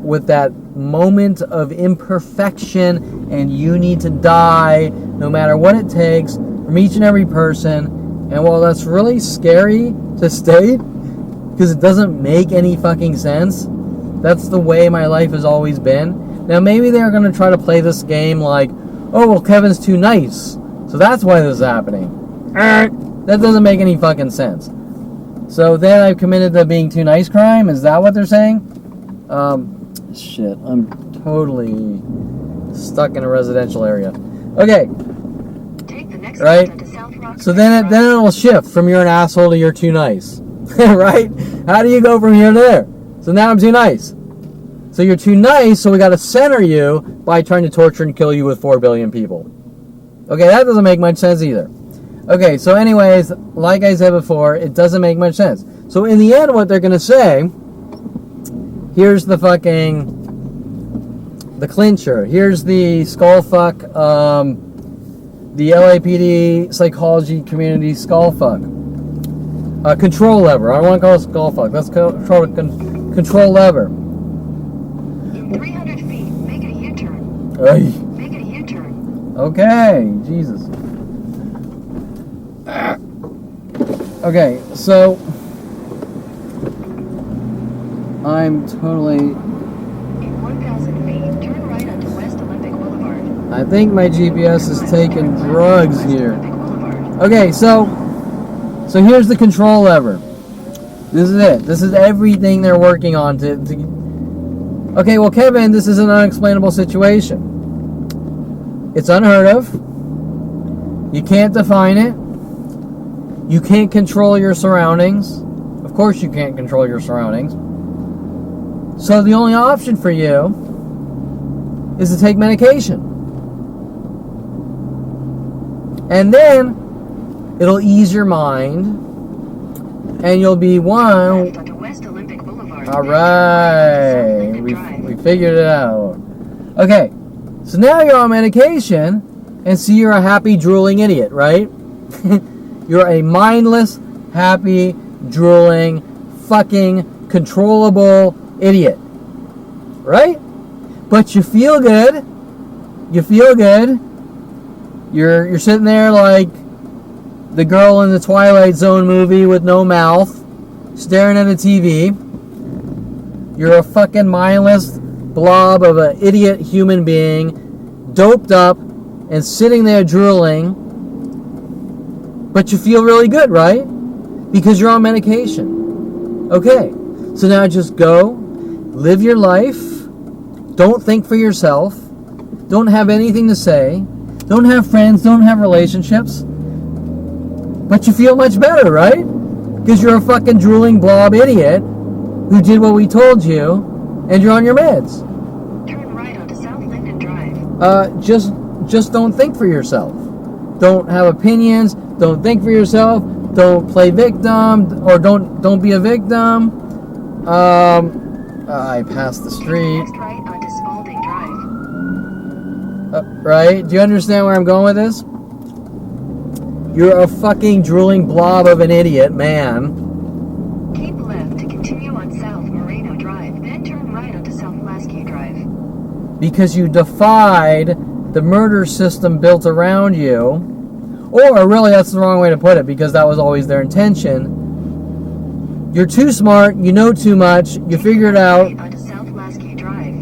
with that moment of imperfection, and you need to die no matter what it takes from each and every person. And while that's really scary to state, because it doesn't make any fucking sense, that's the way my life has always been. Now maybe they're going to try to play this game like, oh, well, Kevin's too nice, so that's why this is happening. That doesn't make any fucking sense. So then I've committed the being too nice crime? Is that what they're saying? Shit, I'm totally stuck in a residential area. Okay. Take the next right? left onto South Roxbury So then it'll shift from you're an asshole to you're too nice. Right? How do you go from here to there? So now I'm too nice. So you're too nice, so we got to center you by trying to torture and kill you with 4 billion people. Okay, that doesn't make much sense either. Okay, so anyways, like I said before, it doesn't make much sense. So in the end, what they're going to say, here's the fucking, the clincher. Here's the skullfuck, the LAPD psychology community skullfuck. Control lever. I don't want to call it skullfuck. Let's control lever. 300 feet. Make a U-turn. Ay. Make a U-turn. Okay, Jesus. Okay, so I'm totally... In 1,000 feet, turn right onto West Olympic Boulevard. I think my GPS is taking drugs here. Olympic Boulevard. Okay, so here's the control lever. This is it. This is everything they're working on to... Okay, well, Kevin, this is an unexplainable situation. It's unheard of. You can't define it. You can't control your surroundings. Of course you can't control your surroundings. So the only option for you is to take medication. And then it'll ease your mind, and you'll be one. Left onto West Olympic Boulevard. All right, we figured it out. Okay, so now you're on medication, and so you're a happy, drooling idiot, right? You're a mindless, happy, drooling, fucking, controllable idiot, right? But you feel good. You feel good. You're sitting there like the girl in the Twilight Zone movie with no mouth, staring at a TV. You're a fucking mindless blob of an idiot human being, doped up and sitting there drooling. But you feel really good, right? Because you're on medication. Okay, so now just go, live your life. Don't think for yourself. Don't have anything to say. Don't have friends. Don't have relationships. But you feel much better, right? Because you're a fucking drooling blob idiot who did what we told you, and you're on your meds. Turn right onto South Linden Drive. Just don't think for yourself. Don't have opinions. Don't think for yourself. Don't play victim, or don't be a victim. I passed the street. Next right onto Spalding Drive. Right? Do you understand where I'm going with this? You're a fucking drooling blob of an idiot, man. Keep left to continue on South Moreno Drive, then turn right onto South Lasky Drive. Because you defied the murder system built around you. Or really, that's the wrong way to put it, because that was always their intention. You're too smart, you know too much, you figured out... Right onto South Lasky Drive.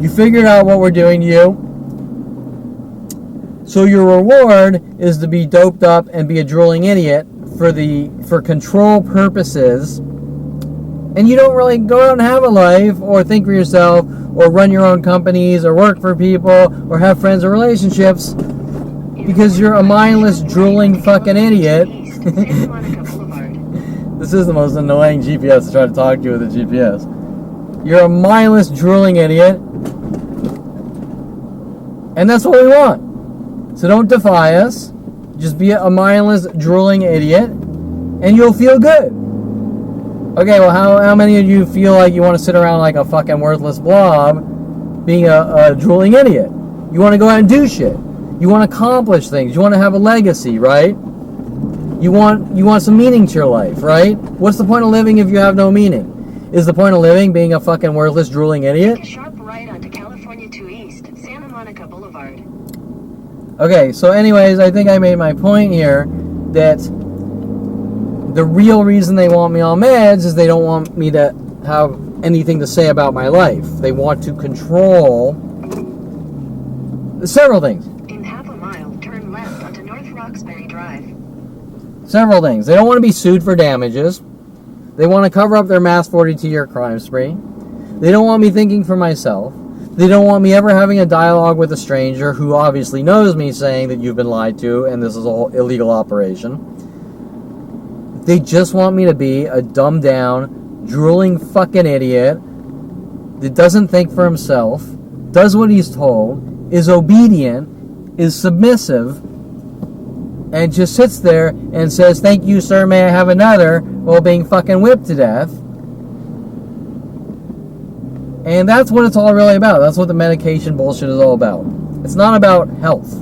You figured out what we're doing to you. So your reward is to be doped up and be a drooling idiot for control purposes. And you don't really go out and have a life, or think for yourself, or run your own companies, or work for people, or have friends or relationships. Because you're a mindless, drooling fucking idiot. Santa Monica Boulevard. This is the most annoying GPS to try to talk to you with a GPS. You're a mindless, drooling idiot. And that's what we want. So don't defy us. Just be a mindless, drooling idiot. And you'll feel good. Okay, well, how many of you feel like you want to sit around like a fucking worthless blob being a drooling idiot? You want to go out and do shit. You want to accomplish things. You want to have a legacy, right? You want some meaning to your life, right? What's the point of living if you have no meaning? Is the point of living being a fucking worthless, drooling idiot? Take a sharp right onto California 2 East, Santa Monica Boulevard. Okay, so anyways, I think I made my point here that the real reason they want me on meds is they don't want me to have anything to say about my life. They want to control several things. In half a mile, turn left onto North Roxbury Drive. Several things. They don't want to be sued for damages. They want to cover up their mass 42-year crime spree. They don't want me thinking for myself. They don't want me ever having a dialogue with a stranger who obviously knows me, saying that you've been lied to and this is a whole illegal operation. They just want me to be a dumbed down, drooling fucking idiot that doesn't think for himself, does what he's told, is obedient, is submissive, and just sits there and says, "Thank you, sir, may I have another?" while being fucking whipped to death. And that's what it's all really about. That's what the medication bullshit is all about. It's not about health.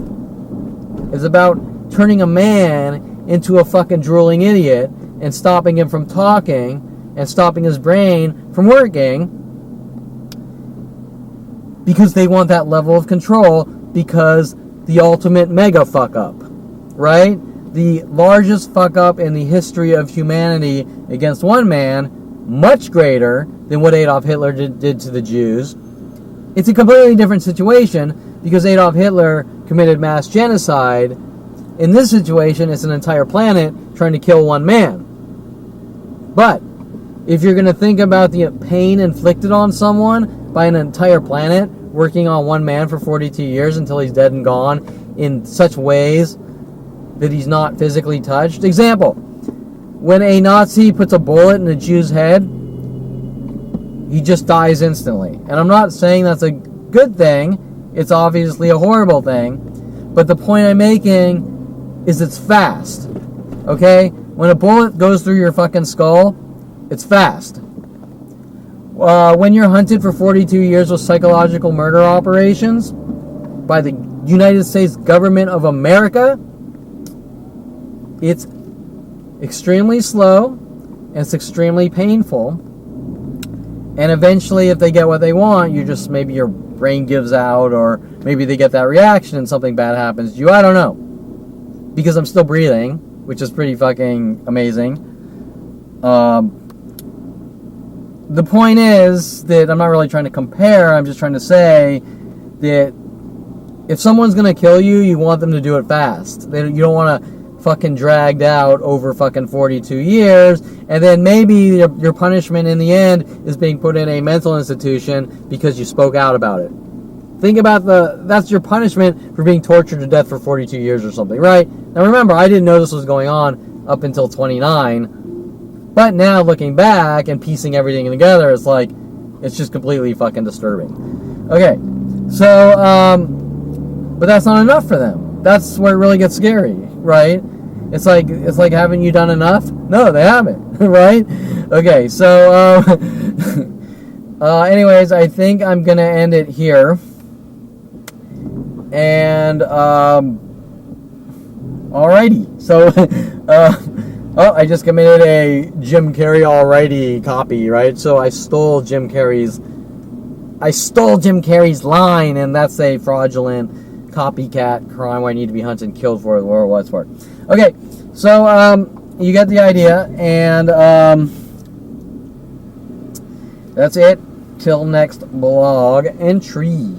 It's about turning a man into a fucking drooling idiot and stopping him from talking and stopping his brain from working. because they want that level of control, because the ultimate mega fuck up, right? The largest fuck up in the history of humanity against one man, much greater than what Adolf Hitler did to the Jews. It's a completely different situation because Adolf Hitler committed mass genocide. In this situation, it's an entire planet trying to kill one man. But if you're going to think about the pain inflicted on someone by an entire planet working on one man for 42 years until he's dead and gone in such ways that he's not physically touched. Example, when a Nazi puts a bullet in a Jew's head, he just dies instantly. And I'm not saying that's a good thing. It's obviously a horrible thing. But the point I'm making is it's fast. Okay? When a bullet goes through your fucking skull, it's fast. When you're hunted for 42 years with psychological murder operations by the United States government of America, it's extremely slow and it's extremely painful. And eventually, if they get what they want, maybe your brain gives out, or maybe they get that reaction and something bad happens to you. I don't know. Because I'm still breathing, which is pretty fucking amazing. The point is that I'm not really trying to compare. I'm just trying to say that if someone's going to kill you, you want them to do it fast. You don't want to fucking dragged out over fucking 42 years, and then maybe your punishment in the end is being put in a mental institution because you spoke out about it. Think about that's your punishment for being tortured to death for 42 years or something, right? Now remember, I didn't know this was going on up until 29, but now looking back and piecing everything together, it's just completely fucking disturbing. Okay, so, but that's not enough for them. That's where it really gets scary, right? It's like, haven't you done enough? No, they haven't, right? Okay, so, anyways, I think I'm going to end it here. And, alrighty. So, I just committed a Jim Carrey alrighty copy, right? So I stole Jim Carrey's line, and that's a fraudulent copycat crime where I need to be hunted and killed for it, or what's for it. Okay, so you get the idea, and that's it. Till next blog entry.